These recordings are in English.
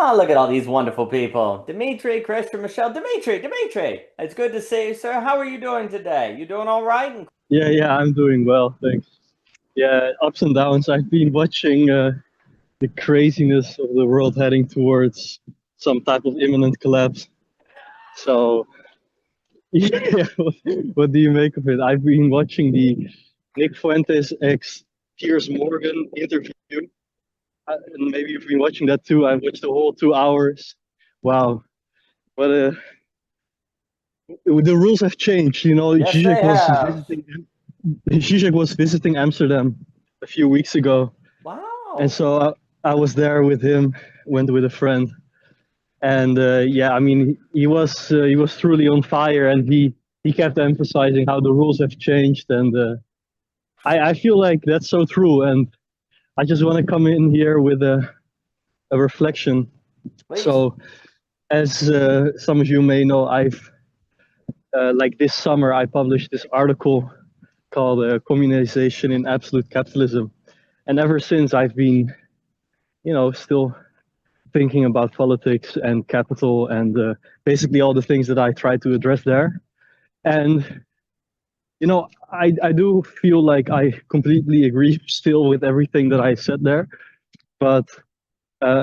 Oh, look at all these wonderful people. Dimitri, Christian, Michelle. Dimitri, it's good to see you, sir. How are you doing today? You doing all right? Yeah, I'm doing well, thanks. Yeah, ups and downs. I've been watching the craziness of the world heading towards some type of imminent collapse. So, yeah, what do you make of it? I've been watching the Nick Fuentes ex Piers Morgan interview, and maybe you've been watching that too. I watched the whole 2 hours. Wow, what a the rules have changed. You know, Yes, they have. Zizek was visiting Amsterdam a few weeks ago, and Wow. so I was there with him, went with a friend, and yeah, I mean, he was truly on fire, and he kept emphasizing how the rules have changed, and I feel like that's so true, and I just want to come in here with a reflection. Please. So, as some of you may know, I've like this summer I published this article called "Communization in Absolute Capitalism," and ever since I've been, still thinking about politics and capital and basically all the things that I try to address there. And I do feel like I completely agree still with everything that I said there. But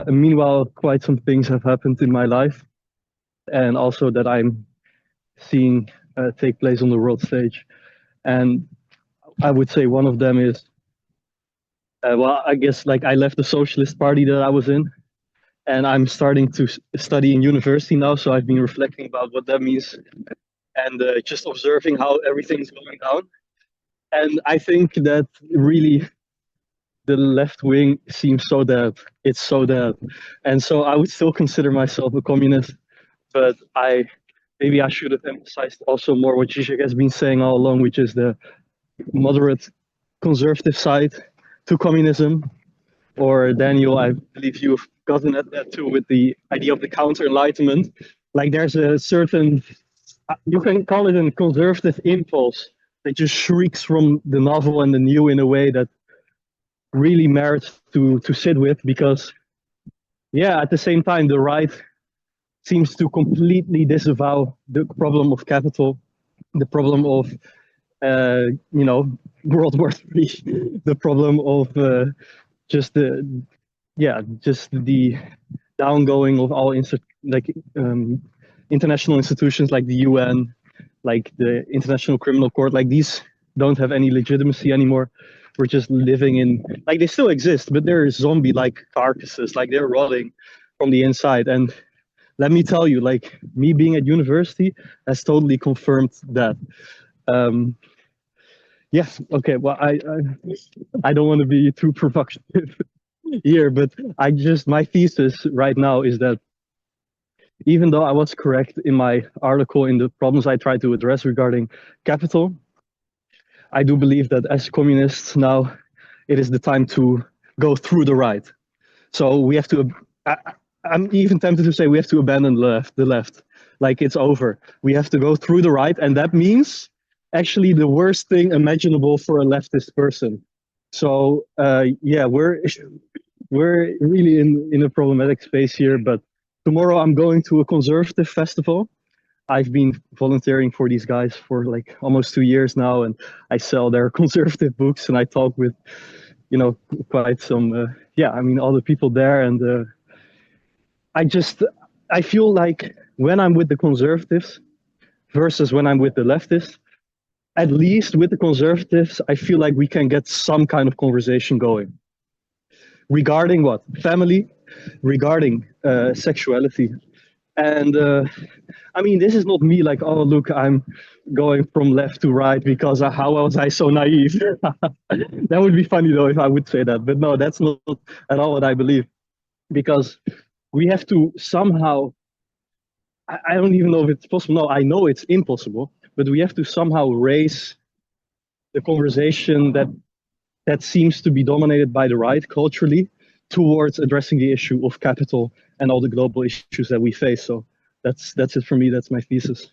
meanwhile, quite some things have happened in my life, and also that I'm seeing take place on the world stage. And I would say one of them is, well, I guess like I left the socialist party that I was in, and I'm starting to study in university now. So I've been reflecting about what that means and just observing how everything's going down. And I think that really the left wing seems so dead. It's so dead. And so I would still consider myself a communist, but maybe I should have emphasized also more what Zizek has been saying all along, which is the moderate conservative side to communism. Or Daniel, I believe you've gotten at that too with the idea of the counter enlightenment. Like there's a certain, you can call it a conservative impulse that just shrieks from the novel and the new in a way that really merits to sit with, because yeah, at the same time the right seems to completely disavow the problem of capital, the problem of World War III, the problem of just the just the downgoing of all international institutions like the UN, like the International Criminal Court. Like these don't have any legitimacy anymore. We're just living in, like, they still exist, but they're zombie like carcasses, like they're rotting from the inside. And let me tell you, like, me being at university has totally confirmed that. um yes, okay, well, I don't want to be too provocative here, but my thesis right now is that even though I was correct in my article in the problems I tried to address regarding capital, I do believe that as communists now, it is the time to go through the right. So we have to. I, I'm even tempted to say we have to abandon the left. Like it's over. We have to go through the right, and that means actually the worst thing imaginable for a leftist person. So yeah, we're really in a problematic space here. But tomorrow I'm going to a conservative festival. I've been volunteering for these guys for like almost 2 years now, and I sell their conservative books, and I talk with, quite some, yeah, I mean, all the people there, and I just, I feel like when I'm with the conservatives versus when I'm with the leftists, at least with the conservatives, I feel like we can get some kind of conversation going regarding what family, regarding sexuality, and I mean, this is not me like, oh, look, I'm going from left to right because how was I so naive? That would be funny though if I would say that. But no, that's not at all what I believe. Because we have to somehow, I don't even know if it's possible. No, I know it's impossible, but we have to somehow raise the conversation that seems to be dominated by the right culturally towards addressing the issue of capital and all the global issues that we face. So that's it for me. That's my thesis.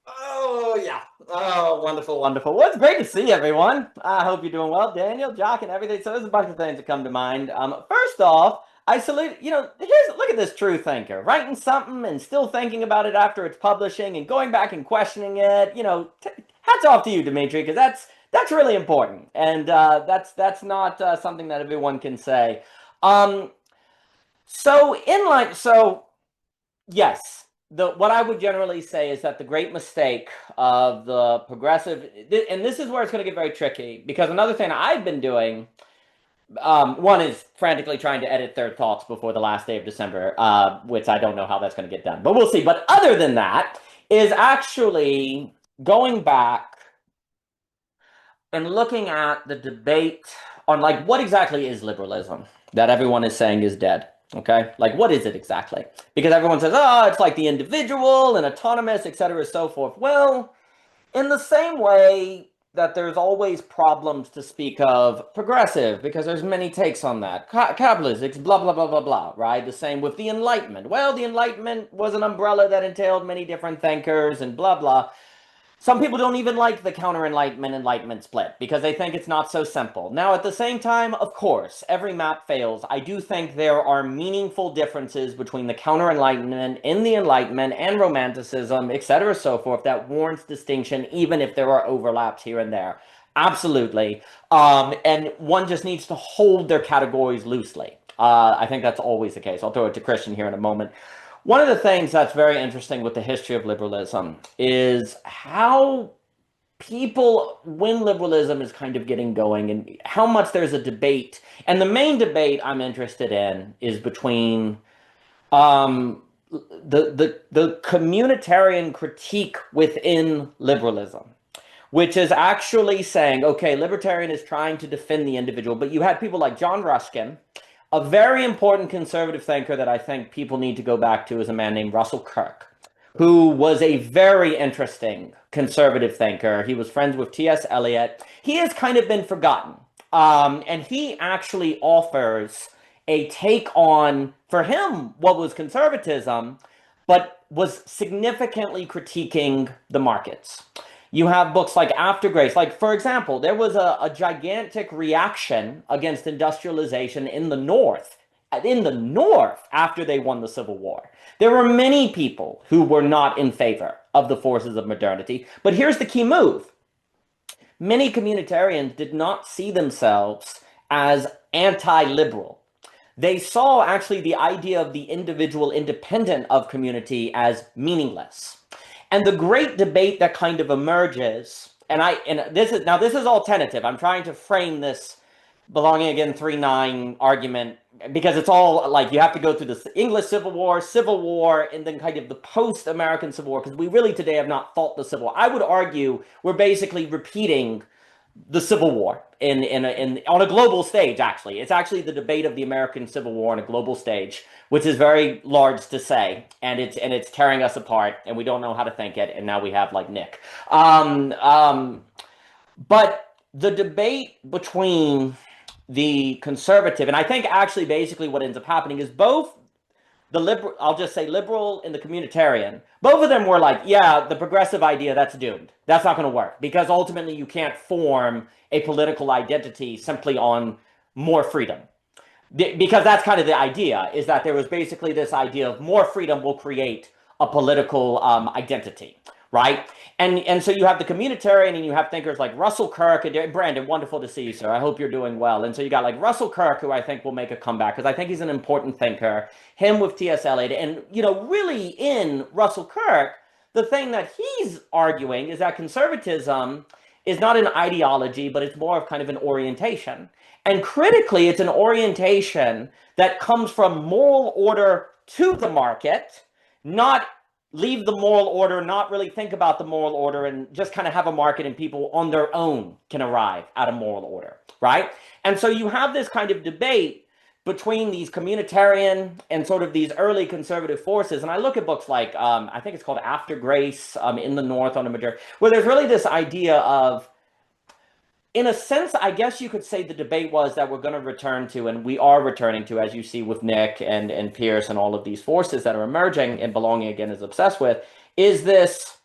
Oh, yeah. Oh, wonderful, wonderful. Well, it's great to see everyone. I hope you're doing well. Daniel, Jock, and everything. So there's a bunch of things that come to mind. First off, I salute, look at this true thinker, writing something and still thinking about it after it's publishing and going back and questioning it. Hats off to you, Dimitri, because that's really important, and that's not something that everyone can say. Um, so yes, what I would generally say is that the great mistake of the progressive, and this is where it's going to get very tricky, because another thing I've been doing. One is frantically trying to edit Third Thoughts before the last day of December, which I don't know how that's going to get done, but we'll see. But other than that, is actually going back and looking at the debate on like what exactly is liberalism that everyone is saying is dead. Okay, like what is it exactly? Because everyone says, oh, it's like the individual and autonomous, etc., so forth. Well, in the same way that there's always problems to speak of progressive, because there's many takes on that. Capitalists, blah, blah, blah, blah, blah, right? The same with the Enlightenment. Well, the Enlightenment was an umbrella that entailed many different thinkers and blah, blah. Some people don't even like the counter-enlightenment split because they think it's not so simple. Now, at the same time, of course, every map fails. I do think there are meaningful differences between the counter-enlightenment, in the Enlightenment, and Romanticism, etc., so forth, that warrants distinction, even if there are overlaps here and there. Absolutely. And one just needs to hold their categories loosely. I think that's always the case. I'll throw it to Christian here in a moment. One of the things that's very interesting with the history of liberalism is how people, when liberalism is kind of getting going, and how much there's a debate. And the main debate I'm interested in is between the communitarian critique within liberalism, which is actually saying, okay, libertarian is trying to defend the individual, but you had people like John Ruskin. A very important conservative thinker that I think people need to go back to is a man named Russell Kirk, who was a very interesting conservative thinker. He was friends with T.S. Eliot. He has kind of been forgotten. And he actually offers a take on, for him, what was conservatism, but was significantly critiquing the markets. You have books like After Grace. Like, for example, there was a gigantic reaction against industrialization in the North after they won the Civil War. There were many people who were not in favor of the forces of modernity. But here's the key move. Many communitarians did not see themselves as anti-liberal. They saw actually the idea of the individual independent of community as meaningless. And the great debate that kind of emerges, this is all tentative. I'm trying to frame this belonging again 3-9 argument because it's all like you have to go through the English Civil War, and then kind of the post-American Civil War, because we really today have not fought the Civil War. I would argue we're basically repeating the Civil War on a global stage. Actually, it's actually the debate of the American Civil War on a global stage, which is very large to say, and it's tearing us apart, and we don't know how to think it, and now we have like Nick. But the debate between the conservative, and I think actually basically what ends up happening is both the liberal, I'll just say liberal and the communitarian, both of them were like, yeah, the progressive idea, that's doomed. That's not going to work because ultimately you can't form a political identity simply on more freedom. Because that's kind of the idea, is that there was basically this idea of more freedom will create a political identity, right? And so you have the communitarian and you have thinkers like Russell Kirk and Brandon, wonderful to see you, sir. I hope you're doing well. And so you got like Russell Kirk, who I think will make a comeback because I think he's an important thinker, him with T.S. Eliot. And, really in Russell Kirk, the thing that he's arguing is that conservatism is not an ideology, but it's more of kind of an orientation. And critically, it's an orientation that comes from moral order to the market, not leave the moral order, not really think about the moral order, and just kind of have a market and people on their own can arrive at a moral order, right? And so you have this kind of debate between these communitarian and sort of these early conservative forces. And I look at books like, I think it's called After Grace, in the North on a majority, where there's really this idea of, in a sense, I guess you could say the debate was that we're going to return to, and we are returning to, as you see with Nick and Pierce and all of these forces that are emerging, and Belonging Again is obsessed with, is this,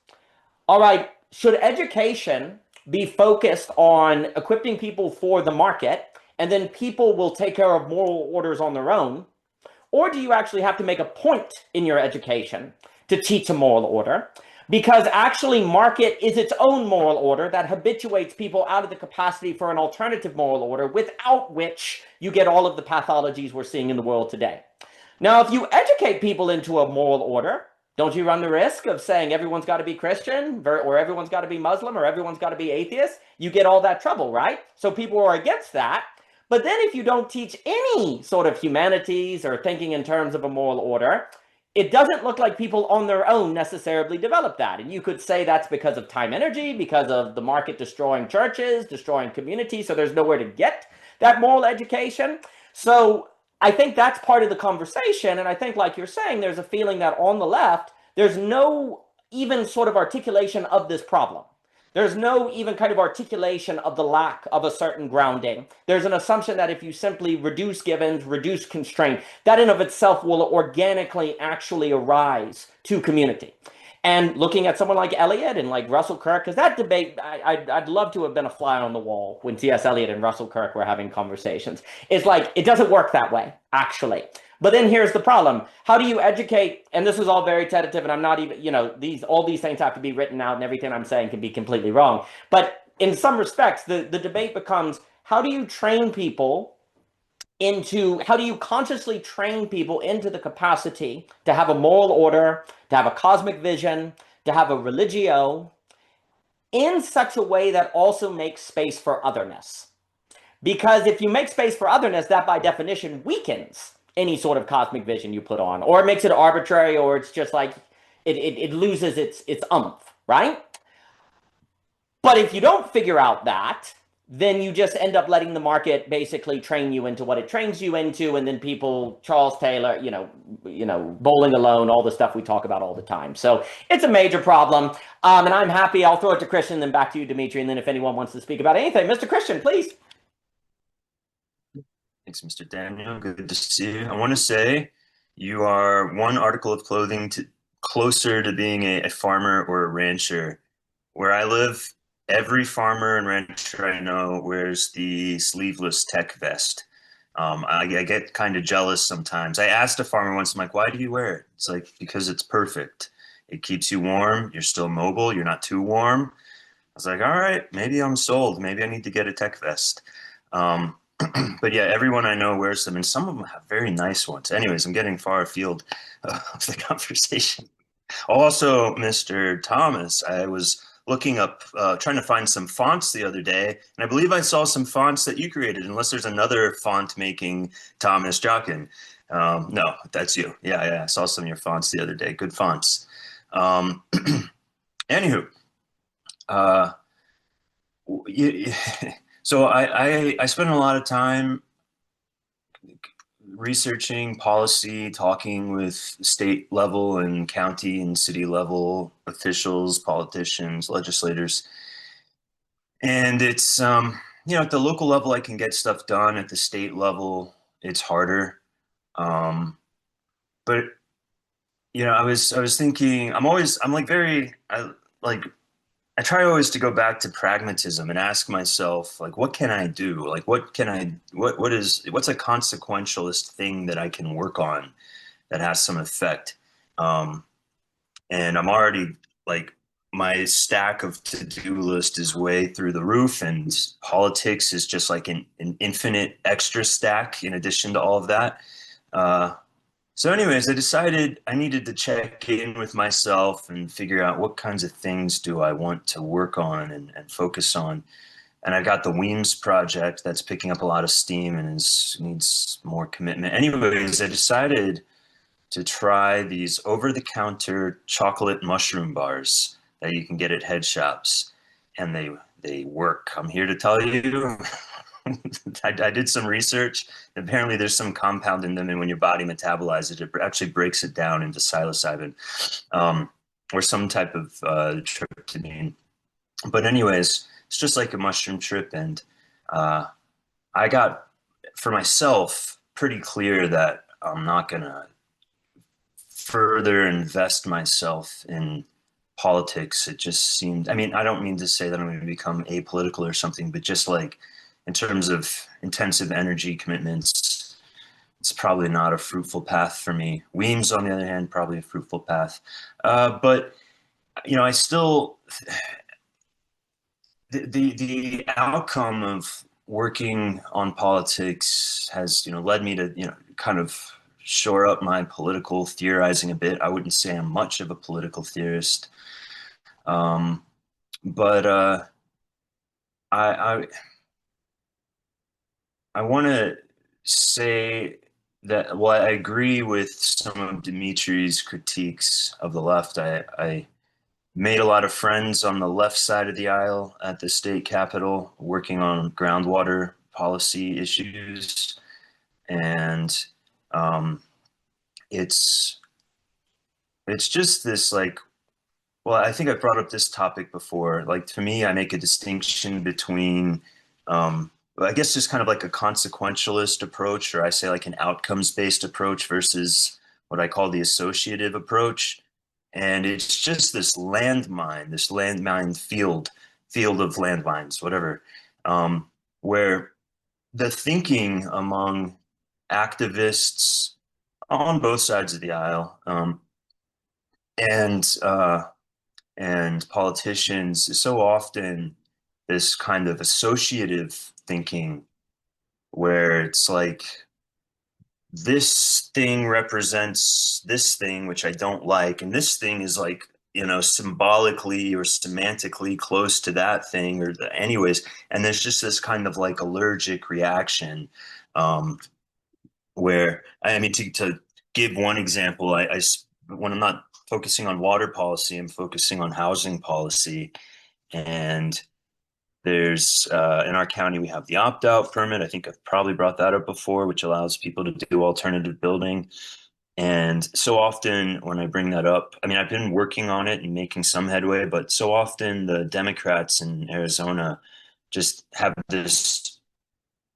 all right, should education be focused on equipping people for the market, and then people will take care of moral orders on their own? Or do you actually have to make a point in your education to teach a moral order? Because actually market is its own moral order that habituates people out of the capacity for an alternative moral order, without which you get all of the pathologies we're seeing in the world today. Now, if you educate people into a moral order, don't you run the risk of saying everyone's got to be Christian, or everyone's got to be Muslim, or everyone's got to be atheist? You get all that trouble, right? So people are against that. But then if you don't teach any sort of humanities or thinking in terms of a moral order, it doesn't look like people on their own necessarily develop that. And you could say that's because of time energy, because of the market destroying churches, destroying communities, so there's nowhere to get that moral education. So I think that's part of the conversation. And I think, like you're saying, there's a feeling that on the left, there's no even sort of articulation of this problem. There's no even kind of articulation of the lack of a certain grounding. There's an assumption that if you simply reduce givens, reduce constraint, that in of itself will organically actually arise to community. And looking at someone like Eliot and like Russell Kirk, because that debate, I'd love to have been a fly on the wall when T.S. Eliot and Russell Kirk were having conversations. It's like, it doesn't work that way, actually. But then here's the problem. How do you educate? And this is all very tentative, and I'm not even, all these things have to be written out, and everything I'm saying can be completely wrong. But in some respects, the debate becomes, how do you consciously train people into the capacity to have a moral order, to have a cosmic vision, to have a religio, in such a way that also makes space for otherness? Because if you make space for otherness, that by definition weakens any sort of cosmic vision you put on, or it makes it arbitrary, or it's just like it loses its umph, right? But if you don't figure out that, then you just end up letting the market basically train you into what it trains you into, and then people, Charles Taylor, bowling alone, all the stuff we talk about all the time. So it's a major problem, and I'm happy. I'll throw it to Christian, then back to you, Dimitri, and then if anyone wants to speak about anything, Mr. Christian, please. Thanks, Mr. Daniel. Good to see you. I want to say you are one article of clothing closer to being a farmer or a rancher. Where I live, every farmer and rancher I know wears the sleeveless tech vest. I get kind of jealous sometimes. I asked a farmer once, I'm like, why do you wear it? It's like, because it's perfect. It keeps you warm. You're still mobile. You're not too warm. I was like, all right, maybe I'm sold. Maybe I need to get a tech vest. But yeah, everyone I know wears them, and some of them have very nice ones. Anyways, I'm getting far afield of the conversation. Also, Mr. Thomas, I was looking up, trying to find some fonts the other day, and I believe I saw some fonts that you created, unless there's another font-making Thomas Jockin. No, that's you. Yeah, I saw some of your fonts the other day. Good fonts. Anywho, so I spent a lot of time researching policy, talking with state level and county and city level officials, politicians, legislators. And it's, at the local level, I can get stuff done. At the state level, it's harder. But, I was thinking, I try always to go back to pragmatism and ask myself, like, what can I do? Like, what's a consequentialist thing that I can work on that has some effect? And I'm already, like, my stack of to-do list is way through the roof, and politics is just like an infinite extra stack in addition to all of that. So anyways, I decided I needed to check in with myself and figure out what kinds of things do I want to work on and focus on. And I got the Weems project that's picking up a lot of steam and needs more commitment. Anyways, I decided to try these over-the-counter chocolate mushroom bars that you can get at head shops. And they work. I'm here to tell you. I did some research. Apparently there's some compound in them, and when your body metabolizes it, it actually breaks it down into psilocybin, or some type of tryptamine. But anyways, it's just like a mushroom trip, and I got, for myself, pretty clear that I'm not going to further invest myself in politics. It just seemed, I don't mean to say that I'm going to become apolitical or something, but just like, in terms of intensive energy commitments, it's probably not a fruitful path for me. Weems, on the other hand, probably a fruitful path. But I still the outcome of working on politics has led me to kind of shore up my political theorizing a bit. I wouldn't say I'm much of a political theorist, but I I want to say that while I agree with some of Dimitri's critiques of the left, I made a lot of friends on the left side of the aisle at the state capitol working on groundwater policy issues. And um, it's just this like, well, I think I brought up this topic before. Like to me, I make a distinction between, I guess just kind of like a consequentialist approach, or I say like an outcomes-based approach versus what I call the associative approach. And it's just this landmine field of landmines, whatever, where the thinking among activists on both sides of the aisle, and and politicians is so often this kind of associative thinking where it's like this thing represents this thing which I don't like, and this thing is like symbolically or semantically close to that thing or anyways, and there's just this kind of like allergic reaction, where I mean to give one example, when I'm not focusing on water policy, I'm focusing on housing policy. And there's in our county, we have the opt-out permit. I think I've probably brought that up before, which allows people to do alternative building. And so often when I bring that up, I mean, I've been working on it and making some headway, but so often the Democrats in Arizona just have this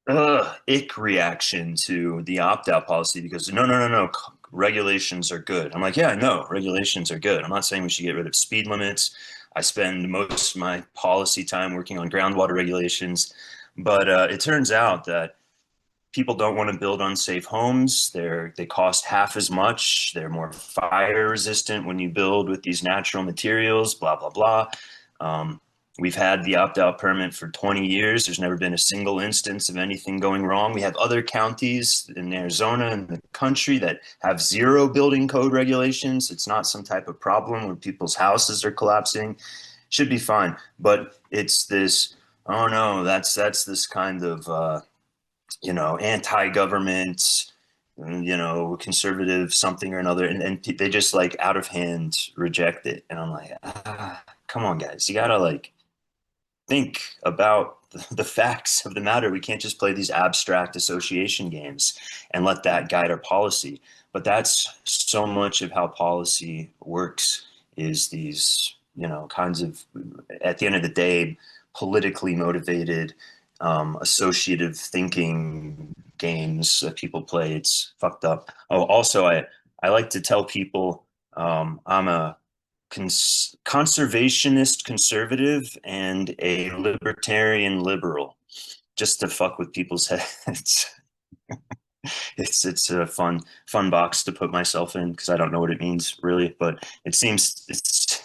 ick reaction to the opt-out policy because no, regulations are good. I'm like, yeah, no, regulations are good. I'm not saying we should get rid of speed limits. I spend most of my policy time working on groundwater regulations, but it turns out that people don't want to build unsafe homes. They cost half as much. They're more fire resistant when you build with these natural materials, blah, blah, blah. We've had the opt-out permit for 20 years. There's never been a single instance of anything going wrong. We have other counties in Arizona and the country that have zero building code regulations. It's not some type of problem where people's houses are collapsing. Should be fine. But it's this, oh no, that's this kind of, anti-government, conservative something or another. And they just like out of hand reject it. And I'm like, come on, guys, you gotta like, think about the facts of the matter. We can't just play these abstract association games and let that guide our policy. But that's so much of how policy works, is these, kinds of, at the end of the day, politically motivated, associative thinking games that people play. It's fucked up. Oh, also, I like to tell people I'm a conservationist conservative and a libertarian liberal, just to fuck with people's heads. It's a fun box to put myself in because I don't know what it means really, but it seems it's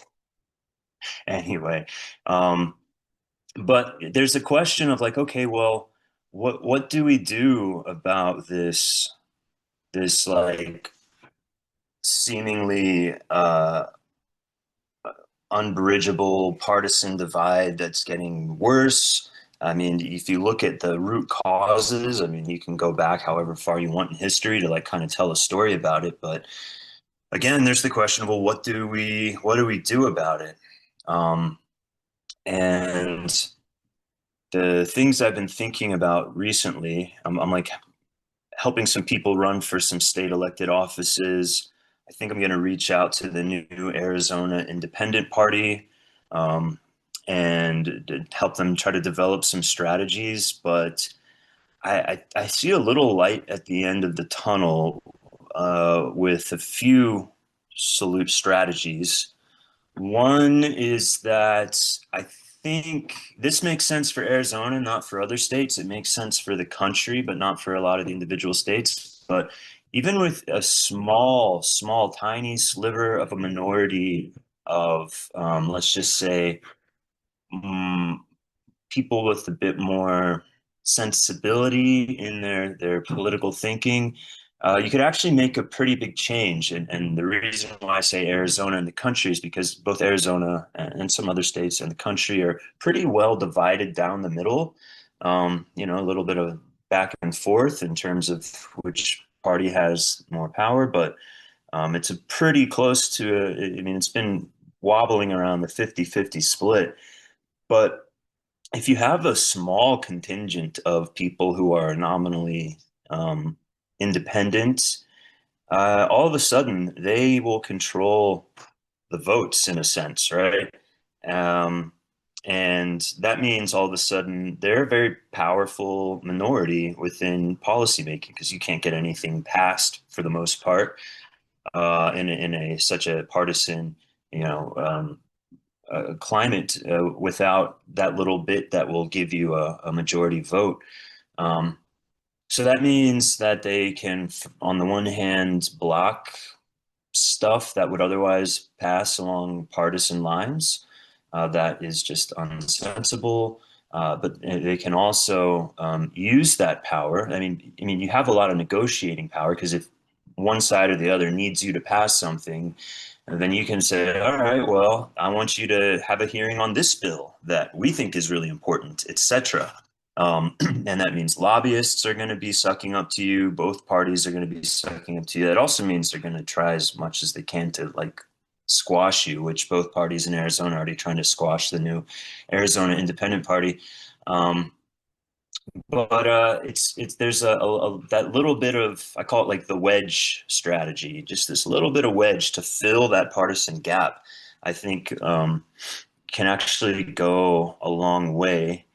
anyway. But there's a question of like, okay, well, what do we do about this like seemingly unbridgeable partisan divide that's getting worse? I mean, if you look at the root causes, I mean, you can go back however far you want in history to like kind of tell a story about it. But again, there's the question of, well, what do we do about it? And the things I've been thinking about recently, I'm like helping some people run for some state elected offices. I think I'm going to reach out to the new Arizona Independent Party, and help them try to develop some strategies. But I see a little light at the end of the tunnel, with a few strategies. One is that I think this makes sense for Arizona, not for other states. It makes sense for the country, but not for a lot of the individual states. but even with a small, tiny sliver of a minority of, let's just say, people with a bit more sensibility in their political thinking, you could actually make a pretty big change. And the reason why I say Arizona and the country is because both Arizona and some other states in the country are pretty well divided down the middle. You know, a little bit of back and forth in terms of which party has more power, but it's a pretty close to, I mean, it's been wobbling around the 50-50 split. But if you have a small contingent of people who are nominally independent, all of a sudden they will control the votes in a sense, right? Um, and that means all of a sudden they're a very powerful minority within policymaking because you can't get anything passed for the most part in a such a partisan, you know, climate without that little bit that will give you a majority vote. So that means that they can, on the one hand, block stuff that would otherwise pass along partisan lines. That is just unsensible. But they can also use that power. I mean, you have a lot of negotiating power because if one side or the other needs you to pass something, and then you can say, all right, well, I want you to have a hearing on this bill that we think is really important, etc. And that means lobbyists are going to be sucking up to you. Both parties are going to be sucking up to you. That also means they're going to try as much as they can to like squash you, which both parties in Arizona are already trying to squash the new Arizona Independent Party. But it's there's a that little bit of, I call it like the wedge strategy, just this little bit of wedge to fill that partisan gap. I think can actually go a long way.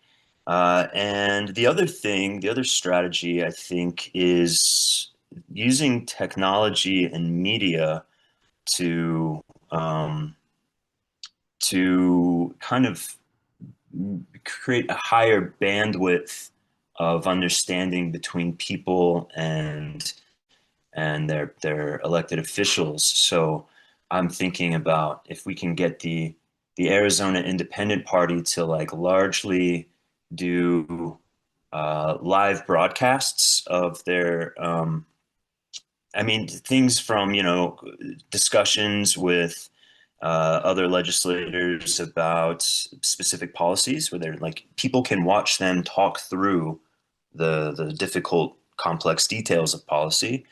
And the other thing, the other strategy, I think, is using technology and media to kind of create a higher bandwidth of understanding between people and their elected officials. So I'm thinking about if we can get the Arizona Independent Party to like largely do live broadcasts of their I mean things from, you know, discussions with other legislators about specific policies where they're like people can watch them talk through the difficult, complex details of policy.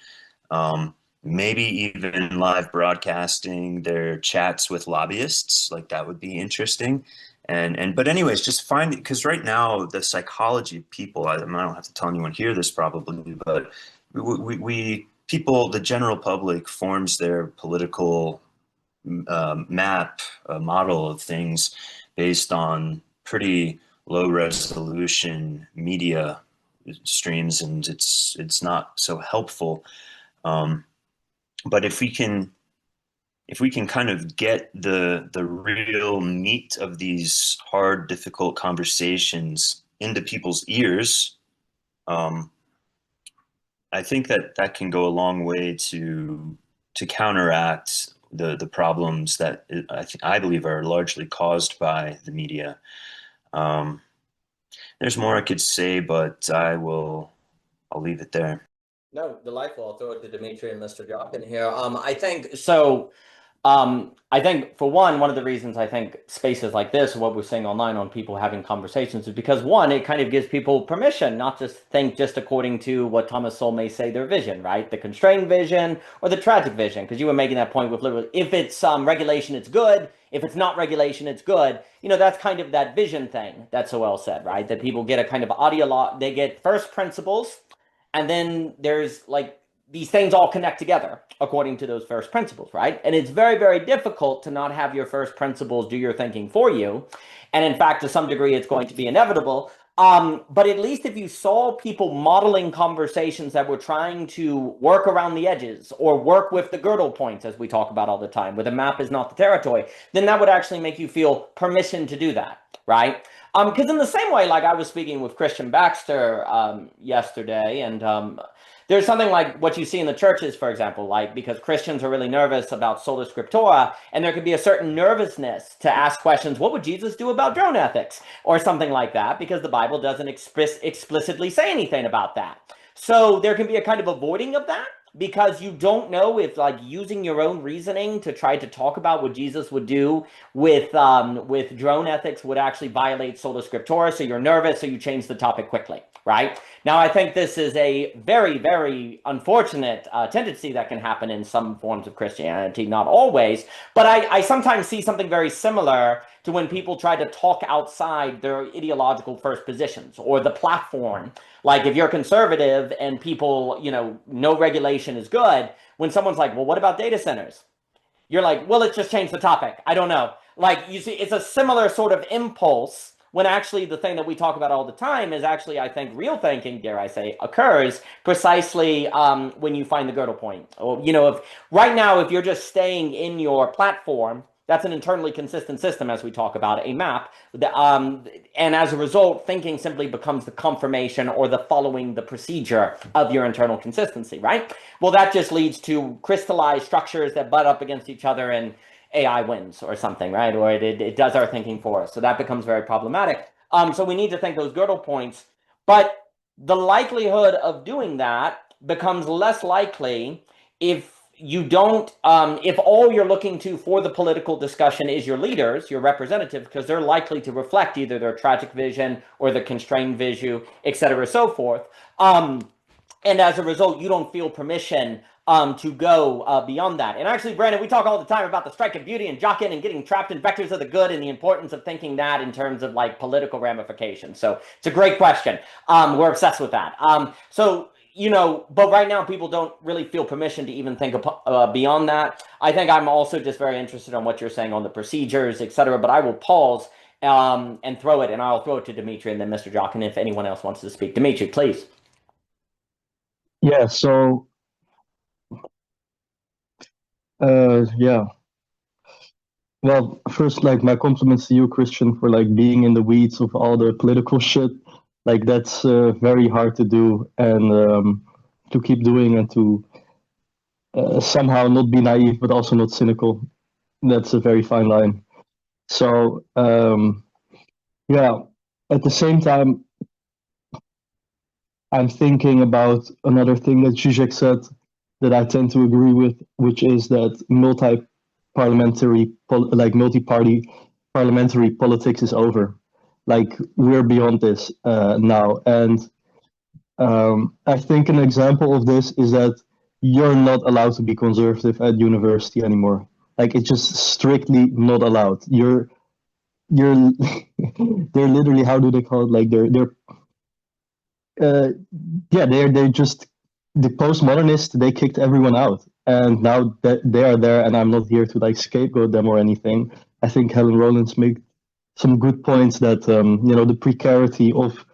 Maybe even live broadcasting their chats with lobbyists, like that would be interesting. But anyways, just find it, because right now the psychology of people, I don't have to tell anyone here this probably, but we people, the general public forms their political map, model of things based on pretty low resolution media streams, and it's not so helpful. But if we can kind of get the real meat of these hard, difficult conversations into people's ears, I think that can go a long way to counteract the problems that I believe are largely caused by the media. There's more I could say, but I'll leave it there. No, delightful. I'll throw it to Dimitri and Mr. Jockin here. I think so. I think for one of the reasons I think spaces like this, what we're seeing online on people having conversations, is because one, it kind of gives people permission not to think just according to what Thomas Sowell may say their vision, right? The constrained vision or the tragic vision, because you were making that point with literally, if it's regulation, it's good. If it's not regulation, it's good. You know, that's kind of that vision thing that Sowell said, right? That people get a kind of ideology, they get first principles, and then there's like these things all connect together according to those first principles, right? And it's very, very difficult to not have your first principles do your thinking for you. And in fact, to some degree, it's going to be inevitable. But at least if you saw people modeling conversations that were trying to work around the edges or work with the girdle points, as we talk about all the time, where the map is not the territory, then that would actually make you feel permission to do that, right? Because in the same way, like I was speaking with Christian Baxter yesterday, and There's something like what you see in the churches, for example, like because Christians are really nervous about sola scriptura, and there could be a certain nervousness to ask questions, what would Jesus do about drone ethics? Or something like that, because the Bible doesn't explicitly say anything about that. So there can be a kind of avoiding of that, because you don't know if like using your own reasoning to try to talk about what Jesus would do with drone ethics would actually violate sola scriptura. So you're nervous, so you change the topic quickly, right? Now, I think this is a very, very unfortunate tendency that can happen in some forms of Christianity, not always, but I sometimes see something very similar to when people try to talk outside their ideological first positions or the platform. Like if you're conservative and people, no regulation is good, when someone's like, well, what about data centers? You're like, well, let's just change the topic. I don't know. Like, you see, it's a similar sort of impulse when actually the thing that we talk about all the time is actually, I think, real thinking, dare I say, occurs precisely when you find the girdle point. Or, if right now, if you're just staying in your platform, that's an internally consistent system, as we talk about, a map. And as a result, thinking simply becomes the confirmation or the following the procedure of your internal consistency, right? Well, that just leads to crystallized structures that butt up against each other and AI wins or something, right? Or it does our thinking for us. So that becomes very problematic. So we need to think those girdle points. But the likelihood of doing that becomes less likely if you don't, if all you're looking to for the political discussion is your leaders, your representatives, because they're likely to reflect either their tragic vision or the constrained vision, et cetera, so forth. And as a result, you don't feel permission to go beyond that. And actually, Brandon, we talk all the time about the strike of beauty and Jockin and getting trapped in vectors of the good and the importance of thinking that in terms of like political ramifications. So it's a great question. We're obsessed with that. But right now people don't really feel permission to even think beyond that. I think I'm also just very interested in what you're saying on the procedures, et cetera, but I will pause and throw it, and I'll throw it to Dimitri and then Mr. Jockin if anyone else wants to speak. Dimitri, please. Yeah, so yeah. Well, first, like my compliments to you, Christian, for like being in the weeds of all the political shit. Like that's very hard to do, and to keep doing, and to somehow not be naive but also not cynical. That's a very fine line. So yeah, at the same time, I'm thinking about another thing that Zizek said that I tend to agree with, which is that multi-party parliamentary politics is over. Like we're beyond this now, and I think an example of this is that you're not allowed to be conservative at university anymore. Like it's just strictly not allowed. You're they're literally, how do they call it? Like they're just the postmodernists. They kicked everyone out, and now that they are there, and I'm not here to like scapegoat them or anything. I think Helen Rollins made some good points that the precarity of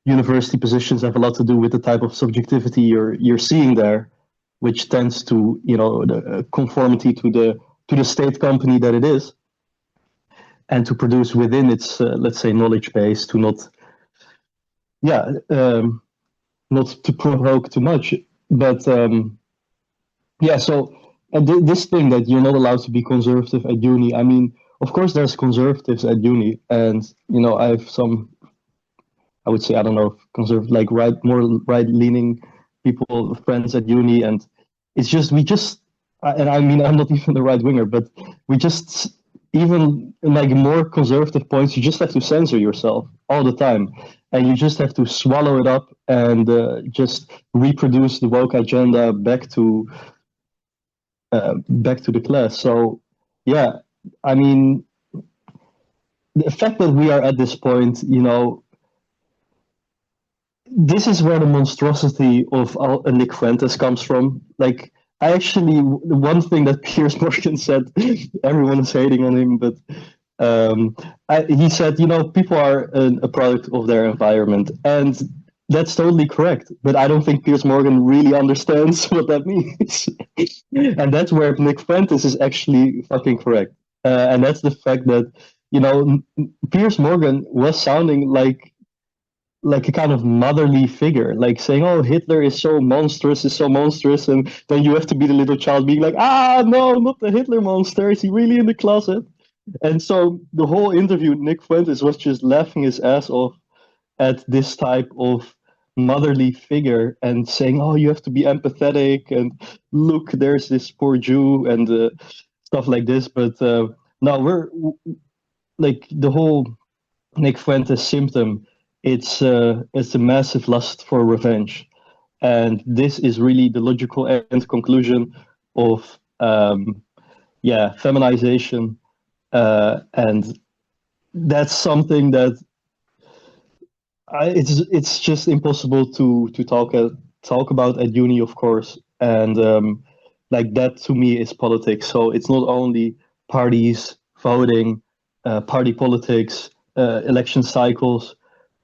university positions have a lot to do with the type of subjectivity you're seeing there, which tends to the conformity to the state company that it is, and to produce within its let's say knowledge base to not to provoke too much. But so this thing that you're not allowed to be conservative at uni. I mean, of course, there's conservatives at uni, and I have some, I would say, I don't know, conservative, like more right-leaning people, friends at uni, and it's just and I mean, I'm not even the right winger, but we just, even like more conservative points, you just have to censor yourself all the time, and you just have to swallow it up and just reproduce the woke agenda back to the class. So yeah, I mean, the fact that we are at this point, this is where the monstrosity of Nick Fuentes comes from. Like, I actually, one thing that Piers Morgan said, everyone is hating on him, but he said, people are a product of their environment. And that's totally correct. But I don't think Piers Morgan really understands what that means. And that's where Nick Fuentes is actually fucking correct. And that's the fact that, Piers Morgan was sounding like like a kind of motherly figure, like saying, "Oh, Hitler is so monstrous, and then you have to be the little child being like, ah, no, not the Hitler monster. Is he really in the closet?" And so the whole interview, Nick Fuentes was just laughing his ass off at this type of motherly figure and saying, "Oh, you have to be empathetic, and look, there's this poor Jew," and stuff like this. But no, we're like the whole Nick Fuentes symptom. It's a massive lust for revenge, and this is really the logical end conclusion of feminization, and that's something that it's just impossible to talk about at uni, of course, and like that to me is politics. So it's not only parties voting, party politics, election cycles,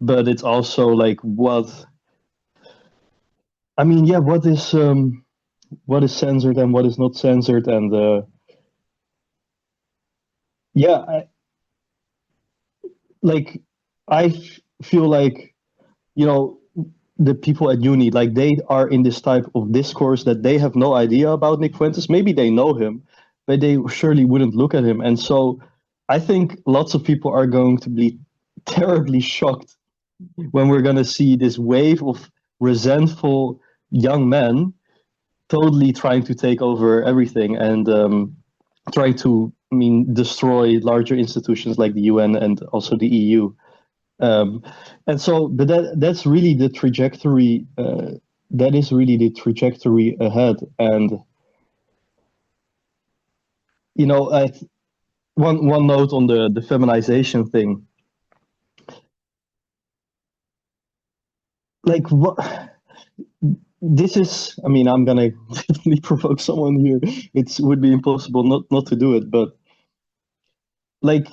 but it's also like what is censored and what is not censored, and yeah, like feel like, you know, the people at uni, like they are in this type of discourse that they have no idea about Nick Fuentes. Maybe they know him, but they surely wouldn't look at him. And so I think lots of people are going to be terribly shocked when we're going to see this wave of resentful young men totally trying to take over everything and trying to, destroy larger institutions like the UN and also the EU. And so, but that's really the trajectory. That is really the trajectory ahead. And one note on the feminization thing. Like what? This is. I'm gonna definitely provoke someone here. It would be impossible not to do it. But like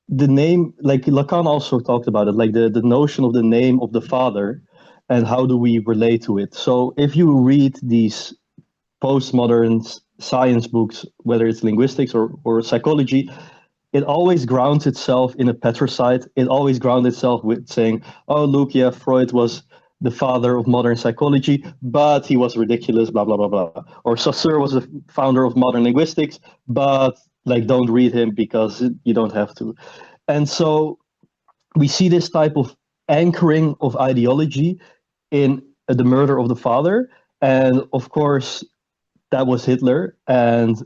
the name, like Lacan also talked about it, like the notion of the name of the father and how do we relate to it. So if you read these postmodern science books, whether it's linguistics or psychology, it always grounds itself in a patricide. It always grounds itself with saying, "Oh, look, yeah, Freud was the father of modern psychology, but he was ridiculous, blah, blah, blah, blah." Or Saussure was the founder of modern linguistics, but like don't read him because you don't have to. And so we see this type of anchoring of ideology in the murder of the father. And of course, that was Hitler. And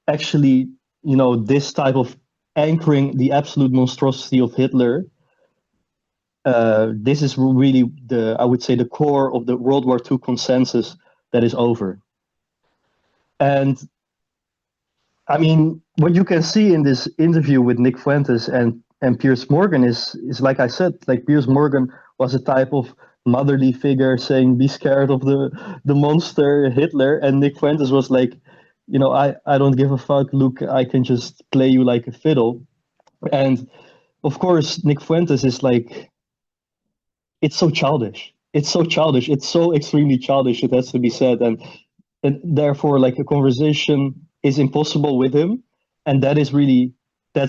actually, this type of anchoring the absolute monstrosity of Hitler, this is really I would say, the core of the World War II consensus that is over. And what you can see in this interview with Nick Fuentes and Piers Morgan is like I said, like Piers Morgan was a type of motherly figure saying, "Be scared of the monster Hitler," and Nick Fuentes was like, I don't give a fuck. Look, I can just play you like a fiddle. And of course, Nick Fuentes is like, it's so childish. It's so childish. It's so extremely childish. It has to be said, and therefore, like, a conversation is impossible with him, and that's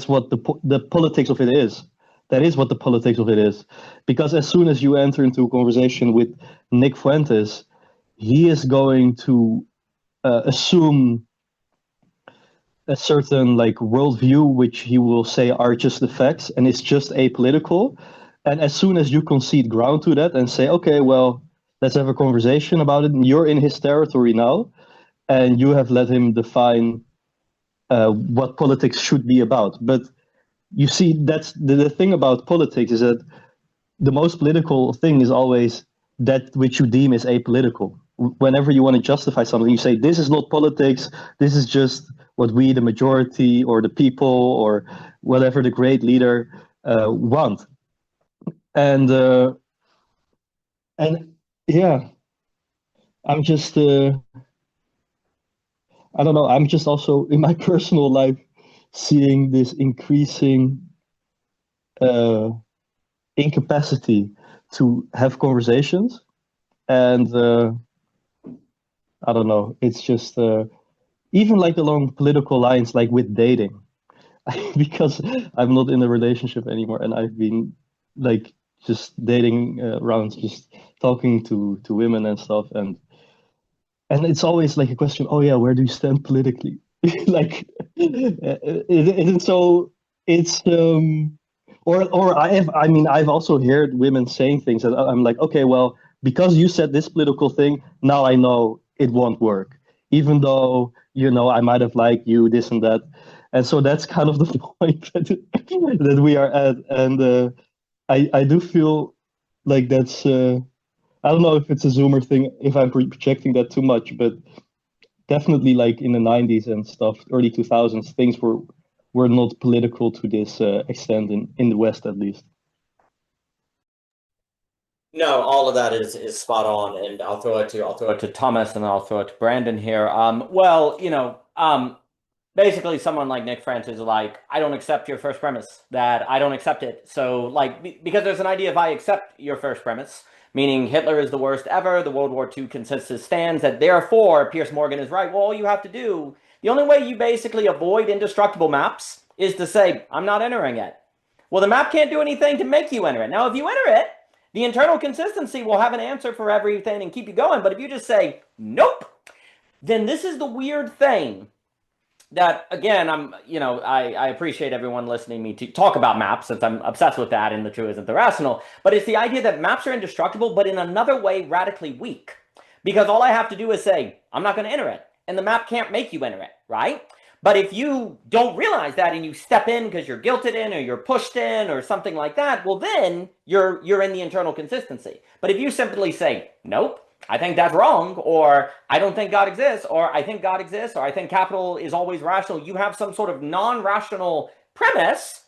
what the politics of it is. That is what the politics of it is, because as soon as you enter into a conversation with Nick Fuentes, he is going to assume a certain like worldview, which he will say are just the facts and it's just apolitical. And as soon as you concede ground to that and say, "Okay, well, let's have a conversation about it," you're in his territory now, and you have let him define what politics should be about. But you see, that's the thing about politics, is that the most political thing is always that which you deem is apolitical. Whenever you want to justify something, you say, "This is not politics. This is just what we, the majority, or the people, or whatever the great leader want." And yeah, I'm just I don't know. I'm just also in my personal life seeing this increasing incapacity to have conversations, and I don't know. It's just even like along political lines, like with dating, because I'm not in a relationship anymore, and I've been like just dating around, just talking to women and stuff, and it's always like a question. Oh yeah, where do you stand politically? Like, and so it's or I mean I've also heard women saying things that I'm like, okay, well, because you said this political thing, now I know it won't work, even though I might have liked you this and that, and so that's kind of the point that we are at, and I do feel like that's I don't know if it's a Zoomer thing, if I'm projecting that too much, but definitely like in the 90s and stuff, early 2000s, things were not political to this extent in the West, at least. No, all of that is spot on, and I'll throw it to Thomas, and then I'll throw it to Brandon here. Well, basically someone like Nick Francis is like, I don't accept your first premise, that I don't accept it. So like, because there's an idea, if I accept your first premise, meaning Hitler is the worst ever, the World War II consensus stands, that therefore Piers Morgan is right. Well, all you have to do, the only way you basically avoid indestructible maps is to say, I'm not entering it. Well, the map can't do anything to make you enter it. Now, if you enter it, the internal consistency will have an answer for everything and keep you going. But if you just say, nope, then this is the weird thing that, again, I appreciate everyone listening to me to talk about maps, since I'm obsessed with that and the true isn't the rational. But it's the idea that maps are indestructible, but in another way, radically weak. Because all I have to do is say, I'm not going to enter it. And the map can't make you enter it, right? But if you don't realize that and you step in because you're guilted in or you're pushed in or something like that, well, then you're in the internal consistency. But if you simply say, nope, I think that's wrong, or I don't think God exists, or I think God exists, or I think capital is always rational, you have some sort of non-rational premise,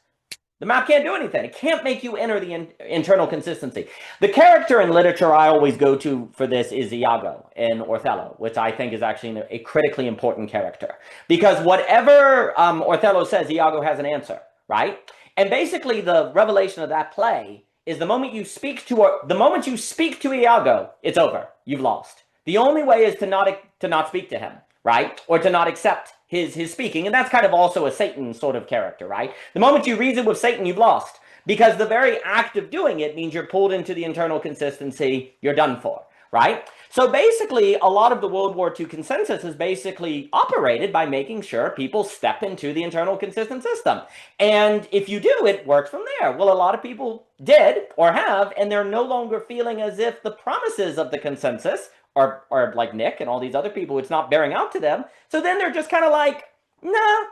the map can't do anything. It can't make you enter the internal consistency. The character in literature I always go to for this is Iago in Othello, which I think is actually a critically important character. Because whatever Othello says, Iago has an answer, right? And basically the revelation of that play is the moment you speak to Iago, it's over. You've lost. The only way is to not speak to him, right? Or to not accept his speaking. And that's kind of also a Satan sort of character, right? The moment you reason with Satan, you've lost. Because the very act of doing it means you're pulled into the internal consistency, you're done for, right? So basically, a lot of the World War II consensus is basically operated by making sure people step into the internal consistent system. And if you do, it works from there. Well, a lot of people did or have, and they're no longer feeling as if the promises of the consensus or like Nick and all these other people, it's not bearing out to them. So then they're just kind of like, nah,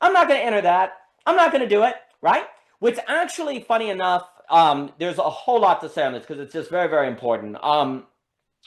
I'm not going to enter that. I'm not going to do it, right? Which actually, funny enough, there's a whole lot to say on this because it's just very, very important.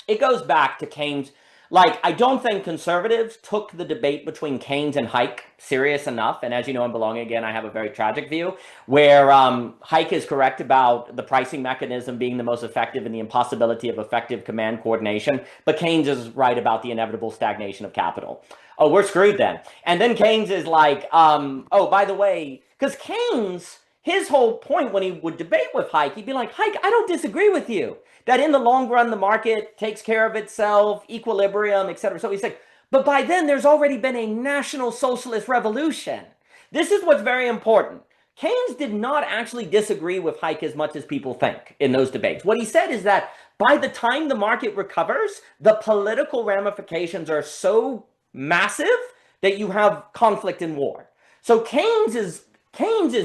It goes back to Keynes. Like, I don't think conservatives took the debate between Keynes and Hayek serious enough. And as you know, in Belonging Again, I have a very tragic view where Hayek is correct about the pricing mechanism being the most effective and the impossibility of effective command coordination. But Keynes is right about the inevitable stagnation of capital. Oh, we're screwed then. And then Keynes is like, oh, by the way, because Keynes, his whole point when he would debate with Hayek, he'd be like, Hayek, I don't disagree with you. That in the long run, the market takes care of itself, equilibrium, etc. So he's like, but by then, there's already been a national socialist revolution. This is what's very important. Keynes did not actually disagree with Hayek as much as people think in those debates. What he said is that by the time the market recovers, the political ramifications are so massive that you have conflict and war. So Keynes is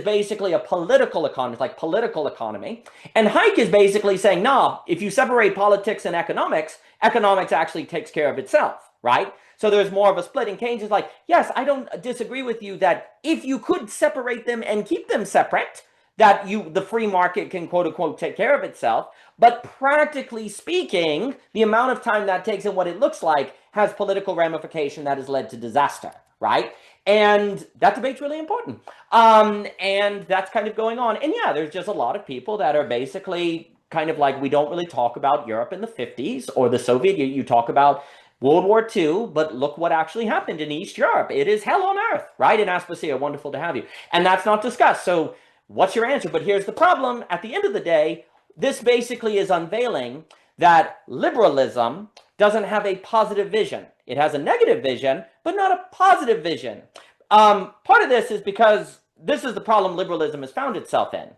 basically a political economist, like political economy. And Hayek is basically saying, nah, if you separate politics and economics, economics actually takes care of itself, right? So there's more of a split. And Keynes is like, yes, I don't disagree with you that if you could separate them and keep them separate, that the free market can, quote unquote, take care of itself. But practically speaking, the amount of time that takes and what it looks like has political ramification that has led to disaster, right? And that debate's really important. And that's kind of going on. And yeah, there's just a lot of people that are basically kind of like, we don't really talk about Europe in the 50s or the Soviet. You talk about World War II, but look what actually happened in East Europe. It is hell on earth, right? In Aspasia, wonderful to have you. And that's not discussed. So what's your answer? But here's the problem. At the end of the day, this basically is unveiling that liberalism doesn't have a positive vision. It has a negative vision, but not a positive vision. Part of this is because this is the problem liberalism has found itself in.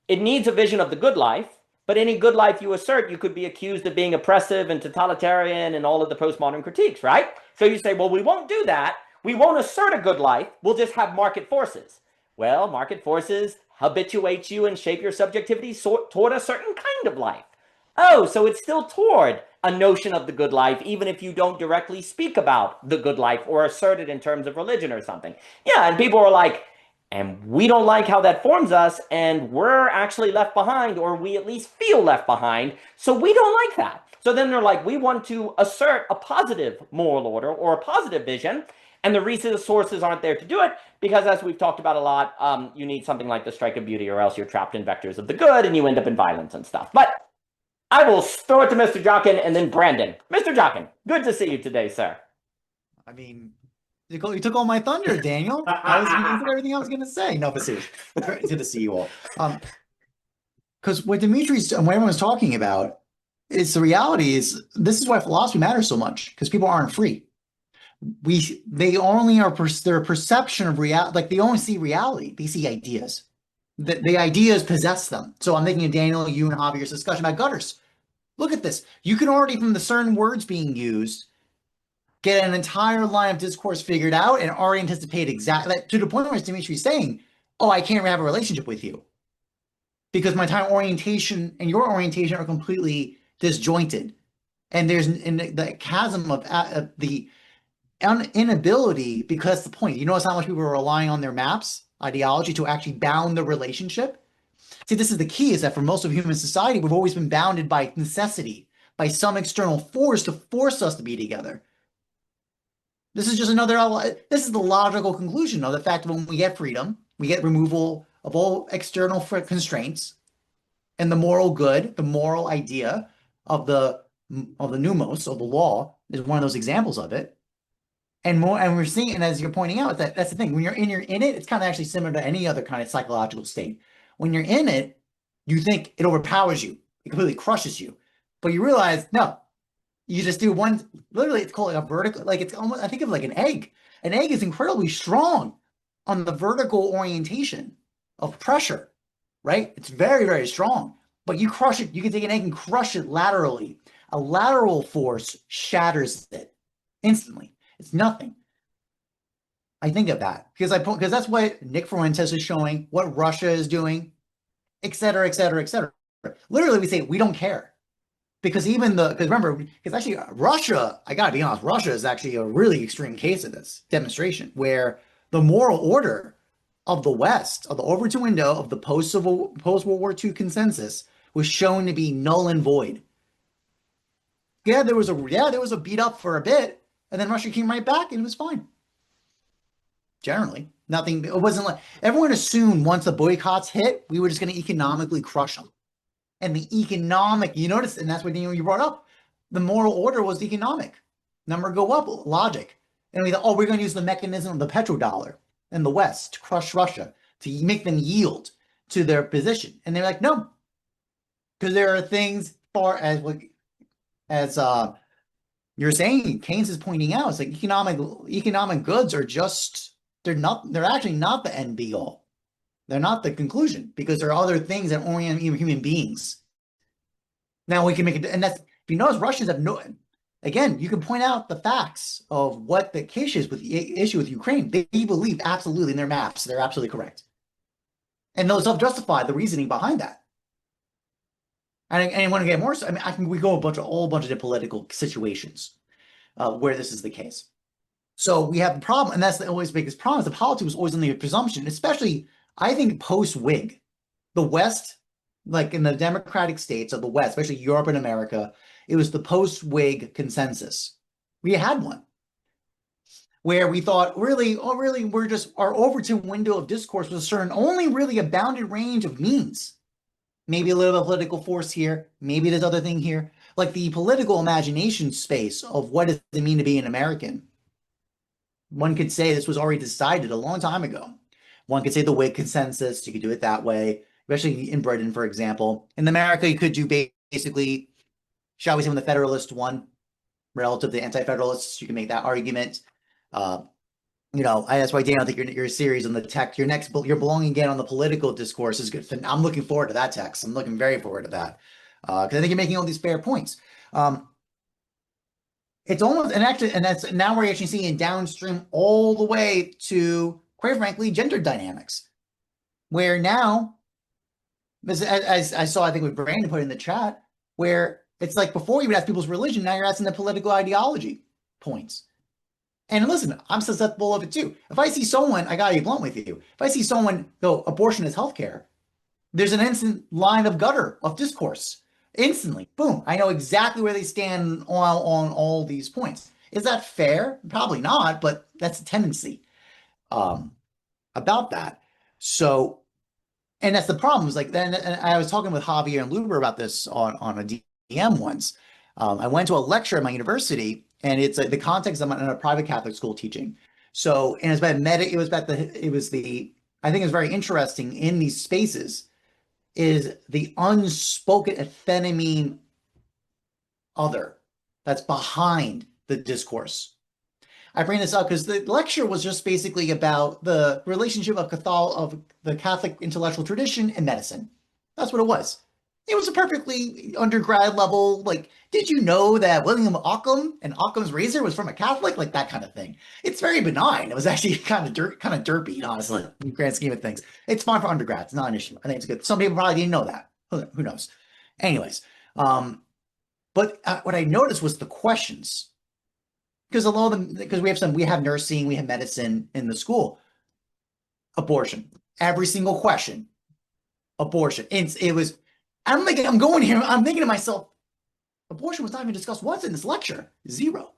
it needs a vision of the good life, but any good life you assert, you could be accused of being oppressive and totalitarian and all of the postmodern critiques, right? So you say, well, we won't do that. We won't assert a good life. We'll just have market forces. Well, market forces habituate you and shape your subjectivity toward a certain kind of life. Oh, so it's still toward a notion of the good life, even if you don't directly speak about the good life or assert it in terms of religion or something. Yeah, and people are like, and we don't like how that forms us, and we're actually left behind, or we at least feel left behind, so we don't like that. So then they're like, we want to assert a positive moral order or a positive vision, and the resources aren't there to do it because, as we've talked about a lot, you need something like the strike of beauty, or else you're trapped in vectors of the good and you end up in violence and stuff. But I will throw it to Mr. Jockin and then Brandon. Mr. Jockin, good to see you today, sir. I mean, you took all my thunder, Daniel. I was going to say everything I was going to say. No, but seriously, it's good to see you all. Because what Dimitri's and what everyone's talking about is the reality is this is why philosophy matters so much, because people aren't free. They only are their perception of reality, like they only see reality. They see ideas. The ideas possess them. So I'm thinking of Daniel, you and Javier's discussion about gutters. Look at this. You can already, from the certain words being used, get an entire line of discourse figured out and already anticipate exactly to the point where Dimitri's saying, oh, I can't have a relationship with you because my entire orientation and your orientation are completely disjointed. And there's in the chasm of the inability, because the point, you notice how much people are relying on their maps, ideology to actually bound the relationship. See, this is the key, is that for most of human society, we've always been bounded by necessity, by some external force to force us to be together. This is just this is the logical conclusion of the fact that when we get freedom, we get removal of all external constraints, and the moral good, the moral idea of the pneumos, of the law, is one of those examples of it. And we're seeing, and as you're pointing out, that's the thing. When you're in it, it's kind of actually similar to any other kind of psychological state. When you're in it, you think it overpowers you, it completely crushes you, but you realize no. You just do one, literally it's called like a vertical, like it's almost, I think of like an egg. An egg is incredibly strong on the vertical orientation of pressure, right? It's very, very strong, but you crush it. You can take an egg and crush it laterally. A lateral force shatters it instantly. It's nothing. I think of that because that's what Nick Fuentes is showing, what Russia is doing, et cetera, et cetera, et cetera. Literally, we say we don't care. Because remember, because actually Russia, I gotta be honest, Russia is actually a really extreme case of this demonstration where the moral order of the West, of the Overton window of the post-World War II consensus was shown to be null and void. Yeah, there was a beat up for a bit, and then Russia came right back and it was fine. Generally, nothing, it wasn't like, everyone assumed once the boycotts hit, we were just gonna economically crush them. And the economic, you notice, and that's what you brought up, the moral order was economic. Number go up, logic. And we thought, oh, we're going to use the mechanism of the petrodollar in the West to crush Russia, to make them yield to their position. And they're like, no, because there are things far as you're saying, Keynes is pointing out, it's like economic goods are just, they're actually not the end be all. They're not the conclusion because there are other things that orient even human beings. Now we can make it, and that's, if you notice, Russians have no, again, you can point out the facts of what the issue with Ukraine. They believe absolutely in their maps. They're absolutely correct. And they'll self-justify the reasoning behind that. And I want to get more, I mean, we go a whole bunch of the political situations where this is the case. So we have the problem, and that's the always biggest problem, is the politics was always on the presumption, especially I think post-Whig, the West, like in the democratic states of the West, especially Europe and America, it was the post-Whig consensus. We had one where we thought, really, we're just, our Overton window of discourse was certain, only really a bounded range of means. Maybe a little bit of political force here, maybe there's other thing here, like the political imagination space of what does it mean to be an American. One could say this was already decided a long time ago. One could say the Whig consensus, you could do it that way, especially in Britain, for example. In America, you could do basically, shall we say, when the Federalists won relative to the Anti-Federalists, you can make that argument. And that's why, Daniel, I think your series on the tech, you're belonging again on the political discourse is good. I'm looking forward to that text. I'm looking very forward to that. Because I think you're making all these fair points. It's almost, and that's now we're actually seeing it downstream all the way to, quite frankly, gender dynamics, where now, as I saw, I think with Brandon put in the chat, where it's like before you would ask people's religion, now you're asking the political ideology points. And listen, I'm susceptible of it too. If I see someone, I gotta be blunt with you. If I see someone go, abortion is healthcare, there's an instant line of gutter of discourse. Instantly, boom, I know exactly where they stand on all these points. Is that fair? Probably not, but that's a tendency about that. So, and that's the problem. Is like then, and I was talking with Javier and Luber about this on a DM once. I went to a lecture at my university, and it's the context I'm in a private Catholic school teaching. So, and I think it's very interesting in these spaces is the unspoken ephenomene other that's behind the discourse. I bring this up because the lecture was just basically about the relationship of the Catholic intellectual tradition and medicine. That's what it was. It was a perfectly undergrad level, like, did you know that William Ockham and Occam's razor was from a Catholic? Like that kind of thing. It's very benign. It was actually kind of derpy, honestly, in the grand scheme of things. It's fine for undergrads, not an issue. I think it's good. Some people probably didn't know that. Who knows? Anyways, but what I noticed was the questions. Because a lot of them, because we have nursing, we have medicine in the school. Abortion. Every single question. Abortion. It was, I'm thinking to myself, abortion was not even discussed once in this lecture. Zero.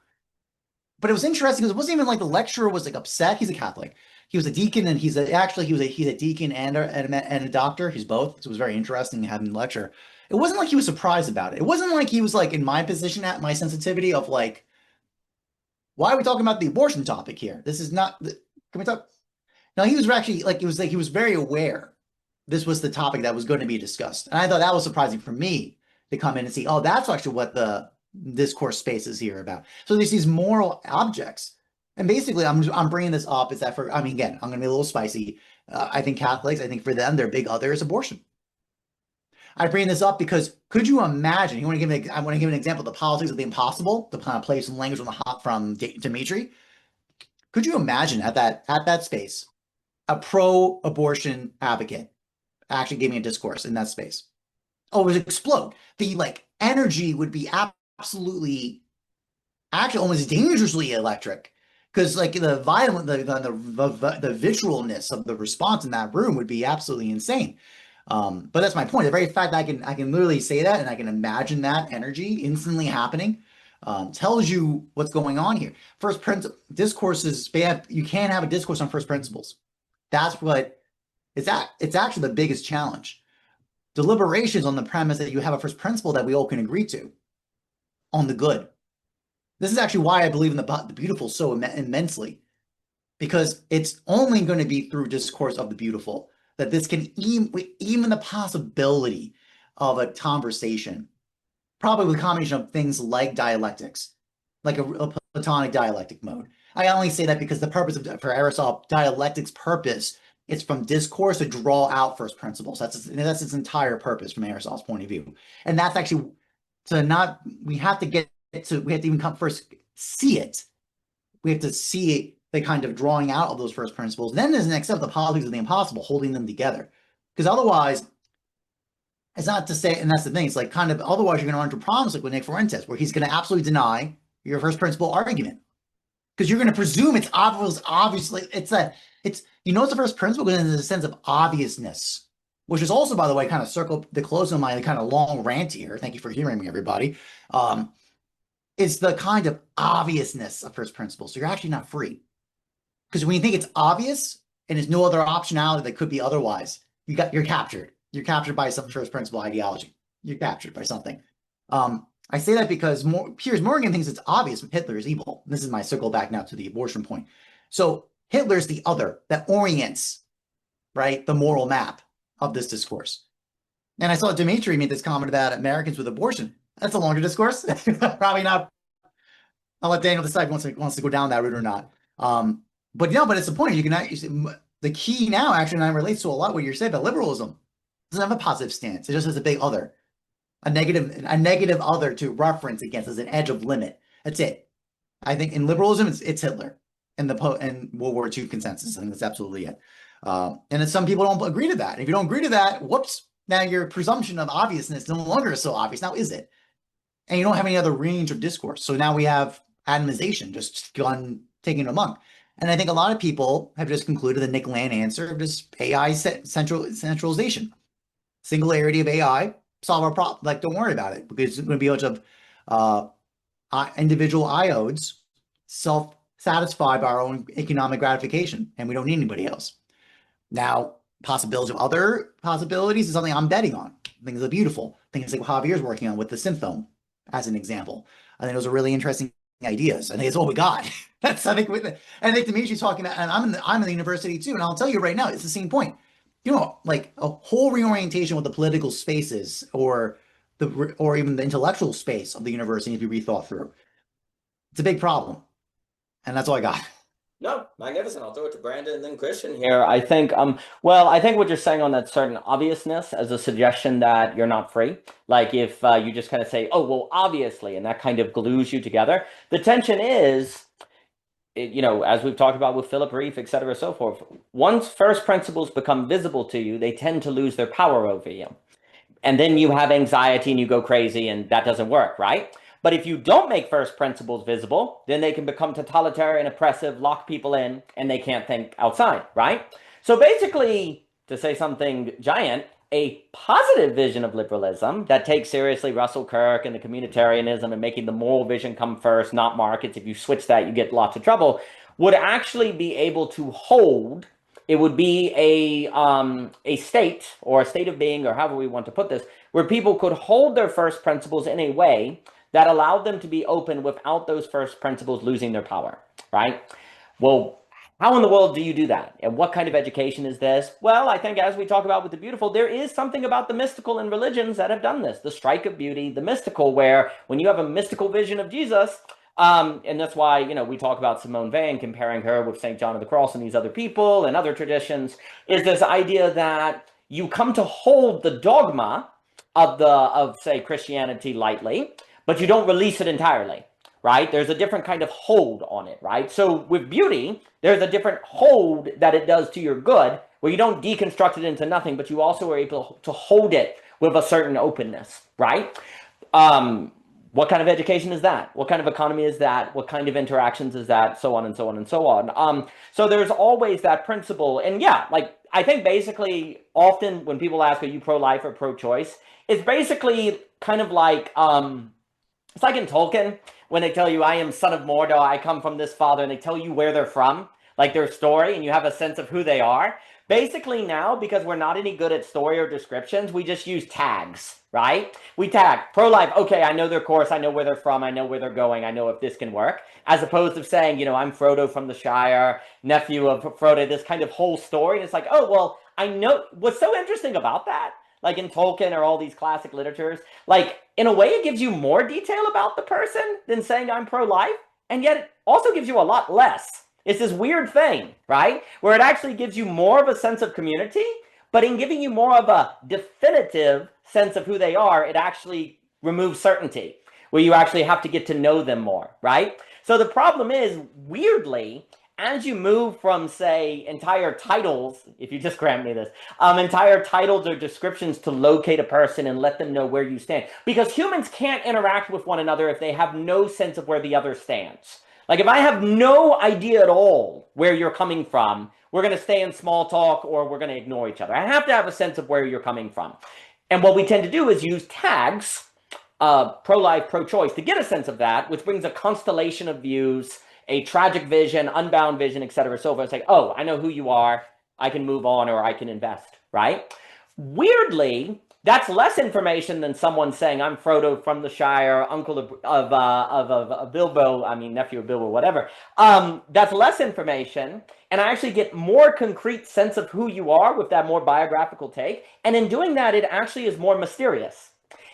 But it was interesting because it wasn't even like the lecturer was like upset. He's a Catholic. He was a deacon, and he's a deacon and a doctor. He's both. So it was very interesting having the lecture. It wasn't like he was surprised about it. It wasn't like he was like in my position at my sensitivity of like, why are we talking about the abortion topic here? This is not. Can we talk? No, he was actually like he was very aware this was the topic that was going to be discussed, and I thought that was surprising for me to come in and see. Oh, that's actually what the discourse space is here about. So there's these moral objects, and basically, I'm bringing this up is that again, I'm going to be a little spicy. I think Catholics, I think for them, their big other is abortion. I bring this up because could you imagine? I want to give an example of the politics of the impossible, to kind of play some language from Dimitri. Could you imagine at that space, a pro-abortion advocate actually giving a discourse in that space? Oh, it would explode. The energy would be absolutely, actually almost dangerously electric, because the vitralness of the response in that room would be absolutely insane. But that's my point. The very fact that I can literally say that and I can imagine that energy instantly happening tells you what's going on here. First principle discourses, you can't have a discourse on first principles. That's what it's actually the biggest challenge. Deliberations on the premise that you have a first principle that we all can agree to on the good. This is actually why I believe in the beautiful so immensely, because it's only going to be through discourse of the beautiful that this can even the possibility of a conversation, probably with a combination of things like dialectics, like a Platonic dialectic mode. I only say that because the purpose for Aristotle, dialectics purpose, it's from discourse to draw out first principles. That's its entire purpose from Aristotle's point of view. And that's actually we have to even come first, see it. We have to see it, the kind of drawing out of those first principles. Then there's the next step, the politics of the impossible, holding them together. Because otherwise, it's not to say, and that's the thing, it's like kind of, otherwise you're going to run into problems like with Nick Fuentes, where he's going to absolutely deny your first principle argument. Because you're going to presume it's obviously, it's the first principle, but in the sense of obviousness, which is also, by the way, kind of circle the close on my kind of long rant here. Thank you for hearing me, everybody. It's the kind of obviousness of first principles. So you're actually not free. Because when you think it's obvious and there's no other optionality that could be otherwise, you're captured. You're captured by some first principle ideology. You're captured by something. I say that because Piers Morgan thinks it's obvious Hitler is evil. This is my circle back now to the abortion point. So Hitler's the other that orients, right, the moral map of this discourse. And I saw Dimitri made this comment about Americans with abortion. That's a longer discourse. Probably not. I'll let Daniel decide if he wants to go down that route or not. But no, but it's the point. The key now actually, and it relates to a lot what you're saying about liberalism. It doesn't have a positive stance. It just has a big other, a negative other to reference against as an edge of limit. That's it. I think in liberalism, it's Hitler and and World War II consensus. I think that's absolutely it. And some people don't agree to that. If you don't agree to that, whoops, now your presumption of obviousness no longer is so obvious. Now is it? And you don't have any other range of discourse. So now we have atomization just gone taking amok. And I think a lot of people have just concluded the Nick Land answer of just AI centralization, singularity of AI, solve our problem. Like, don't worry about it because it's going to be able to individual iodes self-satisfy by our own economic gratification, and we don't need anybody else. Now, possibilities of other possibilities is something I'm betting on. Things are beautiful. Things like Javier's working on with the synthome, as an example. I think those are really interesting ideas. I think it's all we got. I think Dimitri's talking about, and I'm in the university too, and I'll tell you right now, it's the same point. Like a whole reorientation with the political spaces or even the intellectual space of the university needs to be rethought through. It's a big problem. And that's all I got. No, magnificent. I'll throw it to Brandon and then Christian here. I think, I think what you're saying on that certain obviousness as a suggestion that you're not free. Like if you just kind of say, oh, well, obviously, and that kind of glues you together. The tension is, as we've talked about with Philip Reef, et cetera, so forth, once first principles become visible to you, they tend to lose their power over you. And then you have anxiety and you go crazy and that doesn't work, right? But if you don't make first principles visible, then they can become totalitarian, oppressive, lock people in, and they can't think outside, right? So basically, to say something giant, a positive vision of liberalism that takes seriously Russell Kirk and the communitarianism and making the moral vision come first, not markets. If you switch that, you get lots of trouble, would actually be able to hold. It would be a state or a state of being, or however we want to put this, where people could hold their first principles in a way that allowed them to be open without those first principles losing their power, right? Well, how in the world do you do that? And what kind of education is this? Well, I think as we talk about with the beautiful, there is something about the mystical in religions that have done this. The strike of beauty, the mystical, where when you have a mystical vision of Jesus, and that's why, we talk about Simone Weil, comparing her with St. John of the Cross and these other people and other traditions, is this idea that you come to hold the dogma of say, Christianity lightly, but you don't release it entirely, right? There's a different kind of hold on it, right? So with beauty, there's a different hold that it does to your good, where you don't deconstruct it into nothing, but you also are able to hold it with a certain openness, right? What kind of education is that? What kind of economy is that? What kind of interactions is that? So on and so on and so on. So there's always that principle. And yeah, like I think basically often when people ask, are you pro-life or pro-choice? It's basically kind of like, it's like in Tolkien, when they tell you, I am son of Mordor, I come from this father, and they tell you where they're from, like their story, and you have a sense of who they are. Basically now, because we're not any good at story or descriptions, we just use tags, right? We tag pro-life. Okay, I know their course. I know where they're from. I know where they're going. I know if this can work. As opposed to saying, I'm Frodo from the Shire, nephew of Frodo, this kind of whole story. And it's like, oh, well, I know. What's so interesting about that, like in Tolkien or all these classic literatures, like in a way it gives you more detail about the person than saying I'm pro-life. And yet it also gives you a lot less. It's this weird thing, right? Where it actually gives you more of a sense of community, but in giving you more of a definitive sense of who they are, it actually removes certainty, where you actually have to get to know them more, right? So the problem is, weirdly, as you move from, say, entire titles, if you just grant me this, entire titles or descriptions to locate a person and let them know where you stand. Because humans can't interact with one another if they have no sense of where the other stands. Like if I have no idea at all where you're coming from, we're going to stay in small talk or we're going to ignore each other. I have to have a sense of where you're coming from. And what we tend to do is use tags, pro-life, pro-choice, to get a sense of that, which brings a constellation of views, a tragic vision, unbound vision, et cetera, so forth. It's like, oh, I know who you are. I can move on or I can invest, right? Weirdly, that's less information than someone saying, I'm Frodo from the Shire, uncle of Bilbo, I mean, nephew of Bilbo, whatever. That's less information, and I actually get more concrete sense of who you are with that more biographical take. And in doing that, it actually is more mysterious.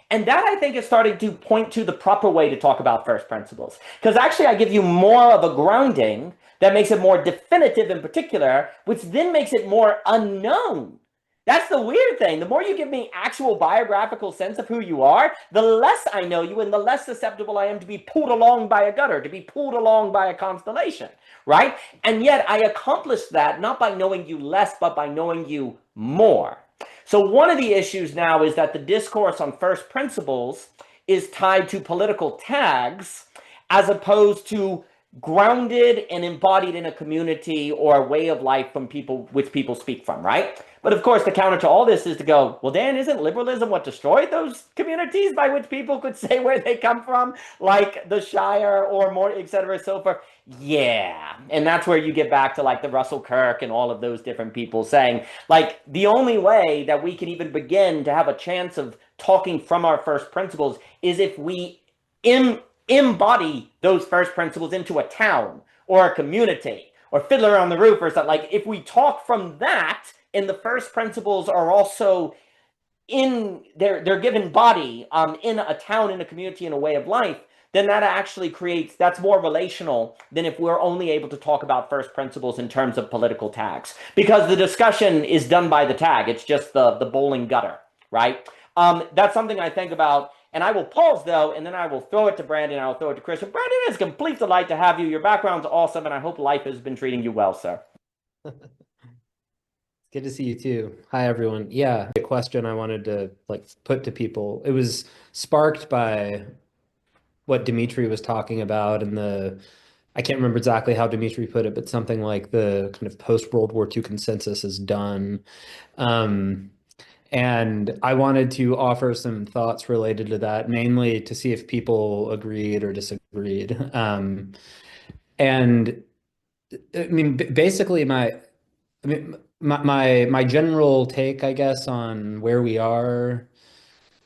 And that, I think, is starting to point to the proper way to talk about first principles. Because actually, I give you more of a grounding that makes it more definitive in particular, which then makes it more unknown. That's the weird thing. The more you give me actual biographical sense of who you are, the less I know you and the less susceptible I am to be pulled along by a gutter, to be pulled along by a constellation, right? And yet I accomplished that not by knowing you less, but by knowing you more. So one of the issues now is that the discourse on first principles is tied to political tags as opposed to grounded and embodied in a community or a way of life from people which people speak from, right? But of course, the counter to all this is to go, well, Dan, isn't liberalism what destroyed those communities by which people could say where they come from, like the Shire or more, et cetera, so forth? Yeah. And that's where you get back to like the Russell Kirk and all of those different people saying, like, the only way that we can even begin to have a chance of talking from our first principles is if we embody those first principles into a town or a community or Fiddler on the Roof or something. Like, if we talk from that and the first principles are also in they're given body in a town, in a community, in a way of life, then that actually creates, that's more relational than if we're only able to talk about first principles in terms of political tags, because the discussion is done by the tag. It's just the bowling gutter, right? That's something I think about. And I will pause, though, and then I will throw it to Brandon, and I'll throw it to Christian. Brandon, it's a complete delight to have you. Your background's awesome, and I hope life has been treating you well, sir. Good to see you too. Hi, everyone. Yeah, a question I wanted to put to people. It was sparked by what Dimitri was talking about, and I can't remember exactly how Dimitri put it, but something like the kind of post-World War II consensus is done. And I wanted to offer some thoughts related to that, mainly to see if people agreed or disagreed. And I mean, basically, my general take, I guess, on where we are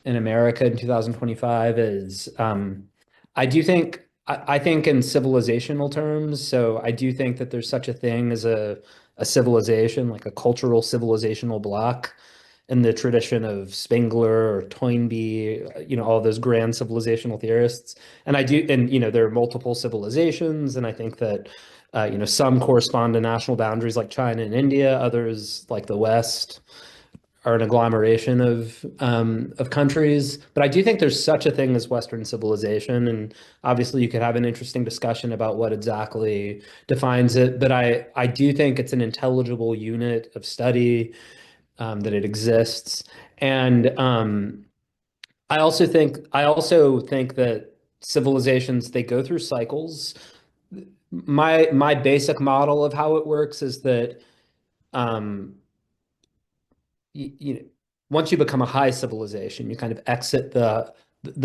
in America in 2025 is I do think I think in civilizational terms. So I do think that there's such a thing as a civilization, like a cultural civilizational block in the tradition of Spengler or Toynbee, all those grand civilizational theorists. And there are multiple civilizations, and I think that some correspond to national boundaries like China and India, others like the West are an agglomeration of countries. But I do think there's such a thing as Western civilization, and obviously you could have an interesting discussion about what exactly defines it. But I do think it's an intelligible unit of study, that it exists. And I also think that civilizations, they go through cycles. My basic model of how it works is that once you become a high civilization, you kind of exit the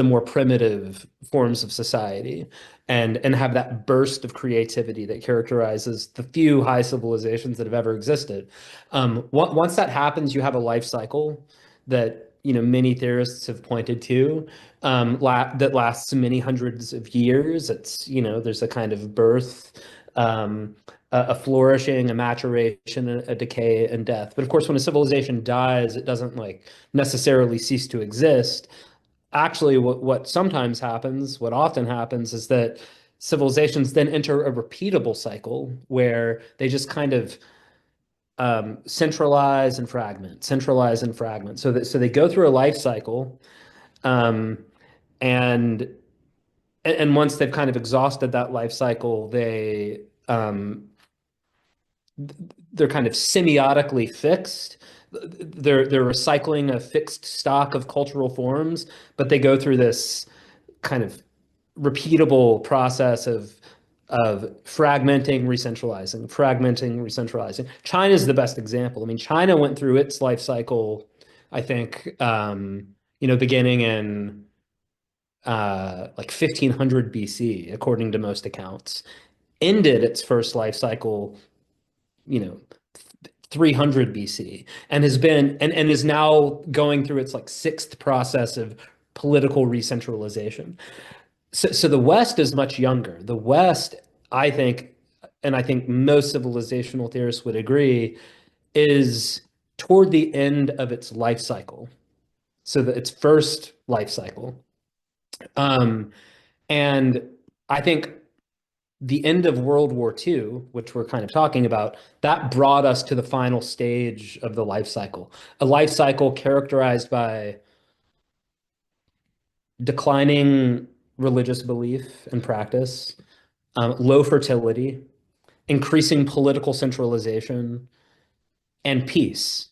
more primitive forms of society and have that burst of creativity that characterizes the few high civilizations that have ever existed. Once that happens, you have a life cycle that many theorists have pointed to, that lasts many hundreds of years. It's there's a kind of birth, a flourishing, a maturation, a decay, and death. But of course, when a civilization dies, it doesn't necessarily cease to exist. Actually, what sometimes happens, what often happens, is that civilizations then enter a repeatable cycle where they just kind of centralize and fragment. So they go through a life cycle, and once they've kind of exhausted that life cycle, they're kind of semiotically fixed. They're recycling a fixed stock of cultural forms, but they go through this kind of repeatable process of fragmenting, recentralizing. China is the best example. I mean, China went through its life cycle, I think, beginning in 1500 BC, according to most accounts, ended its first life cycle, 300 BC, and is now going through its sixth process of political recentralization. So the West is much younger. The West, I think, and I think most civilizational theorists would agree, is toward the end of its life cycle. So its first life cycle. And I think the end of World War II, which we're kind of talking about, that brought us to the final stage of the life cycle. A life cycle characterized by declining religious belief and practice, low fertility, increasing political centralization, and peace.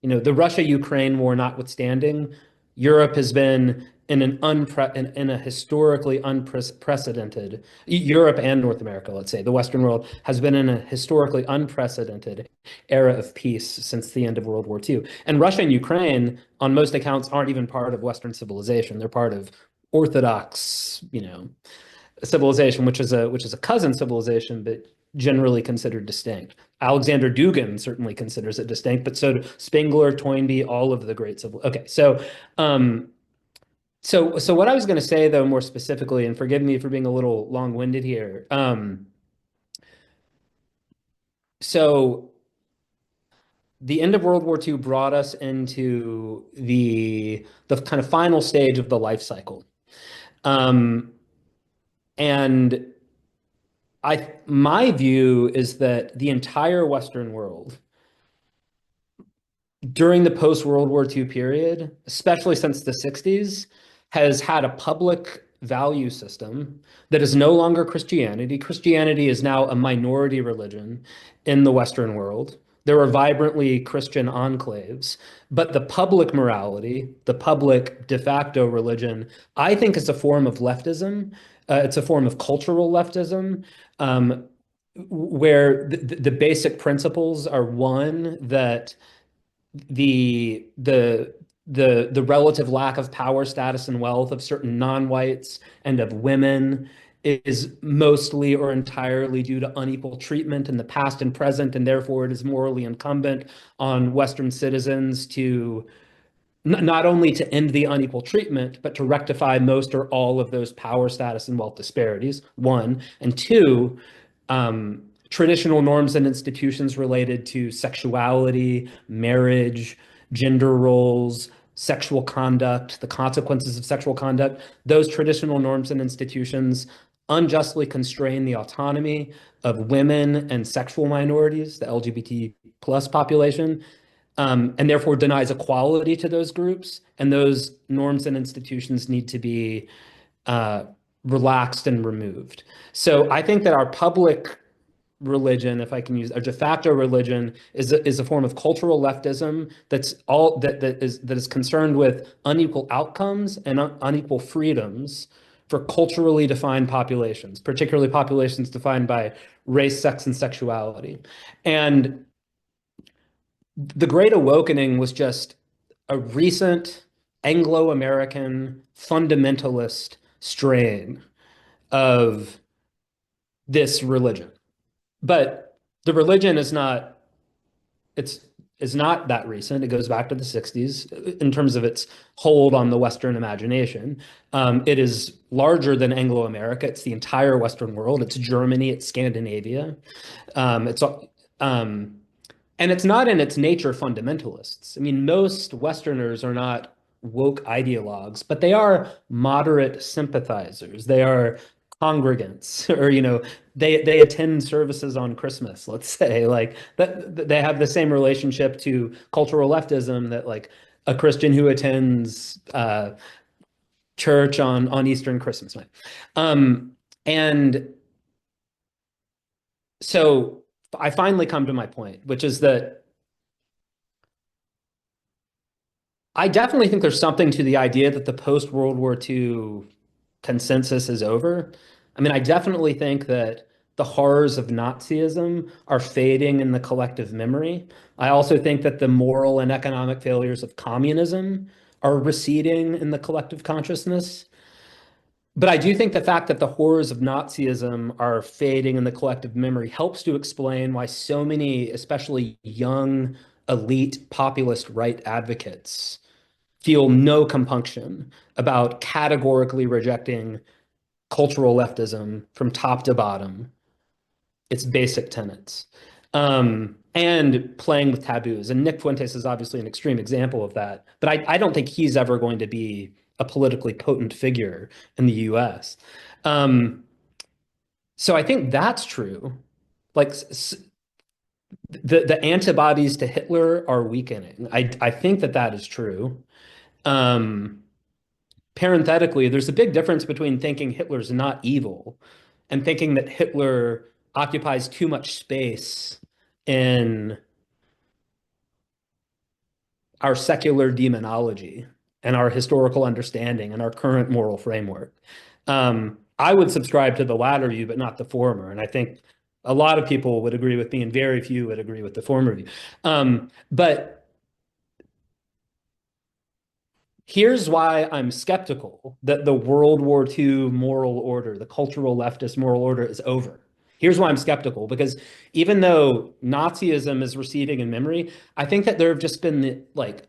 You know, the Russia-Ukraine war notwithstanding, Europe has been in a historically unprecedented, Europe and North America, let's say, the Western world has been in a historically unprecedented era of peace since the end of World War II. And Russia and Ukraine, on most accounts, aren't even part of Western civilization. They're part of Orthodox, you know, civilization, which is a cousin civilization, but generally considered distinct. Alexander Dugin certainly considers it distinct, but so do Spengler, Toynbee, all of the great civil. Okay, so so what I was going to say though, more specifically, and forgive me for being a little long-winded here. So the end of World War II brought us into the kind of final stage of the life cycle. And my view is that the entire Western world during the post-World War II period, especially since the 60s, has had a public value system that is no longer Christianity. Christianity is now a minority religion in the Western world. There are vibrantly Christian enclaves, but the public morality, the public de facto religion, I think is a form of leftism. It's a form of cultural leftism, where the basic principles are one, that the relative lack of power, status, and wealth of certain non-whites and of women is mostly or entirely due to unequal treatment in the past and present, and therefore it is morally incumbent on Western citizens to not only to end the unequal treatment, but to rectify most or all of those power, status, and wealth disparities, one. And two, traditional norms and institutions related to sexuality, marriage, gender roles, sexual conduct, the consequences of sexual conduct, those traditional norms and institutions unjustly constrain the autonomy of women and sexual minorities, the LGBT plus population, and therefore denies equality to those groups. And those norms and institutions need to be relaxed and removed. So I think that our public religion, if I can use a de facto religion, is a form of cultural leftism that is concerned with unequal outcomes and unequal freedoms for culturally defined populations, particularly populations defined by race, sex, and sexuality. And the Great Awakening was just a recent Anglo-American fundamentalist strain of this religion. But the religion is not that recent. It goes back to the 60s in terms of its hold on the Western imagination. It is larger than Anglo-America. It's the entire Western world. It's Germany. It's Scandinavia. And it's not in its nature fundamentalists. I mean, most Westerners are not woke ideologues, but they are moderate sympathizers. They are congregants, or they attend services on Christmas, let's say, like that. They have the same relationship to cultural leftism that like a Christian who attends church on Eastern Christmas night. And so I finally come to my point, which is that I definitely think there's something to the idea that the post-World War II consensus is over. I mean, I definitely think that the horrors of Nazism are fading in the collective memory. I also think that the moral and economic failures of communism are receding in the collective consciousness. But I do think the fact that the horrors of Nazism are fading in the collective memory helps to explain why so many, especially young, elite, populist right advocates feel no compunction about categorically rejecting cultural leftism from top to bottom, its basic tenets, and playing with taboos. And Nick Fuentes is obviously an extreme example of that, but I don't think he's ever going to be a politically potent figure in the US. So I think that's true. Like the antibodies to Hitler are weakening. I think that is true. Parenthetically, there's a big difference between thinking Hitler's not evil and thinking that Hitler occupies too much space in our secular demonology and our historical understanding and our current moral framework. I would subscribe to the latter view, but not the former. And I think a lot of people would agree with me, and very few would agree with the former view. But here's why I'm skeptical that the World War II moral order, the cultural leftist moral order, is over. Here's why I'm skeptical, because even though Nazism is receding in memory, I think that there have just been like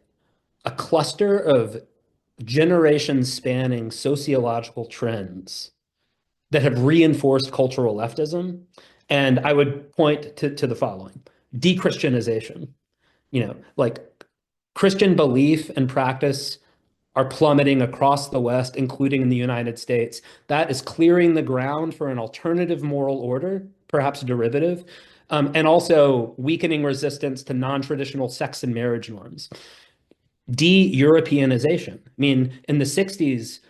a cluster of generations spanning sociological trends that have reinforced cultural leftism. And I would point to the following: de-Christianization. Like Christian belief and practice are plummeting across the West, including in the United States. That is clearing the ground for an alternative moral order, perhaps derivative, and also weakening resistance to non-traditional sex and marriage norms. De-Europeanization. I mean, in the 60s,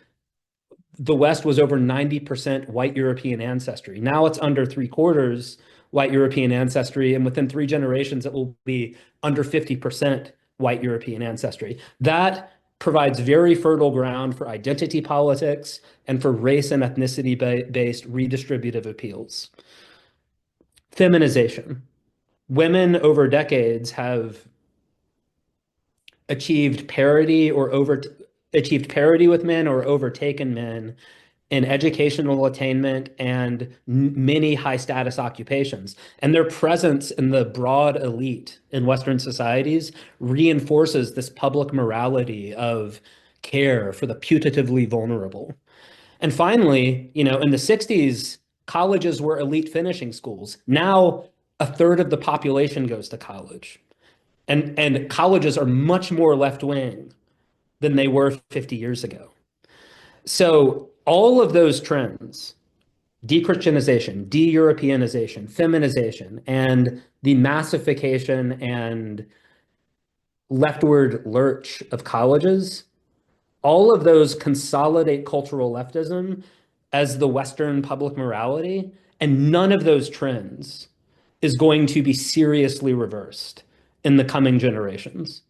the West was over 90% white European ancestry. Now it's under 3/4 white European ancestry, and within 3 generations, it will be under 50% white European ancestry. That provides very fertile ground for identity politics and for race and ethnicity-based redistributive appeals. Feminization. Women over decades have achieved parity with men or overtaken men in educational attainment and many high status occupations. And their presence in the broad elite in Western societies reinforces this public morality of care for the putatively vulnerable. And finally, in the 60s, colleges were elite finishing schools. Now, a third of the population goes to college. And colleges are much more left-wing than they were 50 years ago. So all of those trends, de-Christianization, de-Europeanization, feminization, and the massification and leftward lurch of colleges, all of those consolidate cultural leftism as the Western public morality, and none of those trends is going to be seriously reversed in the coming generations.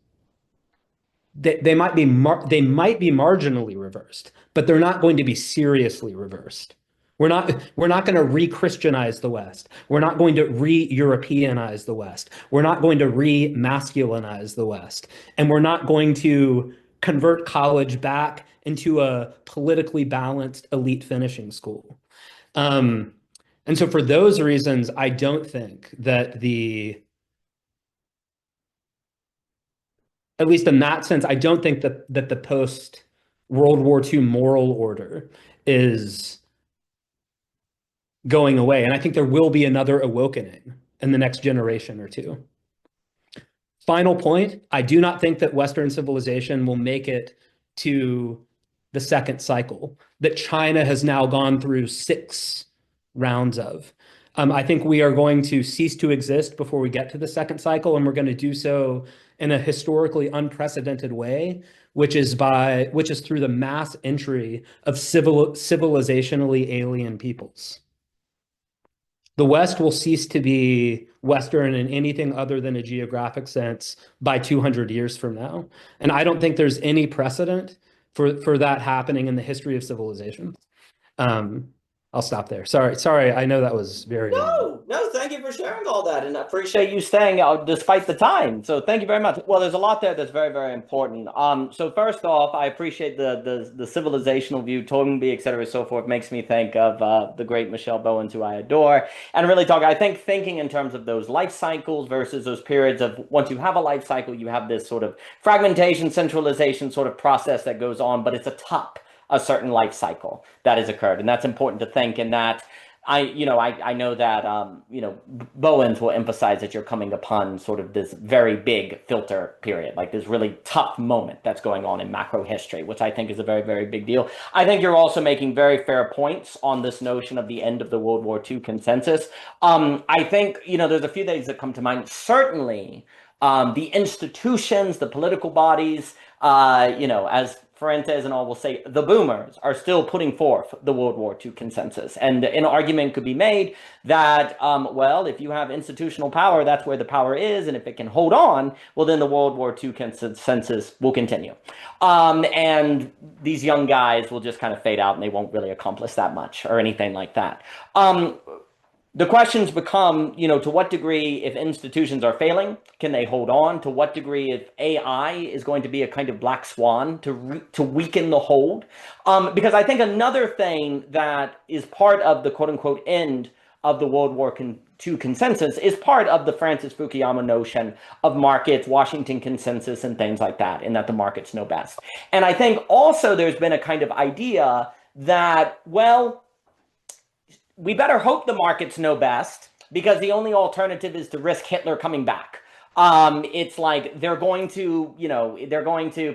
They might be marginally reversed, but they're not going to be seriously reversed. We're not going to re-Christianize the West. We're not going to re-Europeanize the West. We're not going to re-masculinize the West. And we're not going to convert college back into a politically balanced elite finishing school. And so for those reasons, I don't think that at least in that sense, I don't think that the post-World War II moral order is going away. And I think there will be another awakening in the next generation or two. Final point, I do not think that Western civilization will make it to the second cycle that China has now gone through 6 rounds of. I think we are going to cease to exist before we get to the second cycle, and we're going to do so in a historically unprecedented way, which is through the mass entry of civilizationally alien peoples. The West will cease to be Western in anything other than a geographic sense by 200 years from now. And I don't think there's any precedent for that happening in the history of civilization. I'll stop there. Sorry. I know that was very long. No, thank you for sharing all that, and I appreciate you staying out despite the time. So thank you very much. Well, there's a lot there that's very, very important. So first off, I appreciate the civilizational view, Toynbee, et cetera, so forth, makes me think of the great Michelle Bowens, who I adore, and really I think thinking in terms of those life cycles versus those periods of once you have a life cycle, you have this sort of fragmentation, centralization sort of process that goes on, but it's atop a certain life cycle that has occurred. And that's important to think in that I know that, Bowens will emphasize that you're coming upon sort of this very big filter period, like this really tough moment that's going on in macro history, which I think is a very, very big deal. I think you're also making very fair points on this notion of the end of the World War II consensus. I think, there's a few things that come to mind. Certainly, the institutions, the political bodies, as Fuentes and all will say, the boomers are still putting forth the World War II consensus. And an argument could be made that, if you have institutional power, that's where the power is. And if it can hold on, well, then the World War II consensus will continue. And these young guys will just kind of fade out and they won't really accomplish that much or anything like that. The questions become, to what degree, if institutions are failing, can they hold on? To what degree, if AI is going to be a kind of black swan to weaken the hold? Because I think another thing that is part of the quote unquote end of the World War II consensus is part of the Francis Fukuyama notion of markets, Washington consensus, and things like that, and that the markets know best. And I think also there's been a kind of idea that, we better hope the markets know best, because the only alternative is to risk Hitler coming back. It's like they're going to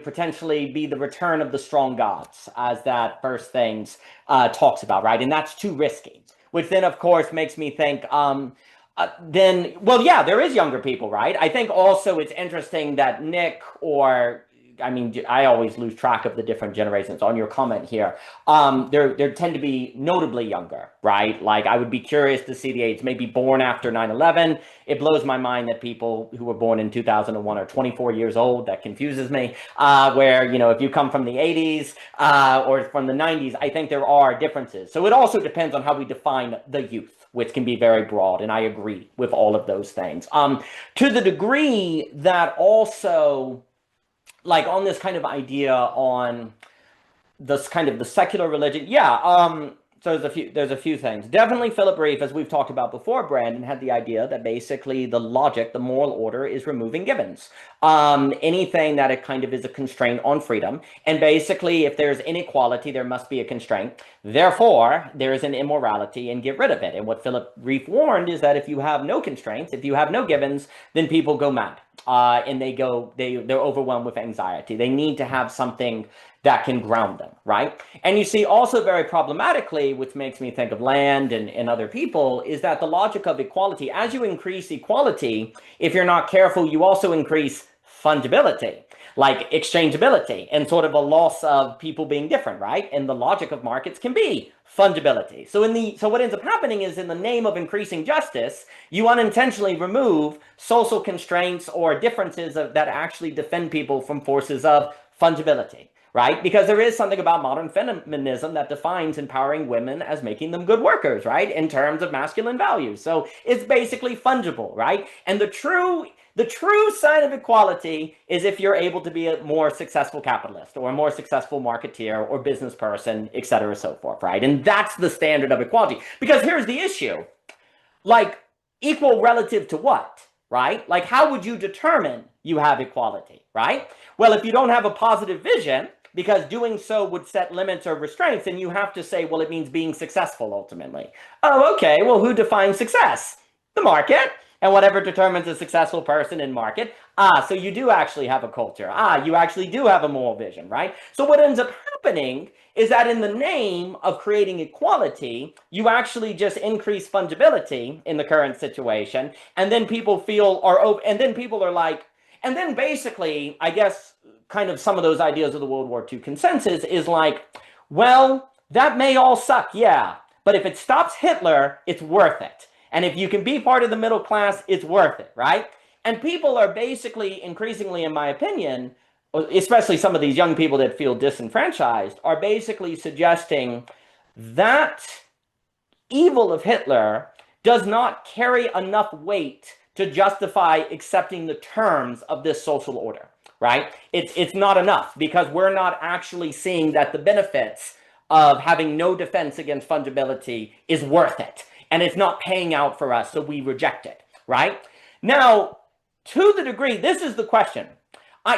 potentially be the return of the strong gods, as that First Things talks about, right? And that's too risky, which then, of course, makes me think, there is younger people, right? I think also it's interesting that Nick I always lose track of the different generations on your comment here. There tend to be notably younger, right? Like I would be curious to see the age, maybe born after 9/11. It blows my mind that people who were born in 2001 are 24 years old. That confuses me. If you come from the 80s or from the 90s, I think there are differences. So it also depends on how we define the youth, which can be very broad. And I agree with all of those things. To the degree that also, like on this kind of idea on this kind of the secular religion. So there's a few things. Definitely Philip Reeve, as we've talked about before, Brandon, had the idea that basically the logic, the moral order is removing givens. Anything that it kind of is a constraint on freedom. And basically, if there's inequality, there must be a constraint. Therefore, there is an immorality and get rid of it. And what Philip Reeve warned is that if you have no constraints, if you have no givens, then people go mad. And they're overwhelmed with anxiety. They need to have something that can ground them, right? And you see also very problematically, which makes me think of Land and other people, is that the logic of equality, as you increase equality, if you're not careful, you also increase fungibility, like exchangeability, and sort of a loss of people being different, right? And the logic of markets can be fungibility. So what ends up happening is, in the name of increasing justice, you unintentionally remove social constraints or differences that actually defend people from forces of fungibility, right? Because there is something about modern feminism that defines empowering women as making them good workers, right? In terms of masculine values. So it's basically fungible, right? And the true sign of equality is if you're able to be a more successful capitalist or a more successful marketeer or business person, et cetera, so forth, right? And that's the standard of equality. Because here's the issue. Like, equal relative to what, right? Like, how would you determine you have equality, right? Well, if you don't have a positive vision, because doing so would set limits or restraints, then you have to say, well, it means being successful ultimately. Oh, okay, well, who defines success? The market. And whatever determines a successful person in market. So you do actually have a culture. You actually do have a moral vision, right? So what ends up happening is that in the name of creating equality, you actually just increase fungibility in the current situation. And then people are like, and then basically, I guess, kind of some of those ideas of the World War II consensus is like, well, that may all suck, yeah. But if it stops Hitler, it's worth it. And if you can be part of the middle class, it's worth it, right? And people are basically increasingly, in my opinion, especially some of these young people that feel disenfranchised, are basically suggesting that evil of Hitler does not carry enough weight to justify accepting the terms of this social order, right? It's not enough, because we're not actually seeing that the benefits of having no defense against fungibility is worth it. And it's not paying out for us, so we reject it, right? Now, to the degree, this is the question.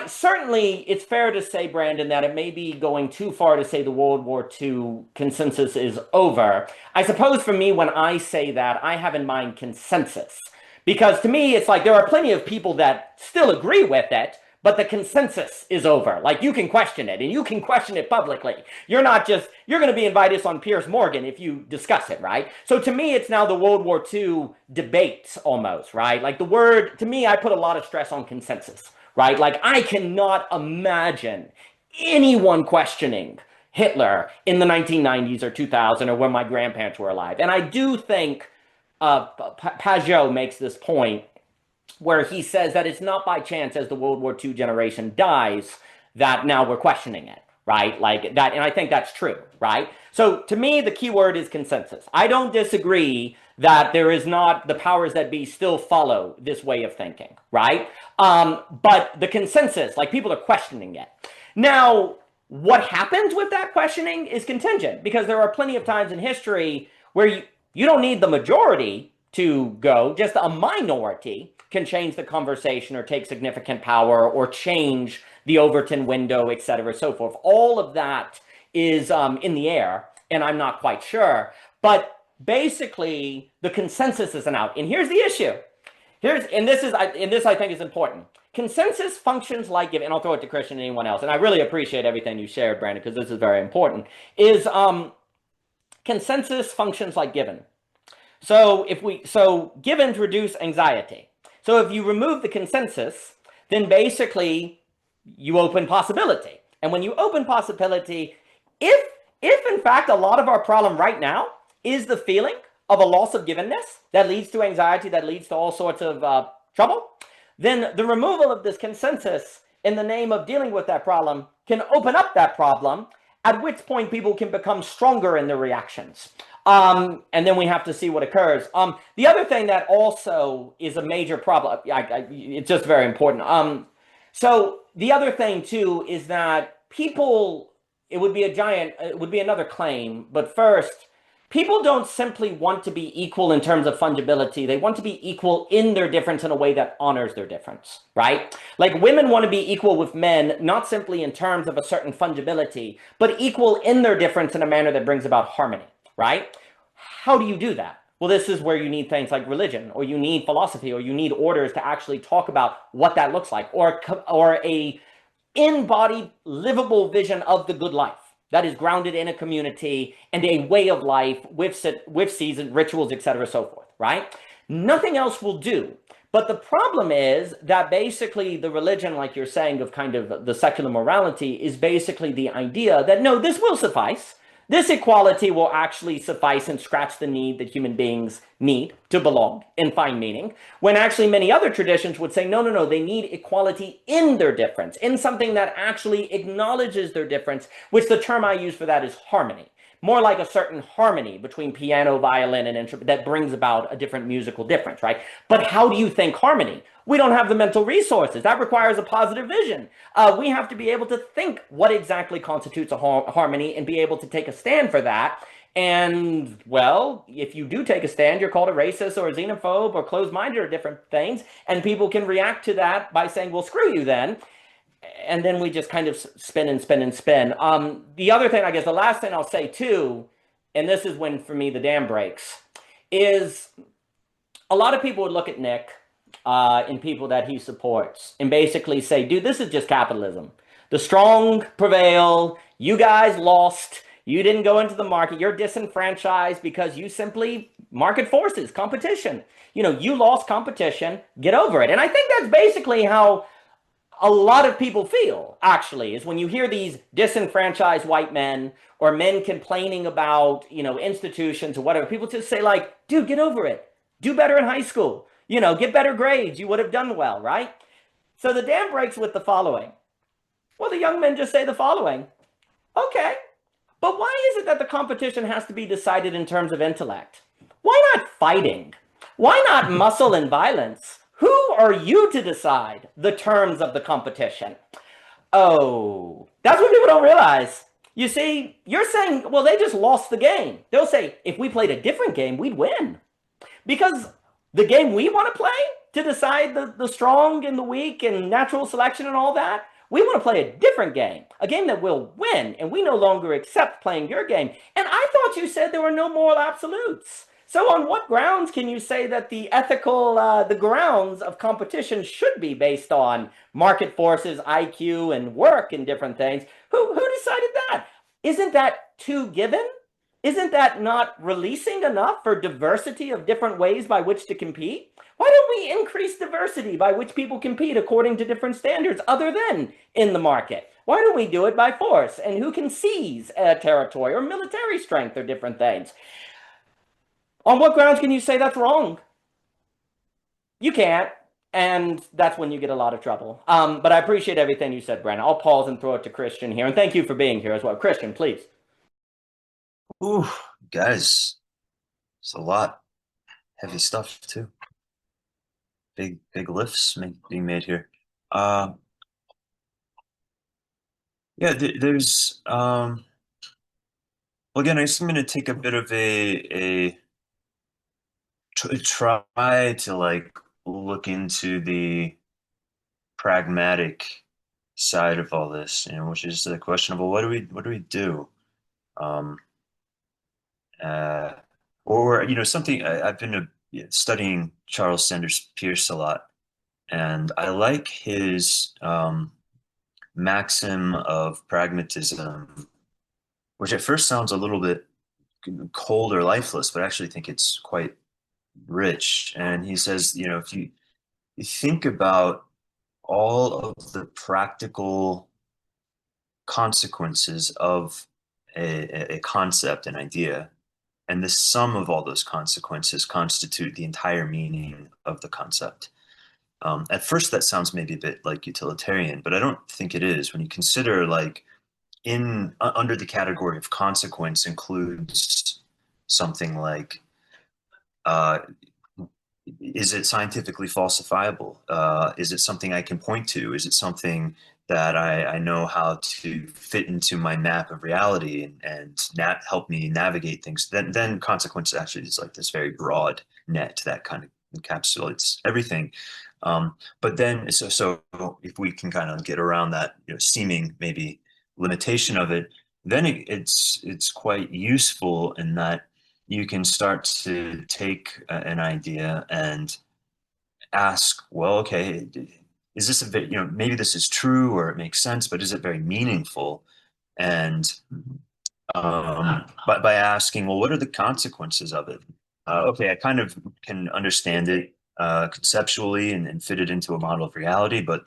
certainly it's fair to say, Brandon, that it may be going too far to say the World War II consensus is over. I suppose for me, when I say that, I have in mind consensus. Because to me, it's like there are plenty of people that still agree with it, but the consensus is over. Like, you can question it, and you can question it publicly. You're going to be invited on Piers Morgan if you discuss it, right? So to me, it's now the World War II debate almost, right? Like, the word, to me, I put a lot of stress on consensus, right? Like, I cannot imagine anyone questioning Hitler in the 1990s or 2000 or when my grandparents were alive. And I do think Pajot makes this point where he says that it's not by chance as the World War II generation dies that now we're questioning it, right? Like that, and I think that's true, right? So to me, the key word is consensus. I don't disagree that there is not, the powers that be still follow this way of thinking, right? But the consensus, like, people are questioning it. Now, what happens with that questioning is contingent, because there are plenty of times in history where you don't need the majority to go, just a minority can change the conversation or take significant power or change the Overton window, et cetera, so forth. All of that is in the air, and I'm not quite sure. But basically, the consensus isn't out. And here's the issue. This I think is important. Consensus functions like giving, and I'll throw it to Christian and anyone else, and I really appreciate everything you shared, Brandon, because this is very important, is consensus functions like given. So givens reduce anxiety. So if you remove the consensus, then basically you open possibility. And when you open possibility, if in fact a lot of our problem right now is the feeling of a loss of givenness that leads to anxiety, that leads to all sorts of trouble, then the removal of this consensus in the name of dealing with that problem can open up that problem, at which point people can become stronger in their reactions. And then we have to see what occurs. The other thing that also is a major problem, it's just very important. So the other thing too is that people, it would be another claim, but first, people don't simply want to be equal in terms of fungibility. They want to be equal in their difference in a way that honors their difference, right? Like, women want to be equal with men, not simply in terms of a certain fungibility, but equal in their difference in a manner that brings about harmony, right? How do you do that? Well, this is where you need things like religion, or you need philosophy, or you need orders to actually talk about what that looks like, or a embodied, livable vision of the good life that is grounded in a community and a way of life with seasons, rituals, etc., so forth, right? Nothing else will do. But the problem is that basically the religion, like you're saying, of kind of the secular morality, is basically the idea that, no, this will suffice. This equality will actually suffice and scratch the need that human beings need to belong and find meaning, when actually many other traditions would say, no, they need equality in their difference, in something that actually acknowledges their difference, which the term I use for that is harmony. More like a certain harmony between piano, violin, and instrument that brings about a different musical difference, right? But how do you think harmony? We don't have the mental resources. That requires a positive vision. We have to be able to think what exactly constitutes a harmony and be able to take a stand for that. And, well, if you do take a stand, you're called a racist or a xenophobe or closed-minded or different things. And people can react to that by saying, well, screw you then. And then we just kind of spin and spin and spin. The other thing, I guess, the last thing I'll say too, and this is when, for me, the dam breaks, is a lot of people would look at Nick and people that he supports and basically say, dude, this is just capitalism. The strong prevail. You guys lost. You didn't go into the market. You're disenfranchised because you simply market forces, competition. You lost competition. Get over it. And I think that's basically how a lot of people feel, actually, is when you hear these disenfranchised white men or men complaining about, institutions or whatever, people just say, like, dude, get over it. Do better in high school. Get better grades. You would have done well, right? So the dam breaks with the following. Well, the young men just say the following. Okay, but why is it that the competition has to be decided in terms of intellect? Why not fighting? Why not muscle and violence? Who are you to decide the terms of the competition? Oh, that's what people don't realize. You see, you're saying, well, they just lost the game. They'll say, if we played a different game, we'd win. Because the game we want to play to decide the strong and the weak and natural selection and all that. We want to play a different game, a game that will win, and we no longer accept playing your game. And I thought you said there were no moral absolutes. So on what grounds can you say that the ethical, the grounds of competition should be based on market forces, IQ, and work and different things? Who decided that? Isn't that too given? Isn't that not releasing enough for diversity of different ways by which to compete? Why don't we increase diversity by which people compete according to different standards other than in the market? Why don't we do it by force? And who can seize a territory or military strength or different things? On what grounds can you say that's wrong? You can't, and that's when you get a lot of trouble. But I appreciate everything you said, Brandon. I'll pause and throw it to Christian here, and thank you for being here as well. Christian, please. Ooh, guys, it's a lot. Heavy stuff too. Big lifts being made here. Yeah, there's well, again, I guess I'm going to take a bit of a try to like look into the pragmatic side of all this, you know, which is the question of, well, what do we do? Or you know, something I've been studying Charles Sanders Peirce a lot, and I like his maxim of pragmatism, which at first sounds a little bit cold or lifeless, but I actually think it's quite rich. And he says, you know, if you think about all of the practical consequences of a concept, an idea, and the sum of all those consequences constitute the entire meaning of the concept. At first, that sounds maybe a bit like utilitarian, but I don't think it is. When you consider, like, under the category of consequence includes something like, is it scientifically falsifiable? Is it something I can point to? Is it something that I know how to fit into my map of reality and help me navigate things? Then consequence actually is like this very broad net that kind of encapsulates everything. But then, so if we can kind of get around that, you know, seeming maybe limitation of it, then it's quite useful in that you can start to take an idea and ask, well, okay, is this a bit, you know, maybe this is true or it makes sense, but is it very meaningful? And but by asking, well, what are the consequences of it? Okay, I kind of can understand it conceptually and fit it into a model of reality, but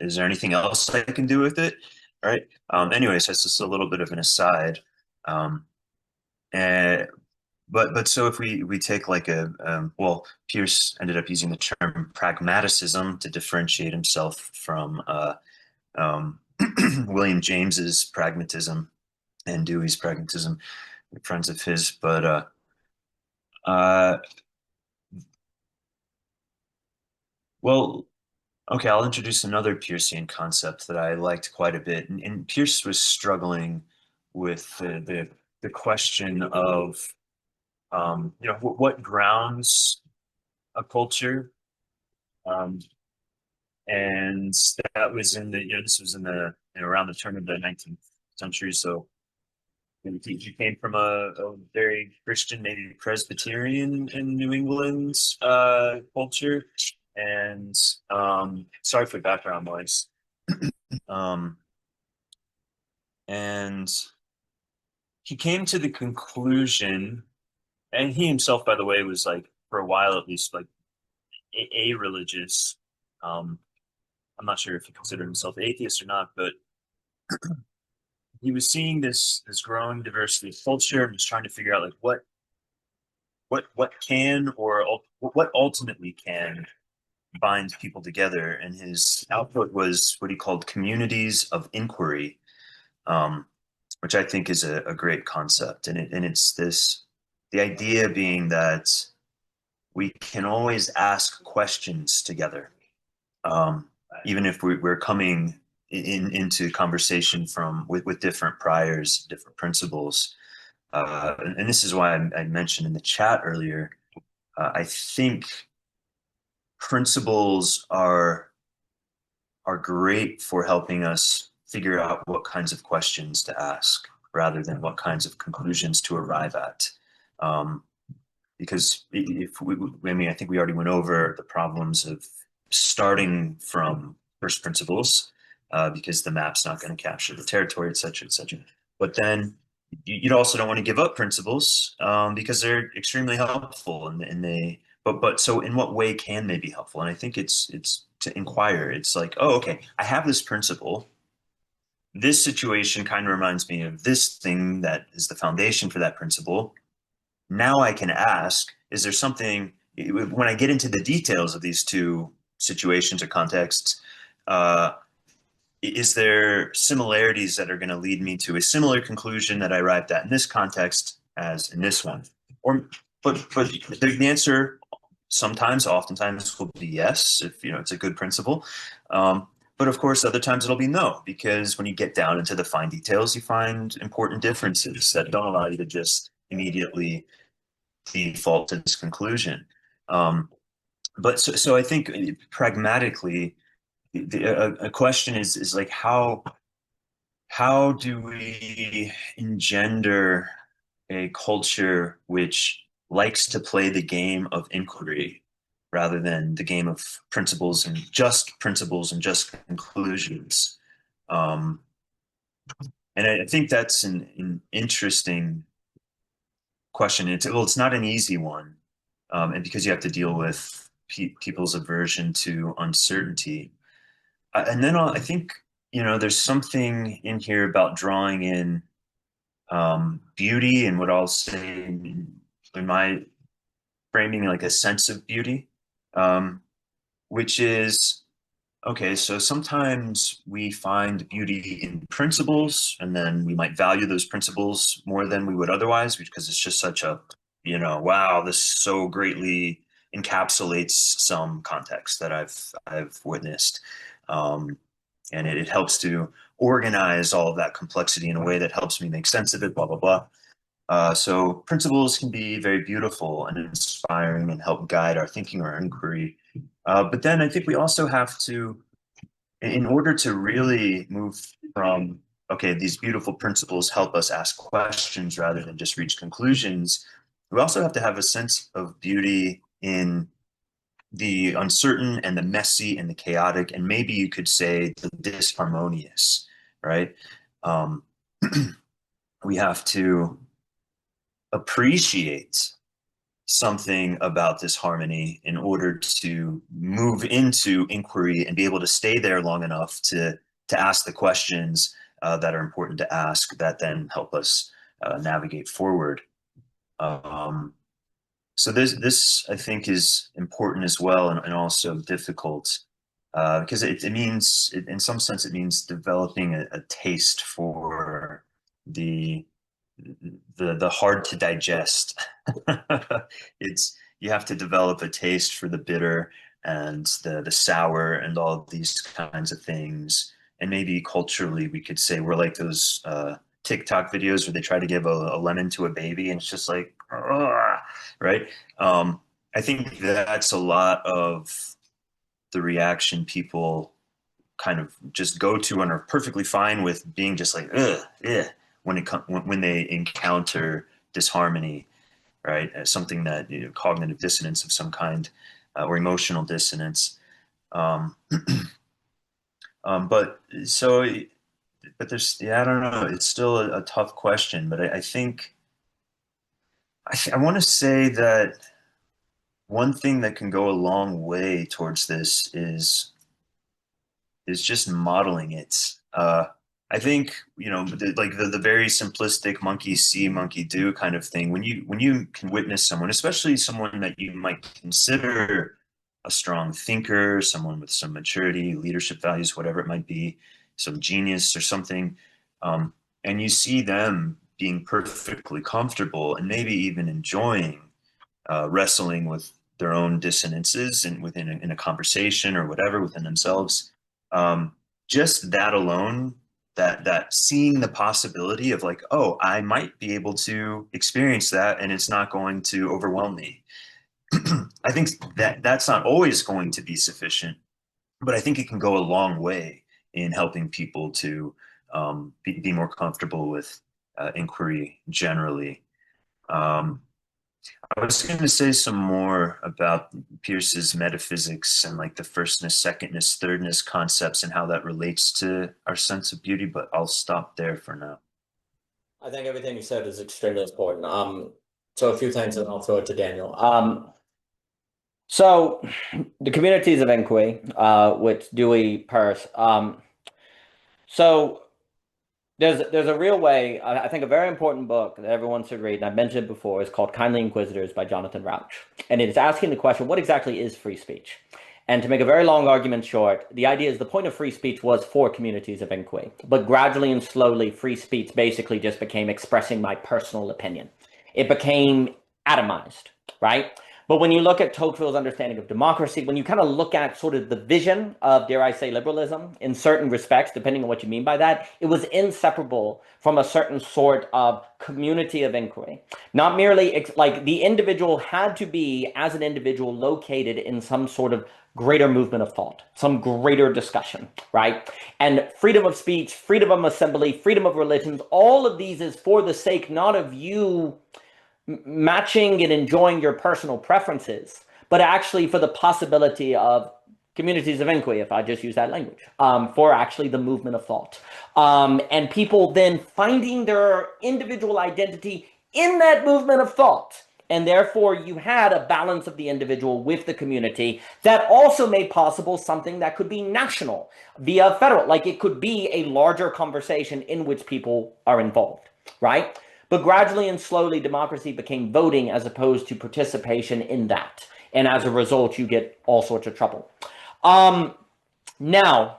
is there anything else I can do with it? All right. Anyways, that's just a little bit of an aside. And but so if we take like well, Peirce ended up using the term pragmaticism to differentiate himself from William James's pragmatism and Dewey's pragmatism, friends of his. But well, okay, I'll introduce another Peircean concept that I liked quite a bit. And Peirce was struggling with the question of you know, what grounds a culture, and that was in the, you know, this was in the, you know, around the turn of the 19th century. So he came from a very Christian, maybe Presbyterian in New England culture, and sorry for background noise. And he came to the conclusion, and he himself, by the way, was like, for a while at least, like a religious. I'm not sure if he considered himself atheist or not, but he was seeing this growing diversity of culture and was trying to figure out like what can, or what ultimately can bind people together. And his output was what he called communities of inquiry, which I think is a great concept. And it's the idea being that we can always ask questions together, even if we're coming into conversation with different priors, different principles. And this is why I mentioned in the chat earlier, I think principles are great for helping us figure out what kinds of questions to ask rather than what kinds of conclusions to arrive at. Because I think we already went over the problems of starting from first principles, because the map's not going to capture the territory, et cetera, et cetera. But then you also don't want to give up principles, because they're extremely helpful, but so in what way can they be helpful? And I think it's to inquire. It's like, oh, okay, I have this principle. This situation kind of reminds me of this thing that is the foundation for that principle. Now I can ask, is there something, when I get into the details of these two situations or contexts, is there similarities that are going to lead me to a similar conclusion that I arrived at in this context as in this one? But the answer oftentimes will be yes, if it's a good principle. But of course, other times it'll be no, because when you get down into the fine details, you find important differences that don't allow you to just immediately default to this conclusion. But so I think pragmatically, a question is like, how do we engender a culture which likes to play the game of inquiry rather than the game of principles and just conclusions? And I think that's an interesting question. It's not an easy one, and because you have to deal with people's aversion to uncertainty. And then I think there's something in here about drawing in beauty, and what I'll say in my framing, like a sense of beauty, which is, okay, so sometimes we find beauty in principles, and then we might value those principles more than we would otherwise, because it's just such a, wow, this so greatly encapsulates some context that I've witnessed. And it helps to organize all of that complexity in a way that helps me make sense of it, blah, blah, blah. So principles can be very beautiful and inspiring and help guide our thinking or our inquiry. But then I think we also have to, in order to really move from, okay, these beautiful principles help us ask questions rather than just reach conclusions, we also have to have a sense of beauty in the uncertain and the messy and the chaotic, and maybe you could say the disharmonious, right? We have to appreciate something about this harmony in order to move into inquiry and be able to stay there long enough to ask the questions that are important to ask, that then help us navigate forward. So this I think is important as well, and also difficult, because it means, in some sense, it means developing a taste for the hard to digest. You have to develop a taste for the bitter and the sour and all of these kinds of things. And maybe culturally we could say we're like those TikTok videos where they try to give a lemon to a baby, and it's just like, ugh, right? I think that's a lot of the reaction people kind of just go to and are perfectly fine with being just like, ugh, yeah, when they encounter disharmony, right? As something that, cognitive dissonance of some kind, or emotional dissonance. But there's, I don't know, it's still a tough question, but I think I want to say that one thing that can go a long way towards this is just modeling it. I think, the very simplistic monkey see, monkey do kind of thing. When you can witness someone, especially someone that you might consider a strong thinker, someone with some maturity, leadership values, whatever it might be, some genius or something, and you see them being perfectly comfortable and maybe even enjoying wrestling with their own dissonances and in a conversation or whatever within themselves. Just that alone, that seeing the possibility of like, oh, I might be able to experience that and it's not going to overwhelm me. I think that that's not always going to be sufficient, but I think it can go a long way in helping people to be more comfortable with inquiry generally. I was going to say some more about Peirce's metaphysics and like the firstness, secondness, thirdness concepts and how that relates to our sense of beauty, but I'll stop there for now. I think everything you said is extremely important. So a few things, and I'll throw it to Daniel. So the communities of inquiry, which Dewey, Peirce. So there's a real way. I think a very important book that everyone should read, and I've mentioned it before, is called Kindly Inquisitors by Jonathan Rauch, and it is asking the question: what exactly is free speech? And to make a very long argument short, the idea is the point of free speech was for communities of inquiry, but gradually and slowly, free speech basically just became expressing my personal opinion. It became atomized, right? But when you look at Tocqueville's understanding of democracy, when you kind of look at sort of the vision of, dare I say, liberalism in certain respects, depending on what you mean by that, it was inseparable from a certain sort of community of inquiry. Not merely like the individual had to be, as an individual, located in some sort of greater movement of thought, some greater discussion, right? And freedom of speech, freedom of assembly, freedom of religions, all of these is for the sake not of you matching and enjoying your personal preferences, but actually for the possibility of communities of inquiry, if I just use that language, for actually the movement of thought. And people then finding their individual identity in that movement of thought. And therefore, you had a balance of the individual with the community that also made possible something that could be national via federal, like it could be a larger conversation in which people are involved, right? But gradually and slowly, democracy became voting as opposed to participation in that. And as a result, you get all sorts of trouble. Now,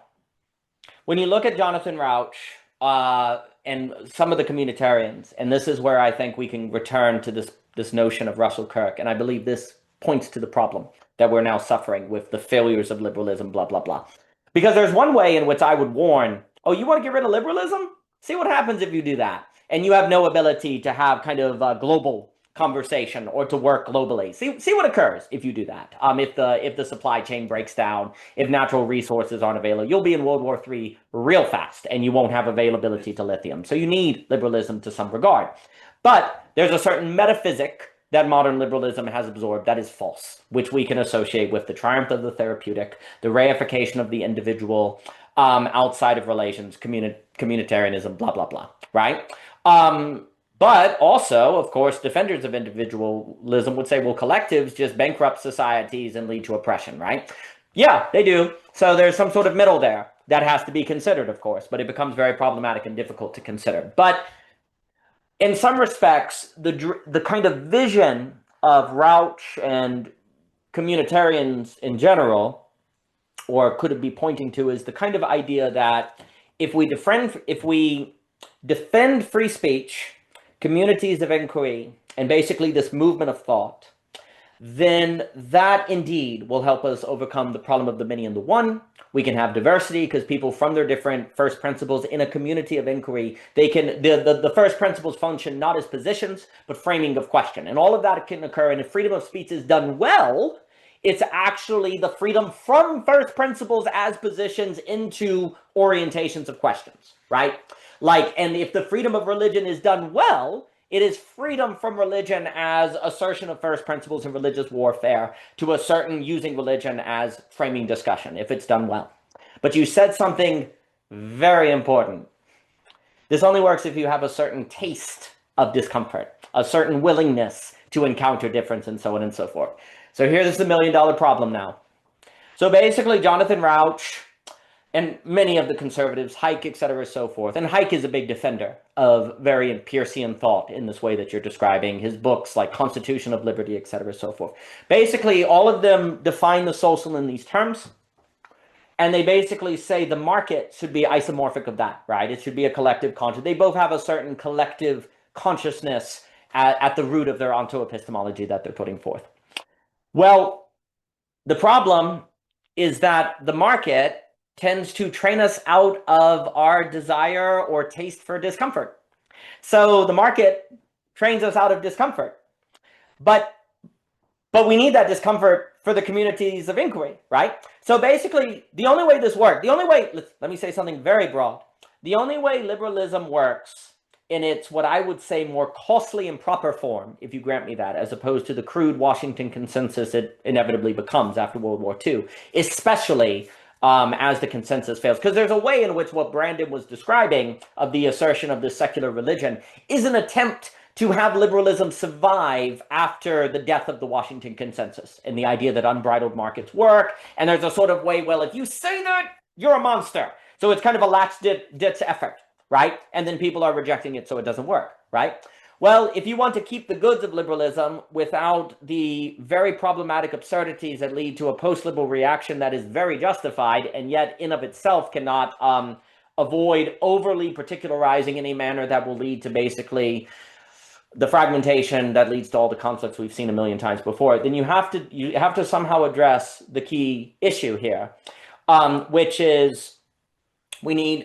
when you look at Jonathan Rauch and some of the communitarians, and this is where I think we can return to this notion of Russell Kirk, and I believe this points to the problem that we're now suffering with the failures of liberalism, blah, blah, blah. Because there's one way in which I would warn, oh, you want to get rid of liberalism? See what happens if you do that. And you have no ability to have kind of a global conversation or to work globally. See what occurs if you do that. If the supply chain breaks down, if natural resources aren't available, you'll be in World War III real fast, and you won't have availability to lithium. So you need liberalism to some regard. But there's a certain metaphysic that modern liberalism has absorbed that is false, which we can associate with the triumph of the therapeutic, the reification of the individual outside of relations, communitarianism, blah, blah, blah, right? But also, of course, defenders of individualism would say, well, collectives just bankrupt societies and lead to oppression, right? Yeah, they do. So there's some sort of middle there that has to be considered, of course, but it becomes very problematic and difficult to consider. But in some respects, the kind of vision of Rauch and communitarians in general, or could it be pointing to, is the kind of idea that if we defend free speech, communities of inquiry, and basically this movement of thought, then that indeed will help us overcome the problem of the many and the one. We can have diversity because people from their different first principles in a community of inquiry, they can, the first principles function not as positions, but framing of question. And all of that can occur. And if freedom of speech is done well, it's actually the freedom from first principles as positions into orientations of questions, right? Like, and if the freedom of religion is done well, it is freedom from religion as assertion of first principles in religious warfare to a certain using religion as framing discussion, if it's done well. But you said something very important. This only works if you have a certain taste of discomfort, a certain willingness to encounter difference, and so on and so forth. So here's the $1 million problem now. So basically, Jonathan Rauch and many of the conservatives, Hayek, et cetera, so forth. And Hayek is a big defender of very Peircean thought in this way that you're describing. His books like Constitution of Liberty, et cetera, so forth. Basically, all of them define the social in these terms. And they basically say the market should be isomorphic of that, right? It should be a collective conscious. They both have a certain collective consciousness at the root of their ontoepistemology that they're putting forth. Well, the problem is that the market tends to train us out of our desire or taste for discomfort. So the market trains us out of discomfort. But But we need that discomfort for the communities of inquiry, right? So basically, the only way this works, let me say something very broad. The only way liberalism works in its, what I would say, more costly and proper form, if you grant me that, as opposed to the crude Washington consensus it inevitably becomes after World War II, especially as the consensus fails. Because there's a way in which what Brandon was describing of the assertion of this secular religion is an attempt to have liberalism survive after the death of the Washington consensus and the idea that unbridled markets work. And there's a sort of way, well, if you say that, you're a monster. So it's kind of a last-ditch effort, right? And then people are rejecting it, so it doesn't work, right? Well, if you want to keep the goods of liberalism without the very problematic absurdities that lead to a post-liberal reaction that is very justified and yet in of itself cannot avoid overly particularizing in a manner that will lead to basically the fragmentation that leads to all the conflicts we've seen a million times before, then you have to somehow address the key issue here, which is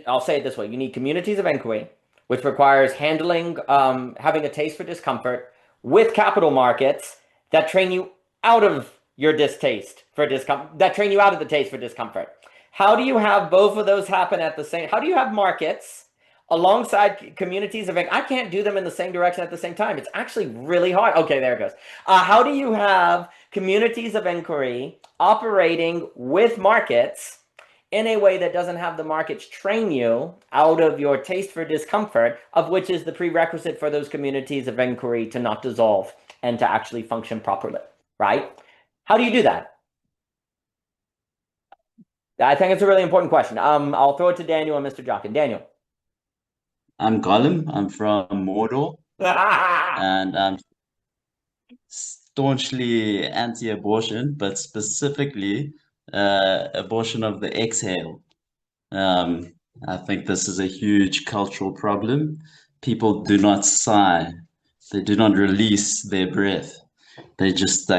I'll say it this way, you need communities of inquiry, which requires having a taste for discomfort with capital markets that train you out of your distaste for discomfort, that train you out of the taste for discomfort. How do you have both of those happen at the same, how do you have markets alongside communities of, I can't do them in the same direction at the same time. It's actually really hard. Okay, there it goes. How do you have communities of inquiry operating with markets in a way that doesn't have the markets train you out of your taste for discomfort, of which is the prerequisite for those communities of inquiry to not dissolve and to actually function properly, right? How do you do that? I think it's a really important question. I'll throw it to Daniel and Mr. Jockin. Daniel. I'm Gollum. I'm from Mordor, and I'm staunchly anti-abortion, but specifically abortion of the exhale. I think this is a huge cultural problem. People do not sigh. They do not release their breath. They just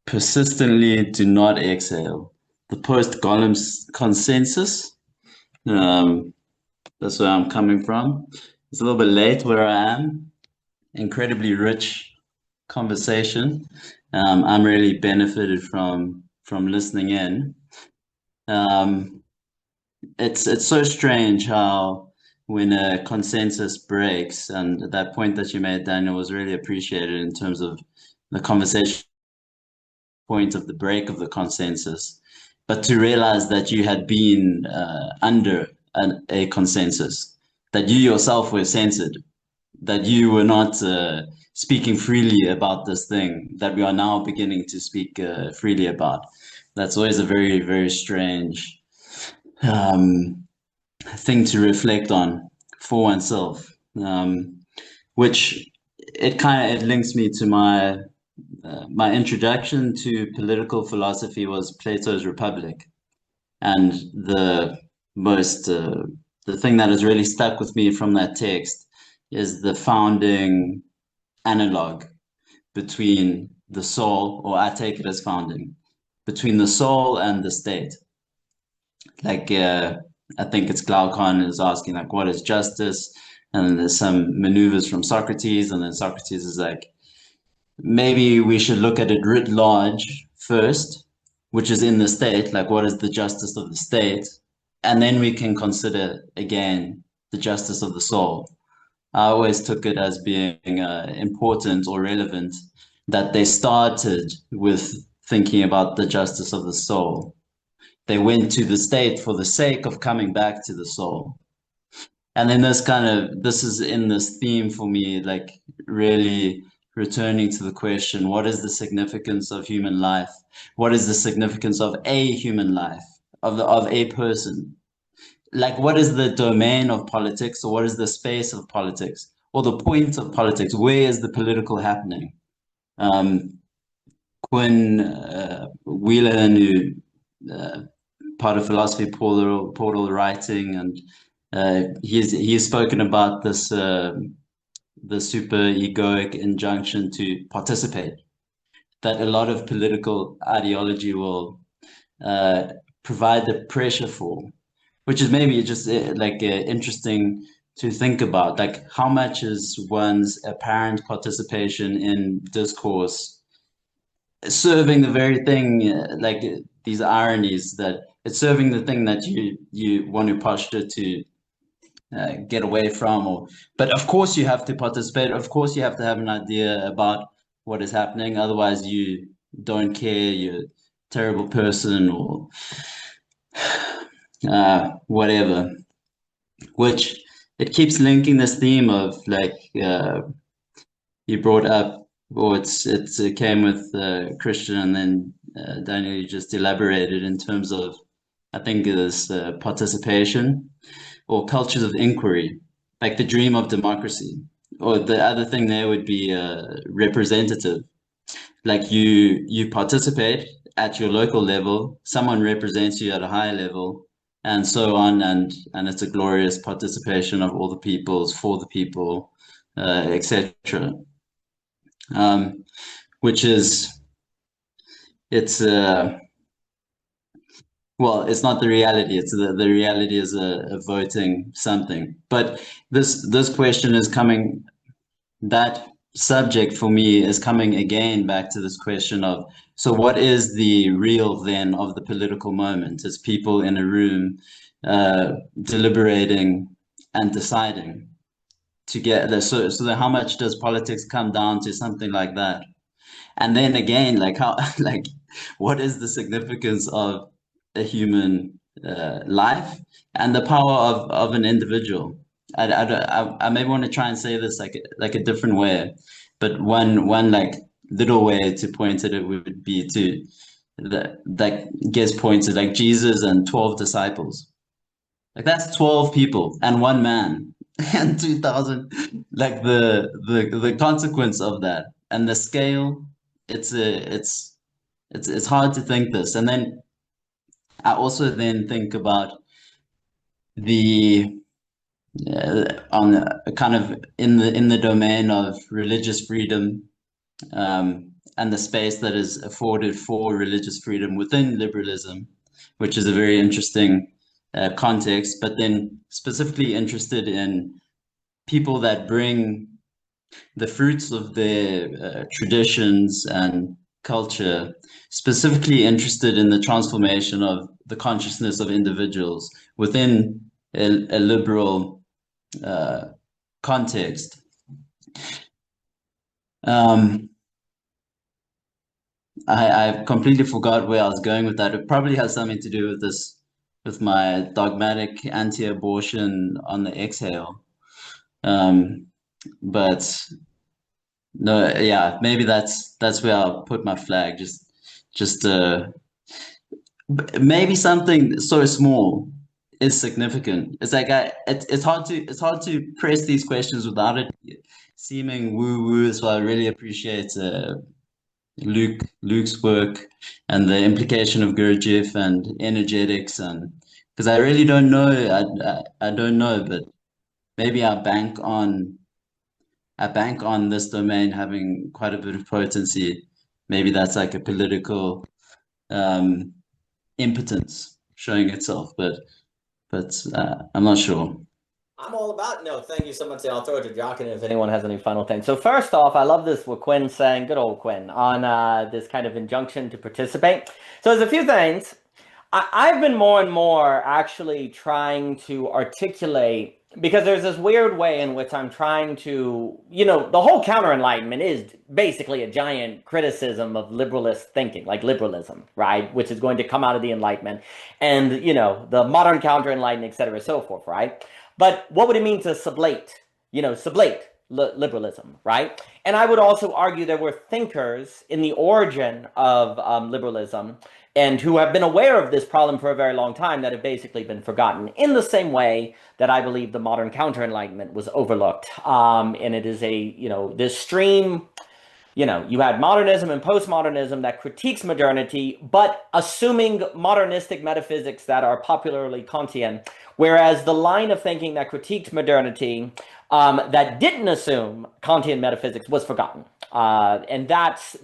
persistently do not exhale. The post-Gollum consensus, that's where I'm coming from. It's a little bit late where I am. Incredibly rich conversation. I'm really benefited from listening in. It's so strange how when a consensus breaks, and that point that you made, Daniel, was really appreciated in terms of the conversation point of the break of the consensus, but to realize that you had been under a consensus, that you yourself were censored, that you were not speaking freely about this thing that we are now beginning to speak freely about. That's always a very, very strange thing to reflect on for oneself, which it links me to my introduction to political philosophy was Plato's Republic, and the thing that has really stuck with me from that text is the founding analog between the soul, or I take it as founding, between the soul and the state. I think it's Glaucon is asking what is justice? And then there's some maneuvers from Socrates, and then Socrates is maybe we should look at it writ large first, which is in the state, what is the justice of the state? And then we can consider again the justice of the soul. I always took it as being important or relevant that they started with thinking about the justice of the soul. They went to the state for the sake of coming back to the soul. And then this is in this theme for me, really returning to the question, what is the significance of human life? What is the significance of a human life, of a person? What is the domain of politics, or what is the space of politics, or the point of politics? Where is the political happening? Quinn Wheeler, part of philosophy portal writing, and he's spoken about this the super egoic injunction to participate, that a lot of political ideology will provide the pressure for, which is maybe just interesting to think about, how much is one's apparent participation in discourse serving the very thing, like these ironies, that it's serving the thing that you want to posture to get away from. Or, but of course you have to participate. Of course you have to have an idea about what is happening. Otherwise you don't care. You're a terrible person, or whatever. Which it keeps linking this theme of like you brought up, or it came with Christian, and then Daniel, you just elaborated in terms of, I think it is participation or cultures of inquiry, like the dream of democracy. Or the other thing there would be representative, like you participate at your local level, someone represents you at a higher level, and so on, and it's a glorious participation of all the peoples for the people, etc. Which is, it's well, it's not the reality. It's the reality is a voting something. But this question is coming, that subject for me is coming again back to this question of, so what is the real then of the political moment? It's people in a room deliberating and deciding together. So how much does politics come down to something like that? And then again, like how, like, what is the significance of a human life and the power of an individual? I maybe want to try and say this like a different way, but one like little way to point at it would be to that gets pointed, like Jesus and 12 disciples. Like that's 12 people and one man and 2000, like the consequence of that and the scale, it's hard to think this. And then I also then think about the on a kind of in the domain of religious freedom, and the space that is afforded for religious freedom within liberalism, which is a very interesting context, but then specifically interested in people that bring the fruits of their traditions and culture, specifically interested in the transformation of the consciousness of individuals within a liberal context. I completely forgot where I was going with that. It probably has something to do with this, with my dogmatic anti-abortion on the exhale. But no, yeah, maybe that's where I'll put my flag. Just maybe something so small is significant. It's like it's hard to press these questions without it seeming woo-woo. So I really appreciate Luke's work and the implication of Gurdjieff and energetics, and because I really don't know, I don't know, but maybe I bank on this domain having quite a bit of potency. Maybe that's like a political impotence showing itself, but I'm not sure. I'm all about, no, thank you so much. I'll throw it to Jockin if anyone has any final things. So first off, I love this, what Quinn's saying, good old Quinn, on this kind of injunction to participate. So there's a few things. I've been more and more actually trying to articulate, because there's this weird way in which I'm trying to, the whole counter-enlightenment is basically a giant criticism of liberalist thinking, like liberalism, right? Which is going to come out of the Enlightenment and, the modern counter-enlightenment, et cetera, so forth, right? But what would it mean to sublate liberalism, right? And I would also argue there were thinkers in the origin of liberalism and who have been aware of this problem for a very long time that have basically been forgotten, in the same way that I believe the modern counter-enlightenment was overlooked. And it is this stream, you had modernism and postmodernism that critiques modernity, but assuming modernistic metaphysics that are popularly Kantian, whereas the line of thinking that critiqued modernity that didn't assume Kantian metaphysics was forgotten. And that's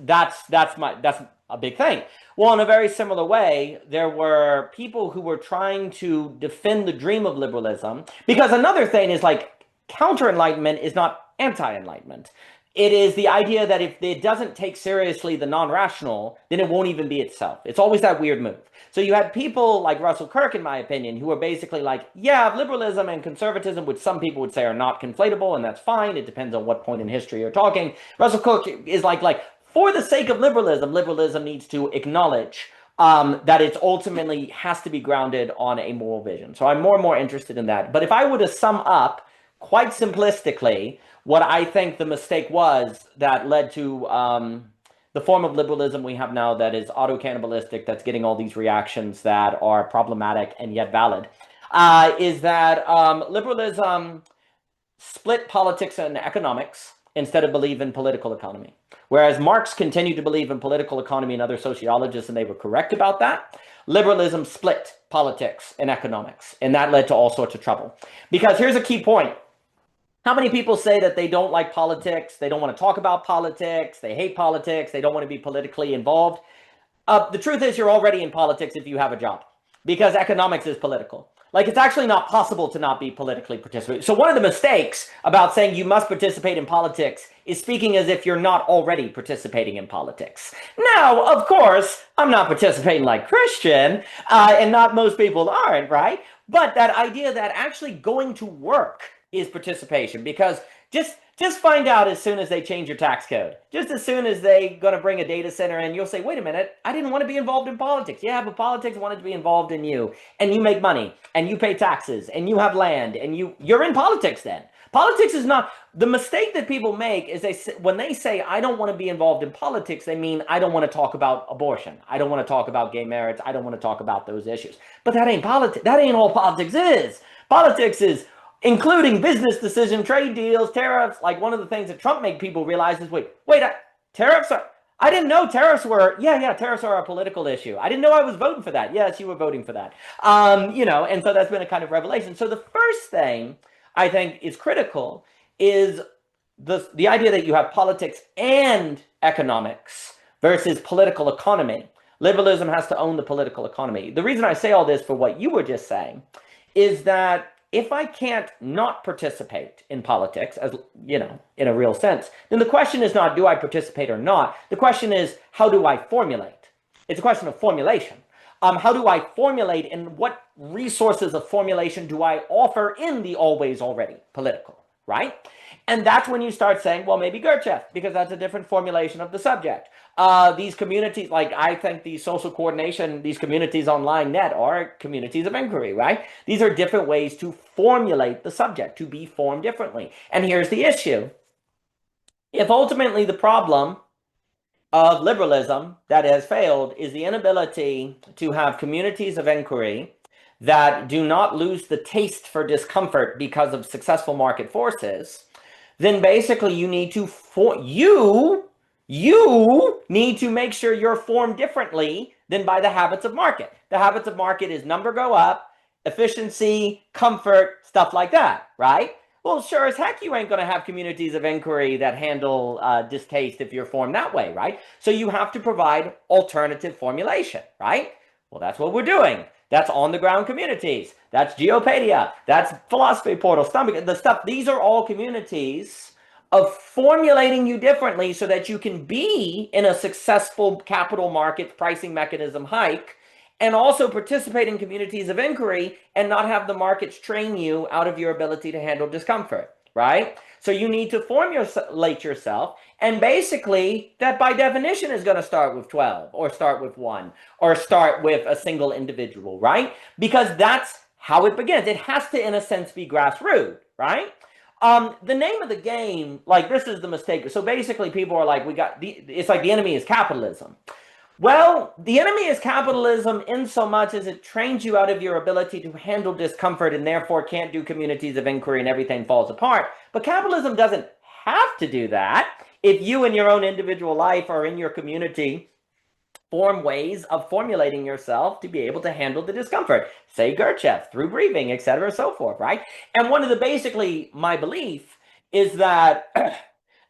a big thing. Well, in a very similar way, there were people who were trying to defend the dream of liberalism, because another thing is like counter-enlightenment is not anti-enlightenment. It is the idea that if it doesn't take seriously the non-rational, then it won't even be itself. It's always that weird move. So you had people like Russell Kirk, in my opinion, who are basically like, yeah, liberalism and conservatism, which some people would say are not conflatable, and that's fine. It depends on what point in history you're talking. Russell Kirk is like, for the sake of liberalism, liberalism needs to acknowledge that it ultimately has to be grounded on a moral vision. So I'm more and more interested in that. But if I were to sum up quite simplistically what I think the mistake was that led to the form of liberalism we have now that is auto-cannibalistic, that's getting all these reactions that are problematic and yet valid, is that liberalism split politics and economics instead of believe in political economy. Whereas Marx continued to believe in political economy and other sociologists, and they were correct about that, liberalism split politics and economics, and that led to all sorts of trouble. Because here's a key point. How many people say that they don't like politics, they don't want to talk about politics, they hate politics, they don't want to be politically involved? The truth is you're already in politics if you have a job, because economics is political. Like, it's actually not possible to not be politically participating. So one of the mistakes about saying you must participate in politics is speaking as if you're not already participating in politics. Now, of course, I'm not participating like Christian, and not most people aren't, right? But that idea that actually going to work is participation, because just find out as soon as they change your tax code, just as soon as they going to bring a data center in, you'll say, wait a minute, I didn't want to be involved in politics. Yeah, but politics wanted to be involved in you, and you make money, and you pay taxes, and you have land, and you're in politics then. Politics is not, the mistake that people make is when they say, I don't want to be involved in politics, they mean, I don't want to talk about abortion. I don't want to talk about gay marriage. I don't want to talk about those issues. But that ain't politics. That ain't all politics is. Politics is including business decision, trade deals, tariffs. Like, one of the things that Trump made people realize is, tariffs are, I didn't know tariffs were, tariffs are a political issue. I didn't know I was voting for that. Yes, you were voting for that. And so that's been a kind of revelation. So the first thing I think is critical is the idea that you have politics and economics versus political economy. Liberalism has to own the political economy. The reason I say all this for what you were just saying is that if I can't not participate in politics, as in a real sense, then the question is not, do I participate or not? The question is, how do I formulate? It's a question of formulation. How do I formulate, and what resources of formulation do I offer in the always already political, right? And that's when you start saying, well, maybe Gurdjieff, because that's a different formulation of the subject. These communities, like, I think these social coordination, these communities online net are communities of inquiry, right? These are different ways to formulate the subject, to be formed differently. And here's the issue. If ultimately the problem of liberalism that has failed is the inability to have communities of inquiry that do not lose the taste for discomfort because of successful market forces, then basically you need to you need to make sure you're formed differently than by the habits of market. The habits of market is number go up, efficiency, comfort, stuff like that, right? Well, sure as heck you ain't going to have communities of inquiry that handle distaste if you're formed that way, right? So you have to provide alternative formulation, right? Well, that's what we're doing. That's on-the-ground communities. That's Geopedia. That's Philosophy Portal, the stuff. These are all communities of formulating you differently so that you can be in a successful capital markets pricing mechanism hike, and also participate in communities of inquiry and not have the markets train you out of your ability to handle discomfort, right? So you need to formulate yourself, and basically that by definition is going to start with 12 or start with 1 or start with a single individual, right? Because that's how it begins. It has to, in a sense, be grassroots, right? The name of the game, like, this is the mistake. So basically people are like, it's like the enemy is capitalism. Well, the enemy is capitalism in so much as it trains you out of your ability to handle discomfort and therefore can't do communities of inquiry and everything falls apart. But capitalism doesn't have to do that if you in your own individual life or in your community form ways of formulating yourself to be able to handle the discomfort. Say Gurdjieff, through breathing, etc., so forth, right? And one of the, basically, my belief is that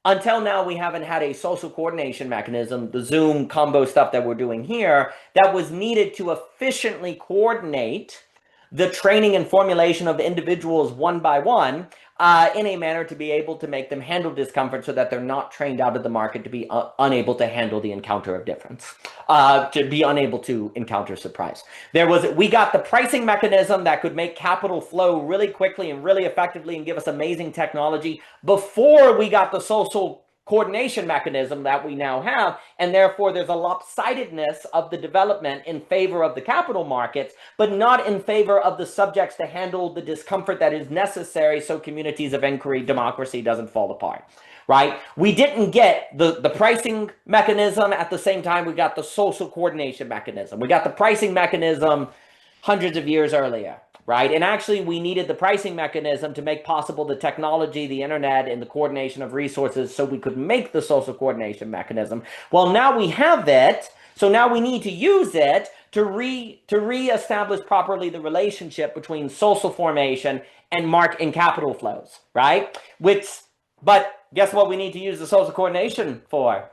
until now, we haven't had a social coordination mechanism, the Zoom combo stuff that we're doing here, that was needed to efficiently coordinate the training and formulation of individuals one by one. in a manner to be able to make them handle discomfort so that they're not trained out of the market to be unable to handle the encounter of difference, to be unable to encounter surprise. We got the pricing mechanism that could make capital flow really quickly and really effectively and give us amazing technology before we got the social coordination mechanism that we now have, and therefore there's a lopsidedness of the development in favor of the capital markets, but not in favor of the subjects to handle the discomfort that is necessary so communities of inquiry democracy doesn't fall apart, right? We didn't get the pricing mechanism at the same time we got the social coordination mechanism. We got the pricing mechanism hundreds of years earlier, right? And actually, we needed the pricing mechanism to make possible the technology, the internet, and the coordination of resources so we could make the social coordination mechanism. Well, now we have it, so now we need to use it to reestablish properly the relationship between social formation and capital flows, right? But guess what we need to use the social coordination for?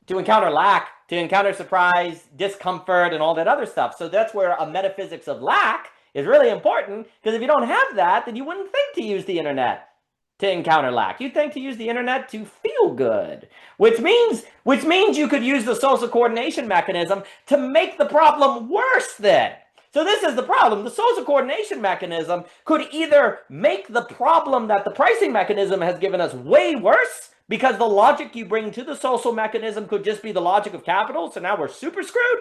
To encounter lack, to encounter surprise, discomfort, and all that other stuff. So that's where a metaphysics of lack is really important, because if you don't have that, then you wouldn't think to use the internet to encounter lack. You'd think to use the internet to feel good, which means you could use the social coordination mechanism to make the problem worse then. So this is the problem. The social coordination mechanism could either make the problem that the pricing mechanism has given us way worse, because the logic you bring to the social mechanism could just be the logic of capital, so now we're super screwed.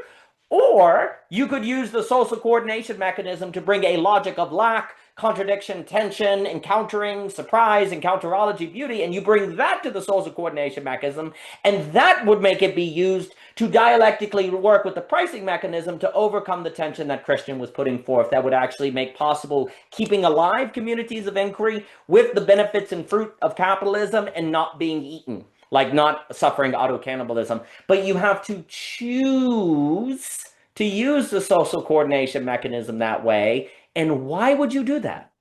Or you could use the social coordination mechanism to bring a logic of lack, contradiction, tension, encountering, surprise, encounterology, beauty, and you bring that to the social coordination mechanism, and that would make it be used to dialectically work with the pricing mechanism to overcome the tension that Christian was putting forth that would actually make possible keeping alive communities of inquiry with the benefits and fruit of capitalism and not being eaten, like not suffering auto-cannibalism. But you have to choose to use the social coordination mechanism that way. And why would you do that?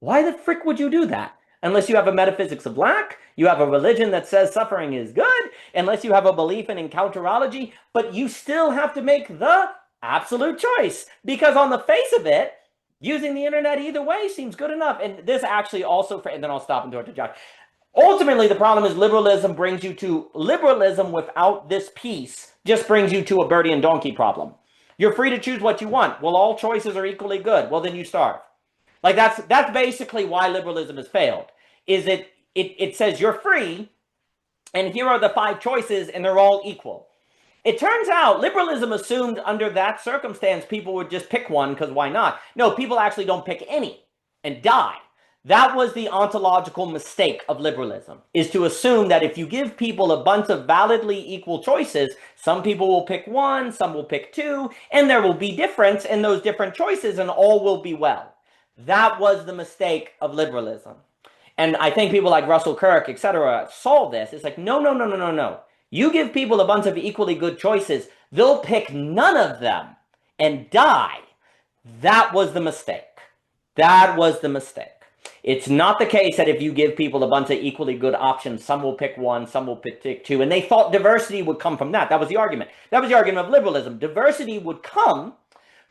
Why the frick would you do that? Unless you have a metaphysics of lack, you have a religion that says suffering is good, unless you have a belief in encounterology, but you still have to make the absolute choice. Because on the face of it, using the internet either way seems good enough. And this actually also, and then I'll stop and do it to Josh. Ultimately, the problem is liberalism without this piece just brings you to a birdie and donkey problem. You're free to choose what you want. Well, all choices are equally good. Well, then you starve. Like that's basically why liberalism has failed. Is it says you're free, and here are the 5 choices, and they're all equal. It turns out liberalism assumed under that circumstance people would just pick one because why not? No, people actually don't pick any and die. That was the ontological mistake of liberalism, is to assume that if you give people a bunch of validly equal choices, some people will pick 1, some will pick 2, and there will be difference in those different choices, and all will be well. That was the mistake of liberalism. And I think people like Russell Kirk, etc., saw this. It's like, no. You give people a bunch of equally good choices, they'll pick none of them and die. That was the mistake. That was the mistake. It's not the case that if you give people a bunch of equally good options, some will pick 1, some will pick 2, and they thought diversity would come from that. That was the argument. That was the argument of liberalism. Diversity would come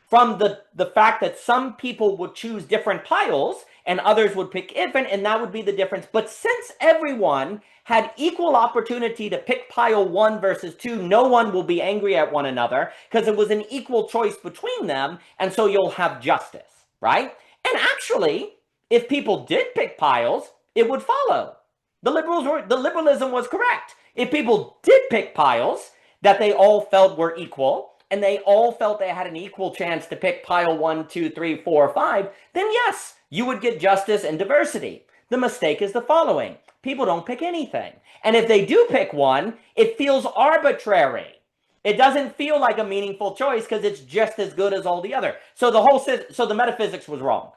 from the fact that some people would choose different piles and others would pick different, and that would be the difference. But since everyone had equal opportunity to pick pile 1 versus 2, no one will be angry at one another because it was an equal choice between them, and so you'll have justice, right? And actually, if people did pick piles, it would follow. The liberalism was correct. If people did pick piles that they all felt were equal, and they all felt they had an equal chance to pick pile 1, 2, 3, 4, 5, then yes, you would get justice and diversity. The mistake is the following. People don't pick anything. And if they do pick one, it feels arbitrary. It doesn't feel like a meaningful choice because it's just as good as all the other. So the metaphysics was wrong.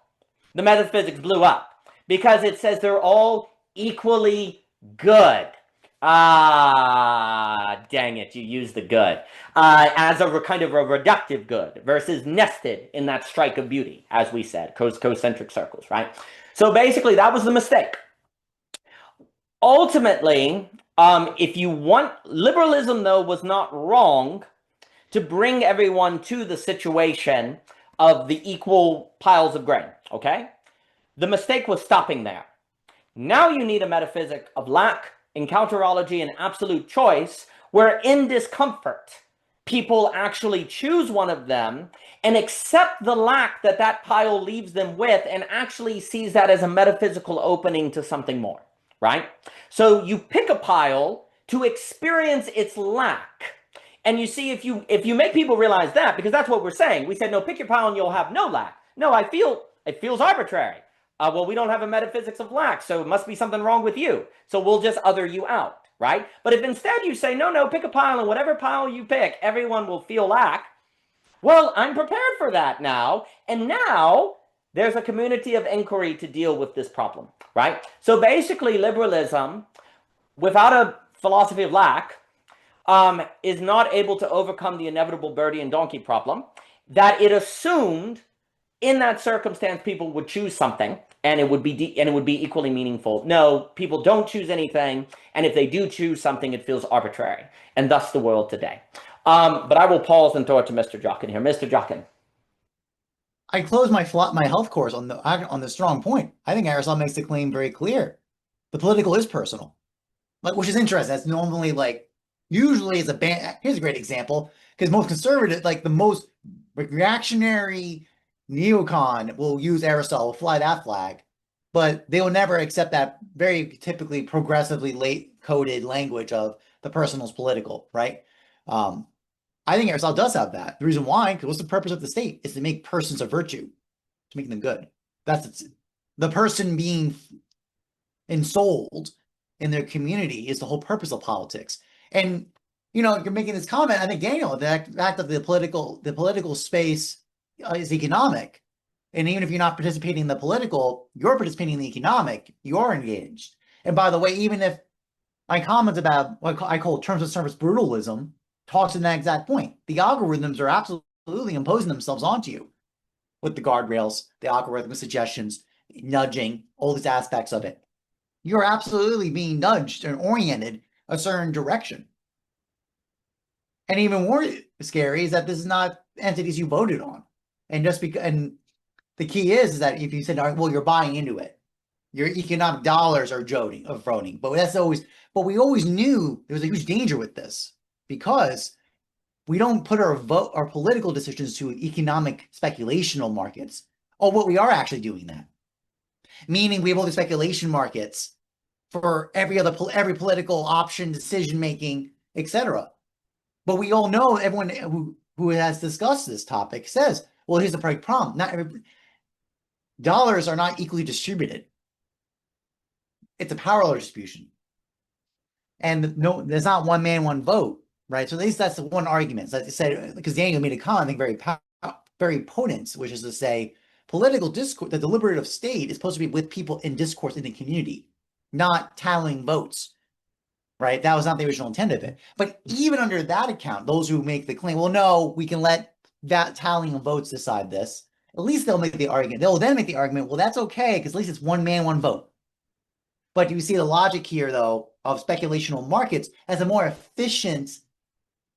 The metaphysics blew up because it says they're all equally good. Dang it, you use the good as a kind of a reductive good versus nested in that strike of beauty, as we said, concentric circles, right? So basically, that was the mistake. Ultimately, if you want, liberalism, though, was not wrong to bring everyone to the situation of the equal piles of grain, okay? The mistake was stopping there. Now you need a metaphysic of lack, encounterology, and absolute choice, where in discomfort, people actually choose one of them and accept the lack that that pile leaves them with, and actually sees that as a metaphysical opening to something more, right? So you pick a pile to experience its lack. And you see, if you make people realize that, because that's what we're saying. We said, no, pick your pile and you'll have no lack. No, it feels arbitrary. Well, we don't have a metaphysics of lack, so it must be something wrong with you. So we'll just other you out, right? But if instead you say, no, pick a pile, and whatever pile you pick, everyone will feel lack. Well, I'm prepared for that now. And now there's a community of inquiry to deal with this problem, right? So basically, liberalism, without a philosophy of lack, is not able to overcome the inevitable birdie and donkey problem that it assumed in that circumstance people would choose something, and it would be equally meaningful. No, people don't choose anything, and if they do choose something, it feels arbitrary, and thus the world today. But I will pause and throw it to Mr. Jockin here. Mr. Jockin. I closed my health course on the strong point. I think Aristotle makes the claim very clear. The political is personal, which is interesting. That's normally usually it's here's a great example, because most conservative, the most reactionary neocon will use Aristotle, will fly that flag, but they will never accept that very typically progressively late coded language of the personal is political, right? I think Aristotle does have that. The reason why, because what's the purpose of the state? Is to make persons a virtue, to make them good. The person being ensouled in their community is the whole purpose of politics. And you're making this comment, I think, Daniel, the fact that the political space is economic. And even if you're not participating in the political, you're participating in the economic, you're engaged. And by the way, even if my comments about what I call terms of service brutalism talks in that exact point, the algorithms are absolutely imposing themselves onto you with the guardrails, the algorithmic suggestions, nudging, all these aspects of it. You're absolutely being nudged and oriented a certain direction. And even more scary is that this is not entities you voted on. And the key is that if you said, all right, well, you're buying into it, your economic dollars are voting. But we always knew there was a huge danger with this, because we don't put our political decisions to economic speculational markets. Oh, what we are actually doing that. Meaning we have all the speculation markets for every political option, decision making, etc. But we all know, everyone who has discussed this topic says, well, here's the problem. Not every dollars are not equally distributed. It's a parallel distribution. And no, there's not one man, one vote, right? So at least that's the one argument. So I said, because Daniel made a comment, I think very potent, which is to say, political discourse, the deliberative state is supposed to be with people in discourse in the community, not tallying votes, right? That was not the original intent of it. But even under that account, those who make the claim, well, no, we can let that tallying of votes decide this. At least they'll make the argument. They'll then make the argument, well, that's okay, because at least it's one man, one vote. But you see the logic here, though, of speculational markets as a more efficient,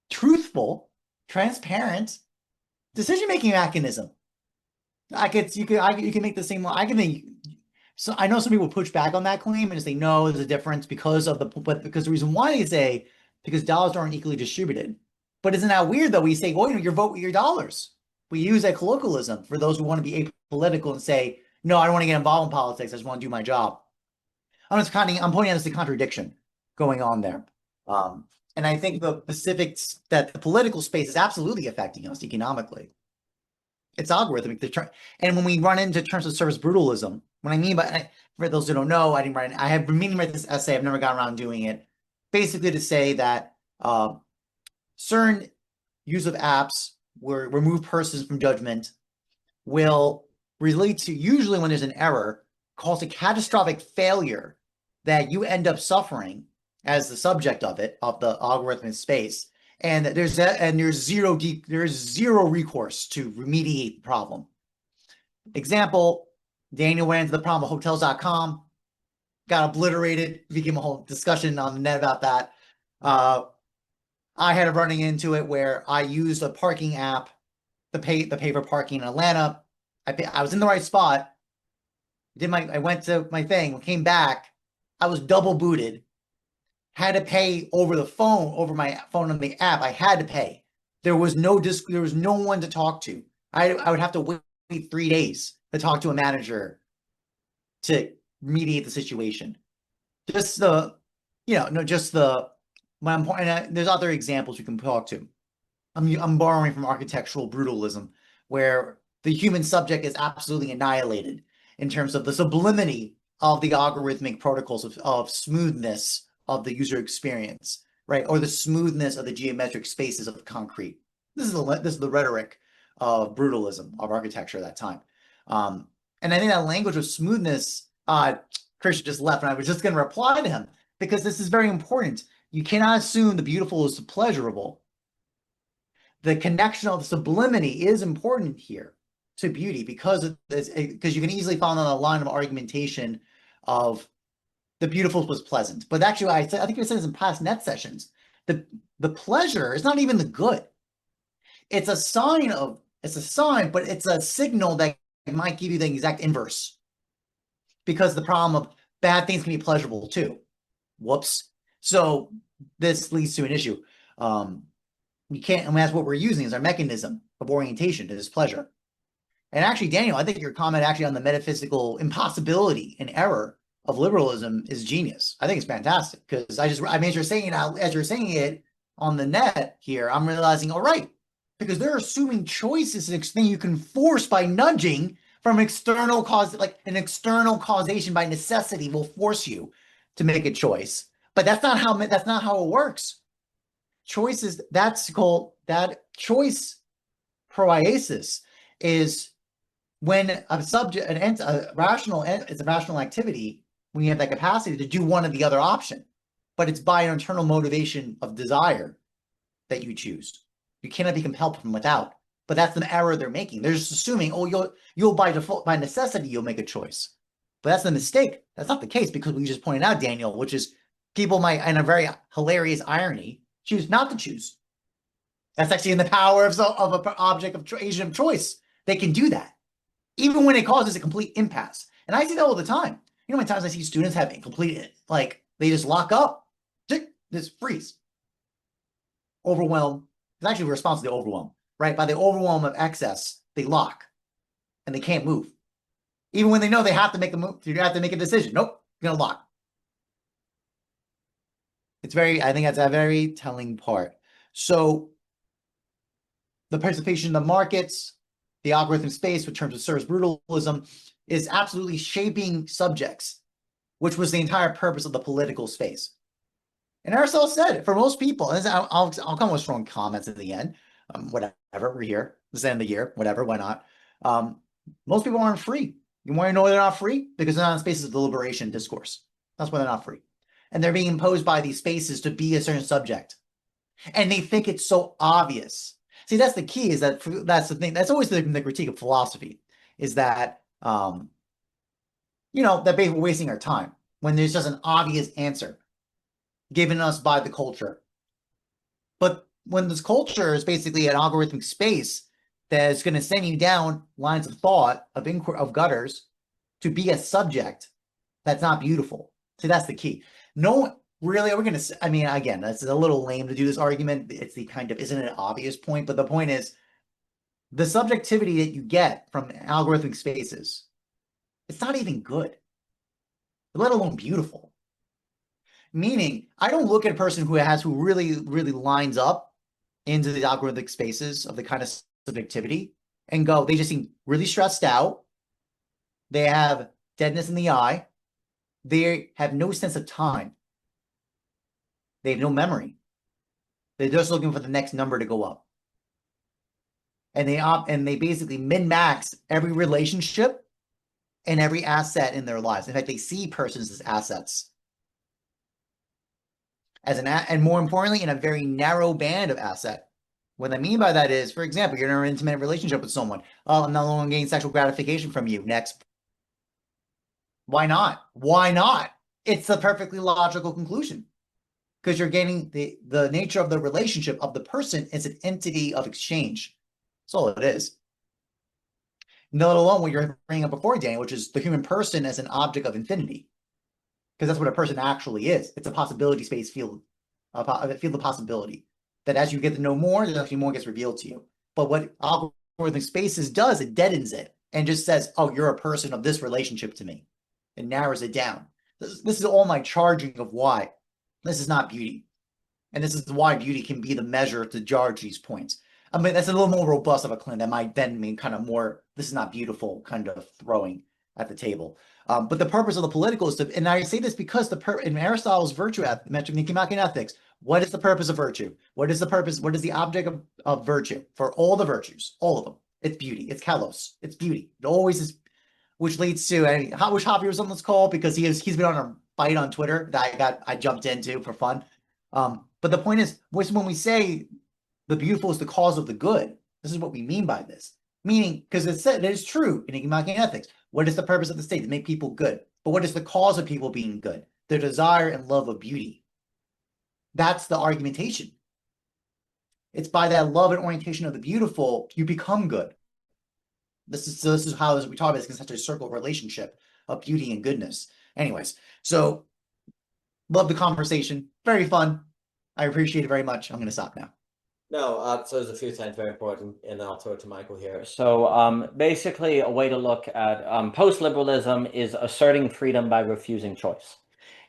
truthful, transparent decision-making mechanism. You can make the same. I can think. So I know some people push back on that claim and say no, there's a difference because the reason why they say because dollars aren't equally distributed. But isn't that weird though? We say, well, you vote with your dollars. We use that colloquialism for those who want to be apolitical and say, no, I don't want to get involved in politics. I just want to do my job. I'm pointing out as the contradiction going on there. And I think the specifics that the political space is absolutely affecting us economically. It's algorithmic. And when we run into terms of service brutalism, what I mean by, for those who don't know, I have been meaning to write this essay. I've never gotten around doing it. Basically to say that certain use of apps will remove persons from judgment will relate to, usually when there's an error, cause a catastrophic failure that you end up suffering as the subject of it, of the algorithmic space. And there's zero recourse to remediate the problem. Example, Daniel went into the problem of hotels.com, got obliterated, became a whole discussion on the net about that. I had a running into it where I used a parking app to pay for parking in Atlanta. I was in the right spot. I went to my thing, came back, I was double booted, had to pay over the phone, over my phone on the app. I had to pay. There was no one to talk to. I would have to wait 3 days to talk to a manager to mediate the situation. Just the, there's other examples we can talk to. I'm borrowing from architectural brutalism, where the human subject is absolutely annihilated in terms of the sublimity of the algorithmic protocols of smoothness of the user experience, right? Or the smoothness of the geometric spaces of the concrete. This is the rhetoric of brutalism of architecture at that time. And I think that language of smoothness, Christian just left, and I was just going to reply to him, because this is very important. You cannot assume the beautiful is the pleasurable. The connection of the sublimity is important here to beauty, because you can easily fall on a line of argumentation of the beautiful was pleasant. But actually, I think we said this in past net sessions. The pleasure is not even the good. It's a sign, but it's a signal that might give you the exact inverse. Because the problem of bad things can be pleasurable too. Whoops. So this leads to an issue. We can't, and that's what we're using as our mechanism of orientation to this pleasure. And actually, Daniel, I think your comment actually on the metaphysical impossibility and error of liberalism is genius. I think it's fantastic, because as you're saying it on the net here, I'm realizing, all right, because they're assuming choice is an thing you can force by nudging from external cause, like an external causation by necessity will force you to make a choice. But that's not how it works. Choices, that's called, that choice proiesis is when a subject, it's a rational activity, when you have that capacity to do one or the other option, but it's by an internal motivation of desire that you choose. You cannot be compelled from without. But that's the error they're making. They're just assuming, oh, you'll by default, by necessity, you'll make a choice. But that's the mistake. That's not the case, because we just pointed out, Daniel, which is people might, in a very hilarious irony, choose not to choose. That's actually in the power of an object of agent of choice. They can do that, even when it causes a complete impasse. And I see that all the time. You know how many times I see students have complete, like, they just lock up, just freeze, overwhelm. It's actually a response to the overwhelm, right? By the overwhelm of excess, they lock, and they can't move. Even when they know they have to make a move, you have to make a decision. Nope, you're gonna lock. I think that's a very telling part. So the participation in the markets, the algorithm space, in terms of service brutalism, is absolutely shaping subjects, which was the entire purpose of the political space. And Aristotle said, for most people, and I'll come with strong comments at the end, whatever, we're here, this end of the year, whatever, why not? Most people aren't free. You want to know why they're not free? Because they're not in spaces of deliberation discourse. That's why they're not free. And they're being imposed by these spaces to be a certain subject. And they think it's so obvious. See, that's the key, is that that's the thing. That's always the critique of philosophy, is that, that we're wasting our time when there's just an obvious answer given us by the culture. But when this culture is basically an algorithmic space that's going to send you down lines of thought, of gutters, to be a subject that's not beautiful. See, that's the key. No, really, we're going to, I mean, again, that's a little lame to do this argument. It's the kind of, isn't it an obvious point? But the point is, the subjectivity that you get from algorithmic spaces, it's not even good, let alone beautiful. Meaning, I don't look at a person who really, really lines up into the algorithmic spaces of the kind of subjectivity and go, they just seem really stressed out. They have deadness in the eye. They have no sense of time. They have no memory. They're just looking for the next number to go up. And they basically min-max every relationship and every asset in their lives. In fact, they see persons as assets. And more importantly, in a very narrow band of asset. What I mean by that is, for example, you're in an intimate relationship with someone. Oh, I'm no longer getting sexual gratification from you. Next. Why not? Why not? It's a perfectly logical conclusion. Because you're getting the nature of the relationship of the person is an entity of exchange. That's all it is. let alone what you're bringing up before, Daniel, which is the human person as an object of infinity. Because that's what a person actually is. It's a possibility space field, a field of possibility. That as you get to know more, there's actually more gets revealed to you. But what algorithmic spaces does, it deadens it and just says, oh, you're a person of this relationship to me. It narrows it down. This is all my charging of why. This is not beauty. And this is why beauty can be the measure to charge these points. I mean, that's a little more robust of a claim that might then mean kind of more, this is not beautiful kind of throwing at the table. But the purpose of the political is to, and I say this because in Aristotle's virtue metric, Nicomachean Ethics, what is the purpose of virtue? What is the purpose? What is the object of virtue for all the virtues? All of them. It's beauty. It's kalos. It's beauty. It always is, which leads to, I wish Javier was on this call because he's been on a fight on Twitter that I jumped into for fun. But the point is, when we say the beautiful is the cause of the good, this is what we mean by this. Meaning, because it is true in Nicomachean Ethics. What is the purpose of the state? To make people good. But what is the cause of people being good? Their desire and love of beauty. That's the argumentation. It's by that love and orientation of the beautiful, you become good. This is how we talk about this in such a circle relationship of beauty and goodness. Anyways, so love the conversation. Very fun. I appreciate it very much. I'm going to stop now. No, so there's a few things very important, and I'll throw it to Michael here. So basically, a way to look at post-liberalism is asserting freedom by refusing choice.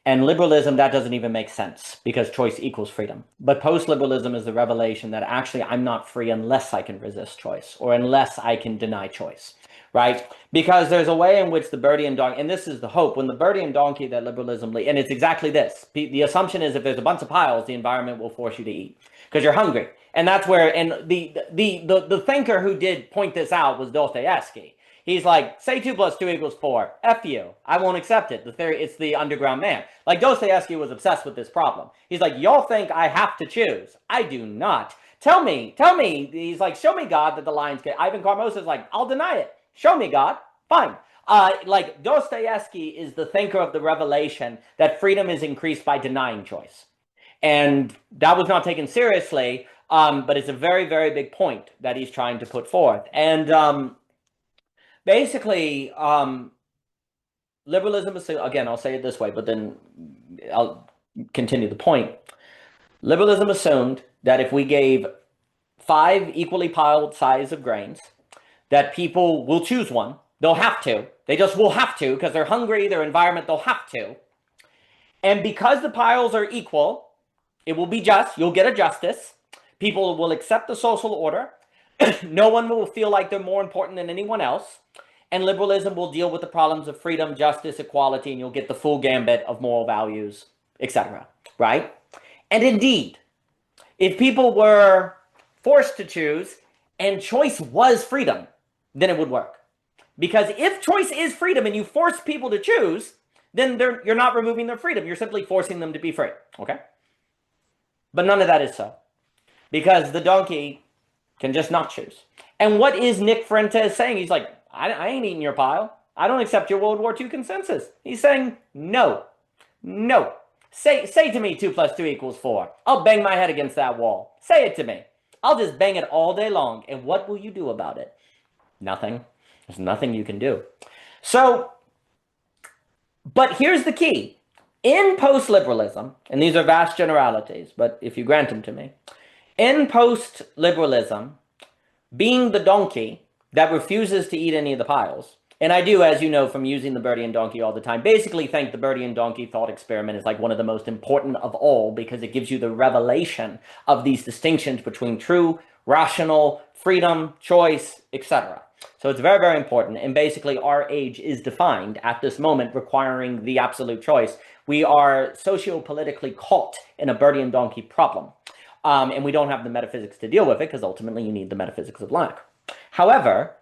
And liberalism, that doesn't even make sense because choice equals freedom. But post-liberalism is the revelation that actually I'm not free unless I can resist choice or unless I can deny choice, right? Because there's a way in which the birdie and donkey, and this is the hope, when the birdie and donkey that liberalism, and it's exactly this. The assumption is if there's a bunch of piles, the environment will force you to eat because you're hungry. And that's where, and the thinker who did point this out was Dostoevsky. He's like, say 2 + 2 = 4. F you. I won't accept it. The theory, it's the underground man. Like Dostoevsky was obsessed with this problem. He's like, y'all think I have to choose. I do not. Tell me. He's like, show me God that the lions get. Ivan Karmos is like, I'll deny it. Show me God. Fine. Like Dostoevsky is the thinker of the revelation that freedom is increased by denying choice. And that was not taken seriously, but it's a very, very big point that he's trying to put forth. And basically, liberalism is, again, I'll say it this way, but then I'll continue the point. Liberalism assumed that if we gave 5 equally piled size of grains, that people will choose one. They'll have to. They just will have to because they're hungry, their environment, they'll have to. And because the piles are equal, it will be just. You'll get a justice. People will accept the social order. No one will feel like they're more important than anyone else. And liberalism will deal with the problems of freedom, justice, equality, and you'll get the full gambit of moral values, etc. Right? And indeed, if people were forced to choose and choice was freedom, then it would work. Because if choice is freedom and you force people to choose, then you're not removing their freedom. You're simply forcing them to be free. Okay? But none of that is so. Because the donkey can just not choose. And what is Nick Fuentes saying? He's like, I ain't eating your pile. I don't accept your World War II consensus. He's saying, no. No. Say to me 2 + 2 = 4. I'll bang my head against that wall. Say it to me. I'll just bang it all day long. And what will you do about it? Nothing. There's nothing you can do. So, but here's the key. In post-liberalism, and these are vast generalities, but if you grant them to me, in post-liberalism, being the donkey that refuses to eat any of the piles, and I do, as you know, from using the birdie and donkey all the time, basically think the birdie and donkey thought experiment is like one of the most important of all because it gives you the revelation of these distinctions between true, rational, freedom, choice, etc. So it's very, very important. And basically our age is defined at this moment requiring the absolute choice. We are socio-politically caught in a birdie and donkey problem. And we don't have the metaphysics to deal with it because ultimately you need the metaphysics of lack. However,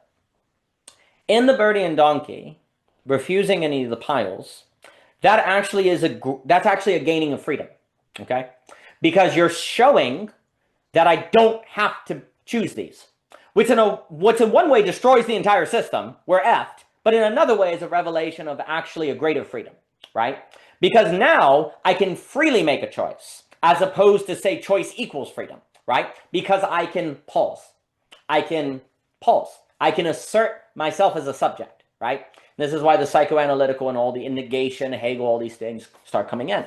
in the birdie and donkey, refusing any of the piles, that's actually a gaining of freedom, okay? Because you're showing that I don't have to choose these, which in one way destroys the entire system. We're effed, but in another way is a revelation of actually a greater freedom, right? Because now I can freely make a choice, as opposed to say choice equals freedom, right? Because I can pause. I can pause. I can assert myself as a subject, right? This is why the psychoanalytical and all the negation, Hegel, all these things start coming in.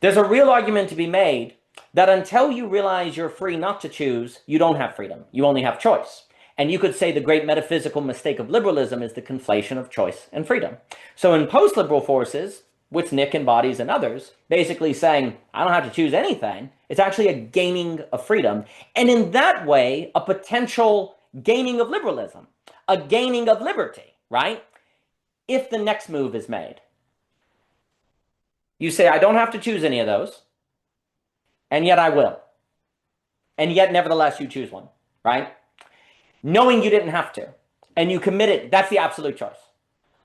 There's a real argument to be made that until you realize you're free not to choose, you don't have freedom. You only have choice. And you could say the great metaphysical mistake of liberalism is the conflation of choice and freedom. So in post-liberal forces, which Nick embodies and others, basically saying, I don't have to choose anything, it's actually a gaining of freedom. And in that way, a potential gaining of liberalism, a gaining of liberty, right? If the next move is made. You say, I don't have to choose any of those, and yet I will. And yet, nevertheless, you choose one, right? Knowing you didn't have to, and you commit it, that's the absolute choice.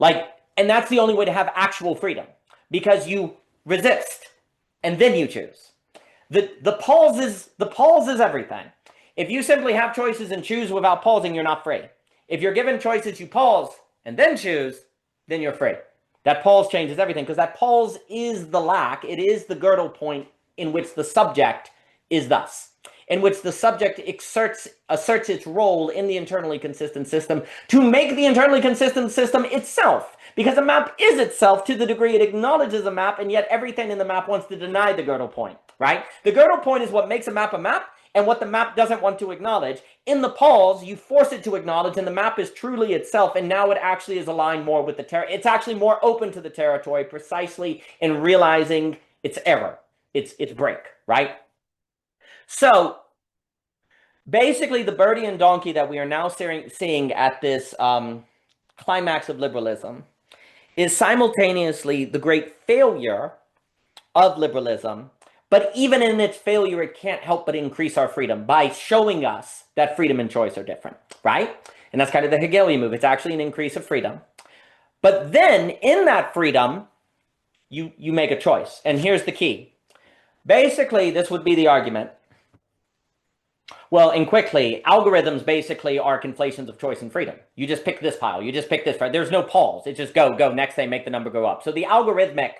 And that's the only way to have actual freedom, because you resist, and then you choose. The pause is everything. If you simply have choices and choose without pausing, you're not free. If you're given choices, you pause, and then choose, then you're free. That pause changes everything, because that pause is the lack. It is the girdle point in which the subject is thus, in which the subject asserts its role in the internally consistent system to make the internally consistent system itself, because a map is itself to the degree it acknowledges a map, and yet everything in the map wants to deny the girdle point, right? The girdle point is what makes a map, and what the map doesn't want to acknowledge. In the pause, you force it to acknowledge, and the map is truly itself, and now it actually is aligned more with the territory. It's actually more open to the territory, precisely in realizing its error, its break, right? So basically, the birdie and donkey that we are now seeing at this climax of liberalism is simultaneously the great failure of liberalism. But even in its failure, it can't help but increase our freedom by showing us that freedom and choice are different, right? And that's kind of the Hegelian move. It's actually an increase of freedom. But then in that freedom, you make a choice. And here's the key. Basically, this would be the argument. Well, and quickly, algorithms basically are conflations of choice and freedom. You just pick this pile. You just pick this. There's no pause. It's just go, next thing, make the number go up. So the algorithmic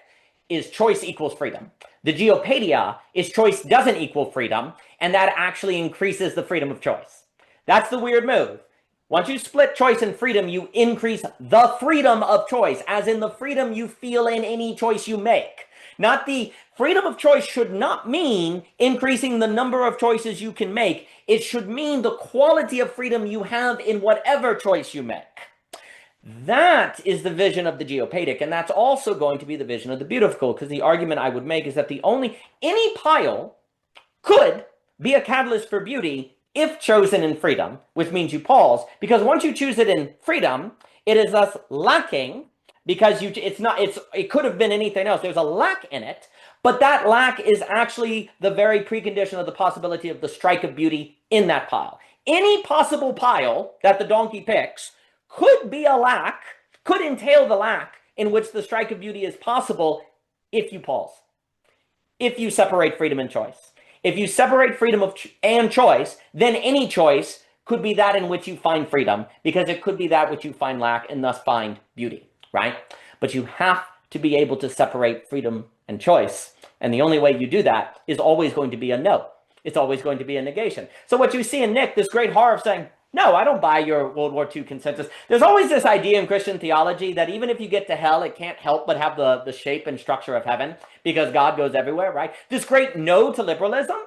is choice equals freedom. The geopedia is choice doesn't equal freedom, and that actually increases the freedom of choice. That's the weird move. Once you split choice and freedom, you increase the freedom of choice, as in the freedom you feel in any choice you make. Not the freedom of choice should not mean increasing the number of choices you can make. It should mean the quality of freedom you have in whatever choice you make. That is the vision of the geopedic, and that's also going to be the vision of the beautiful, because the argument I would make is that any pile could be a catalyst for beauty if chosen in freedom, which means you pause, because once you choose it in freedom, it is thus lacking, because it could have been anything else. There's a lack in it, but that lack is actually the very precondition of the possibility of the strike of beauty in that pile. Any possible pile that the donkey picks could be a lack, could entail the lack in which the strike of beauty is possible if you pause, if you separate freedom and choice. If you separate freedom and choice, then any choice could be that in which you find freedom, because it could be that which you find lack and thus find beauty, right? But you have to be able to separate freedom and choice. And the only way you do that is always going to be a no. It's always going to be a negation. So what you see in Nick, this great horror of saying, no, I don't buy your World War II consensus. There's always this idea in Christian theology that even if you get to hell, it can't help but have the shape and structure of heaven, because God goes everywhere, right? This great no to liberalism,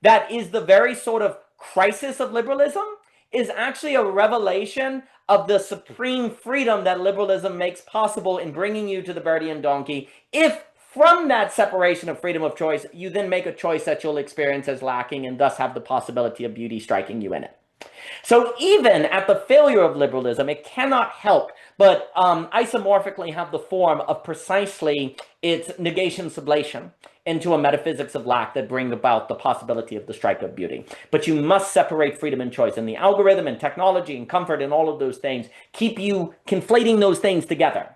that is the very sort of crisis of liberalism, is actually a revelation of the supreme freedom that liberalism makes possible in bringing you to the birdie and donkey. If from that separation of freedom of choice, you then make a choice that you'll experience as lacking and thus have the possibility of beauty striking you in it. So even at the failure of liberalism, it cannot help but isomorphically have the form of precisely its negation sublation into a metaphysics of lack that bring about the possibility of the strike of beauty. But you must separate freedom and choice, and the algorithm and technology and comfort and all of those things keep you conflating those things together.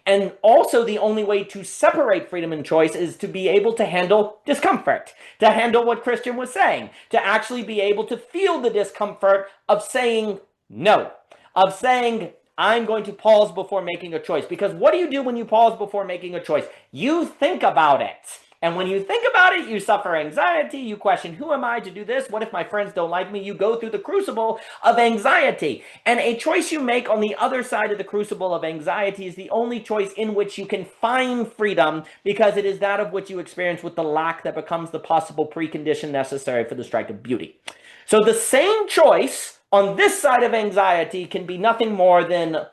And also the only way to separate freedom and choice is to be able to handle discomfort, to handle what Christian was saying, to actually be able to feel the discomfort of saying no, of saying, I'm going to pause before making a choice. Because what do you do when you pause before making a choice? You think about it. And when you think about it, you suffer anxiety. You question, who am I to do this? What if my friends don't like me? You go through the crucible of anxiety. And a choice you make on the other side of the crucible of anxiety is the only choice in which you can find freedom, because it is that of which you experience with the lack that becomes the possible precondition necessary for the strike of beauty. So the same choice on this side of anxiety can be nothing more than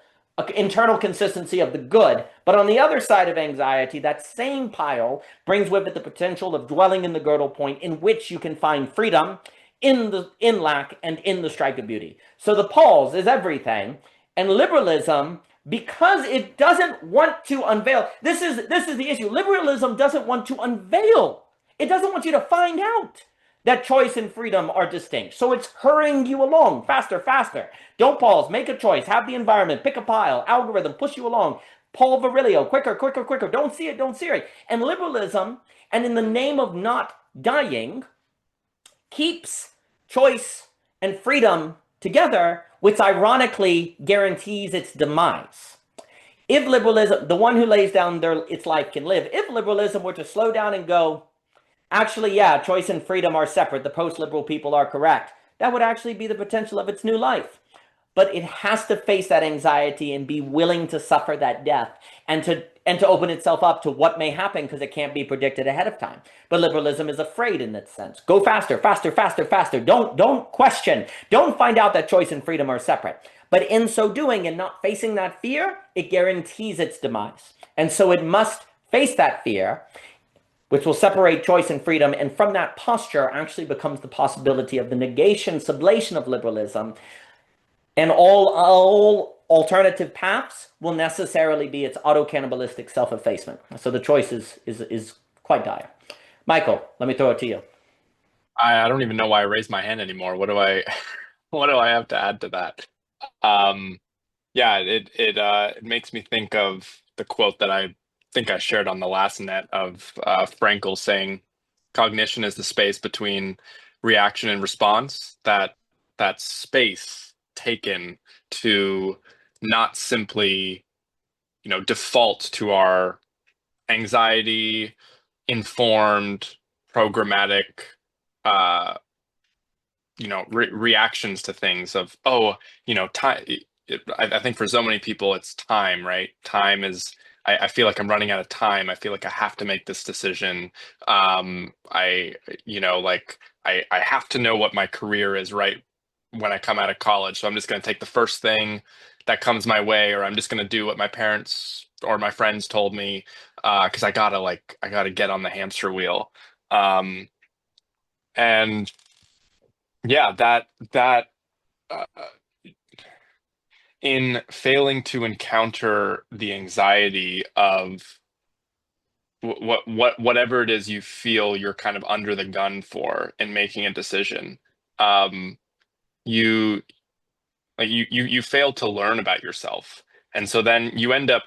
internal consistency of the good. But on the other side of anxiety, that same pile brings with it the potential of dwelling in the girdle point, in which you can find freedom in lack and in the strike of beauty. So the pause is everything, and liberalism, because it doesn't want to unveil, this is the issue. Liberalism doesn't want to unveil. It doesn't want you to find out that choice and freedom are distinct. So it's hurrying you along, faster, faster. Don't pause, make a choice, have the environment, pick a pile, algorithm, push you along. Paul Virilio, quicker, quicker, quicker. Don't see it, don't see it. And liberalism, and in the name of not dying, keeps choice and freedom together, which ironically guarantees its demise. If liberalism, the one who lays down its life can live. If liberalism were to slow down and go, actually, yeah, choice and freedom are separate, the post-liberal people are correct, that would actually be the potential of its new life. But it has to face that anxiety and be willing to suffer that death, and to open itself up to what may happen, because it can't be predicted ahead of time. But liberalism is afraid in that sense. Go faster, faster, faster, faster. Don't question. Don't find out that choice and freedom are separate. But in so doing and not facing that fear, it guarantees its demise. And so it must face that fear, which will separate choice and freedom, and from that posture actually becomes the possibility of the negation, sublation of liberalism, and all alternative paths will necessarily be its auto-cannibalistic self-effacement. So the choice is quite dire. Michael, let me throw it to you. I don't even know why I raised my hand anymore. What do I have to add to that? Yeah, it makes me think of the quote that I think I shared on the last net of Frankl saying, cognition is the space between reaction and response, that space taken to not simply, default to our anxiety informed programmatic reactions to things of, time. I think for so many people it's time, right? Time is, I feel like I'm running out of time. I feel like I have to make this decision. I have to know what my career is right when I come out of college. So I'm just going to take the first thing that comes my way, or I'm just going to do what my parents or my friends told me, because I gotta get on the hamster wheel. And yeah, that in failing to encounter the anxiety of whatever it is you feel you're kind of under the gun for in making a decision, you fail to learn about yourself, and so then you end up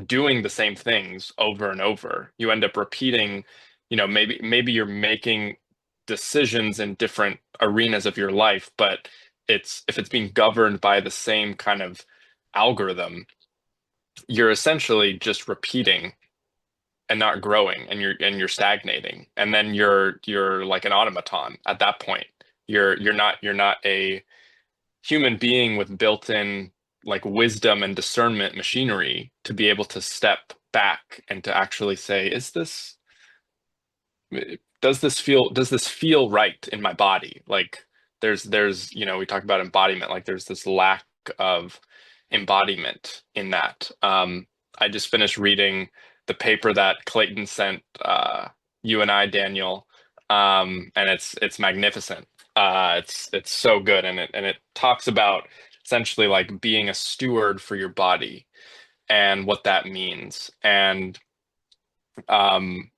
doing the same things over and over. You end up repeating, maybe you're making decisions in different arenas of your life, but if it's being governed by the same kind of algorithm, you're essentially just repeating and not growing, and you're stagnating, and then you're like an automaton at that point. You're not a human being with built-in like wisdom and discernment machinery to be able to step back and to actually say, does this feel right in my body? Like there's we talk about embodiment, like there's this lack of embodiment in that. I just finished reading the paper that Clayton sent you and I, Daniel, and it's magnificent. It's so good, and it talks about essentially like being a steward for your body and what that means. And kind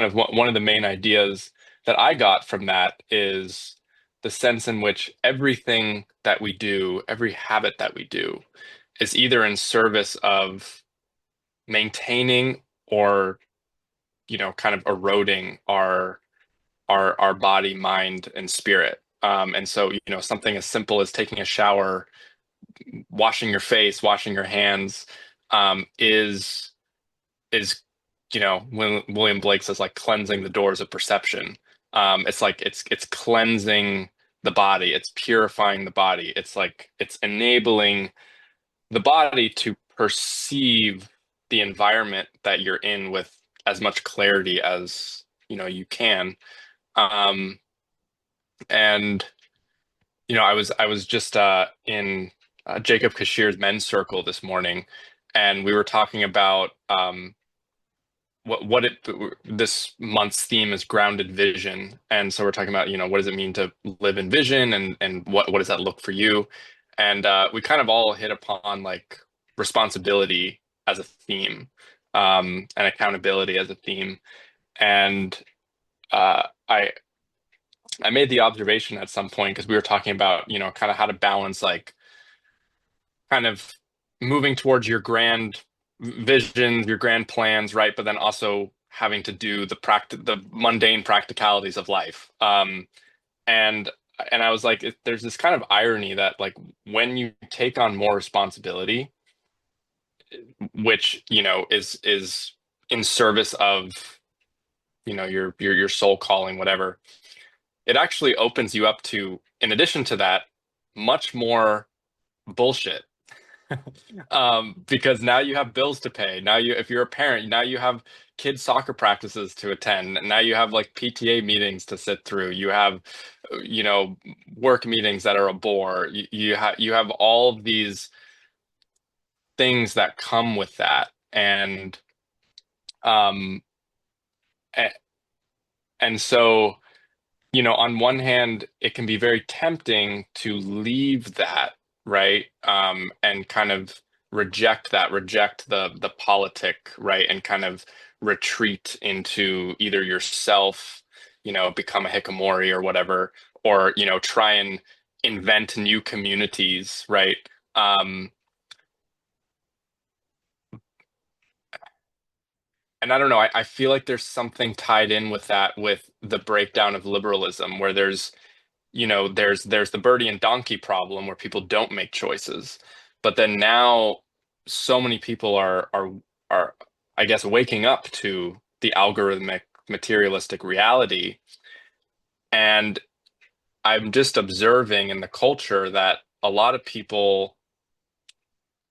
of one of the main ideas that I got from that is the sense in which everything that we do, every habit that we do, is either in service of maintaining or kind of eroding our body, mind, and spirit. And so something as simple as taking a shower, washing your face, washing your hands, is when William Blake says like cleansing the doors of perception, it's like it's cleansing the body, it's purifying the body, it's like it's enabling the body to perceive the environment that you're in with as much clarity as you can. um and I was just in Jacob Kashir's men's circle this morning, and we were talking about this month's theme is grounded vision. And so we're talking about, what does it mean to live in vision, and what does that look for you? And we kind of all hit upon like responsibility as a theme, and accountability as a theme. And I made the observation at some point, because we were talking about, kind of how to balance like kind of moving towards your grand visions, your grand plans, right? But then also having to do the mundane practicalities of life. And I was like, there's this kind of irony that like when you take on more responsibility, which is in service of your soul calling, whatever, it actually opens you up to, in addition to that, much more bullshit. Because now you have bills to pay. Now if you're a parent, now you have kids' soccer practices to attend. Now you have like PTA meetings to sit through. You have, work meetings that are a bore. You have all of these things that come with that, um, a- and so on one hand, it can be very tempting to leave that, right? And kind of reject the politic, right? And kind of retreat into either yourself, become a hikikomori or whatever, or, try and invent new communities, right? And I don't know, I feel like there's something tied in with that, with the breakdown of liberalism, where there's the birdie and donkey problem, where people don't make choices. But then now so many people are I guess waking up to the algorithmic materialistic reality. And I'm just observing in the culture that a lot of people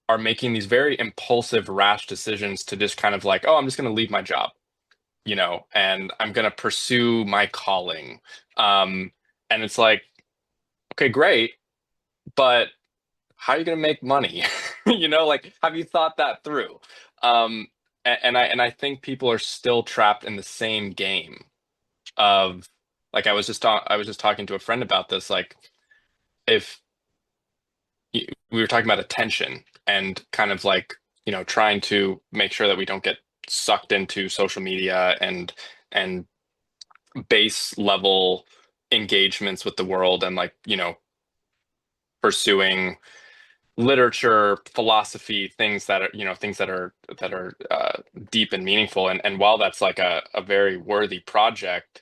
are making these very impulsive, rash decisions to just kind of like, oh, I'm just going to leave my job, and I'm going to pursue my calling. And it's like, okay, great, but how are you going to make money? Like, have you thought that through? And I think people are still trapped in the same game of, like, I was just talking to a friend about this. Like, if we were talking about attention, and kind of like, trying to make sure that we don't get sucked into social media and base level engagements with the world, and like, pursuing literature, philosophy, things that are deep and meaningful. And while that's like a very worthy project,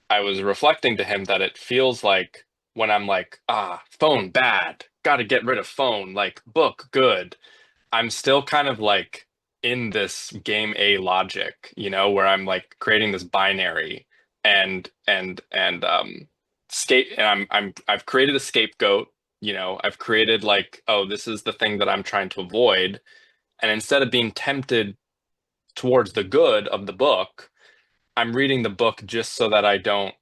I was reflecting to him that it feels like, when I'm like, phone bad, got to get rid of phone, like book good, I'm still kind of like in this game A logic, where I'm like creating this binary, and I've created a scapegoat, I've created like, oh, this is the thing that I'm trying to avoid. And instead of being tempted towards the good of the book, I'm reading the book just so that I don't,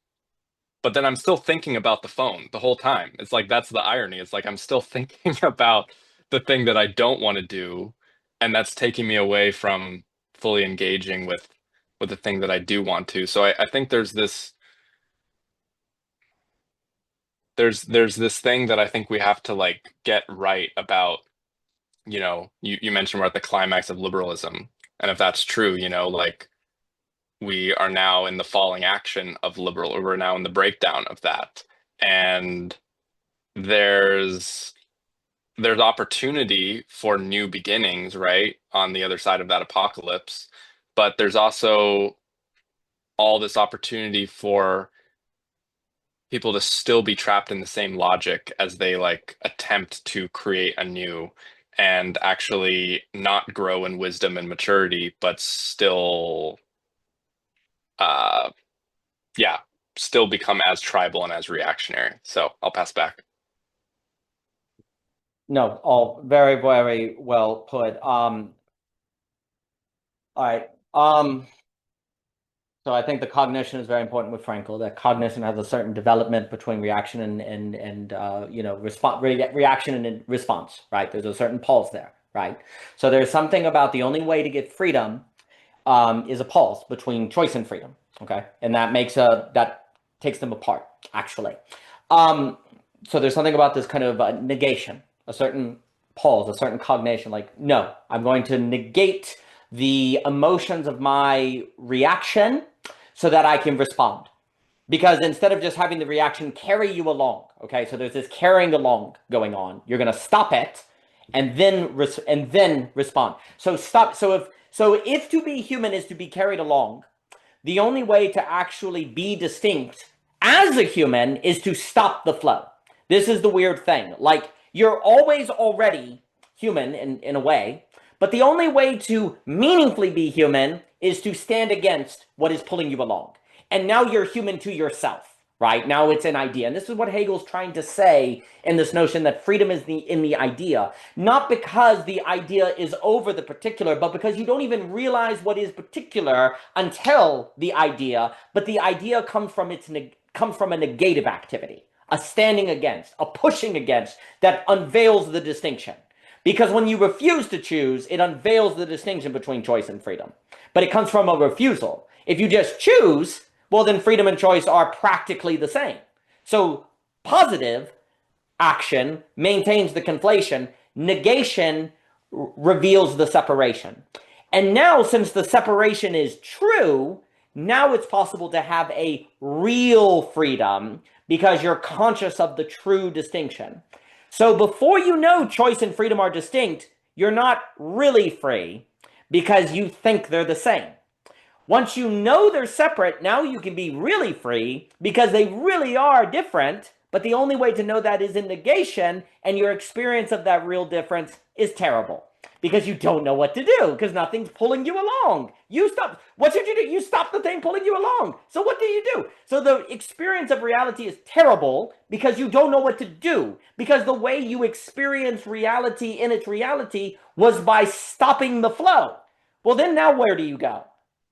but then I'm still thinking about the phone the whole time. It's like, that's the irony. It's like I'm still thinking about the thing that I don't want to do, and that's taking me away from fully engaging with the thing that I do want to. So I think there's this thing that I think we have to like get right about, you mentioned we're at the climax of liberalism. And if that's true, like, we are now in the falling action of liberal, or we're now in the breakdown of that. And there's opportunity for new beginnings, right, on the other side of that apocalypse. But there's also all this opportunity for people to still be trapped in the same logic as they like attempt to create a new. and actually not grow in wisdom and maturity, but still, yeah, still become as tribal and as reactionary. So I'll pass back. No, all very, very well put. All right. So I think the cognition is very important with Frankl. That cognition has a certain development between reaction and reaction and response, right? There's a certain pulse there, right? So there's something about the only way to get freedom is a pulse between choice and freedom, okay? And that takes them apart, actually. So there's something about this kind of negation, a certain pulse, a certain cognition, like, no, I'm going to negate the emotions of my reaction so that I can respond. Because instead of just having the reaction carry you along, okay, so there's this carrying along going on, you're going to stop it and then respond. So if to be human is to be carried along, the only way to actually be distinct as a human is to stop the flow. This is the weird thing. Like, you're always already human in a way, but the only way to meaningfully be human is to stand against what is pulling you along. And now you're human to yourself, right? Now it's an idea. And this is what Hegel's trying to say in this notion that freedom is in the idea, not because the idea is over the particular, but because you don't even realize what is particular until the idea, but the idea comes from a negative activity, a standing against, a pushing against that unveils the distinction. Because when you refuse to choose, it unveils the distinction between choice and freedom. But it comes from a refusal. If you just choose, well, then freedom and choice are practically the same. So positive action maintains the conflation. Negation reveals the separation. And now, since the separation is true, now it's possible to have a real freedom because you're conscious of the true distinction. So before you know choice and freedom are distinct, you're not really free because you think they're the same. Once you know they're separate, now you can be really free because they really are different, but the only way to know that is in negation, and your experience of that real difference is terrible because you don't know what to do because nothing's pulling you along. What should you do? You stop the thing pulling you along. So what do you do? So the experience of reality is terrible because you don't know what to do, because the way you experience reality in its reality was by stopping the flow. Well, then now where do you go?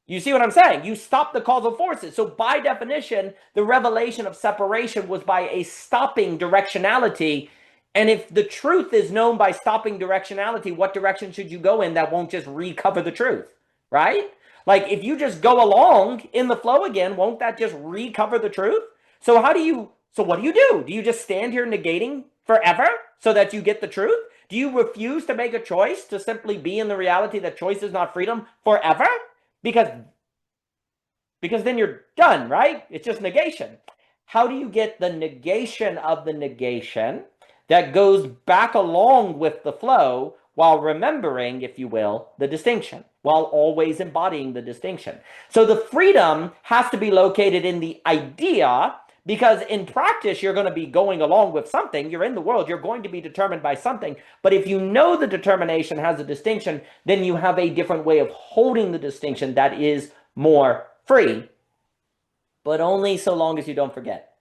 You see what I'm saying? You stop the causal forces. So by definition, the revelation of separation was by a stopping directionality. And if the truth is known by stopping directionality, what direction should you go in that won't just recover the truth, right? Like, if you just go along in the flow again, won't that just recover the truth? So what do you do? Do you just stand here negating forever so that you get the truth? Do you refuse to make a choice to simply be in the reality that choice is not freedom forever? Because then you're done, right? It's just negation. How do you get the negation of the negation that goes back along with the flow while remembering, if you will, the distinction, while always embodying the distinction? So the freedom has to be located in the idea, because in practice, you're going to be going along with something. You're in the world. You're going to be determined by something. But if you know the determination has a distinction, then you have a different way of holding the distinction that is more free, but only so long as you don't forget.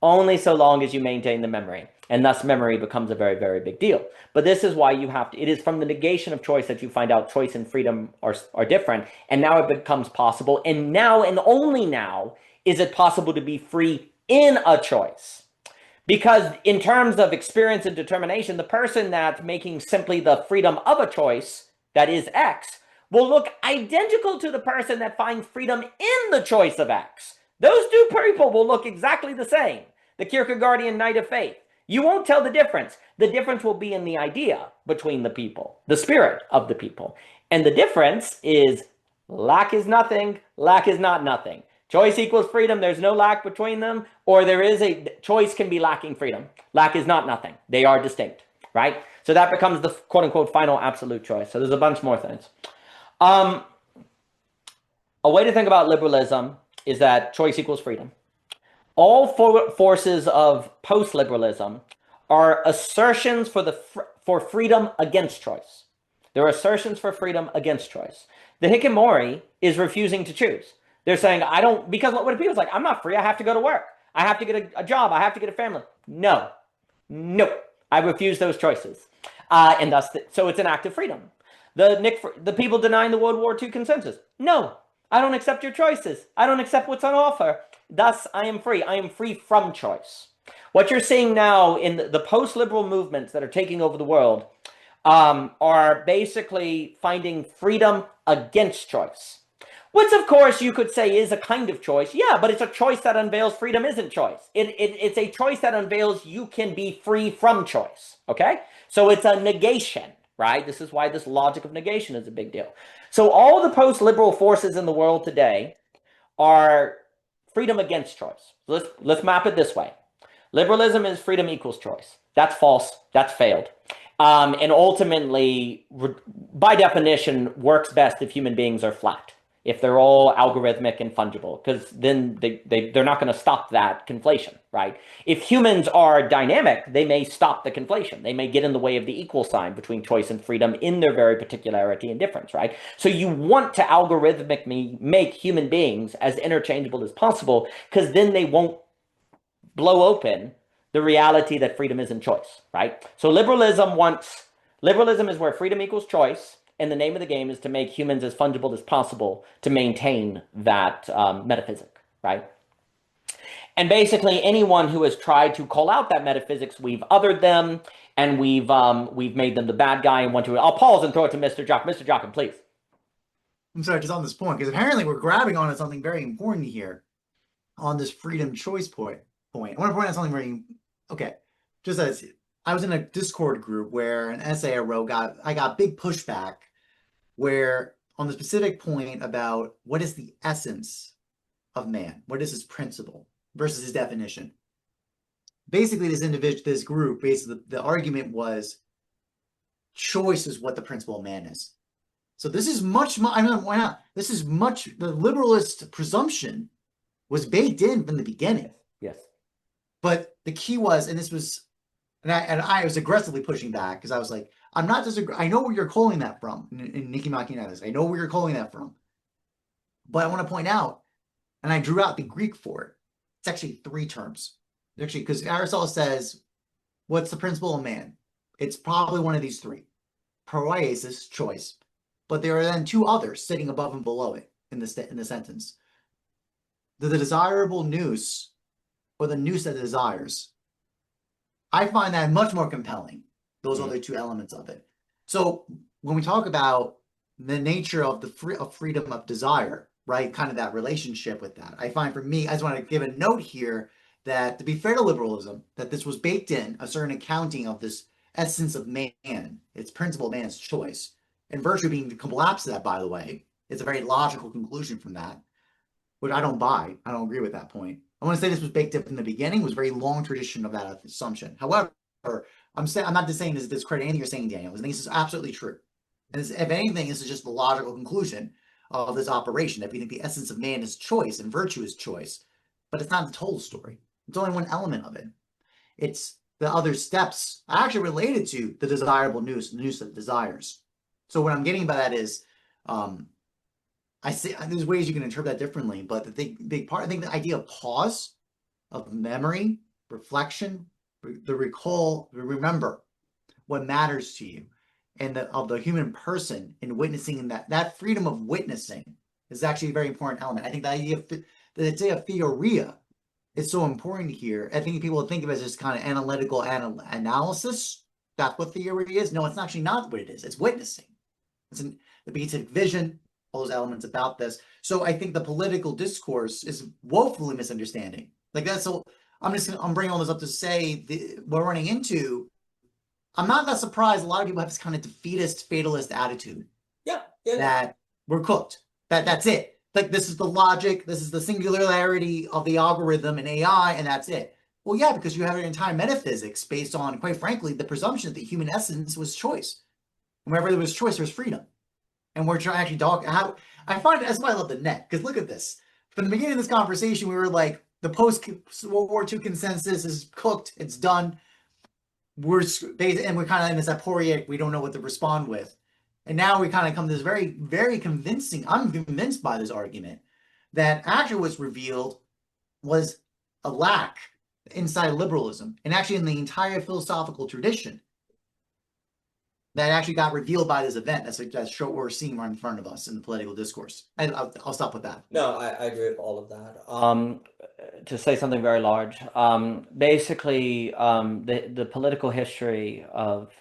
Only so long as you maintain the memory. And thus memory becomes a very, very big deal. But this is why it is from the negation of choice that you find out choice and freedom are different. And now it becomes possible. And now, and only now, is it possible to be free in a choice. Because in terms of experience and determination, the person that's making simply the freedom of a choice, that is X, will look identical to the person that finds freedom in the choice of X. Those two people will look exactly the same. The Kierkegaardian Knight of Faith. You won't tell the difference. The difference will be in the idea between the people, the spirit of the people. And the difference is lack is nothing, lack is not nothing. Choice equals freedom, there's no lack between them, or choice can be lacking freedom. Lack is not nothing. They are distinct, right? So that becomes the quote-unquote final absolute choice. So there's a bunch more things. A way to think about liberalism is that choice equals freedom. All forces of post-liberalism are assertions for for freedom against choice. There are assertions for freedom against choice. The hikikomori is refusing to choose. They're saying, I don't, because what are people like? I'm not free. I have to go to work. I have to get a job. I have to get a family. No, I refuse those choices. And thus, so it's an act of freedom. The people denying the World War II consensus. No, I don't accept your choices. I don't accept what's on offer. Thus, I am free. I am free from choice. What you're seeing now in the post-liberal movements that are taking over the world are basically finding freedom against choice. Which, of course, you could say is a kind of choice. Yeah, but it's a choice that unveils freedom isn't choice. It's a choice that unveils you can be free from choice, okay? So it's a negation, right? This is why this logic of negation is a big deal. So all the post-liberal forces in the world today are freedom against choice. Let's map it this way. Liberalism is freedom equals choice. That's false. That's failed. And ultimately, by definition, works best if human beings are flat, if they're all algorithmic and fungible, because then they're not going to stop that conflation, right? If humans are dynamic, they may stop the conflation. They may get in the way of the equal sign between choice and freedom in their very particularity and difference, right? So you want to algorithmically make human beings as interchangeable as possible, because then they won't blow open the reality that freedom isn't choice, right? So liberalism is where freedom equals choice, and the name of the game is to make humans as fungible as possible to maintain that metaphysic, right? And basically, anyone who has tried to call out that metaphysics, we've othered them, and we've made them the bad guy and want to. I'll pause and throw it to Mr. Jockin. Mr. Jockin, please. I'm sorry, just on this point, because apparently we're grabbing onto something very important here on this freedom choice point. I want to point out something very, okay, just as I was in a Discord group where an essay I wrote I got big pushback where on the specific point about what is the essence of man, what is his principle versus his definition. Basically, this group, basically the argument was choice is what the principle of man is. So this is much, I mean, why not? This is much, the liberalist presumption was baked in from the beginning. Yes. But the key was, and this was, and I was aggressively pushing back because I was like, I'm not disagreeing. I know where you're calling that from in Nikki Machinetis. I know where you're calling that from. But I want to point out, and I drew out the Greek for it. It's actually 3 terms. Actually, because Aristotle says, what's the principle of man? It's probably one of these 3. Proiesis, choice. But there are then 2 others sitting above and below it in the sentence. The desirable nous, or the nous that desires. I find that much more compelling, those other 2 elements of it. So when we talk about the nature of the freedom of desire, right, kind of that relationship with that, I find for me, I just want to give a note here that to be fair to liberalism, that this was baked in, a certain accounting of this essence of man, its principle of man's choice, and virtue being the collapse of that, by the way, it's a very logical conclusion from that, which I don't buy. I don't agree with that point. I want to say this was baked up from the beginning. It was a very long tradition of that assumption. However, I'm not just saying this discredit anything you're saying, Daniel. I think this is absolutely true. And if anything, this is just the logical conclusion of this operation. That we think the essence of man is choice and virtue is choice, but it's not the total story. It's only one element of it. It's the other steps actually related to the desirable nous, the nous that desires. So what I'm getting by that is, I see there's ways you can interpret that differently, but the big part, I think the idea of pause, of memory, reflection, the recall, remember what matters to you, and of the human person in witnessing that freedom of witnessing is actually a very important element. I think the idea of theoria is so important here. I think people think of it as just kind of analytical analysis. That's what theory is. No, it's actually not what it is. It's witnessing. It's the beatific vision, all those elements about this. So I think the political discourse is woefully misunderstanding. Like that's so. I'm bringing all this up to say we're running into. I'm not that surprised. A lot of people have this kind of defeatist, fatalist attitude. Yeah. That we're cooked. That's it. Like this is the logic. This is the singularity of the algorithm and AI, and that's it. Well, yeah, because you have an entire metaphysics based on, quite frankly, the presumption that the human essence was choice. And wherever there was choice, there was freedom. And we're trying to actually talk how I find that's why I love the net. Because look at this. From the beginning of this conversation, we were like, the post-World War II consensus is cooked. It's done. we're kind of in this aporia, we don't know what to respond with. And now we kind of come to this very, very convincing, I'm convinced by this argument, that actually what's revealed was a lack inside liberalism, and actually in the entire philosophical tradition, that actually got revealed by this event. That's what we're seeing right in front of us in the political discourse. I'll stop with that. No, I agree with all of that. To say something very large, basically, the political history of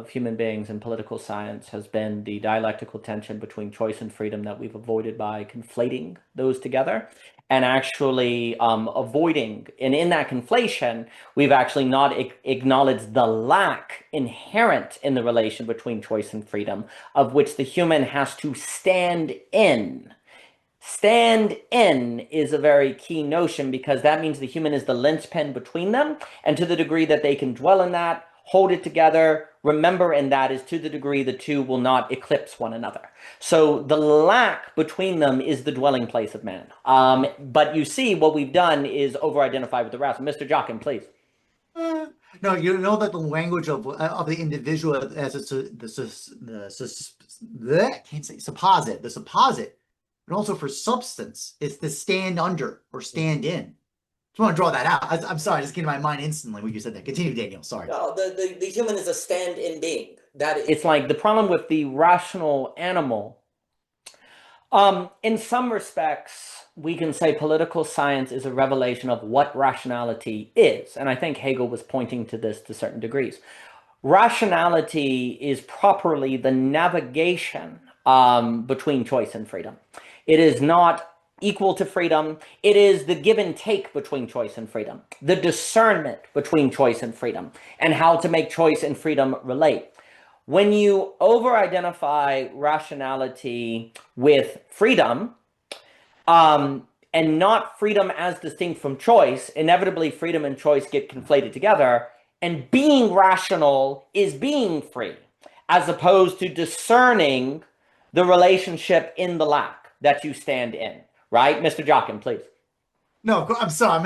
human beings and political science has been the dialectical tension between choice and freedom that we've avoided by conflating those together, and actually avoiding, and in that conflation, we've actually not acknowledged the lack inherent in the relation between choice and freedom, of which the human has to stand in. Stand in is a very key notion, because that means the human is the linchpin between them, and to the degree that they can dwell in that, hold it together, remember in that, is to the degree the two will not eclipse one another. So the lack between them is the dwelling place of man. But you see, what we've done is over-identify with the rest. Mr. Jockin, please. No, you know that the language of the individual as can't say supposit, the supposit, but also for substance, it's the stand under or stand in. Just want to draw that out. I'm sorry, it just came to my mind instantly when you said that. Continue, Daniel. Sorry. No, the human is a stand-in being. It's like the problem with the rational animal. In some respects, we can say political science is a revelation of what rationality is. And I think Hegel was pointing to this to certain degrees. Rationality is properly the navigation between choice and freedom. It is not equal to freedom. It is the give and take between choice and freedom, the discernment between choice and freedom, and how to make choice and freedom relate. When you over-identify rationality with freedom, and not freedom as distinct from choice, inevitably freedom and choice get conflated together, and being rational is being free, as opposed to discerning the relationship in the lack that you stand in. Right? Mr. Jockin, please. No, I'm sorry.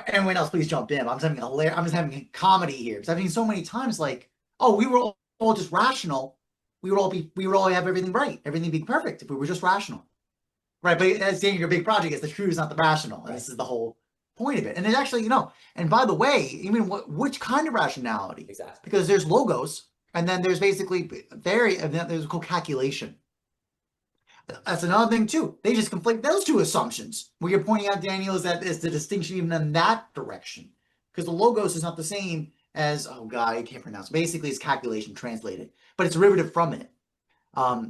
Anyone else, please jump in. I'm just having comedy here, because I've seen so many times like, oh, we were all just rational. We would all have everything right. Everything be perfect if we were just rational. Right. But as saying your big project is the true is not the rational. Right. This is the whole point of it. And it actually, and by the way, even which kind of rationality? Exactly. Because there's logos, and then there's basically there's co-calculation. That's another thing too. They just conflate those two assumptions. What you're pointing out, Daniel, is that it's the distinction even in that direction, because the logos is not the same as, oh god, I can't pronounce. Basically, it's calculation translated, but it's derivative from it.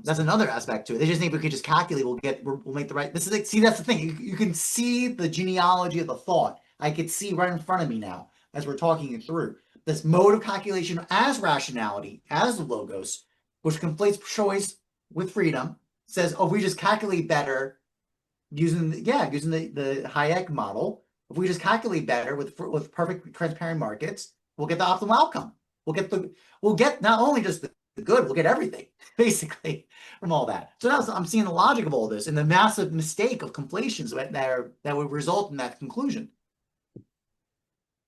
That's another aspect to it. They just think we could just calculate, we'll make the right. This is like, see, that's the thing. You can see the genealogy of the thought. I could see right in front of me now as we're talking it through. This mode of calculation as rationality, as the logos, which conflates choice with freedom. Says, oh, if we just calculate better using the Hayek model, if we just calculate better with perfect transparent markets, we'll get the optimal outcome. We'll get not only just the good, we'll get everything basically from all that. So now I'm seeing the logic of all this and the massive mistake of conflations that would result in that conclusion.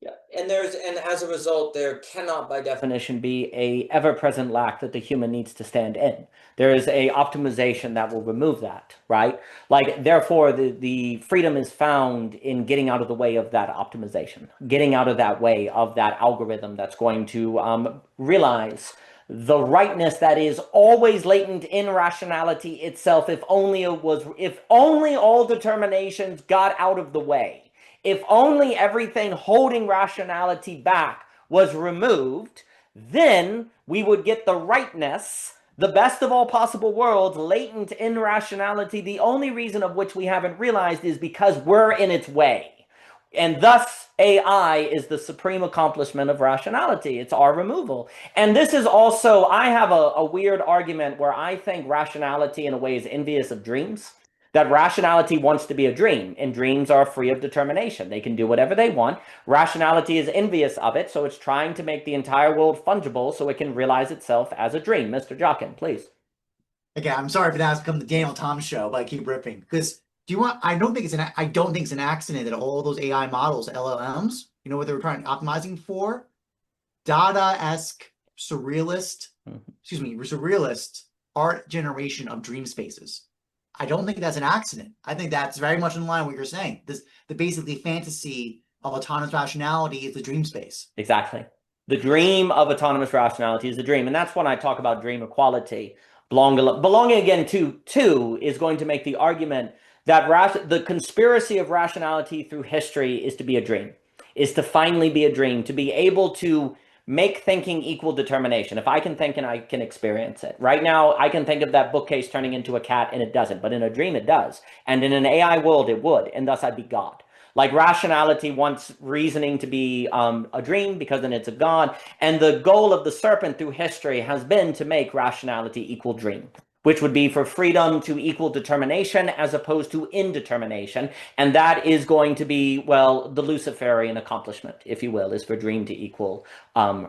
Yeah, and as a result, there cannot, by definition, be a ever-present lack that the human needs to stand in. There is a optimization that will remove that, right? Like, therefore, the freedom is found in getting out of the way of that optimization, getting out of that way of that algorithm that's going to realize the rightness that is always latent in rationality itself, if only all determinations got out of the way. If only everything holding rationality back was removed, then we would get the rightness, the best of all possible worlds, latent in rationality, the only reason of which we haven't realized is because we're in its way. And thus, AI is the supreme accomplishment of rationality. It's our removal. And this is also, I have a weird argument where I think rationality in a way is envious of dreams. That rationality wants to be a dream, and dreams are free of determination. They can do whatever they want. Rationality is envious of it, so it's trying to make the entire world fungible so it can realize itself as a dream. Mr. Jockin, please. Again, I'm sorry for that to become the Daniel Tom show, but I keep ripping. Because I don't think it's an accident that all those AI models, LLMs, what they were optimizing for? Dada-esque surrealist, Mhm. surrealist art generation of dream spaces. I don't think that's an accident. I think that's very much in line with what you're saying. The basically fantasy of autonomous rationality is the dream space. Exactly. The dream of autonomous rationality is a dream. And that's when I talk about dream equality. Belonging again to two is going to make the argument that the conspiracy of rationality through history is to be a dream, is to finally be a dream, to be able to make thinking equal determination. If I can think and I can experience it. Right now, I can think of that bookcase turning into a cat and it doesn't, but in a dream it does. And in an AI world, it would, and thus I'd be God. Like rationality wants reasoning to be a dream because then it's a god. And the goal of the serpent through history has been to make rationality equal dream, which would be for freedom to equal determination as opposed to indetermination. And that is going to be, well, the Luciferian accomplishment, if you will, is for dream to equal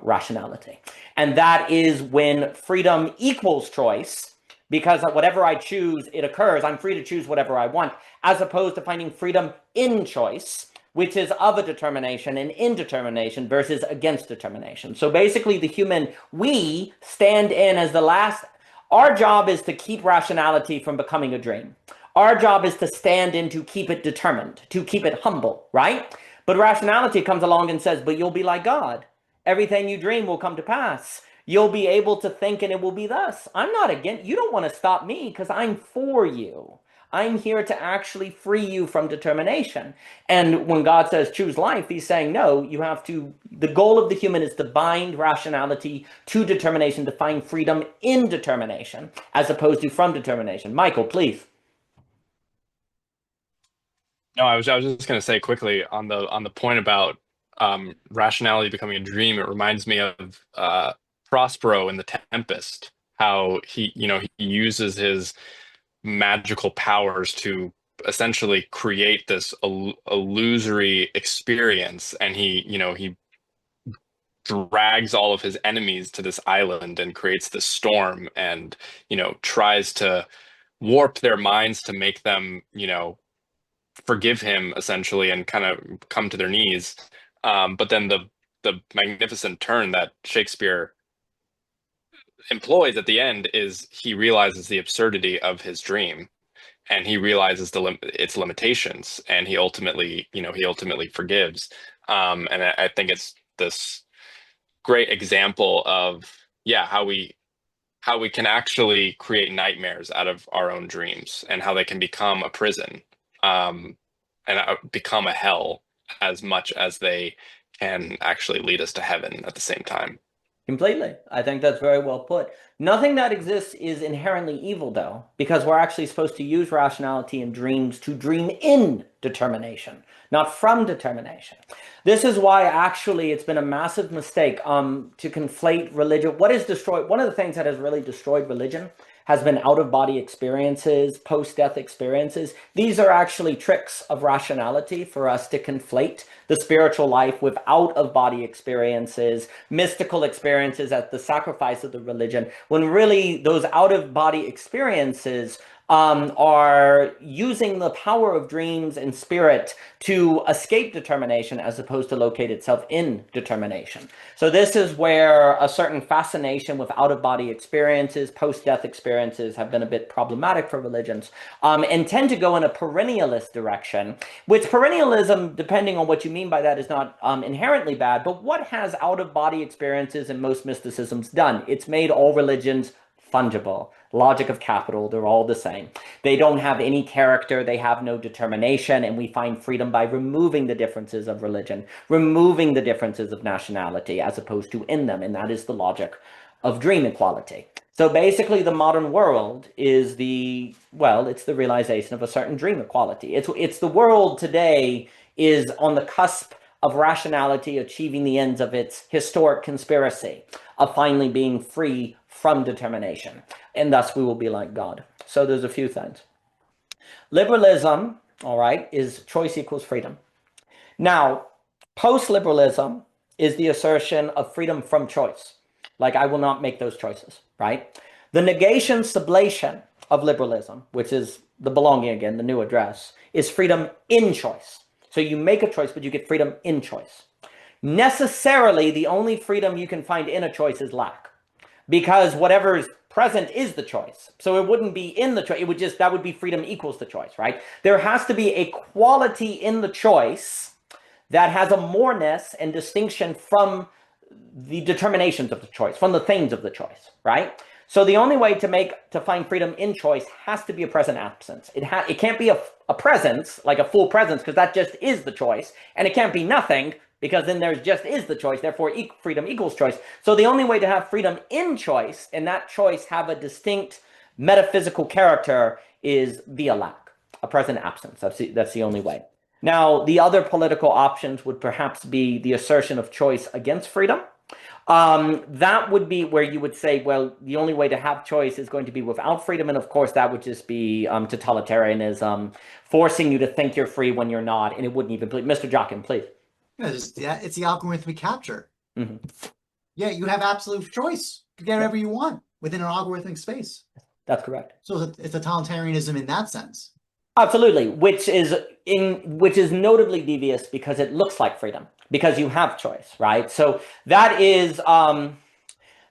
rationality. And that is when freedom equals choice, because whatever I choose, it occurs. I'm free to choose whatever I want, as opposed to finding freedom in choice, which is of a determination and indetermination versus against determination. So basically the human, we stand in as the last. Our job is to keep rationality from becoming a dream. Our job is to stand in to keep it determined, to keep it humble, right? But rationality comes along and says, but you'll be like God. Everything you dream will come to pass. You'll be able to think and it will be thus. I'm not against, you don't want to stop me because I'm for you. I'm here to actually free you from determination. And when God says choose life, he's saying, no, you have to, the goal of the human is to bind rationality to determination, to find freedom in determination, as opposed to from determination. Michael, please. No, I was just going to say quickly on the point about rationality becoming a dream. It reminds me of Prospero in The Tempest, how he uses his magical powers to essentially create this illusory experience, and he drags all of his enemies to this island and creates this storm, and tries to warp their minds to make them forgive him essentially and kind of come to their knees. But then the magnificent turn that Shakespeare employs at the end is he realizes the absurdity of his dream, and he realizes its limitations, and he ultimately forgives. And I think it's this great example of how we can actually create nightmares out of our own dreams, and how they can become a prison, and become a hell as much as they can actually lead us to heaven at the same time. Completely. I think that's very well put. Nothing that exists is inherently evil, though, because we're actually supposed to use rationality and dreams to dream in determination, not from determination. This is why actually it's been a massive mistake to conflate religion. What is destroyed? One of the things that has really destroyed religion has been out-of-body experiences, post-death experiences. These are actually tricks of rationality for us to conflate the spiritual life with out-of-body experiences, mystical experiences at the sacrifice of the religion, when really those out-of-body experiences are using the power of dreams and spirit to escape determination as opposed to locate itself in determination. So this is where a certain fascination with out-of-body experiences, post-death experiences have been a bit problematic for religions, and tend to go in a perennialist direction, which perennialism, depending on what you mean by that, is not inherently bad. But what has out-of-body experiences and most mysticisms done? It's made all religions fungible. Logic of capital, they're all the same. They don't have any character, they have no determination, and we find freedom by removing the differences of religion, removing the differences of nationality as opposed to in them, and that is the logic of dream equality. So basically the modern world is it's the realization of a certain dream equality. It's the world today is on the cusp of rationality achieving the ends of its historic conspiracy of finally being free from determination, and thus we will be like God. So there's a few things. Liberalism, all right, is choice equals freedom. Now, post-liberalism is the assertion of freedom from choice. Like, I will not make those choices, right? The negation sublation of liberalism, which is the belonging again, the new address, is freedom in choice. So you make a choice, but you get freedom in choice. necessarily the only freedom you can find in a choice is lack, because whatever is present is the choice. So it wouldn't be in the choice. It would just, that would be freedom equals the choice, right? There has to be a quality in the choice that has a moreness and distinction from the determinations of the choice, from the things of the choice, right? So the only way to find freedom in choice has to be a present absence. It can't be a presence, like a full presence, because that just is the choice, and it can't be nothing, because then there's just is the choice, therefore freedom equals choice. So the only way to have freedom in choice, and that choice have a distinct metaphysical character, is via lack, a present absence. That's the only way. Now, the other political options would perhaps be the assertion of choice against freedom. That would be where you would say, well, the only way to have choice is going to be without freedom. And of course, that would just be totalitarianism, forcing you to think you're free when you're not. And it wouldn't even be. Mr. Jockin, please. It's the algorithmic capture. Yeah, you have absolute choice to get whatever you want within an algorithmic space. That's correct. So it's a totalitarianism in that sense. Absolutely, which is notably devious because it looks like freedom, because you have choice, right? So that is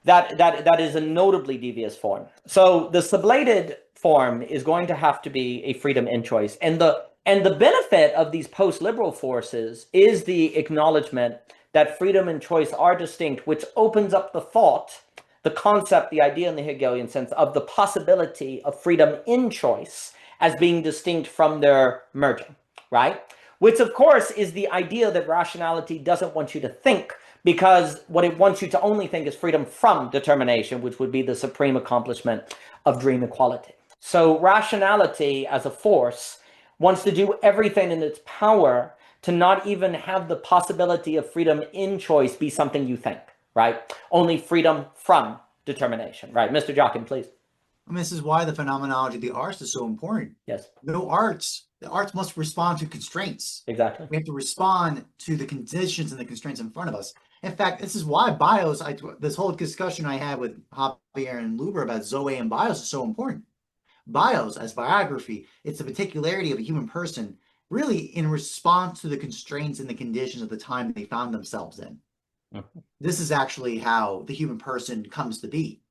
that is a notably devious form. So the sublated form is going to have to be a freedom in choice, and the benefit of these post-liberal forces is the acknowledgement that freedom and choice are distinct, which opens up the thought, the concept, the idea in the Hegelian sense of the possibility of freedom in choice as being distinct from their merging, right? Which, of course, is the idea that rationality doesn't want you to think, because what it wants you to only think is freedom from determination, which would be the supreme accomplishment of dream equality. So rationality as a force wants to do everything in its power to not even have the possibility of freedom in choice be something you think, right? Only freedom from determination, right? Mr. Jockin, please. And this is why the phenomenology of the arts is so important. Yes. The arts must respond to constraints. Exactly. We have to respond to the conditions and the constraints in front of us. In fact, this is why bios, this whole discussion I had with Javier and Luber about Zoe and bios is so important. Bios, as biography, it's the particularity of a human person really in response to the constraints and the conditions of the time they found themselves in. This is actually how the human person comes to be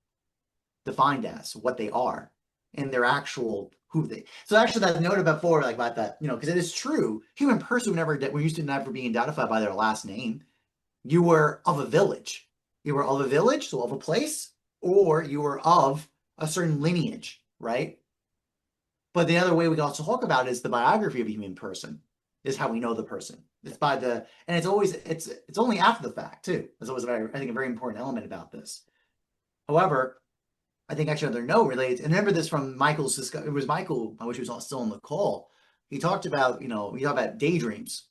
defined as what they are and their actual who they. So actually that note before, like about that, because it is true, human person we used to never be identified by their last name. You were of a village. You were of a village, so of a place, or you were of a certain lineage, right? But the other way we can also talk about is the biography of a human person is how we know the person. It's by the, and it's always, it's only after the fact too. That's always I think a very important element about this. However, I think actually another note related, and remember this from Michael's discussion. It was Michael, I wish he was still on the call. He talked about, we talk about daydreams,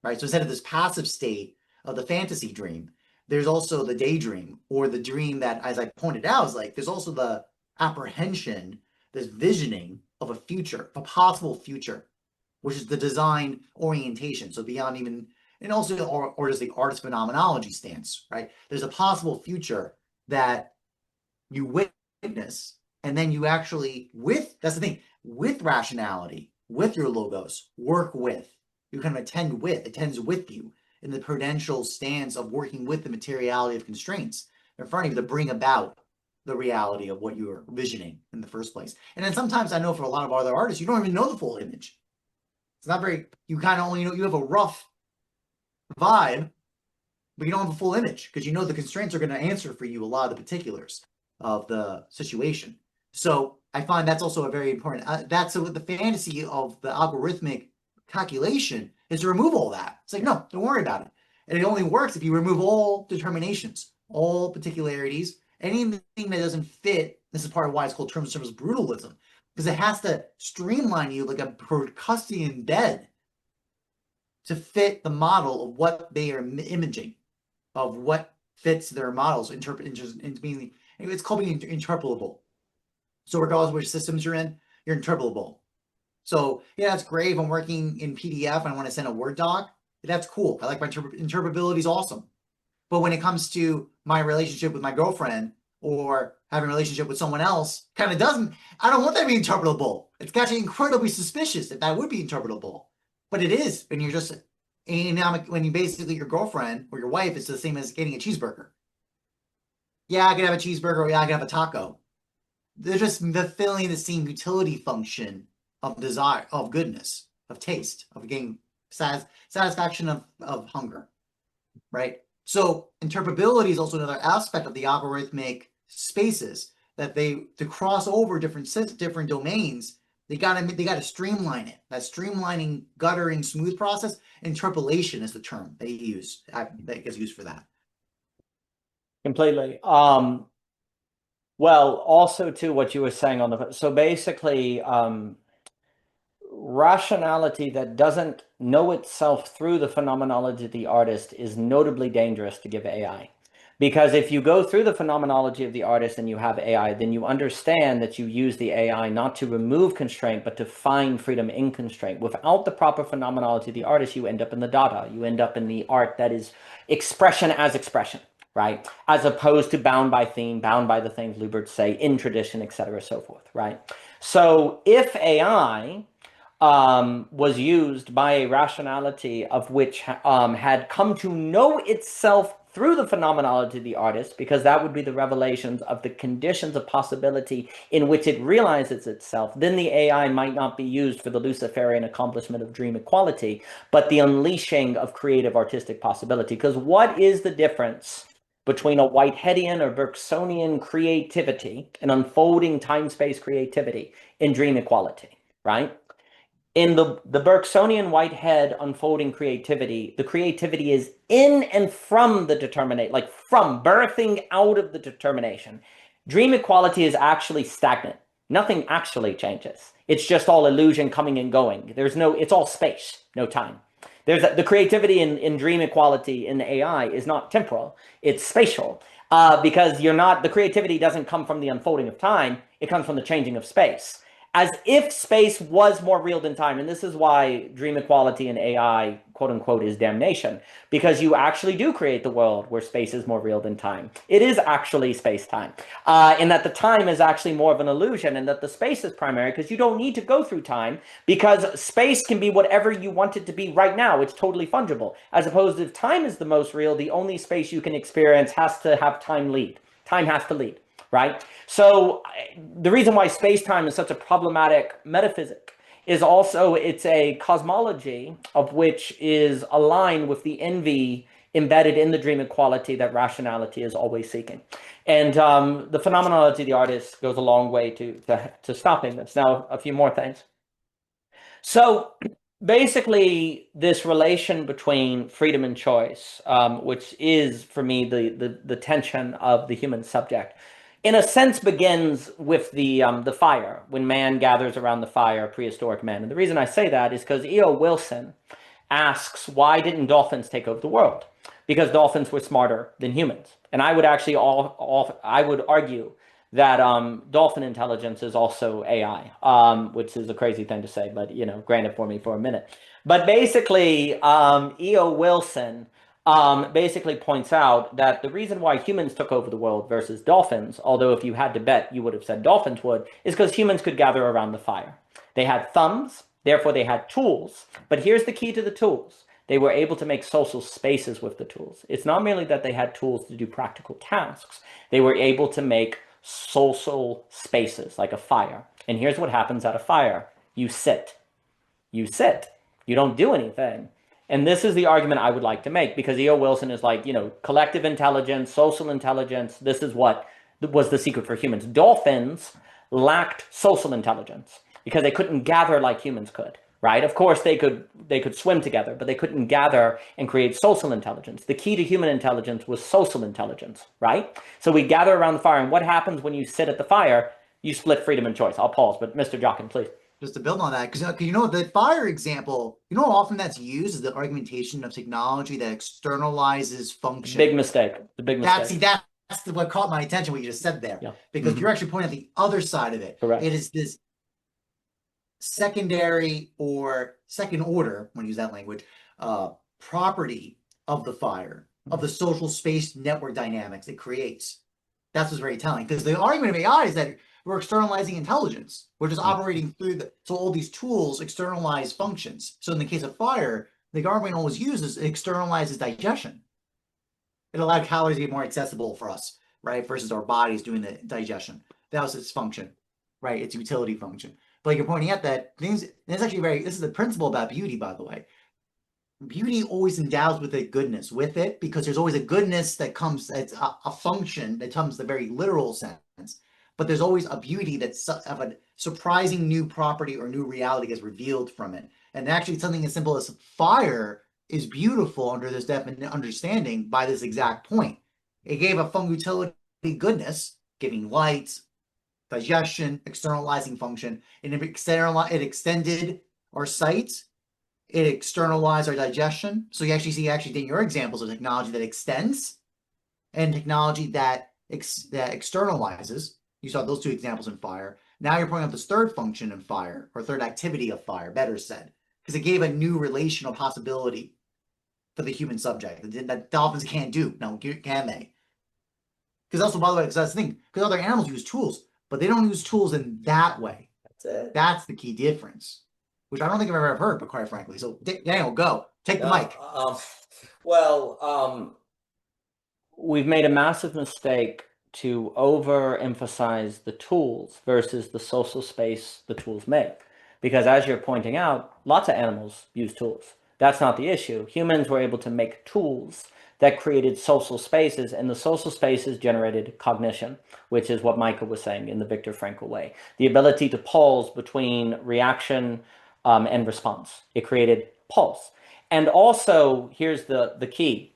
right? So instead of this passive state of the fantasy dream, there's also the daydream, or the dream that, as I pointed out, is like, there's also the apprehension, this visioning of a future, a possible future, which is the design orientation. So beyond even, and also, or does the artist phenomenology stance, right? There's a possible future that you witness, and then you actually, that's the thing, with rationality, with your logos, work with, you kind of attends with you in the prudential stance of working with the materiality of constraints in front of you to bring about the reality of what you're visioning in the first place. And then sometimes I know for a lot of other artists, you don't even know the full image. It's not very, you kind of only know, you have a rough vibe, but you don't have a full image because the constraints are going to answer for you a lot of the particulars of the situation. So I find that's also a very important, that's the fantasy of the algorithmic calculation is to remove all that. It's like, no, don't worry about it. And it only works if you remove all determinations, all particularities, anything that doesn't fit. This is part of why it's called term service brutalism, because it has to streamline you like a Procrustean bed to fit the model of what they are imaging, of what fits their models, it's called being interpretable. So regardless of which systems you're in, you're interpretable. So yeah, that's great. If I'm working in PDF and I want to send a Word doc, that's cool. I like my interpretability is awesome. But when it comes to my relationship with my girlfriend or having a relationship with someone else, I don't want that to be interpretable. It's actually incredibly suspicious if that would be interpretable. But it is, and you're just when you basically your girlfriend or your wife is the same as getting a cheeseburger. Yeah, I can have a cheeseburger, or yeah, I can have a taco. They're just fulfilling the same utility function of desire, of goodness, of taste, of getting satisfaction of hunger, right? So interpretability is also another aspect of the algorithmic spaces that to cross over different domains. They gotta streamline it. That streamlining, guttering, smooth process. Interpolation is the term that that gets used for that. Completely. Well, also to what you were saying so basically, rationality that doesn't know itself through the phenomenology of the artist is notably dangerous to give AI. Because if you go through the phenomenology of the artist and you have AI, then you understand that you use the AI not to remove constraint, but to find freedom in constraint. Without the proper phenomenology of the artist, you end up in the Dada. You end up in the art that is expression as expression, right? As opposed to bound by theme, bound by the things Luberts say, in tradition, et cetera, so forth, right? So if AI was used by a rationality of which had come to know itself through the phenomenology of the artist, because that would be the revelations of the conditions of possibility in which it realizes itself, then the AI might not be used for the Luciferian accomplishment of dream equality, but the unleashing of creative artistic possibility. Because what is the difference between a Whiteheadian or Bergsonian creativity, an unfolding time-space creativity, in dream equality, right? In the Bergsonian Whitehead unfolding creativity, the creativity is in and from the determinate, like from birthing out of the determination. Dream equality is actually stagnant. Nothing actually changes. It's just all illusion coming and going. It's all space, no time. The creativity in dream equality in AI is not temporal, it's spatial. Because the creativity doesn't come from the unfolding of time, it comes from the changing of space. As if space was more real than time. And this is why dream equality in AI, quote unquote, is damnation. Because you actually do create the world where space is more real than time. It is actually space-time. And that the time is actually more of an illusion, and that the space is primary because you don't need to go through time, because space can be whatever you want it to be right now. It's totally fungible. As opposed to if time is the most real, the only space you can experience has to have time lead. Time has to lead. Right? So the reason why space-time is such a problematic metaphysic is also it's a cosmology of which is aligned with the envy embedded in the dream equality that rationality is always seeking. And the phenomenology of the artist goes a long way to stopping this. Now, a few more things. So basically, this relation between freedom and choice, which is, for me, the tension of the human subject, in a sense begins with the fire, when man gathers around the fire, prehistoric man. And the reason I say that is because E.O. Wilson asks, why didn't dolphins take over the world? Because dolphins were smarter than humans. And I would actually I would argue that dolphin intelligence is also AI, which is a crazy thing to say, but grant it for me for a minute. But basically, E.O. Wilson basically points out that the reason why humans took over the world versus dolphins, although if you had to bet, you would have said dolphins would, is because humans could gather around the fire. They had thumbs, therefore they had tools. But here's the key to the tools. They were able to make social spaces with the tools. It's not merely that they had tools to do practical tasks. They were able to make social spaces, like a fire. And here's what happens at a fire. You sit. You sit. You don't do anything. And this is the argument I would like to make, because E.O. Wilson is like, collective intelligence, social intelligence. This is what was the secret for humans. Dolphins lacked social intelligence because they couldn't gather like humans could, right? Of course, they could swim together, but they couldn't gather and create social intelligence. The key to human intelligence was social intelligence, right? So we gather around the fire, and what happens when you sit at the fire? You split freedom and choice. I'll pause, but Mr. Jockin, please. Just to build on that, because the fire example, how often that's used is the argumentation of technology that externalizes function. Big mistake. The big mistake. That's what caught my attention, what you just said there. Yeah. Because you're actually pointing at the other side of it. Correct. It is this secondary or second order, when I use that language, property of the fire, of the social space network dynamics it creates. That's what's very telling. Because the argument of AI is that we're externalizing intelligence. We're just operating through so all these tools externalize functions. So in the case of fire, the our brain always uses, it externalizes digestion. It allowed calories to be more accessible for us, right? Versus our bodies doing the digestion. That was its function, right? Its utility function. But you're pointing out that things, and it's actually this is the principle about beauty, by the way. Beauty always endows with a goodness with it, because there's always a goodness that comes, it's a function that comes the very literal sense, but there's always a beauty that's of a surprising new property or new reality gets revealed from it. And actually something as simple as fire is beautiful under this definite understanding by this exact point. It gave a utility goodness, giving light, digestion, externalizing function, and it extended our sight. It externalized our digestion. So you actually see in your examples of technology that extends and technology that externalizes. You saw those two examples in fire. Now you're pointing out this third function in fire, or third activity of fire, better said, because it gave a new relational possibility for the human subject that dolphins can't do. Now, can they? Because also, by the way, because that's the thing, because other animals use tools, but they don't use tools in that way. That's it. That's the key difference, which I don't think I've ever heard, but quite frankly. So Daniel, go. Take the mic. We've made a massive mistake to overemphasize the tools versus the social space the tools make. Because as you're pointing out, lots of animals use tools. That's not the issue. Humans were able to make tools that created social spaces, and the social spaces generated cognition, which is what Micah was saying in the Viktor Frankl way. The ability to pause between reaction and response. It created pulse. And also, here's the key.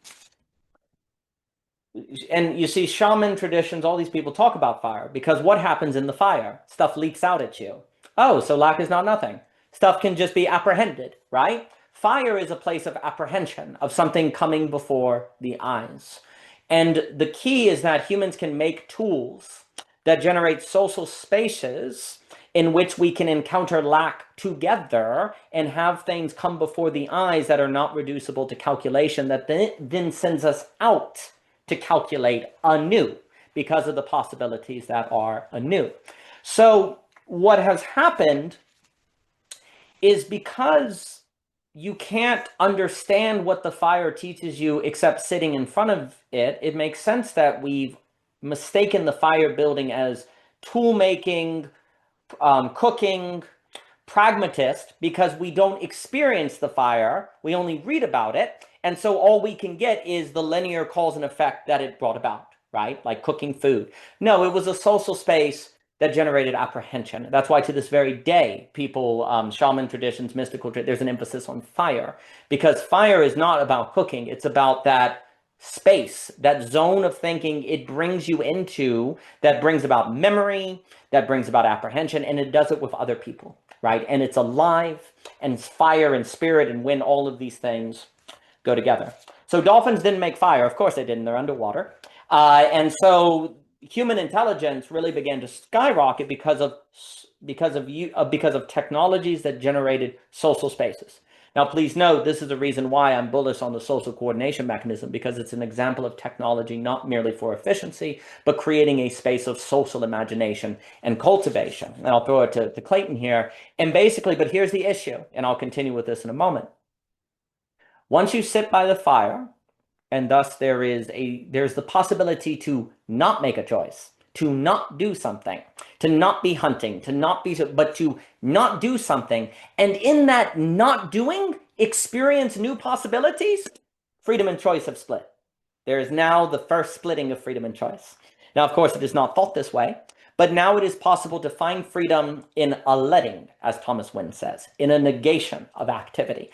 And you see shaman traditions, all these people talk about fire, because what happens in the fire? Stuff leaks out at you. Oh, so lack is not nothing. Stuff can just be apprehended, right? Fire is a place of apprehension, of something coming before the eyes. And the key is that humans can make tools that generate social spaces in which we can encounter lack together and have things come before the eyes that are not reducible to calculation, that then sends us out to calculate anew because of the possibilities that are anew. So what has happened is, because you can't understand what the fire teaches you except sitting in front of it, it makes sense that we've mistaken the fire building as tool making, cooking, pragmatist, because we don't experience the fire, we only read about it, and so all we can get is the linear cause and effect that it brought about, right? Like cooking food. No, it was a social space that generated apprehension. That's why to this very day, people, shaman traditions, mystical, there's an emphasis on fire, because fire is not about cooking. It's about that space, that zone of thinking it brings you into, that brings about memory, that brings about apprehension, and it does it with other people, right? And it's alive, and it's fire and spirit and wind, all of these things go together. So dolphins didn't make fire. Of course they didn't. They're underwater. And so human intelligence really began to skyrocket because of technologies that generated social spaces. Now, please note, this is the reason why I'm bullish on the social coordination mechanism, because it's an example of technology not merely for efficiency, but creating a space of social imagination and cultivation. And I'll throw it to Clayton here. And basically, but here's the issue, and I'll continue with this in a moment. Once you sit by the fire, and thus there's the possibility to not make a choice, to not do something, to not be hunting, but to not do something. And in that not doing, experience new possibilities. Freedom and choice have split. There is now the first splitting of freedom and choice. Now, of course, it is not thought this way, but now it is possible to find freedom in a letting, as Thomas Wynne says, in a negation of activity.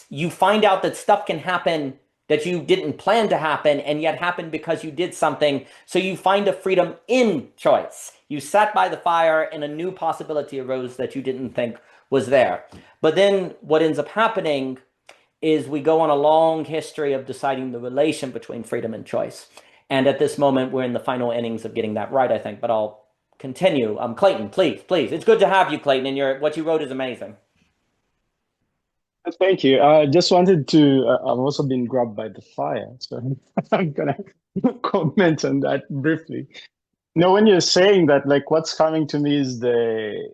You find out that stuff can happen that you didn't plan to happen, and yet happened because you did something. So you find a freedom in choice. You sat by the fire and a new possibility arose that you didn't think was there. But then what ends up happening is we go on a long history of deciding the relation between freedom and choice. And at this moment, we're in the final innings of getting that right, I think. But I'll continue. Clayton, please. It's good to have you, Clayton, and what you wrote is amazing. Thank you. I just wanted to, I've also been grabbed by the fire, so I'm gonna comment on that briefly. When you're saying that, like, what's coming to me is there's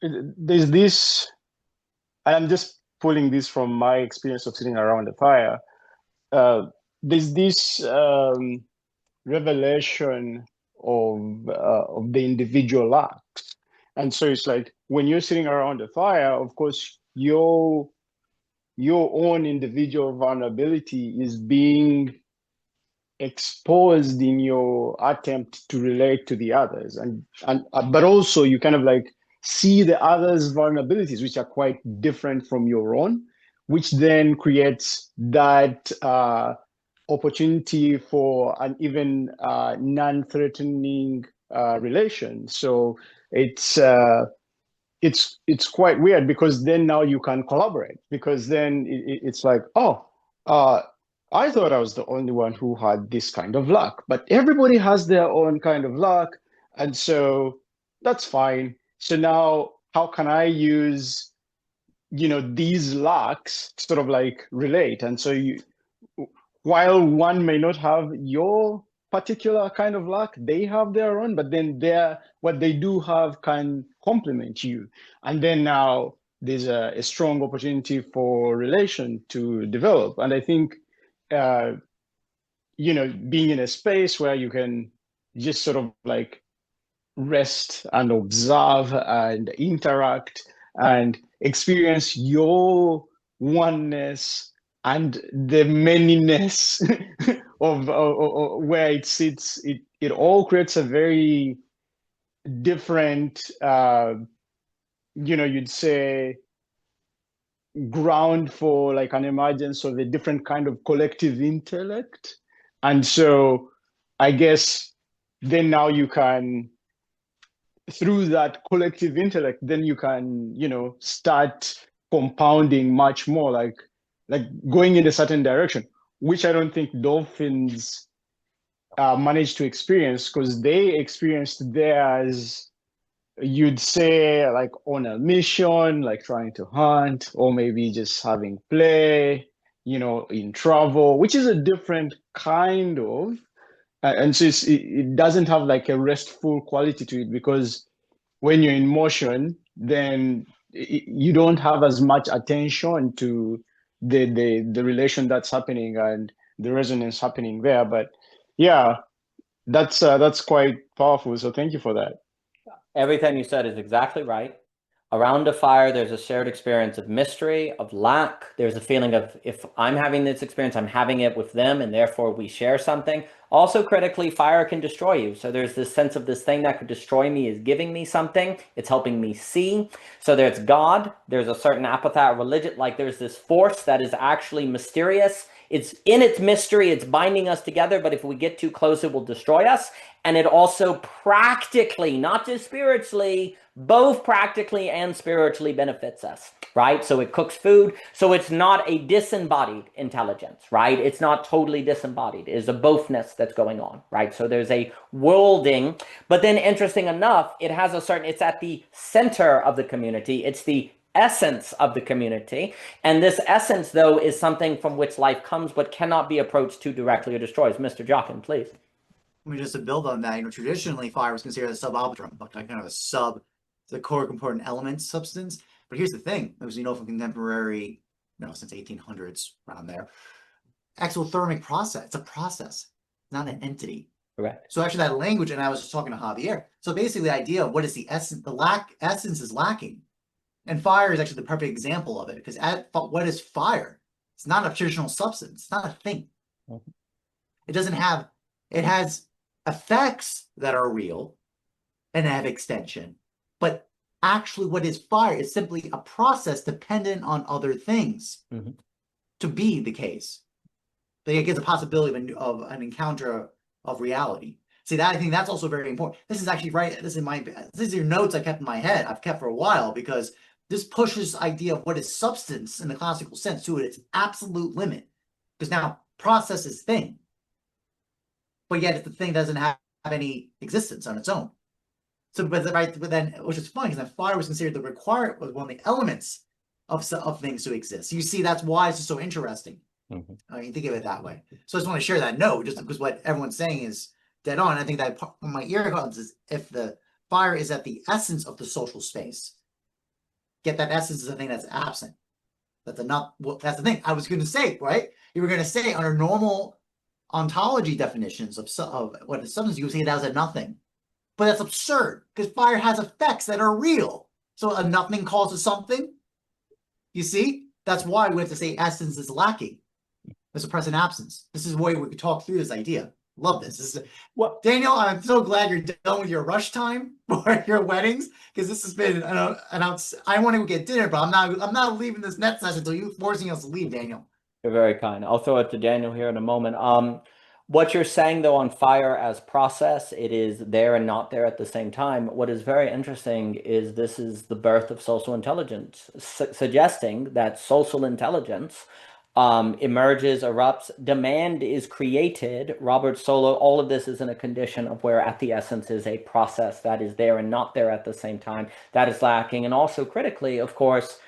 this, and I'm just pulling this from my experience of sitting around the fire, there's this revelation of the individual acts. And so it's like when you're sitting around the fire, of course, your own individual vulnerability is being exposed in your attempt to relate to the others, and but also you kind of like see the others' vulnerabilities, which are quite different from your own, which then creates that opportunity for an even non-threatening relation. So it's quite weird, because then now you can collaborate, because then it's like, oh, I thought I was the only one who had this kind of luck, but everybody has their own kind of luck, and so that's fine. So now how can I use, these lucks to sort of like relate? And so while one may not have your particular kind of luck, they have their own, but then what they do have can complement you. And then now there's a strong opportunity for relation to develop. And I think, being in a space where you can just sort of like rest and observe and interact and experience your oneness and the manyness of where it sits, it all creates a very different, you'd say, ground for like an emergence of a different kind of collective intellect. And so I guess then now you can, through that collective intellect, then you can, start compounding much more, like going in a certain direction, which I don't think dolphins manage to experience, because they experienced theirs, you'd say, like on a mission, like trying to hunt, or maybe just having play, in travel, which is a different kind of, and so it doesn't have like a restful quality to it, because when you're in motion, then you don't have as much attention to the relation that's happening and the resonance happening there. But yeah, that's quite powerful. So thank you for that. Everything you said is exactly right. Around a fire, there's a shared experience of mystery, of lack. There's a feeling of, if I'm having this experience, I'm having it with them, and therefore we share something. Also, critically, fire can destroy you. So there's this sense of this thing that could destroy me is giving me something. It's helping me see. So there's God. There's a certain apathy, religion. Like there's this force that is actually mysterious. It's in its mystery. It's binding us together. But if we get too close, it will destroy us. And it also practically, not just spiritually, both practically and spiritually benefits us, right? So it cooks food. So it's not a disembodied intelligence, right? It's not totally disembodied. It's a bothness that's going on, right? So there's a worlding, but then interesting enough, it has a certain, it's at the center of the community. It's the essence of the community. And this essence, though, is something from which life comes, but cannot be approached too directly or destroys. Mr. Jockin, please. I mean, just to build on that, traditionally fire was considered a subaltern, like kind of the core component element substance. But here's the thing, as from contemporary, since 1800s, around there, exothermic process, it's a process, not an entity. Correct. So actually that language, and I was just talking to Javier, so basically the idea of what is the essence, essence is lacking. And fire is actually the perfect example of it, because what is fire? It's not a traditional substance, it's not a thing. Mm-hmm. It has effects that are real and have extension, but actually what is fire is simply a process dependent on other things to be the case. It gives a possibility of an encounter of reality. See, that I think that's also very important. This is actually right. This is your notes I kept in my head. I've kept for a while, because this pushes the idea of what is substance in the classical sense to its absolute limit. Because now process is thing, but yet the thing doesn't have any existence on its own. So, but then, which is funny, because then fire was considered was one of the elements of things to exist. So you see, that's why it's just so interesting. You think of it that way. So I just want to share that note, just because what everyone's saying is dead on. I think that my ear comes is, if the fire is at the essence of the social space, yet that essence is a thing that's absent. That's enough. Well, that's the thing I was going to say, right? You were going to say under normal ontology definitions of what a substance, you would say that was a nothing. But that's absurd because fire has effects that are real. So a nothing causes something. You see? That's why we have to say essence is lacking. There's a present absence. This is the way we could talk through this idea. Love this. This is Well, Daniel, I'm so glad you're done with your rush time for your weddings because this has been I want to get dinner, but I'm not leaving this net session until you forcing us to leave, Daniel. you're very kind. I'll throw it to Daniel here in a moment. What you're saying though on fire as process, it is there and not there at the same time. What is very interesting is this is the birth of social intelligence, suggesting that social intelligence emerges, erupts, demand is created. Robert Solow, all of this is in a condition of where at the essence is a process that is there and not there at the same time, that is lacking. And also critically, of course,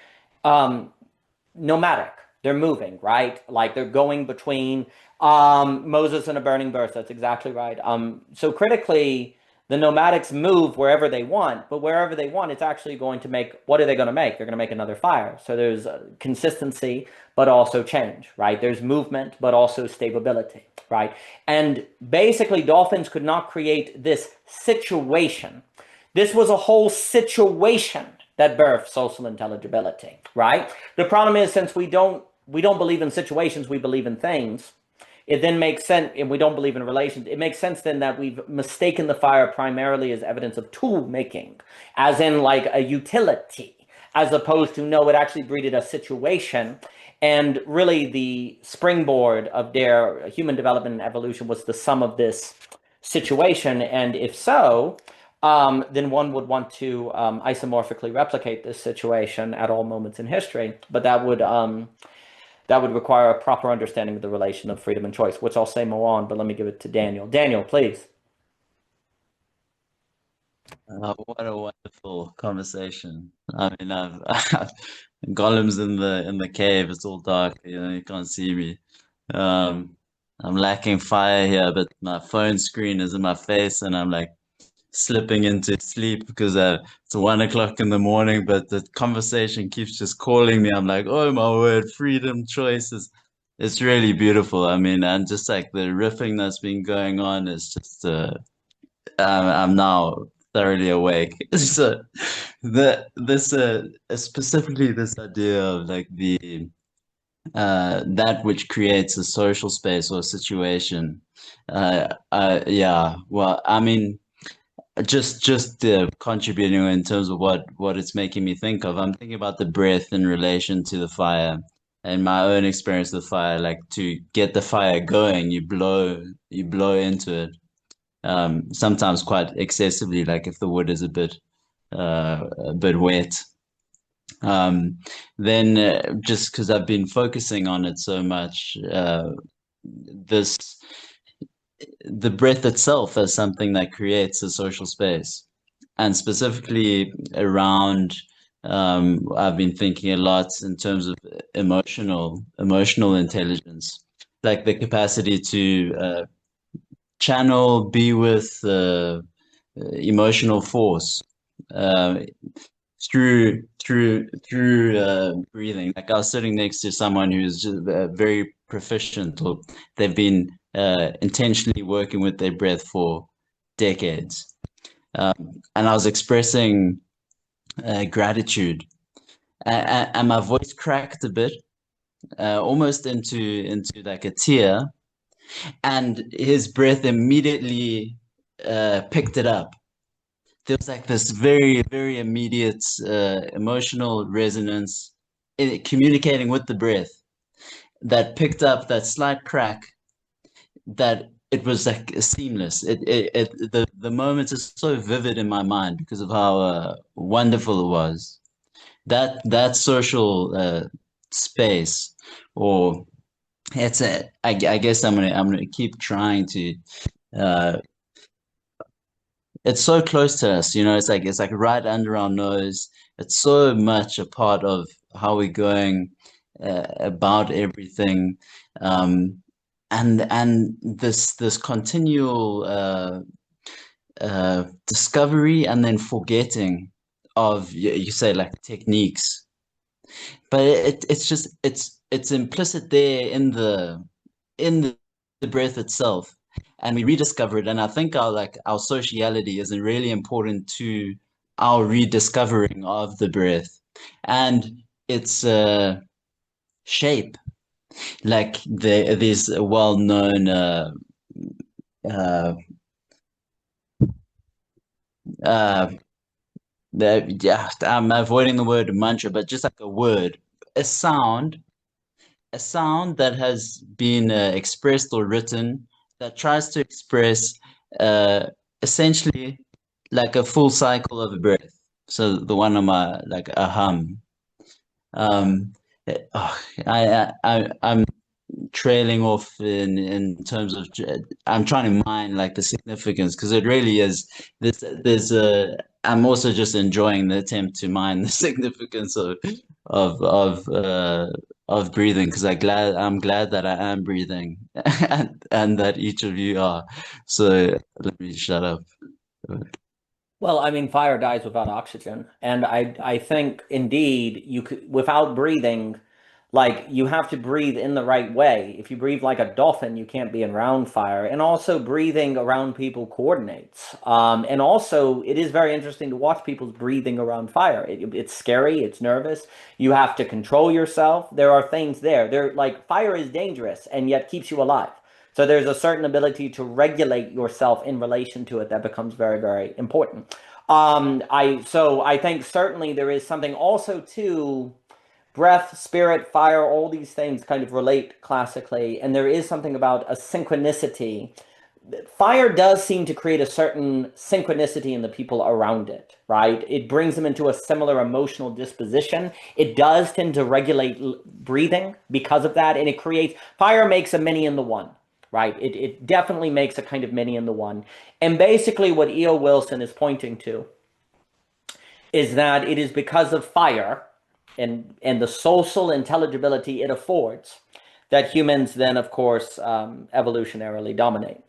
nomadic. They're moving, right? Like they're going between Moses and a burning bush. That's exactly right. So critically, the nomadics move wherever they want, but wherever they want, it's actually going to make, what are they going to make? They're going to make another fire. So there's consistency, but also change, right? There's movement, but also stability, right? And basically, dolphins could not create this situation. This was a whole situation that birthed social intelligibility, right? The problem is, since we don't believe in situations, we believe in things. It then makes sense, and we don't believe in relations. It makes sense then that we've mistaken the fire primarily as evidence of tool making, as in like a utility, as opposed to no, it actually breeded a situation. And really the springboard of their human development and evolution was the sum of this situation. And if so, then one would want to isomorphically replicate this situation at all moments in history. But that would require a proper understanding of the relation of freedom and choice, which I'll say more on, but let me give it to Daniel. Daniel, please. What a wonderful conversation. I mean, I've Gollum's in the cave. It's all dark. You can't see me. I'm lacking fire here, but my phone screen is in my face, and I'm like slipping into sleep because it's 1 o'clock in the morning. But the conversation keeps just calling me. I'm like, oh my word, freedom, choices. It's really beautiful. I mean, and just like the riffing that's been going on is just I'm now thoroughly awake. So specifically this idea of like the that which creates a social space or situation. Yeah, well, I mean, just contributing in terms of what it's making me think of. I'm thinking about the breath in relation to the fire and my own experience with fire. Like to get the fire going, you blow into it. Sometimes quite excessively, like if the wood is a bit wet. Then just because I've been focusing on it so much, the breath itself as something that creates a social space, and specifically around. I've been thinking a lot in terms of emotional intelligence, like the capacity to channel, be with emotional force through breathing. Like I was sitting next to someone who's just very proficient, or they've been intentionally working with their breath for decades, and I was expressing gratitude, and my voice cracked a bit, almost into like a tear. And his breath immediately picked it up. There was like this very, very immediate emotional resonance in communicating with the breath that picked up that slight crack, that it was like seamless. The moment is so vivid in my mind because of how wonderful it was. That social space, or I guess I'm gonna keep trying to. It's so close to us, It's like right under our nose. It's so much a part of how we're going about everything, and this continual discovery and then forgetting of, you say, like techniques. but it's implicit there in the breath itself, and we rediscover it. And I think our sociality is really important to our rediscovering of the breath and its shape. Like there's a well-known uh, yeah, I'm avoiding the word mantra, but just like a word, a sound that has been expressed or written that tries to express essentially like a full cycle of a breath. So the one on my like a hum. I'm trailing off in terms of I'm trying to mine like the significance because it really is there's a I'm also just enjoying the attempt to mine the significance of of uh of breathing because I'm glad that I am breathing and that each of you are. So let me shut up. Well, I mean, fire dies without oxygen, and I think indeed you could without breathing, like you have to breathe in the right way. If you breathe like a dolphin, you can't be around fire, and also breathing around people coordinates. And also, it is very interesting to watch people's breathing around fire. It's scary, it's nervous. You have to control yourself. There are things there. There, like fire is dangerous and yet keeps you alive. So there's a certain ability to regulate yourself in relation to it that becomes very, very important. I think certainly there is something also to breath, spirit, fire, all these things kind of relate classically, and there is something about a synchronicity. Fire does seem to create a certain synchronicity in the people around it, right? It brings them into a similar emotional disposition. It does tend to regulate breathing because of that, and it creates fire makes a many in the one, right? It definitely makes a kind of many in the one. And basically, what E.O. Wilson is pointing to is that it is because of fire and the social intelligibility it affords that humans then, of course, evolutionarily dominate.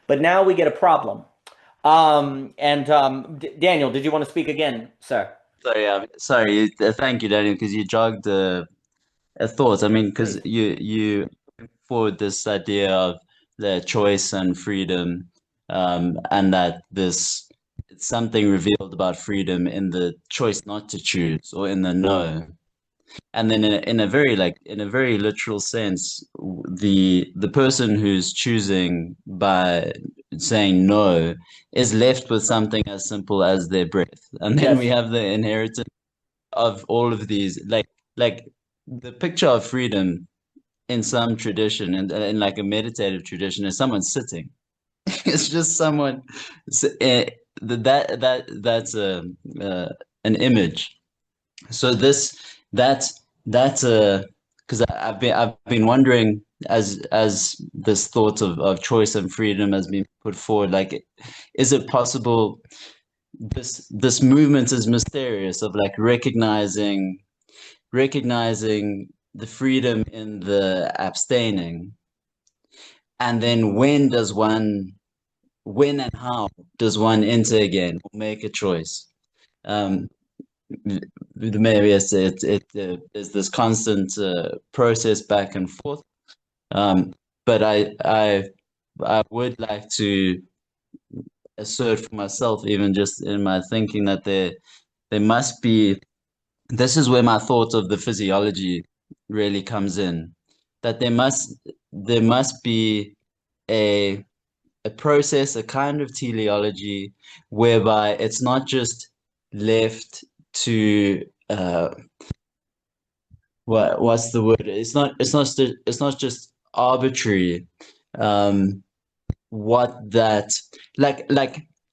But now we get a problem. Daniel, did you want to speak again, sir? Sorry, thank you, Daniel, because you jogged a thought. I mean, because Please. you forward this idea of the choice and freedom, and that this it's something revealed about freedom in the choice not to choose or in the no. And then in a very in a very literal sense, the person who's choosing by saying no is left with something as simple as their breath. And then we Yes. have the inheritance of all of these like the picture of freedom in some tradition and in like a meditative tradition is someone sitting. It's just someone that's an image. So that's because I've been wondering as this thought of choice and freedom has been put forward, like is it possible this movement is mysterious of like recognizing the freedom in the abstaining, and then when and how does one enter again or make a choice? Um, Maybe there's this constant process back and forth. But I would like to assert for myself, even just in my thinking, that there must be. This is where my thought of the physiology really comes in. That there must be a a process, a kind of teleology, whereby it's not just left to what's the word? It's not just arbitrary. What that like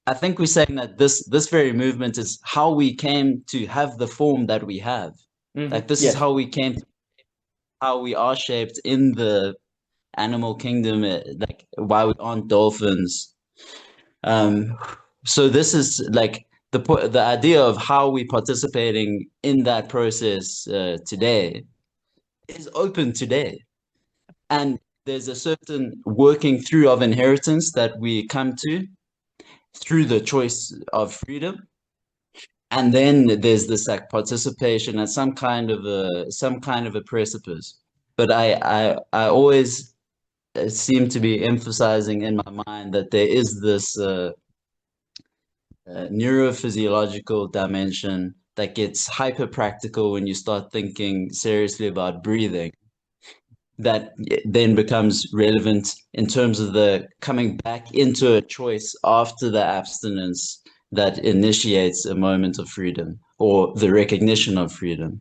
I think we're saying that this very movement is how we came to have the form that we have. Like this is Yes. how we came, how we are shaped in the animal kingdom, like why we aren't dolphins. Um, so this is like the idea of how we participating in that process today is open today, and there's a certain working through of inheritance that we come to through the choice of freedom, and then there's this like participation at some kind of a precipice. But I always seem to be emphasizing in my mind that there is this neurophysiological dimension that gets hyper practical when you start thinking seriously about breathing, that then becomes relevant in terms of the coming back into a choice after the abstinence that initiates a moment of freedom or the recognition of freedom.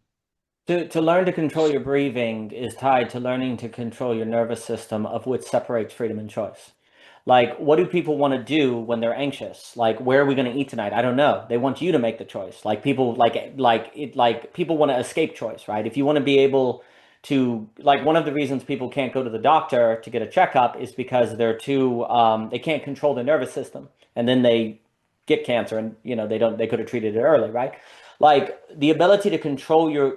To learn to control your breathing is tied to learning to control your nervous system, of which separates freedom and choice. Like, what do people want to do when they're anxious? Like, where are we going to eat tonight? I don't know. They want you to make the choice. Like people people want to escape choice, right? If you want to be able to, like, one of the reasons people can't go to the doctor to get a checkup is because they're too they can't control their nervous system, and then they get cancer, and they could have treated it early, right? Like, the ability to control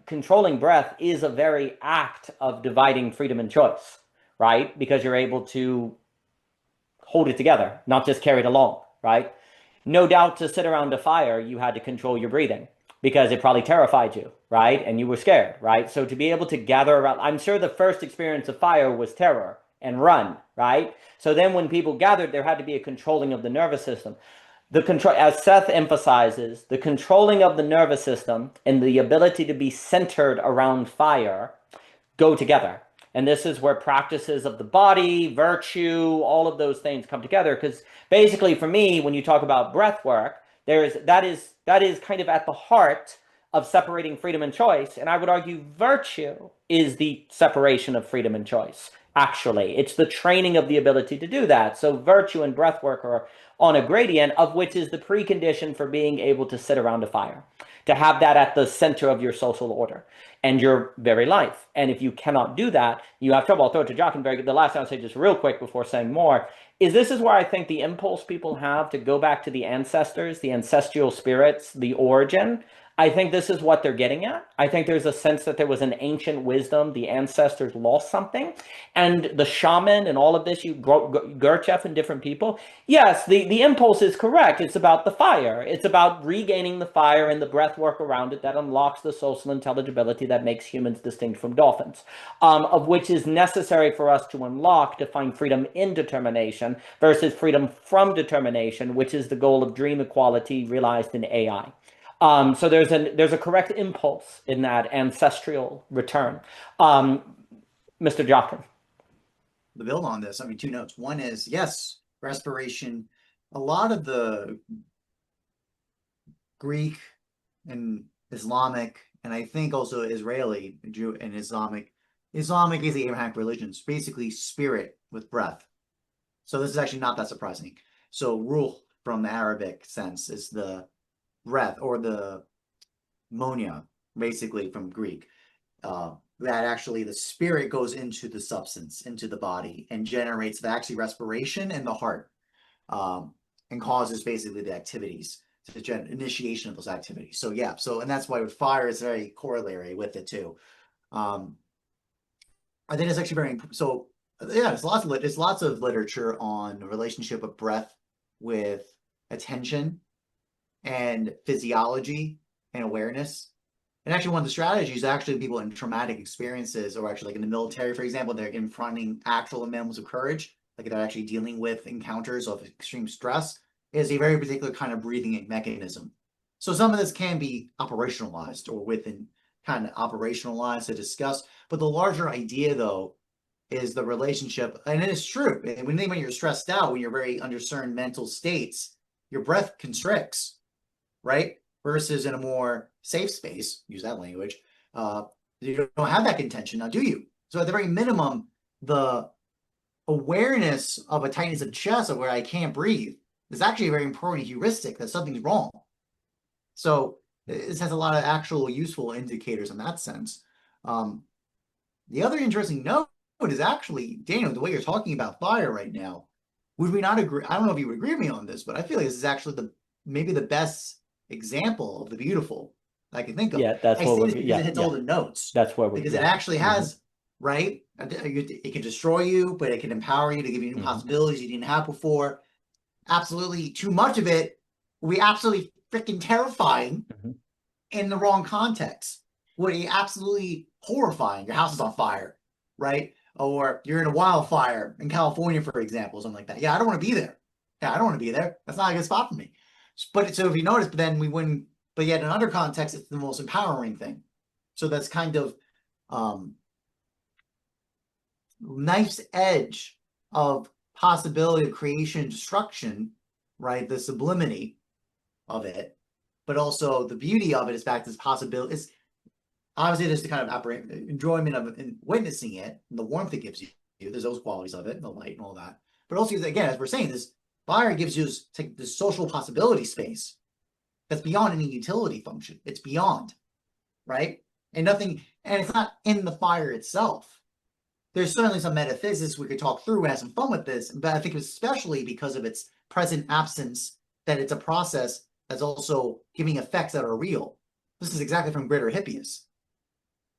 controlling breath is a very act of dividing freedom and choice, right? Because you're able to hold it together, not just carry it along, right? No doubt, to sit around a fire, you had to control your breathing because it probably terrified you, right? And you were scared, right? So to be able to gather around, I'm sure the first experience of fire was terror and run, right? So then when people gathered, there had to be a controlling of the nervous system. The control, as Seth emphasizes, the controlling of the nervous system and the ability to be centered around fire go together. And this is where practices of the body, virtue, all of those things come together. Because basically, for me, when you talk about breath work, that is kind of at the heart of separating freedom and choice. And I would argue virtue is the separation of freedom and choice. Actually, it's the training of the ability to do that. So virtue and breath work are on a gradient, of which is the precondition for being able to sit around a fire, to have that at the center of your social order and your very life. And if you cannot do that, you have trouble. I'll throw it to Jockin very good. The last thing I'll say just real quick before saying more is this is where I think the impulse people have to go back to the ancestors, the ancestral spirits, the origin. I think this is what they're getting at. I think there's a sense that there was an ancient wisdom. The ancestors lost something. And the shaman and all of this, Gurdjieff and different people, yes, the impulse is correct. It's about the fire. It's about regaining the fire and the breath work around it that unlocks the social intelligibility that makes humans distinct from dolphins, of which is necessary for us to unlock to find freedom in determination versus freedom from determination, which is the goal of dream equality realized in AI. So there's a correct impulse in that ancestral return. Mr. Jockin. To build on this, I mean, two notes. One is, yes, respiration. A lot of the Greek and Islamic, and I think also Israeli, Jew and Islamic is the Abrahamic religions, basically spirit with breath. So this is actually not that surprising. So ruh from the Arabic sense is the breath, or the monia, basically from Greek, that actually the spirit goes into the substance, into the body, and generates the actually respiration in the heart, and causes basically the activities, the initiation of those activities. So yeah, and that's why with fire is very corollary with it too. I think it's actually very, so yeah, there's lots of literature on the relationship of breath with attention and physiology and awareness. And actually one of the strategies, actually people in traumatic experiences, or actually like in the military, for example, they're confronting actual moments of courage, like they're actually dealing with encounters of extreme stress, is a very particular kind of breathing mechanism. So some of this can be operationalized or within kind of operationalized to discuss, but the larger idea though is the relationship, and it is true. When you're stressed out, when you're very under certain mental states, your breath constricts, right? Versus in a more safe space, use that language, you don't have that contention now, do you? So at the very minimum, the awareness of a tightness of chest or where I can't breathe is actually a very important heuristic that something's wrong. So this has a lot of actual useful indicators in that sense. The other interesting note is actually, Daniel, the way you're talking about fire right now, would we not agree? I don't know if you would agree with me on this, but I feel like this is actually maybe the best example of the beautiful I can think of. Yeah, that's what we're, it hits all the notes. That's where we're, because it actually has, right? It can destroy you, but it can empower you to give you new possibilities you didn't have before. Absolutely, too much of it, we absolutely freaking terrifying in the wrong context. Would be absolutely horrifying. Your house is on fire, right? Or you're in a wildfire in California, for example, something like that. Yeah, I don't want to be there. Yeah, I don't want to be there. That's not a good spot for me. But so if you notice, but then we wouldn't, but yet in other contexts, it's the most empowering thing. So that's kind of knife's edge of possibility of creation and destruction, right? The sublimity of it, but also the beauty of it is back to this possibility. It's obviously there's the kind of enjoyment of witnessing it, and the warmth it gives you. There's those qualities of it, and the light and all that. But also, again, as we're saying, this fire gives you this social possibility space that's beyond any utility function. It's beyond, right? And nothing, and it's not in the fire itself. There's certainly some metaphysics we could talk through and have some fun with this, but I think especially because of its present absence, that it's a process that's also giving effects that are real. This is exactly from Greater Hippias.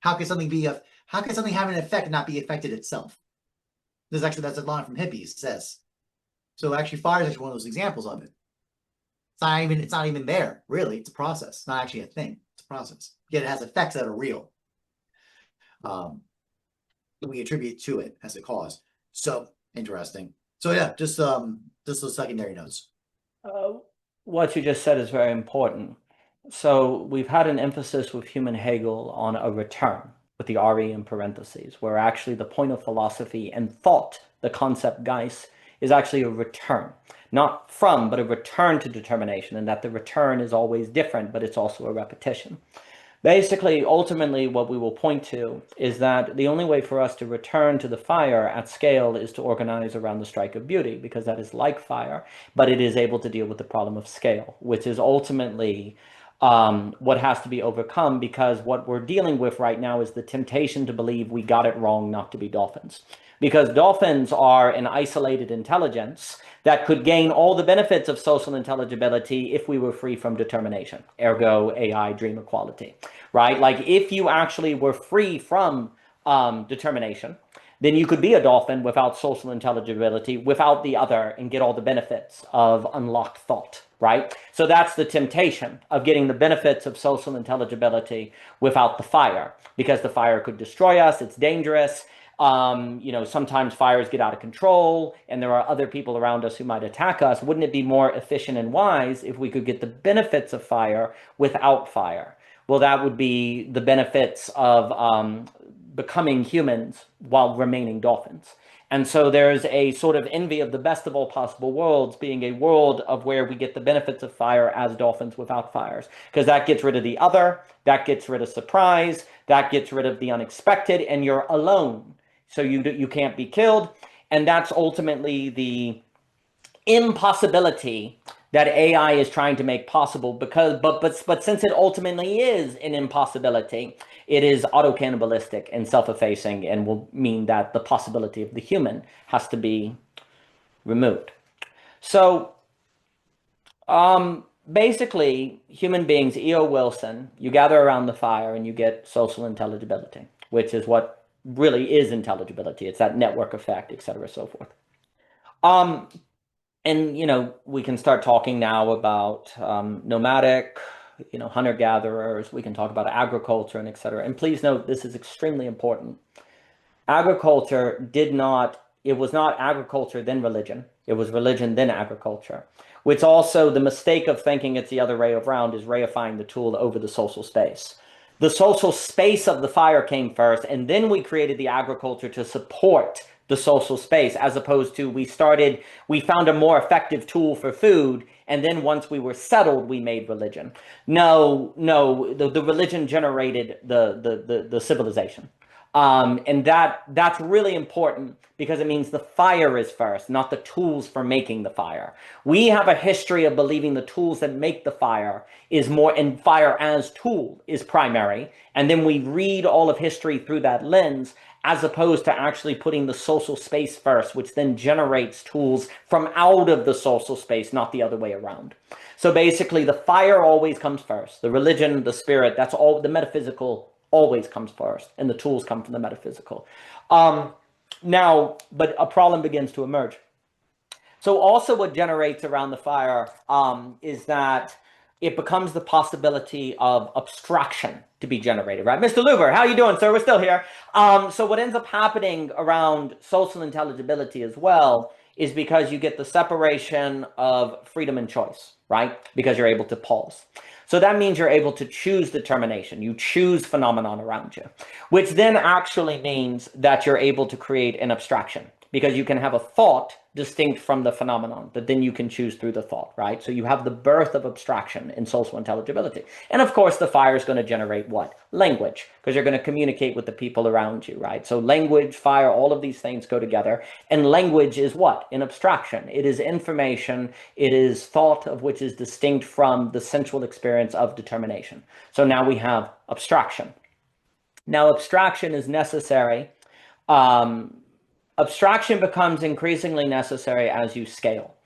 How can something have an effect and not be affected itself? That's a line from Hippies, it says. So actually fire is actually one of those examples of it. It's not even there, really. It's a process. It's not actually a thing. It's a process. Yet it has effects that are real. We attribute to it as a cause. So interesting. So yeah, just those secondary notes. What you just said is very important. So we've had an emphasis with human Hegel on a return, with the RE in parentheses, where actually the point of philosophy and thought, the concept Geist, is actually a return. Not from, but a return to determination, and that the return is always different, but it's also a repetition. Basically, ultimately, what we will point to is that the only way for us to return to the fire at scale is to organize around the strike of beauty, because that is like fire, but it is able to deal with the problem of scale, which is ultimately what has to be overcome, because what we're dealing with right now is the temptation to believe we got it wrong not to be dolphins. Because dolphins are an isolated intelligence that could gain all the benefits of social intelligibility if we were free from determination, ergo AI dream equality, right? Like if you actually were free from determination, then you could be a dolphin without social intelligibility, without the other, and get all the benefits of unlocked thought, right? So that's the temptation of getting the benefits of social intelligibility without the fire, because the fire could destroy us, it's dangerous. Sometimes fires get out of control and there are other people around us who might attack us. Wouldn't it be more efficient and wise if we could get the benefits of fire without fire? Well, that would be the benefits of becoming humans while remaining dolphins. And so there's a sort of envy of the best of all possible worlds, being a world of where we get the benefits of fire as dolphins without fires, because that gets rid of the other, that gets rid of surprise, that gets rid of the unexpected, and you're alone. So you can't be killed, and that's ultimately the impossibility that AI is trying to make possible. But since it ultimately is an impossibility, it is auto-cannibalistic and self-effacing, and will mean that the possibility of the human has to be removed. So basically, human beings, E.O. Wilson, you gather around the fire and you get social intelligibility, which is what really is intelligibility. It's that network effect, et cetera, so forth. And we can start talking now about nomadic, hunter-gatherers. We can talk about agriculture and et cetera. And please note, this is extremely important. Agriculture it was not agriculture then religion. It was religion then agriculture. Which also, the mistake of thinking it's the other way around is reifying the tool over the social space. The social space of the fire came first, and then we created the agriculture to support the social space, as opposed to we found a more effective tool for food, and then once we were settled, we made religion. No, the religion generated the civilization. And that's really important, because it means the fire is first, not the tools for making the fire. We have a history of believing the tools that make the fire is more, and fire as tool is primary. And then we read all of history through that lens, as opposed to actually putting the social space first, which then generates tools from out of the social space, not the other way around. So basically, the fire always comes first. The religion, the spirit, that's all, the metaphysical always comes first, and the tools come from the metaphysical. Now, but a problem begins to emerge. So also what generates around the fire is that it becomes the possibility of abstraction to be generated, right? Mr. Luber, how you doing, sir? We're still here. So what ends up happening around social intelligibility as well is because you get the separation of freedom and choice, right? Because you're able to pause. So that means you're able to choose determination. You choose phenomenon around you, which then actually means that you're able to create an abstraction, because you can have a thought distinct from the phenomenon that then you can choose through the thought, right? So you have the birth of abstraction in social intelligibility. And of course, the fire is going to generate what? Language, because you're going to communicate with the people around you, right? So language, fire, all of these things go together. And language is what? An abstraction. It is information. It is thought of which is distinct from the sensual experience of determination. So now we have abstraction. Now, abstraction is necessary. Abstraction becomes increasingly necessary as you scale.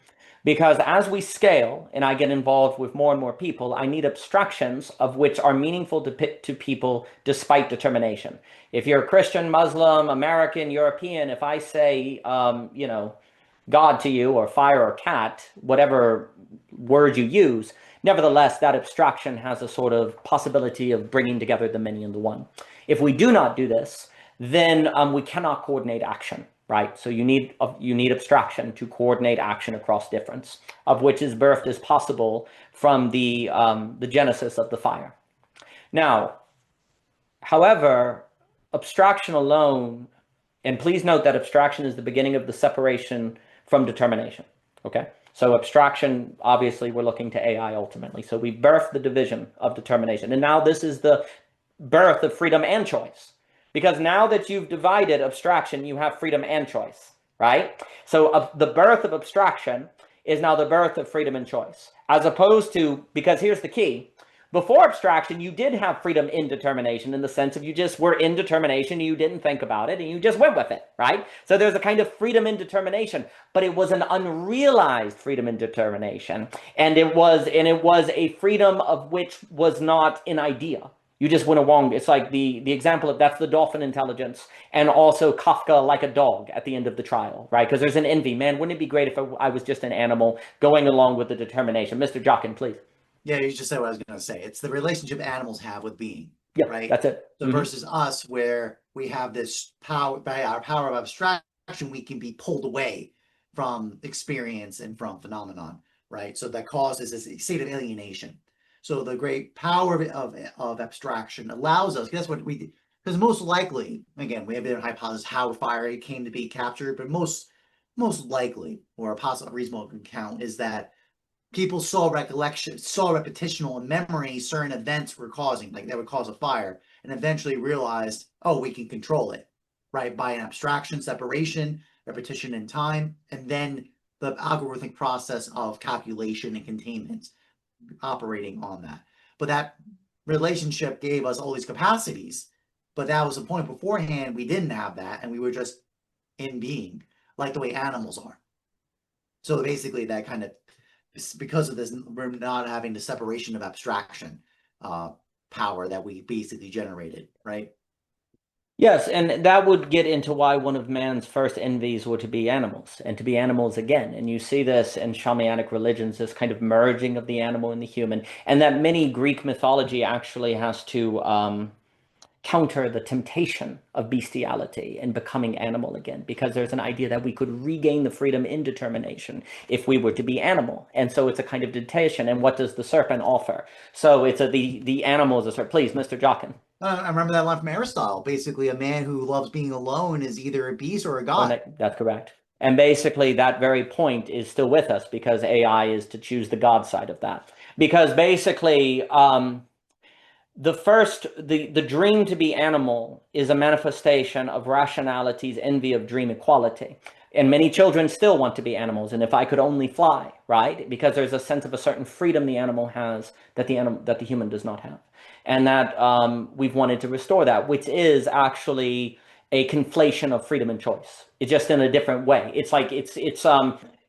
Because as we scale and I get involved with more and more people, I need abstractions of which are meaningful to people despite determination. If you're a Christian, Muslim, American, European, if I say, God to you, or fire or cat, whatever word you use, nevertheless, that abstraction has a sort of possibility of bringing together the many in the one. If we do not do this, then we cannot coordinate action. Right, so you need abstraction to coordinate action across difference, of which is birthed as possible from the genesis of the fire. Now, however, abstraction alone, and please note that abstraction is the beginning of the separation from determination. Okay, so abstraction, obviously, we're looking to AI ultimately. So we birthed the division of determination, and now this is the birth of freedom and choice. Because now that you've divided abstraction, you have freedom and choice, right? So the birth of abstraction is now the birth of freedom and choice. As opposed to, because here's the key, before abstraction, you did have freedom in determination, in the sense of you just were in determination, you didn't think about it, and you just went with it, right? So there's a kind of freedom in determination, but it was an unrealized freedom in determination. And it was a freedom of which was not an idea. You just went along. It's like the example of that's the dolphin intelligence, and also Kafka like a dog at the end of the trial, right? Because there's an envy. Man, wouldn't it be great if I was just an animal going along with the determination? Mr. Jockin, please. Yeah, you just said what I was going to say. It's the relationship animals have with being. Yeah, right. That's it. So versus us, where we have this power, by our power of abstraction, we can be pulled away from experience and from phenomenon, right? So that causes this state of alienation. So the great power of abstraction allows us, that's what we did. Because most likely, again, we have a hypothesis how fire came to be captured, but most likely, or a possible reasonable account, is that people saw recollection, saw repetitional in memory, certain events were causing, like that would cause a fire, and eventually realized, oh, we can control it, right? By an abstraction, separation, repetition in time, and then the algorithmic process of calculation and containment operating on that. But that relationship gave us all these capacities, but that was the point. Beforehand, we didn't have that, and we were just in being, like the way animals are. So basically that kind of, because of this, we're not having the separation of abstraction power that we basically generated, right? Yes, and that would get into why one of man's first envies were to be animals, and to be animals again. And you see this in shamanic religions, this kind of merging of the animal and the human, and that many Greek mythology actually has to counter the temptation of bestiality and becoming animal again, because there's an idea that we could regain the freedom in determination if we were to be animal. And so it's a kind of temptation. And what does the serpent offer? So it's the animal is a serpent. Please, Mr. Jockin. I remember that line from Aristotle. Basically, a man who loves being alone is either a beast or a god. That's correct. And basically, that very point is still with us, because AI is to choose the God side of that. Because basically, the dream to be animal is a manifestation of rationality's envy of dream equality. And many children still want to be animals. And if I could only fly, right? Because there's a sense of a certain freedom the animal has that the human does not have. And that we've wanted to restore that, which is actually a conflation of freedom and choice. It's just in a different way. It's like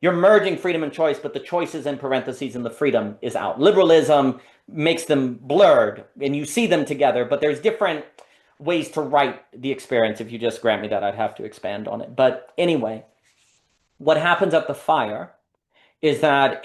you're merging freedom and choice, but the choice is in parentheses and the freedom is out. Liberalism makes them blurred, and you see them together, but there's different ways to write the experience. If you just grant me that, I'd have to expand on it. But anyway, what happens at the fire is that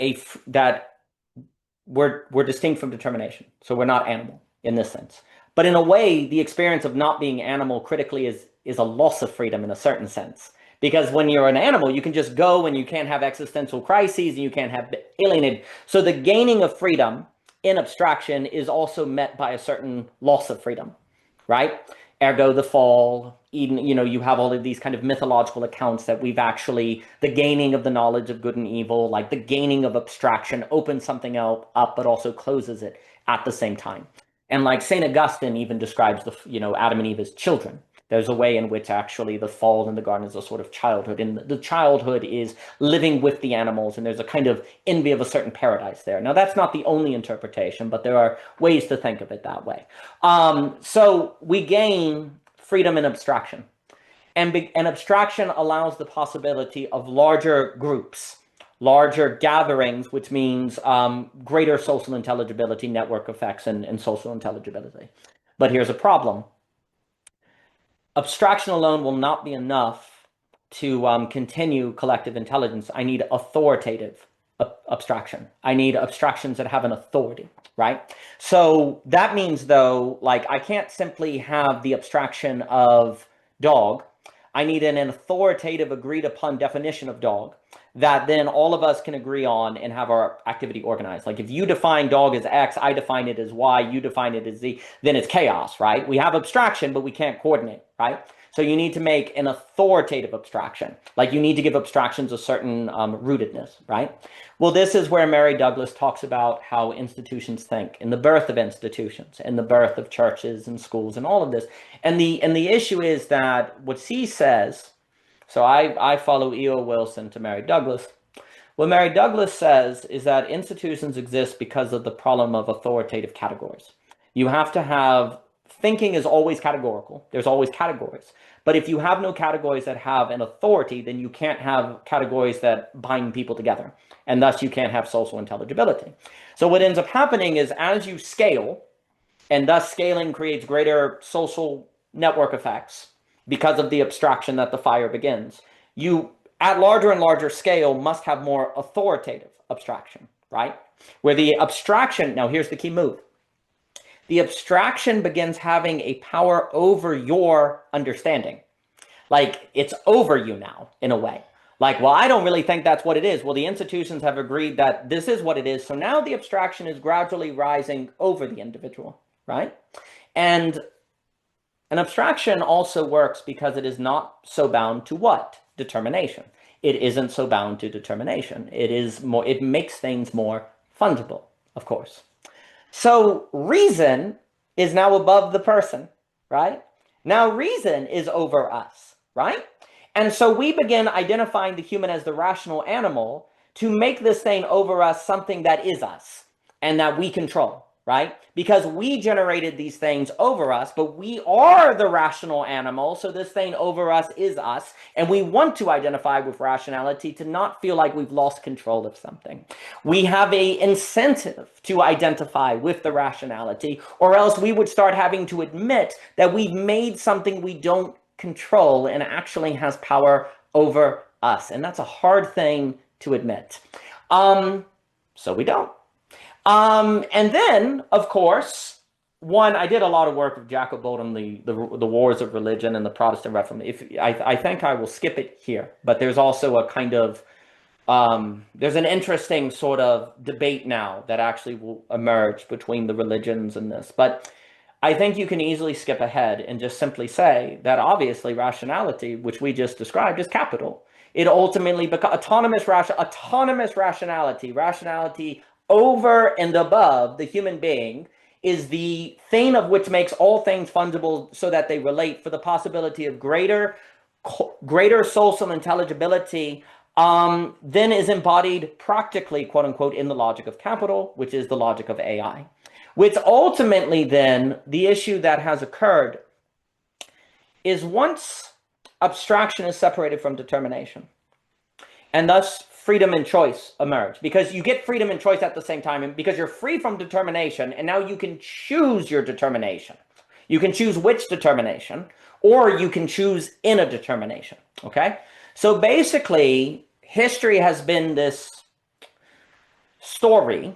we're distinct from determination. So we're not animal in this sense. But in a way, the experience of not being animal critically is a loss of freedom in a certain sense. Because when you're an animal, you can just go and you can't have existential crises and you can't have alienated. So the gaining of freedom in abstraction is also met by a certain loss of freedom, right? Ergo the fall, Eden, you have all of these kind of mythological accounts that we've actually, the gaining of the knowledge of good and evil, like the gaining of abstraction opens something up, but also closes it at the same time. And like St. Augustine even describes Adam and Eve as children. There's a way in which actually the fall in the garden is a sort of childhood, and the childhood is living with the animals, and there's a kind of envy of a certain paradise there. Now, that's not the only interpretation, but there are ways to think of it that way. So we gain freedom in abstraction, and abstraction allows the possibility of larger groups, larger gatherings, which means greater social intelligibility, network effects, and social intelligibility. But here's a problem. Abstraction alone will not be enough to continue collective intelligence. I need authoritative abstraction. I need abstractions that have an authority, right? So that means, though, like I can't simply have the abstraction of dog. I need an authoritative, agreed upon definition of dog that then all of us can agree on and have our activity organized. Like if you define dog as X, I define it as Y, you define it as Z, then it's chaos, right? We have abstraction, but we can't coordinate, right? So you need to make an authoritative abstraction. Like you need to give abstractions a certain rootedness, right? Well, this is where Mary Douglas talks about how institutions think, and the birth of institutions, and the birth of churches and schools and all of this. And the issue is that what she says, so I follow E.O. Wilson to Mary Douglas. What Mary Douglas says is that institutions exist because of the problem of authoritative categories. You have to have, thinking is always categorical. There's always categories. But if you have no categories that have an authority, then you can't have categories that bind people together. And thus you can't have social intelligibility. So what ends up happening is as you scale, and thus scaling creates greater social network effects, because of the abstraction that the fire begins, you, at larger and larger scale, must have more authoritative abstraction, right? Where the abstraction, now here's the key move. The abstraction begins having a power over your understanding. Like, it's over you now, in a way. Like, well, I don't really think that's what it is. Well, the institutions have agreed that this is what it is. So now the abstraction is gradually rising over the individual, right? And an abstraction also works because it is not so bound to what? Determination. It isn't so bound to determination. It makes things more fungible, of course. So reason is now above the person, right? Now reason is over us, right? And so we begin identifying the human as the rational animal to make this thing over us something that is us and that we control, right? Because we generated these things over us, but we are the rational animal, so this thing over us is us, and we want to identify with rationality to not feel like we've lost control of something. We have an incentive to identify with the rationality, or else we would start having to admit that we've made something we don't control and actually has power over us, and that's a hard thing to admit. So we don't. And then, of course, I did a lot of work with Jacob Oldham, the Wars of Religion and the Protestant Reformation. I think I will skip it here, but there's also a kind of, there's an interesting sort of debate now that actually will emerge between the religions and this. But I think you can easily skip ahead and just simply say that obviously rationality, which we just described, is capital. It ultimately becomes autonomous rationality over and above the human being is the thing of which makes all things fungible so that they relate for the possibility of greater social intelligibility, then is embodied practically, quote unquote, in the logic of capital, which is the logic of AI. Which ultimately then, the issue that has occurred is once abstraction is separated from determination, and thus freedom and choice emerge, because you get freedom and choice at the same time, and because you're free from determination, and now you can choose your determination. You can choose which determination, or you can choose in a determination, okay? So basically, history has been this story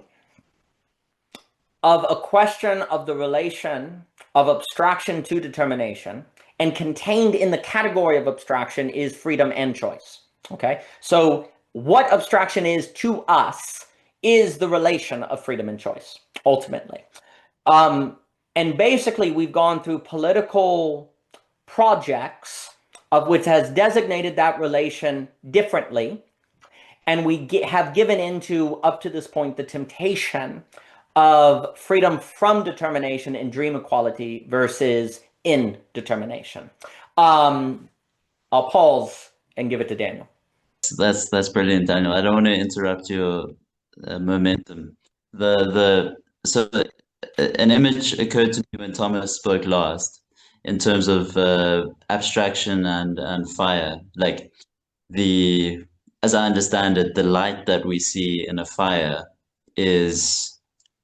of a question of the relation of abstraction to determination, and contained in the category of abstraction is freedom and choice. Okay, so what abstraction is to us is the relation of freedom and choice, ultimately. And basically, we've gone through political projects of which has designated that relation differently, and we have given into, up to this point, the temptation of freedom from determination and dream equality versus indetermination. I'll pause and give it to Daniel. That's brilliant, Daniel. I don't want to interrupt your momentum. So an image occurred to me when Thomas spoke last, in terms of abstraction and fire. Like as I understand it, the light that we see in a fire is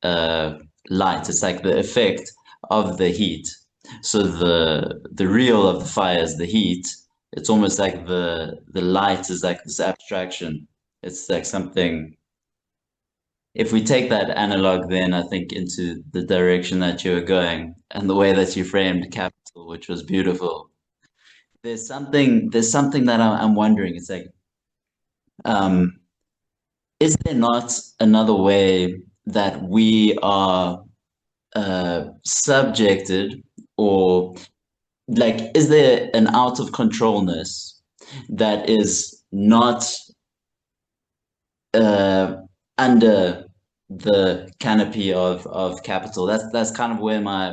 light. It's like the effect of the heat. So the real of the fire is the heat. It's almost like the light is like this abstraction. It's like something. If we take that analog, then I think into the direction that you were going and the way that you framed capital, which was beautiful. There's something that I'm wondering. It's like, is there not another way that we are subjected, or like, is there an out of controlness that is not under the canopy of capital? That's kind of where my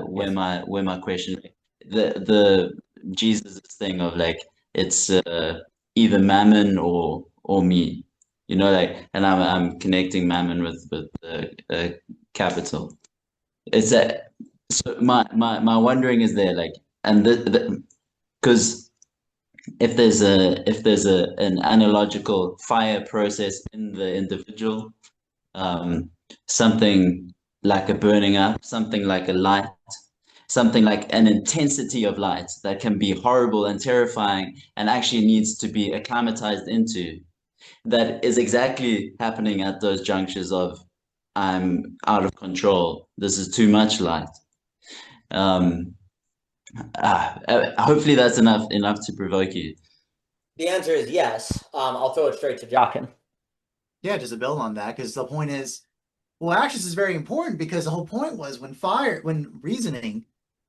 question, the Jesus thing of like, it's either mammon or me, like, and I'm connecting mammon with capital. It's that. So my wondering is there, like, and because if there's an analogical fire process in the individual, something like a burning up, something like a light, something like an intensity of light that can be horrible and terrifying and actually needs to be acclimatized into, that is exactly happening at those junctures of, I'm out of control, this is too much light. Hopefully that's enough to provoke you. The answer is yes. I'll throw it straight to Jockin. Yeah, just to build on that, because the point is, well, actually, this is very important, because the whole point was when reasoning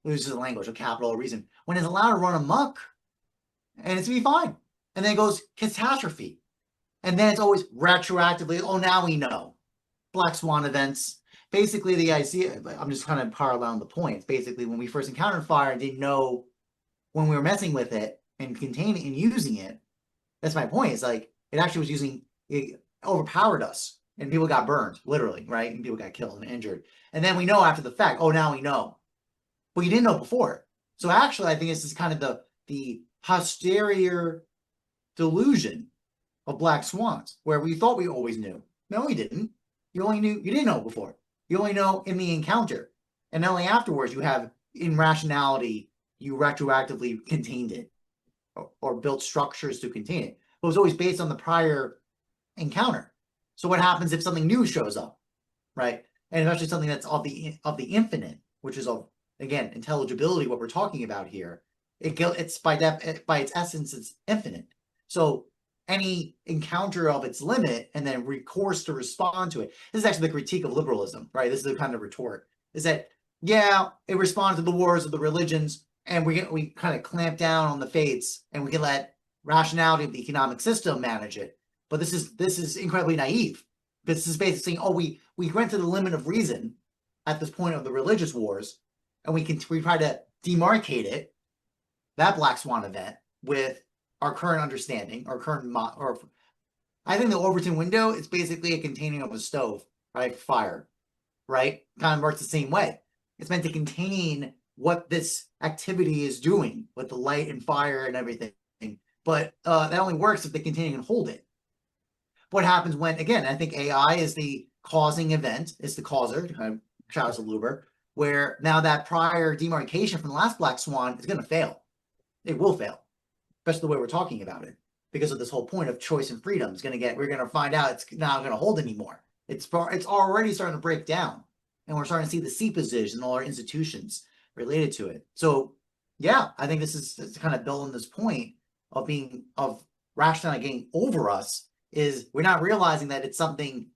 loses the language of capital or reason, when it's allowed to run amok, and it's to be fine, and then it goes catastrophe, and then it's always retroactively, oh, now we know. Black swan events. Basically, the idea, I'm just kind of paralleling the points. Basically, when we first encountered fire and didn't know when we were messing with it and containing and using it, that's my point. It's like, it actually was it overpowered us, and people got burned, literally, right? And people got killed and injured. And then we know after the fact, oh, now we know. But you didn't know before. So actually, I think this is kind of the posterior delusion of black swans, where we thought we always knew. No, we didn't. You didn't know before. You only know in the encounter. And only afterwards you have, in rationality, you retroactively contained it or built structures to contain it. But it was always based on the prior encounter. So what happens if something new shows up, right? And especially something that's of the infinite, which is of, again, intelligibility, what we're talking about here. It's by its essence, it's infinite. So any encounter of its limit and then recourse to respond to it. This is actually the critique of liberalism, right? This is the kind of retort, is that, yeah, it responds to the wars of the religions, and we kind of clamp down on the fates, and we can let rationality of the economic system manage it. But this is incredibly naive. This is basically saying, oh, we went to the limit of reason at this point of the religious wars, and we try to demarcate it, that black swan event, with our current understanding, our current I think the Overton window is basically a containing of a stove, right? Fire, right? Kind of works the same way. It's meant to contain what this activity is doing with the light and fire and everything. But that only works if the containing can hold it. What happens when, again, I think AI is the causing event, it's the causer, Charles Luber, where now that prior demarcation from the last black swan is going to fail. It will fail. Especially the way we're talking about it, because of this whole point of choice and freedom. We're going to find out it's not going to hold anymore. It's already starting to break down. and we're starting to see the seepage in all our institutions related to it. So yeah, I think this is kind of building this point of rationality getting over us, is we're not realizing that it's something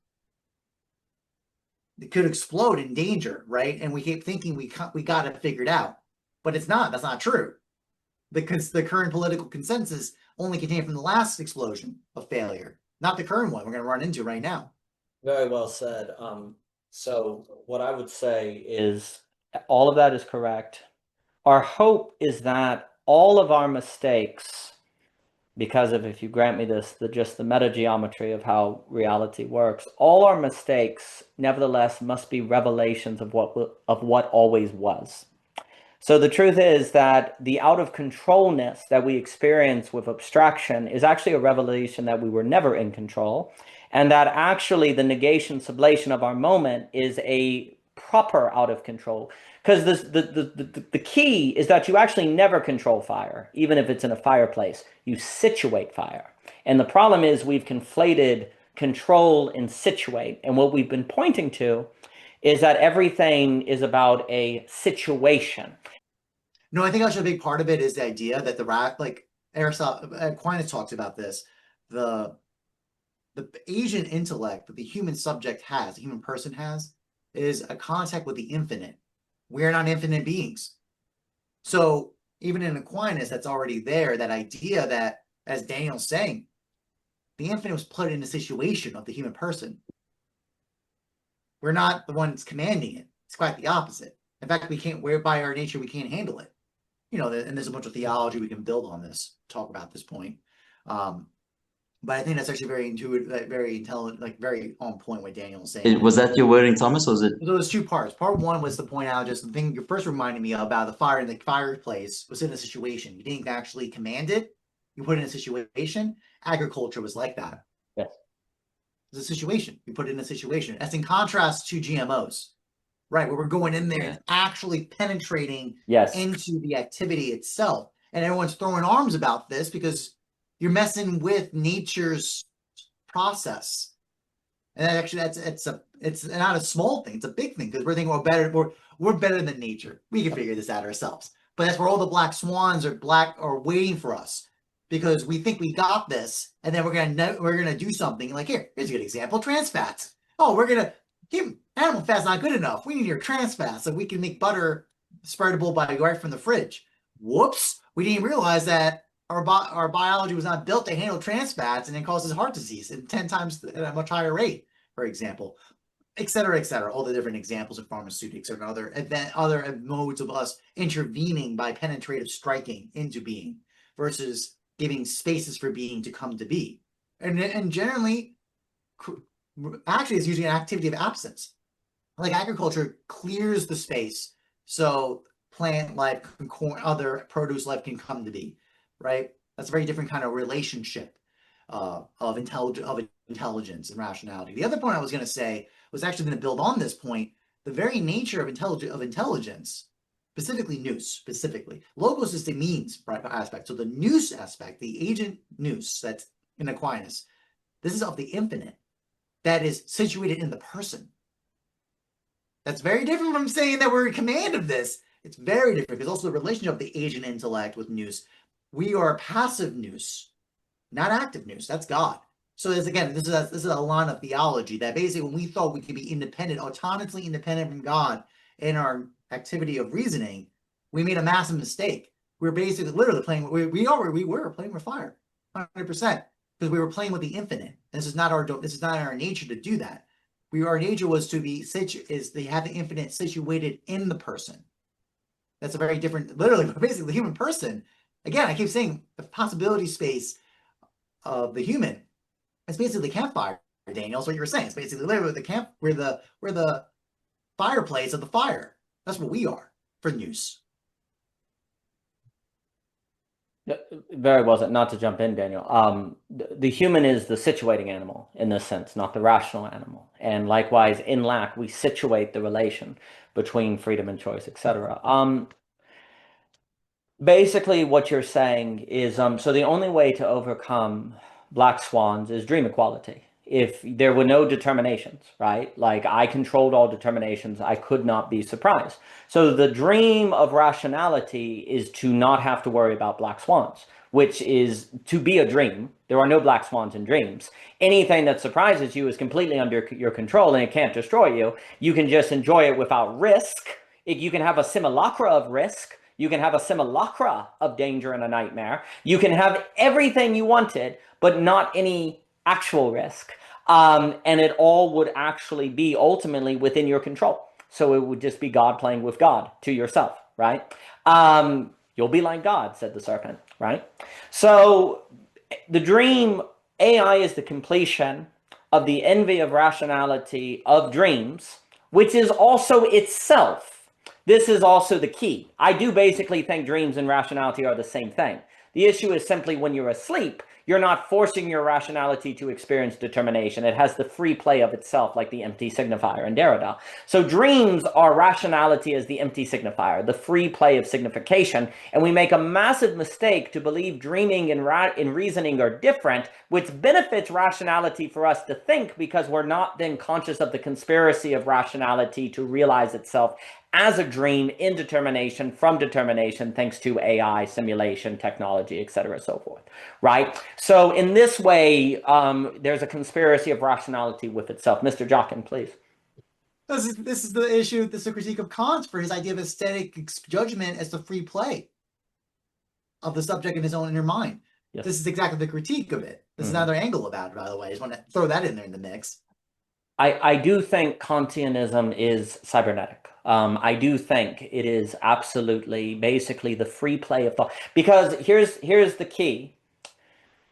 that could explode in danger, right? And we keep thinking we got it figured out, but it's not. That's not true. Because the current political consensus only contained from the last explosion of failure, not the current one we're going to run into right now. Very well said. So what I would say is all of that is correct. Our hope is that all of our mistakes, because of, if you grant me this, just the meta geometry of how reality works, all our mistakes nevertheless must be revelations of what always was. So the truth is that the out of controlness that we experience with abstraction is actually a revelation that we were never in control, and that actually the negation sublation of our moment is a proper out of control. Because the key is that you actually never control fire, even if it's in a fireplace. You situate fire. And the problem is we've conflated control and situate. And what we've been pointing to is that everything is about a situation. No, I think actually a big part of it is the idea that like Aristotle, Aquinas talks about this, the Asian intellect that the human subject has, the human person has, is a contact with the infinite. We're not infinite beings. So even in Aquinas, that's already there, that idea that, as Daniel's saying, the infinite was put in a situation of the human person. We're not the ones commanding it. It's quite the opposite. In fact, by our nature, we can't handle it. And there's a bunch of theology we can build on this, talk about this point. But I think that's actually very intuitive, very intelligent, like very on point what Daniel was saying. Was that your wording, Thomas, or was it? So there's two parts. Part one was to point out just the thing you first reminded me about the fire in the fireplace was in a situation. You didn't actually command it. You put it in a situation. Agriculture was like that. Yes. It's a situation. You put it in a situation. That's in contrast to GMOs, right? Where we're going in there and actually penetrating into the activity itself. And everyone's throwing arms about this because you're messing with nature's process. And actually, it's not a small thing; it's a big thing because we're thinking we're better than nature. We can figure this out ourselves. But that's where all the black swans are waiting for us, because we think we got this, and then we're gonna do something like here's a good example: trans fats. Oh, we're gonna keep animal fat's not good enough. We need your trans fat so we can make butter spreadable right from the fridge. Whoops! We didn't realize that our biology was not built to handle trans fats, and it causes heart disease at 10 times at a much higher rate, for example, et cetera, all the different examples of pharmaceutics and other modes of us intervening by penetrative striking into being versus giving spaces for being to come to be. And generally, actually, it's usually an activity of absence. Like agriculture clears the space so plant life, other produce life can come to be. Right? That's a very different kind of relationship of intelligence and rationality. The other point I was going to say was actually going to build on this point. The very nature of intelligence, specifically nous, logos is the means aspect. So the nous aspect, the agent nous, that's in Aquinas, this is of the infinite that is situated in the person. That's very different from saying that we're in command of this. It's very different because also the relationship of the agent intellect with nous. We are passive nous, not active nous. That's God. So this is a line of theology that basically when we thought we could be independent, autonomously independent from God in our activity of reasoning, we made a massive mistake. We're basically literally playing. We were playing with fire, 100%, because we were playing with the infinite. And this is not our nature to do that. Our nature was to have the infinite situated in the person. That's a very different, literally, basically the human person. Again, I keep saying the possibility space of the human. It's basically the campfire, Daniel. That's what you were saying. It's basically literally the camp. We're the fireplace of the fire. That's what we are for nous. Very well said. Not to jump in, Daniel. The human is the situating animal in this sense, not the rational animal. And likewise, in lack, we situate the relation between freedom and choice, etc. Basically, what you're saying is, so the only way to overcome black swans is dream equality. if there were no determinations, right? Like I controlled all determinations, I could not be surprised. So the dream of rationality is to not have to worry about black swans, which is to be a dream. There are no black swans in dreams. Anything that surprises you is completely under your control and it can't destroy you. You can just enjoy it without risk. You can have a simulacra of risk. You can have a simulacra of danger and a nightmare. You can have everything you wanted, but not any actual risk. And it all would actually be ultimately within your control. So it would just be God playing with God to yourself, right? You'll be like God, said the serpent, right? So the dream, AI is the completion of the envy of rationality of dreams, which is also itself. This is also the key. I do basically think dreams and rationality are the same thing. The issue is simply when you're asleep, you're not forcing your rationality to experience determination. It has the free play of itself, like the empty signifier in Derrida. So dreams are rationality as the empty signifier, the free play of signification. And we make a massive mistake to believe dreaming and reasoning are different, which benefits rationality for us to think because we're not then conscious of the conspiracy of rationality to realize itself as a dream in determination from determination, thanks to AI, simulation, technology, et cetera, so forth, right? So in this way, there's a conspiracy of rationality with itself. Mr. Jockin, please. This is the issue, this is a critique of Kant for his idea of aesthetic judgment as the free play of the subject in his own inner mind. Yes. This is exactly the critique of it. This is another angle about it, by the way. I just want to throw that in there in the mix. I do think Kantianism is cybernetic. I do think it is absolutely, basically the free play of thought. Because here's the key.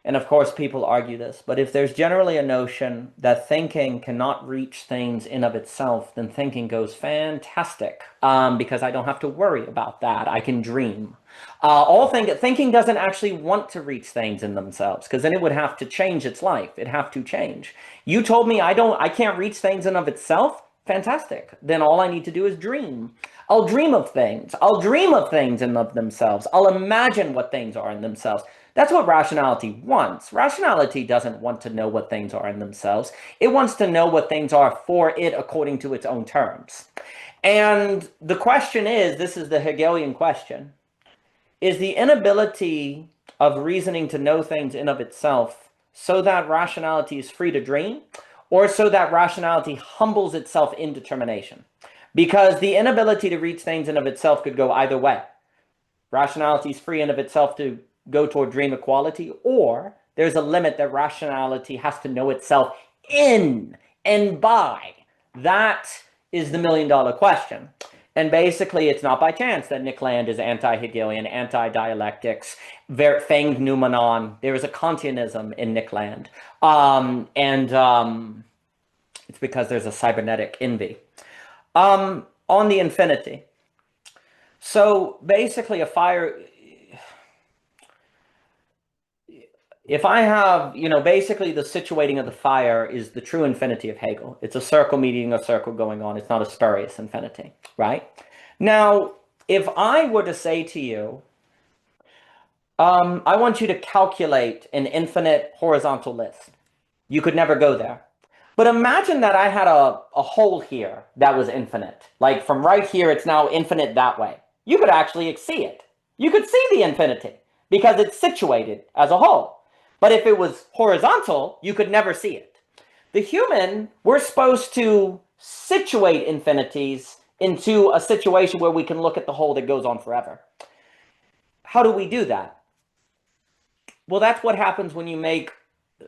And of course, people argue this, but if there's generally a notion that thinking cannot reach things in of itself, then thinking goes fantastic, because I don't have to worry about that. I can dream. Thinking doesn't actually want to reach things in themselves, because then it would have to change its life. It'd have to change. You told me I can't reach things in of itself. Fantastic. Then all I need to do is dream. I'll dream of things. I'll dream of things in of themselves. I'll imagine what things are in themselves. That's what rationality wants. Rationality doesn't want to know what things are in themselves. It wants to know what things are for it according to its own terms. And the question is, this is the Hegelian question, is the inability of reasoning to know things in of itself so that rationality is free to dream, or so that rationality humbles itself in determination? Because the inability to reach things in of itself could go either way. Rationality is free in of itself to go toward dream equality, or there's a limit that rationality has to know itself in and by. That is the million-dollar question. And basically, it's not by chance that Nick Land is anti-Hegelian, anti-dialectics, fanged noumenon. There is a Kantianism in Nick Land. It's because there's a cybernetic envy. On the infinity. So basically, a fire... If I have, basically the situating of the fire is the true infinity of Hegel. It's a circle meeting a circle going on. It's not a spurious infinity, right? Now, if I were to say to you, I want you to calculate an infinite horizontal list. You could never go there. But imagine that I had a hole here that was infinite. Like from right here, it's now infinite that way. You could actually see it. You could see the infinity because it's situated as a hole. But if it was horizontal, you could never see it. The human, we're supposed to situate infinities into a situation where we can look at the whole that goes on forever. How do we do that? Well, that's what happens when you make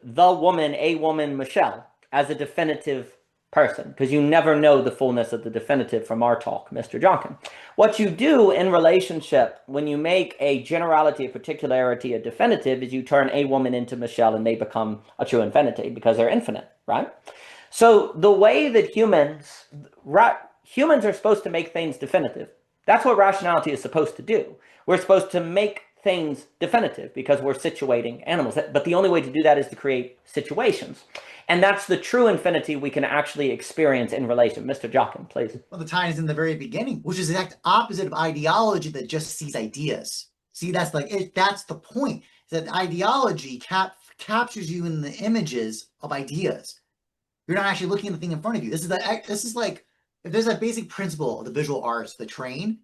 the woman, a woman, Michelle, as a definitive person, because you never know the fullness of the definitive from our talk, Mr. Jockin. What you do in relationship when you make a generality, a particularity, a definitive, is you turn a woman into Michelle and they become a true infinity because they're infinite, right? So the way that humans are supposed to make things definitive, that's what rationality is supposed to do. We're supposed to make things definitive because we're situating animals. But the only way to do that is to create situations. And that's the true infinity we can actually experience in relation. Mr. Jockin, please. Well, the tie is in the very beginning, which is the exact opposite of ideology that just sees ideas. See, that's that's the point, that ideology captures you in the images of ideas. You're not actually looking at the thing in front of you. This is like, if there's a basic principle of the visual arts, the train,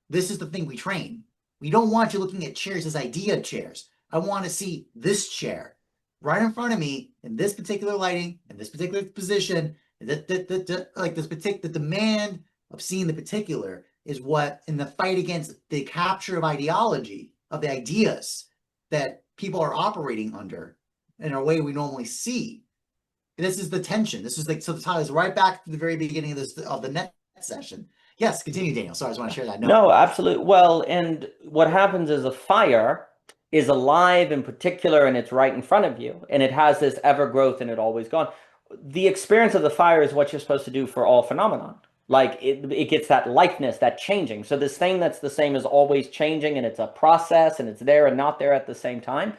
this is the thing we train. We don't want you looking at chairs as idea chairs. I want to see this chair right in front of me in this particular lighting, in this particular position, like the demand of seeing the particular is what, in the fight against the capture of ideology, of the ideas that people are operating under in a way we normally see. This is the tension. This is like, so the title is right back to the very beginning of this, of the net session. Yes, continue, Daniel. Sorry, I just want to share that note. No, absolutely. Well, and what happens is a fire is alive in particular, and it's right in front of you, and it has this ever growth, and it always gone. The experience of the fire is what you're supposed to do for all phenomenon. Like it gets that likeness, that changing. So this thing that's the same is always changing, and it's a process, and it's there and not there at the same time.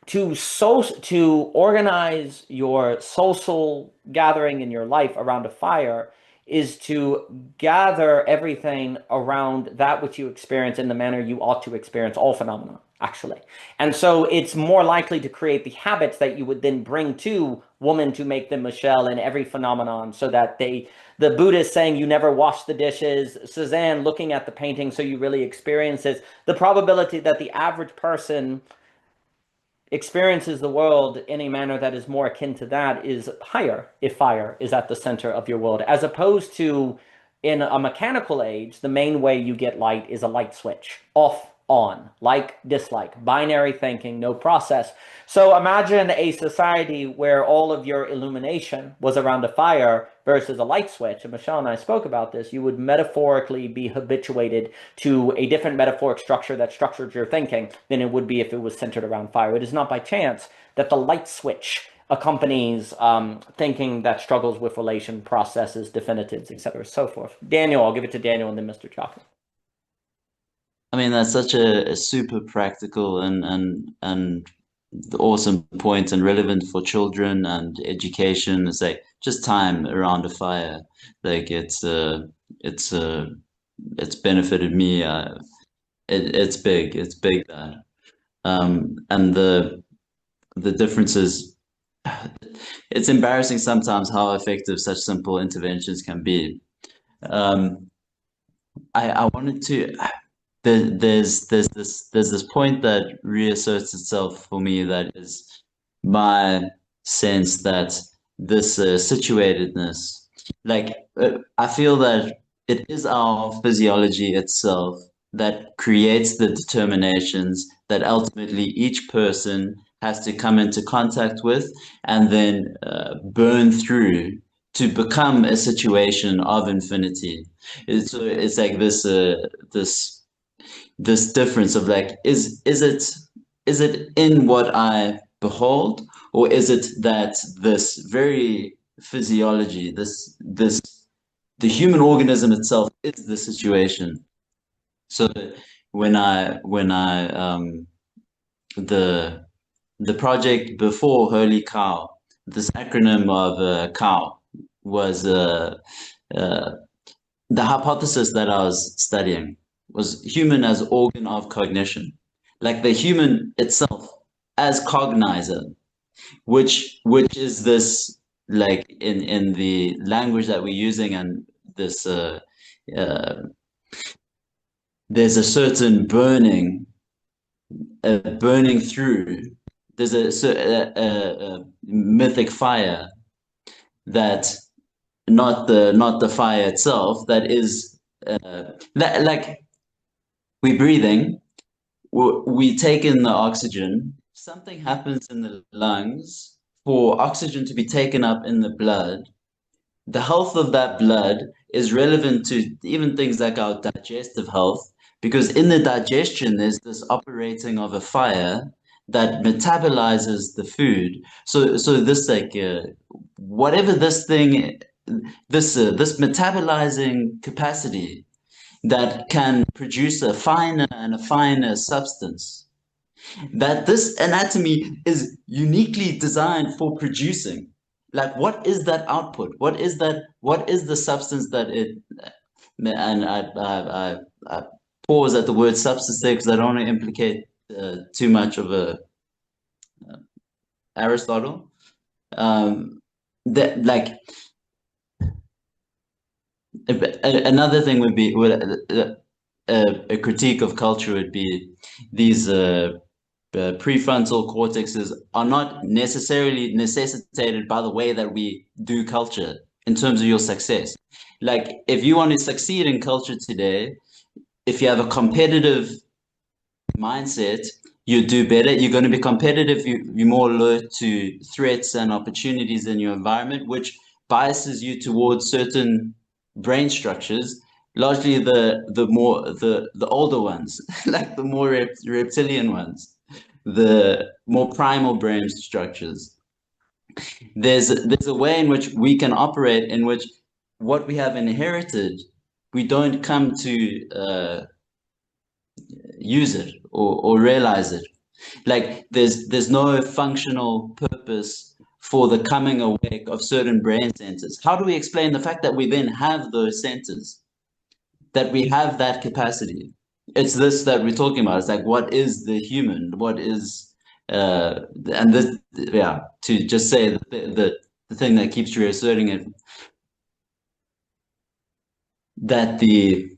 To organize your social gathering in your life around a fire is to gather everything around that which you experience in the manner you ought to experience all phenomena, actually. And so it's more likely to create the habits that you would then bring to woman to make them Michelle in every phenomenon, so that the Buddhist saying you never wash the dishes, Cézanne looking at the painting so you really experience it, the probability that the average person experiences the world in a manner that is more akin to that is higher if fire is at the center of your world, as opposed to in a mechanical age, the main way you get light is a light switch, off, on, like, dislike, binary thinking, no process. So imagine a society where all of your illumination was around a fire versus a light switch. And Michelle and I spoke about this. You would metaphorically be habituated to a different metaphoric structure that structured your thinking than it would be if it was centered around fire. It is not by chance that the light switch accompanies thinking that struggles with relation, processes, definitives, etc., so forth. Daniel, I'll give it to Daniel and then Mr. Jockin. I mean, that's such a super practical and awesome point, and relevant for children and education. It's like just time around a fire. Like it's benefited me. It's big. It's big that. And the differences. It's embarrassing sometimes how effective such simple interventions can be. I wanted to. There's this point that reasserts itself for me, that is my sense that this situatedness, like I feel that it is our physiology itself that creates the determinations that ultimately each person has to come into contact with and then burn through to become a situation of infinity. It's like this difference of like, is it in what I behold, or is it that this very physiology, the human organism itself is the situation? So when I the project before Holy Cow, this acronym of cow was the hypothesis that I was studying was human as organ of cognition, like the human itself as cognizer, which is this, like in the language that we're using, and this there's a certain burning through. There's a mythic fire that not the fire itself, that is like we're breathing, we take in the oxygen, something happens in the lungs for oxygen to be taken up in the blood. The health of that blood is relevant to even things like our digestive health, because in the digestion there's this operating of a fire that metabolizes the food. So this, like whatever this thing, this metabolizing capacity that can produce a finer and a finer substance, that this anatomy is uniquely designed for producing. Like, what is that output? What is the substance that it, and I pause at the word substance there because I don't want to implicate too much of a Aristotle. that like another thing would be a critique of culture would be these prefrontal cortexes are not necessarily necessitated by the way that we do culture in terms of your success. Like if you want to succeed in culture today, if you have a competitive mindset, you do better. You're going to be competitive. You're more alert to threats and opportunities in your environment, which biases you towards certain brain structures, largely the older ones, like the more reptilian ones, the more primal brain structures. There's a way in which we can operate in which what we have inherited, we don't come to use it or realize it. Like there's no functional purpose for the coming awake of certain brain centers. How do we explain the fact that we then have those centers, that we have that capacity? It's this that we're talking about. It's like, what is the human? What is and this, yeah, to just say the thing that keeps reasserting it, that the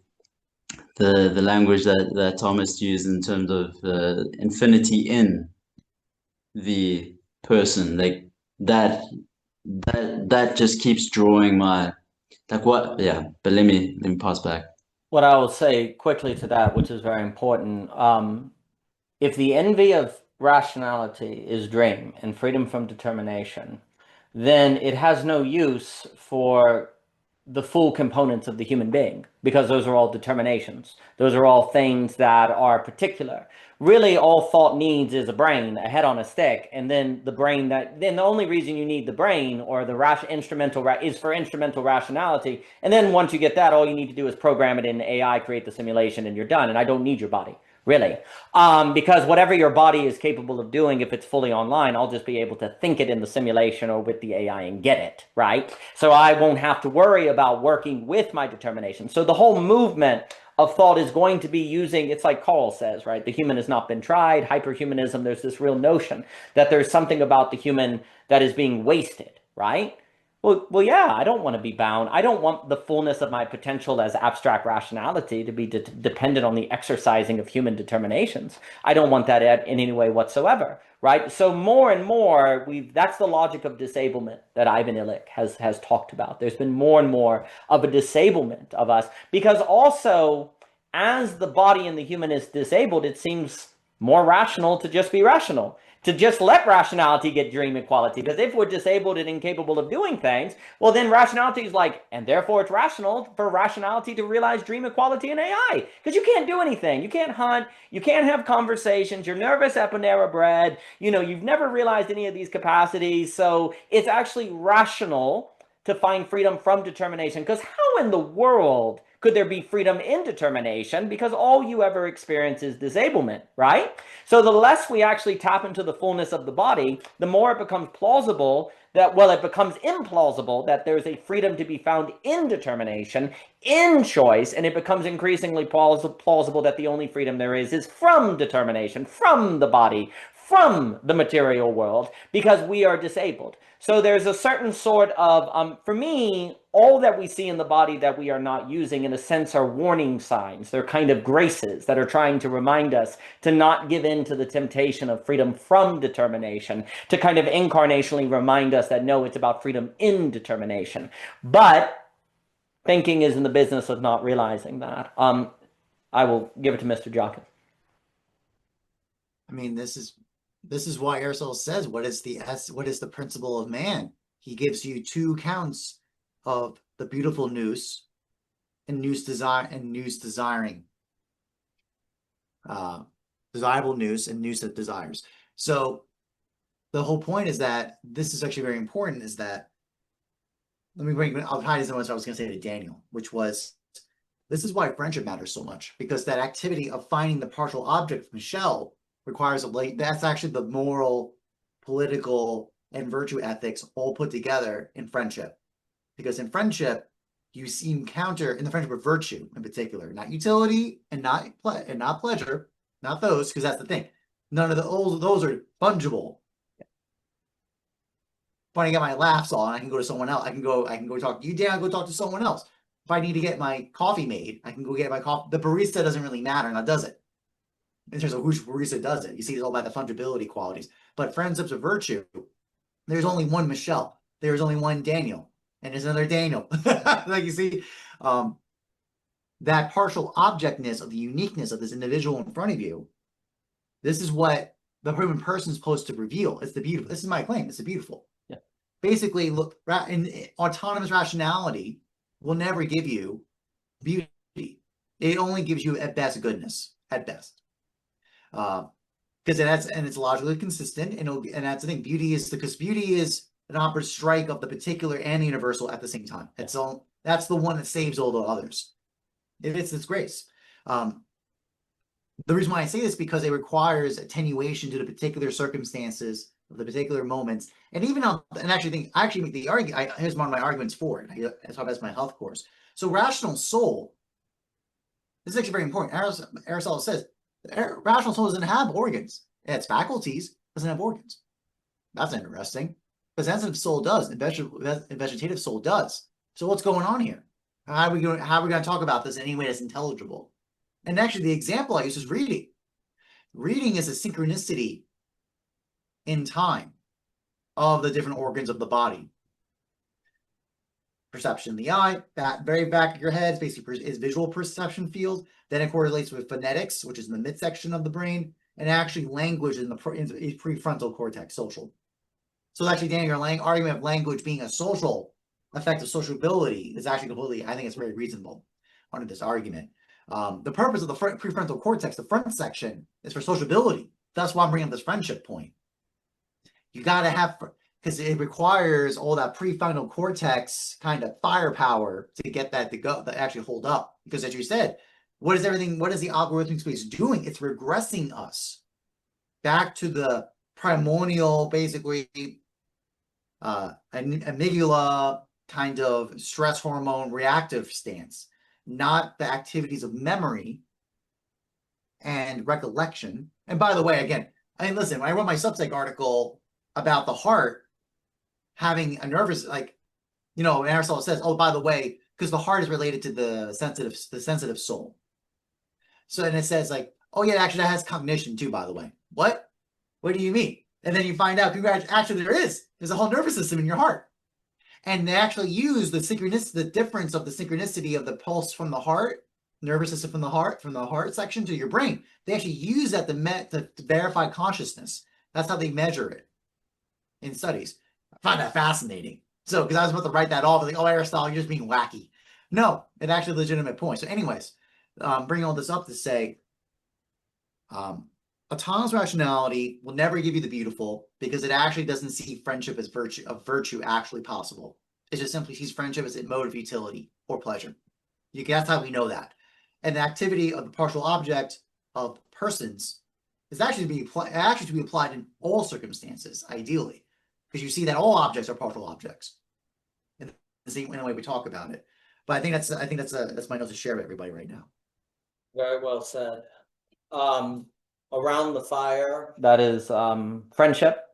language that Thomas used in terms of infinity in the person, like that just keeps drawing my, like, what, yeah. But let me pass back. What I will say quickly to that, which is very important, if the envy of rationality is dream and freedom from determination, then it has no use for the full components of the human being, because those are all determinations. Those are all things that are particular. Really, all thought needs is a brain, a head on a stick, and then the brain then the only reason you need the brain or the instrumental is for instrumental rationality. And then once you get that, all you need to do is program it in AI, create the simulation, and you're done. And I don't need your body, really. Because whatever your body is capable of doing, if it's fully online, I'll just be able to think it in the simulation or with the AI and get it, right? So I won't have to worry about working with my determination. So the whole movement of thought is going to be using, it's like Carl says, right? The human has not been tried, hyperhumanism, there's this real notion that there's something about the human that is being wasted, right? Well, yeah, I don't want to be bound. I don't want the fullness of my potential as abstract rationality to be dependent on the exercising of human determinations. I don't want that in any way whatsoever, right? So more and more, that's the logic of disablement that Ivan Illich has talked about. There's been more and more of a disablement of us, because also, as the body in the human is disabled, it seems more rational to just be rational, to just let rationality get dream equality. Because if we're disabled and incapable of doing things, well, then rationality is like, and therefore it's rational for rationality to realize dream equality in AI. Because you can't do anything. You can't hunt. You can't have conversations. You're nervous eponera bred. You know, you've never realized any of these capacities. So it's actually rational to find freedom from determination. Because how in the world could there be freedom in determination? Because all you ever experience is disablement, right? So the less we actually tap into the fullness of the body, the more it becomes plausible that, well, it becomes implausible that there's a freedom to be found in determination, in choice, and it becomes increasingly plausible that the only freedom there is from determination, from the body, from the material world, because we are disabled. So there's a certain sort of, for me, all that we see in the body that we are not using, in a sense, are warning signs. They're kind of graces that are trying to remind us to not give in to the temptation of freedom from determination, to kind of incarnationally remind us that, no, it's about freedom in determination. But thinking is in the business of not realizing that. I will give it to Mr. Jockin. I mean, this is why Aristotle says, what is the principle of man? He gives you two counts of the beautiful nous and nous desire and nous desiring. Desirable nous and nous that desires. So the whole point is that this is actually very important, is that, I'll tie this in what I was going to say to Daniel, which was, this is why friendship matters so much, because that activity of finding the partial object of Michelle requires that's actually the moral, political, and virtue ethics all put together in friendship. Because in friendship, you encounter, in the friendship of virtue in particular, not utility and not pleasure, not those, because that's the thing. None of those are fungible. If I need to get my laughs on, I can go to someone else. I can go talk to you, Dan, I'll go talk to someone else. If I need to get my coffee made, I can go get my coffee. The barista doesn't really matter, now does it? In terms of which barista does it. You see, it's all about the fungibility qualities. But friendships of virtue, there's only one Michelle. There's only one Daniel. And there's another Daniel. Like you see, that partial objectness of the uniqueness of this individual in front of you, this is what the human person is supposed to reveal. It's the beautiful. This is my claim. It's the beautiful. Yeah. Basically, look, autonomous rationality will never give you beauty. It only gives you at best goodness, at best. Because it's logically consistent, and that's the thing. Beauty is an opposite strike of the particular and the universal at the same time. That's the one that saves all the others. It's grace. The reason why I say this is because it requires attenuation to the particular circumstances of the particular moments, and even and actually make the argument. Here's one of my arguments for it. That's my health course. So rational soul. This is actually very important. Aristotle says rational soul doesn't have organs. It has faculties, doesn't have organs. That's interesting. But sensitive soul does, and vegetative soul does. So what's going on here? How are we going to talk about this in any way that's intelligible? And actually, the example I use is reading. Reading is a synchronicity in time of the different organs of the body. Perception in the eye, that very back of your head, is basically is visual perception field. Then it correlates with phonetics, which is in the midsection of the brain, and actually language in the prefrontal cortex, social. So actually, Dan, your argument of language being a social effect of sociability is actually completely, I think it's very reasonable under this argument. The purpose of the prefrontal cortex, the front section, is for sociability. That's why I'm bringing up this friendship point. You got to have, because it requires all that prefrontal cortex kind of firepower to get that to go, that actually hold up. Because as you said, what is the algorithmic space doing? It's regressing us back to the primordial, basically, amygdala kind of stress hormone reactive stance, not the activities of memory and recollection. And by the way, again, listen, when I wrote my Substack article about the heart having a nervous, and Aristotle says, oh, by the way, because the heart is related to the sensitive soul. So, and it says oh yeah, actually that has cognition too, by the way. What do you mean? And then you find out, actually there's a whole nervous system in your heart. And they actually use the difference of the synchronicity of the pulse from the heart, nervous system from the heart section to your brain. They actually use that to verify consciousness. That's how they measure it in studies. I find that fascinating. So, because I was about to write that off, oh, Aristotle, you're just being wacky. No, it's actually a legitimate point. So anyways, bringing all this up to say, autonomous rationality will never give you the beautiful because it actually doesn't see friendship as virtue actually possible. It just simply sees friendship as a mode of utility or pleasure. That's how we know that. And the activity of the partial object of persons is actually to be applied in all circumstances, ideally, because you see that all objects are partial objects in the way we talk about it. But I think that's my note to share with everybody right now. Very well said. Around the fire, that is friendship.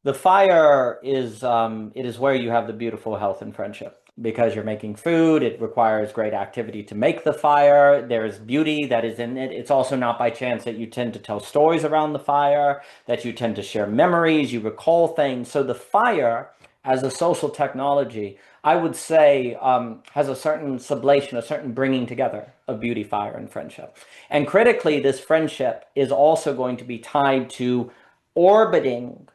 The fire is it is where you have the beautiful health and friendship, because you're making food. It requires great activity to make the fire. There's beauty that is in it. It's also not by chance that you tend to tell stories around the fire, that you tend to share memories, you recall things. So the fire as a social technology, I would say, has a certain sublation, a certain bringing together of beauty, fire, and friendship. And critically, this friendship is also going to be tied to orbiting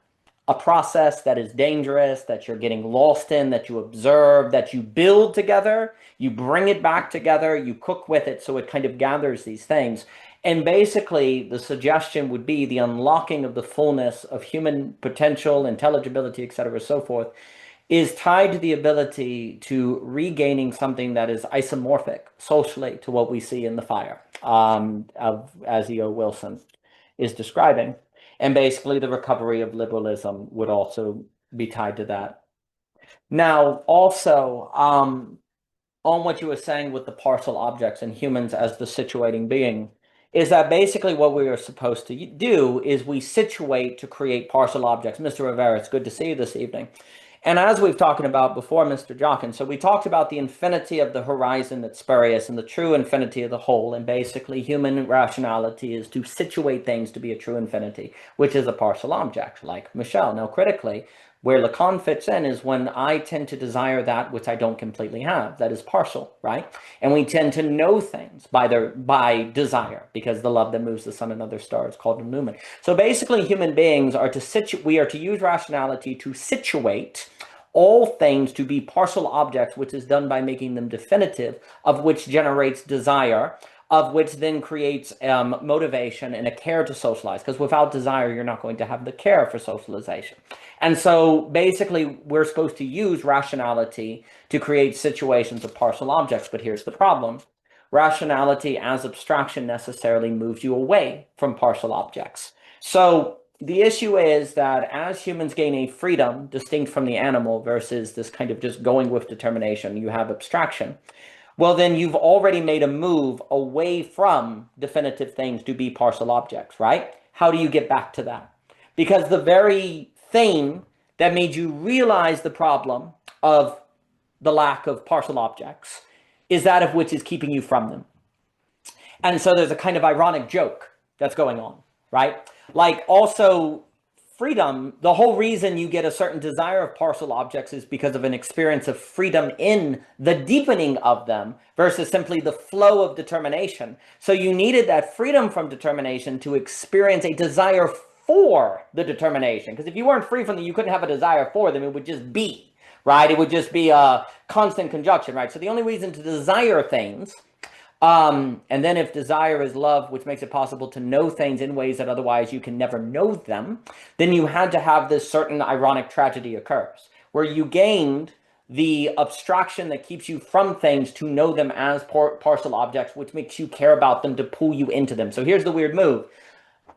a process that is dangerous, that you're getting lost in, that you observe, that you build together, you bring it back together, you cook with it, so it kind of gathers these things. And basically, the suggestion would be the unlocking of the fullness of human potential, intelligibility, etc., so forth, is tied to the ability to regaining something that is isomorphic socially to what we see in the fire, as E.O. Wilson is describing. And basically the recovery of liberalism would also be tied to that. Now, also, on what you were saying with the partial objects and humans as the situating being, is that basically what we are supposed to do is we situate to create partial objects. Mr. Rivera, it's good to see you this evening. And as we've talked about before, Mr. Jockin, so we talked about the infinity of the horizon that's spurious and the true infinity of the whole. And basically, human rationality is to situate things to be a true infinity, which is a partial object, like Michelle. Now, critically, where Lacan fits in is when I tend to desire that which I don't completely have, that is partial, right? And we tend to know things by desire, because the love that moves the sun and other stars is called illumination. So basically, human beings are we are to use rationality to situate all things to be partial objects, which is done by making them definitive, of which generates desire, of which then creates motivation and a care to socialize. Because without desire, you're not going to have the care for socialization. And so basically, we're supposed to use rationality to create situations of partial objects. But here's the problem. Rationality as abstraction necessarily moves you away from partial objects. So the issue is that as humans gain a freedom distinct from the animal versus this kind of just going with determination, you have abstraction. Well, then you've already made a move away from definitive things to be partial objects, right? How do you get back to that? Because the very thing that made you realize the problem of the lack of partial objects is that of which is keeping you from them. And so there's a kind of ironic joke that's going on, right? Like also freedom, the whole reason you get a certain desire of partial objects is because of an experience of freedom in the deepening of them versus simply the flow of determination. So you needed that freedom from determination to experience a desire for the determination. Because if you weren't free from them, you couldn't have a desire for them. It would just be, right? It would just be a constant conjunction, right? So the only reason to desire things, and then if desire is love, which makes it possible to know things in ways that otherwise you can never know them, then you had to have this certain ironic tragedy occurs, where you gained the abstraction that keeps you from things to know them as partial objects, which makes you care about them to pull you into them. So here's the weird move.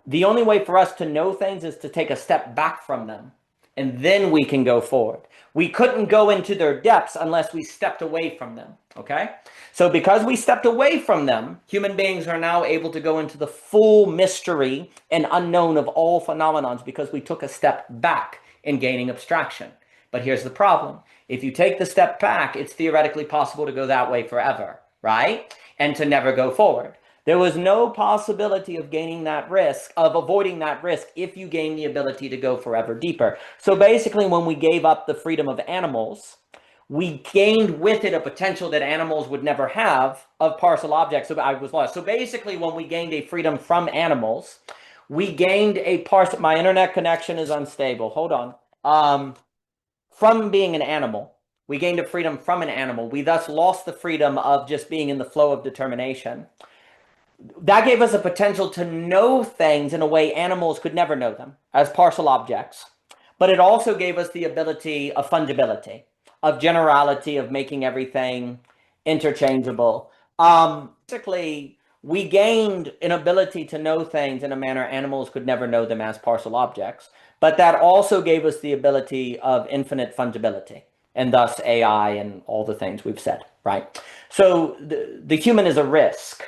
The only way for us to know things is to take a step back from them, and then we can go forward. We couldn't go into their depths unless we stepped away from them, okay? So because we stepped away from them, human beings are now able to go into the full mystery and unknown of all phenomenons because we took a step back in gaining abstraction. But here's the problem. If you take the step back, it's theoretically possible to go that way forever, right? And to never go forward. There was no possibility of gaining that risk, of avoiding that risk, if you gain the ability to go forever deeper. So basically, when we gave up the freedom of animals, we gained with it a potential that animals would never have of partial objects. So I was lost. So basically, when we gained a freedom from animals, we gained a partial. My internet connection is unstable. Hold on. From being an animal, we gained a freedom from an animal. We thus lost the freedom of just being in the flow of determination. That gave us a potential to know things in a way animals could never know them, as partial objects. But it also gave us the ability of fungibility, of generality, of making everything interchangeable. Basically, we gained an ability to know things in a manner animals could never know them as partial objects. But that also gave us the ability of infinite fungibility, and thus AI and all the things we've said, right? So the human is a risk.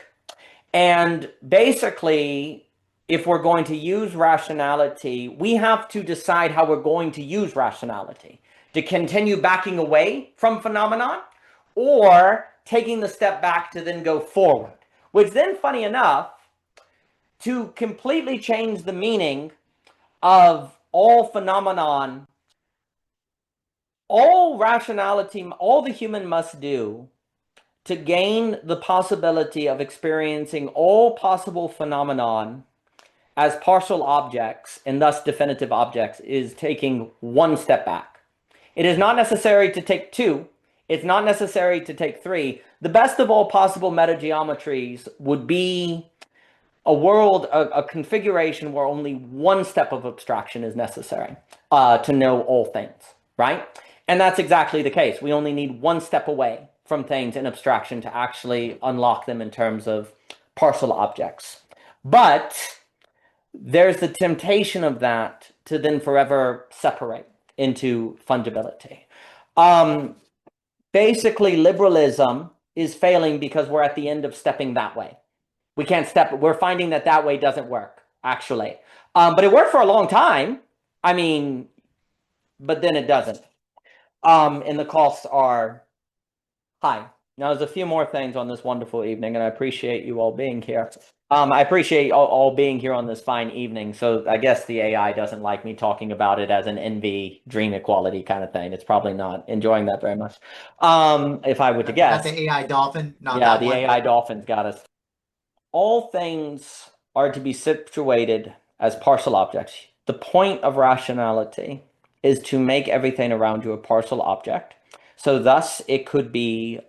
And basically, if we're going to use rationality, we have to decide how we're going to use rationality. To continue backing away from phenomenon, or taking the step back to then go forward. Which then, funny enough, to completely change the meaning of all phenomenon, all rationality, all the human must do to gain the possibility of experiencing all possible phenomenon as partial objects and thus definitive objects is taking one step back. It is not necessary to take two. It's not necessary to take three. The best of all possible metageometries would be a world, a configuration where only one step of abstraction is necessary to know all things, right? And that's exactly the case. We only need one step away from things in abstraction to actually unlock them in terms of partial objects. But there's the temptation of that to then forever separate into fungibility. Basically, liberalism is failing because we're at the end of stepping that way. We can't step, we're finding that that way doesn't work, actually. But it worked for a long time. I mean, but then it doesn't. And the costs are high. Now, there's a few more things on this wonderful evening, and I appreciate you all being here. I appreciate all being here on this fine evening. So I guess the AI doesn't like me talking about it as an envy dream equality kind of thing. It's probably not enjoying that very much. If I were to guess. Not the AI dolphin, not Yeah, that the one. AI dolphins got us. All things are to be situated as partial objects. The point of rationality is to make everything around you a partial object. So thus it could be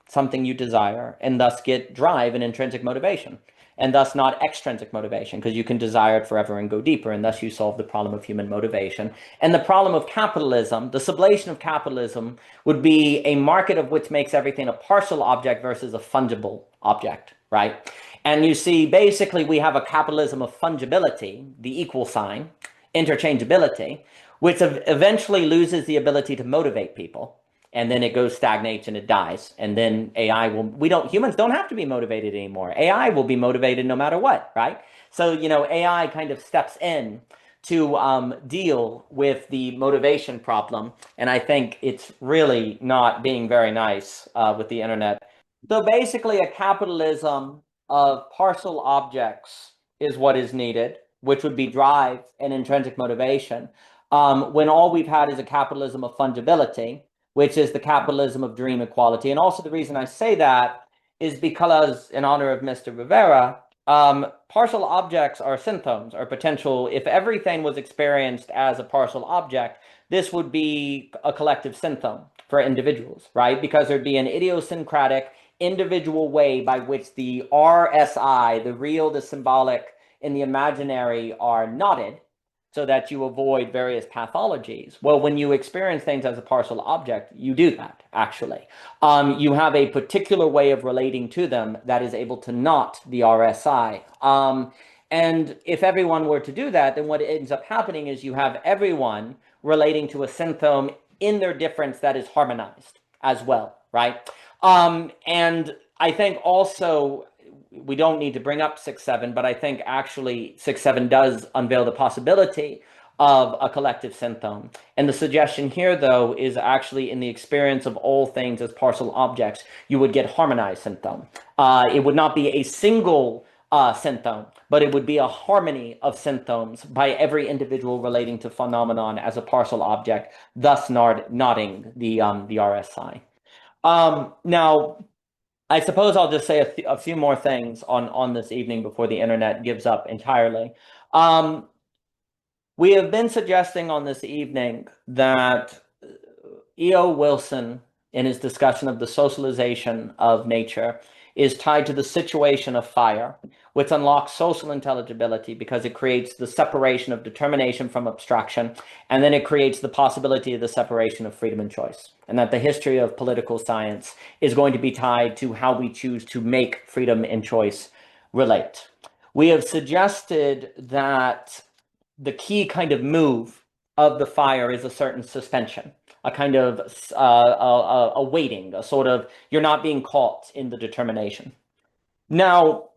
something you desire, and thus get drive and intrinsic motivation, and thus not extrinsic motivation, because you can desire it forever and go deeper, and thus you solve the problem of human motivation. And the problem of capitalism, the sublation of capitalism, would be a market of which makes everything a partial object versus a fungible object, right? And you see, basically, we have a capitalism of fungibility, the equal sign, interchangeability, which eventually loses the ability to motivate people. And then it goes, stagnates, and it dies. And then AI will, humans don't have to be motivated anymore. AI will be motivated no matter what, right? So, AI kind of steps in to deal with the motivation problem. And I think it's really not being very nice with the internet. So basically, a capitalism of partial objects is what is needed, which would be drive and intrinsic motivation, when all we've had is a capitalism of fungibility, which is the capitalism of dream equality. And also the reason I say that is because, in honor of Mr. Rivera, partial objects are symptoms, or potential. If everything was experienced as a partial object, this would be a collective symptom for individuals, right? Because there'd be an idiosyncratic individual way by which the RSI, the real, the symbolic, and the imaginary are knotted, so that you avoid various pathologies. Well, when you experience things as a partial object, you do that, actually. You have a particular way of relating to them that is able to knot the RSI. And if everyone were to do that, then what ends up happening is you have everyone relating to a symptom in their difference that is harmonized as well, right? And I think also, we don't need to bring up 6-7, but I think actually 6-7 does unveil the possibility of a collective symptom. And the suggestion here, though, is actually in the experience of all things as partial objects, you would get harmonized symptom. It would not be a single symptom, but it would be a harmony of symptoms by every individual relating to phenomenon as a partial object, thus knotting the RSI. Now, I suppose I'll just say a few more things on this evening before the internet gives up entirely. We have been suggesting on this evening that E.O. Wilson, in his discussion of the socialization of nature, is tied to the situation of fire, which unlocks social intelligibility because it creates the separation of determination from abstraction, and then it creates the possibility of the separation of freedom and choice. And that the history of political science is going to be tied to how we choose to make freedom and choice relate. We have suggested that the key kind of move of the fire is a certain suspension, a kind of a waiting, a sort of, you're not being caught in the determination. Now,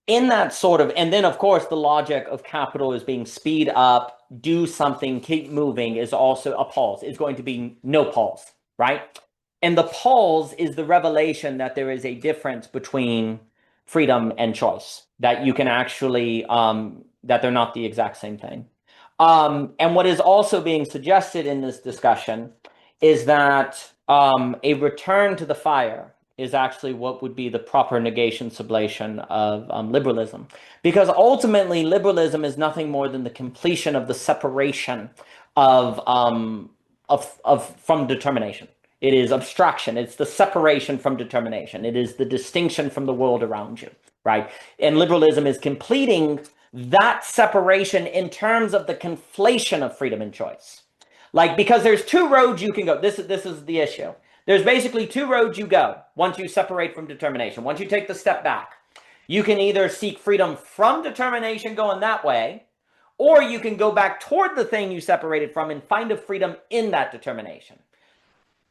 in that sort of, and then of course the logic of capital is being speed up, do something, keep moving, is also a pause. It's going to be no pause, right? And the pause is the revelation that there is a difference between freedom and choice, that you can actually, that they're not the exact same thing. And what is also being suggested in this discussion is that a return to the fire is actually what would be the proper negation sublation of liberalism. Because ultimately, liberalism is nothing more than the completion of the separation from determination. It is abstraction. It's the separation from determination. It is the distinction from the world around you, right? And liberalism is completing that separation in terms of the conflation of freedom and choice. Like, because there's two roads you can go. This is the issue. There's basically two roads you go once you separate from determination. Once you take the step back, you can either seek freedom from determination going that way, or you can go back toward the thing you separated from and find a freedom in that determination.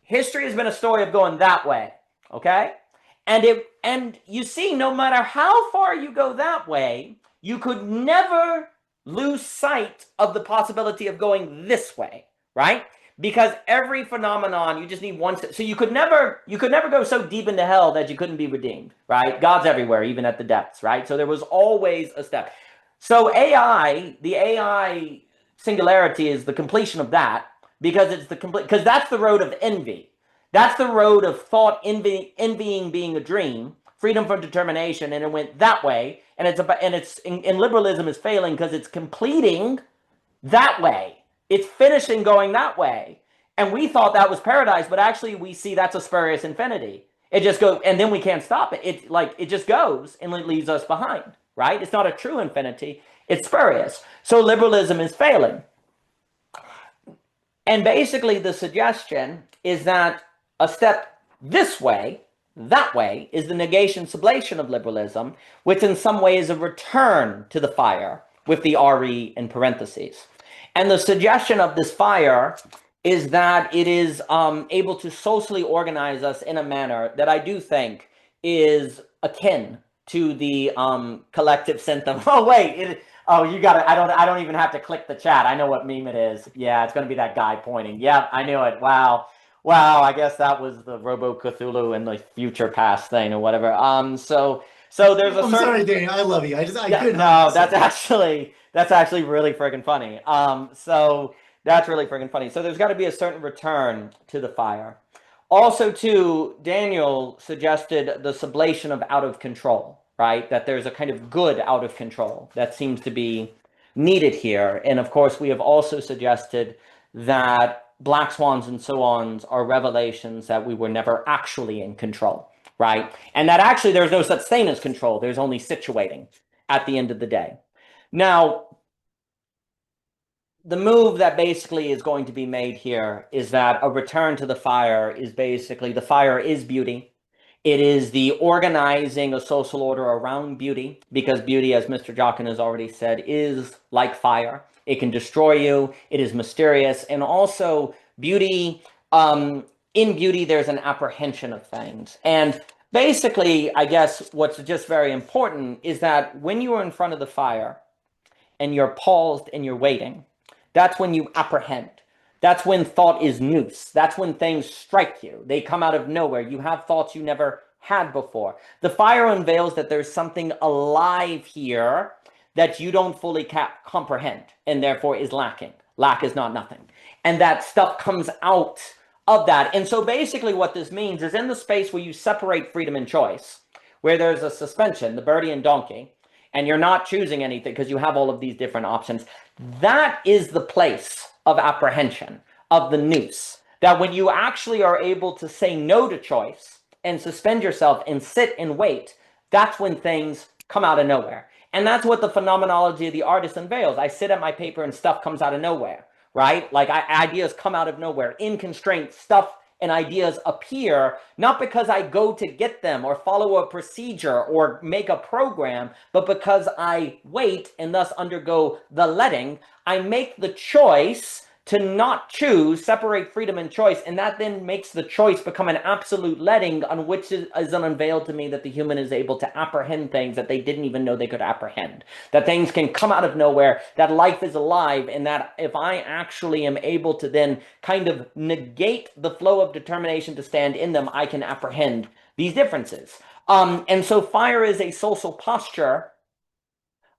History has been a story of going that way, okay? And you see, no matter how far you go that way, you could never lose sight of the possibility of going this way, right? because every phenomenon, you just need one. So you could never go so deep into hell that you couldn't be redeemed, right? God's everywhere, even at the depths, right? So there was always a step. So the AI singularity is the completion of that, because it's because that's the road of envy. That's the road of thought, envying being a dream, freedom from determination, and it went that way. And and liberalism is failing because it's completing that way. It's finishing going that way. And we thought that was paradise, but actually we see that's a spurious infinity. It just goes, and then we can't stop it. It just goes and it leaves us behind, right? It's not a true infinity. It's spurious. So liberalism is failing. And basically the suggestion is that a step this way, that way, is the negation sublation of liberalism, which in some way is a return to the fire with the RE in parentheses. And the suggestion of this fire is that it is able to socially organize us in a manner that I do think is akin to the collective symptom. Oh wait, you got it. I don't even have to click the chat. I know what meme it is. Yeah, it's going to be that guy pointing. Yep, I knew it. Wow. I guess that was the Robo Cthulhu and the future past thing or whatever. So there's a certain. I'm sorry, Daniel. I love you. I couldn't. No, that's actually really friggin' funny. So that's really friggin' funny. So there's got to be a certain return to the fire. Also, too, Daniel suggested the sublation of out of control, right? That there's a kind of good out of control that seems to be needed here. And of course, we have also suggested that black swans and so ons are revelations that we were never actually in control, right? And that actually there's no such thing as control. There's only situating at the end of the day. Now, the move that basically is going to be made here is that a return to the fire is basically, the fire is beauty. It is the organizing a social order around beauty, because beauty, as Mr. Jockin has already said, is like fire. It can destroy you. It is mysterious. And also beauty, in beauty, there's an apprehension of things. And basically, I guess what's just very important is that when you are in front of the fire and you're paused and you're waiting, that's when you apprehend. That's when thought is noose. That's when things strike you. They come out of nowhere. You have thoughts you never had before. The fire unveils that there's something alive here that you don't fully comprehend and therefore is lacking. Lack is not nothing. And that stuff comes out of that. And so basically what this means is in the space where you separate freedom and choice, where there's a suspension, the birdie and donkey, and you're not choosing anything because you have all of these different options, that is the place of apprehension, of the noose. That when you actually are able to say no to choice and suspend yourself and sit and wait, that's when things come out of nowhere. And that's what the phenomenology of the artist unveils. I sit at my paper and stuff comes out of nowhere, right? Like ideas come out of nowhere. In constraint, stuff and ideas appear, not because I go to get them or follow a procedure or make a program, but because I wait and thus undergo the letting. I make the choice to not choose, separate freedom and choice, and that then makes the choice become an absolute letting on which is unveiled to me that the human is able to apprehend things that they didn't even know they could apprehend. That things can come out of nowhere, that life is alive, and that if I actually am able to then kind of negate the flow of determination to stand in them, I can apprehend these differences. And so fire is a social posture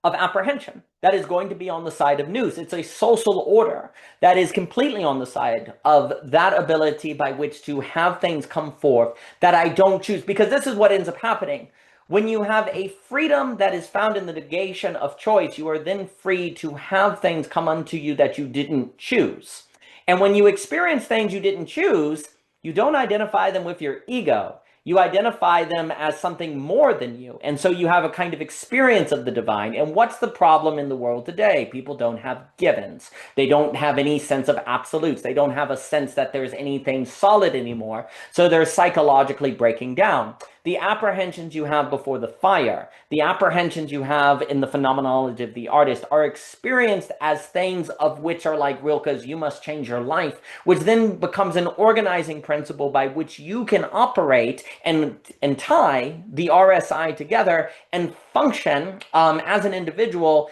of apprehension that is going to be on the side of noose. It's a social order that is completely on the side of that ability by which to have things come forth that I don't choose, because this is what ends up happening. When you have a freedom that is found in the negation of choice, you are then free to have things come unto you that you didn't choose. And when you experience things you didn't choose, you don't identify them with your ego. You identify them as something more than you. And so you have a kind of experience of the divine. And what's the problem in the world today? People don't have givens. They don't have any sense of absolutes. They don't have a sense that there's anything solid anymore. So they're psychologically breaking down. The apprehensions you have before the fire, the apprehensions you have in the phenomenology of the artist are experienced as things of which are like Rilke's "you must change your life," which then becomes an organizing principle by which you can operate and tie the RSI together and function as an individual,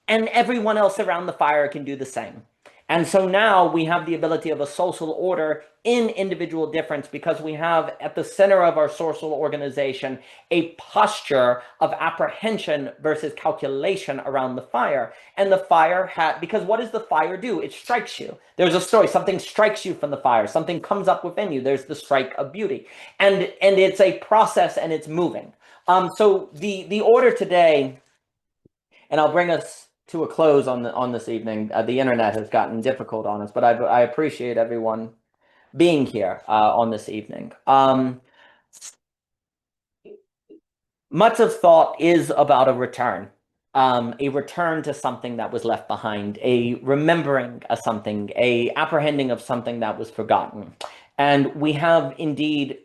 and everyone else around the fire can do the same. And so now we have the ability of a social order in individual difference because we have at the center of our social organization a posture of apprehension versus calculation around the fire. And the fire because what does the fire do? It strikes you. There's a story, something strikes you from the fire, something comes up within you. There's the strike of beauty. And it's a process and it's moving. So the order today, and I'll bring us to a close on this evening. The internet has gotten difficult on us, but I appreciate everyone being here on this evening. Much of thought is about a return to something that was left behind, a remembering of something, a apprehending of something that was forgotten. And we have indeed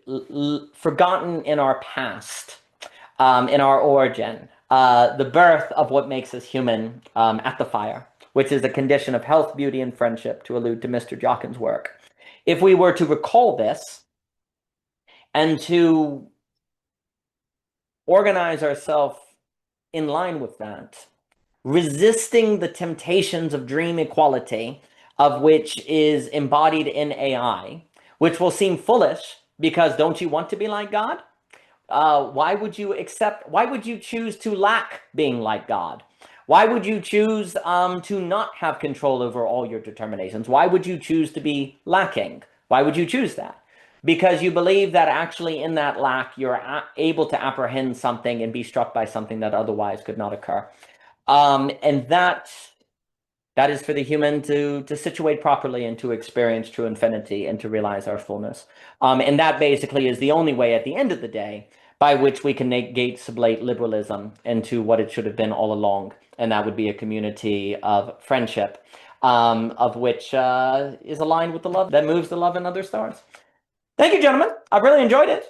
forgotten in our past, in our origin, the birth of what makes us human at the fire, which is a condition of health, beauty, and friendship, to allude to Mr. Jockin's work. If we were to recall this and to organize ourselves in line with that, resisting the temptations of dream equality, of which is embodied in AI, which will seem foolish because don't you want to be like God? Why would you choose to lack being like God? Why would you choose to not have control over all your determinations? Why would you choose to be lacking? Why would you choose that? Because you believe that actually in that lack, you're able to apprehend something and be struck by something that otherwise could not occur. And that is for the human to situate properly and to experience true infinity and to realize our fullness. And that basically is the only way at the end of the day by which we can negate sublate liberalism into what it should have been all along. And that would be a community of friendship, of which is aligned with the love that moves the love in other stars. Thank you, gentlemen. I've really enjoyed it.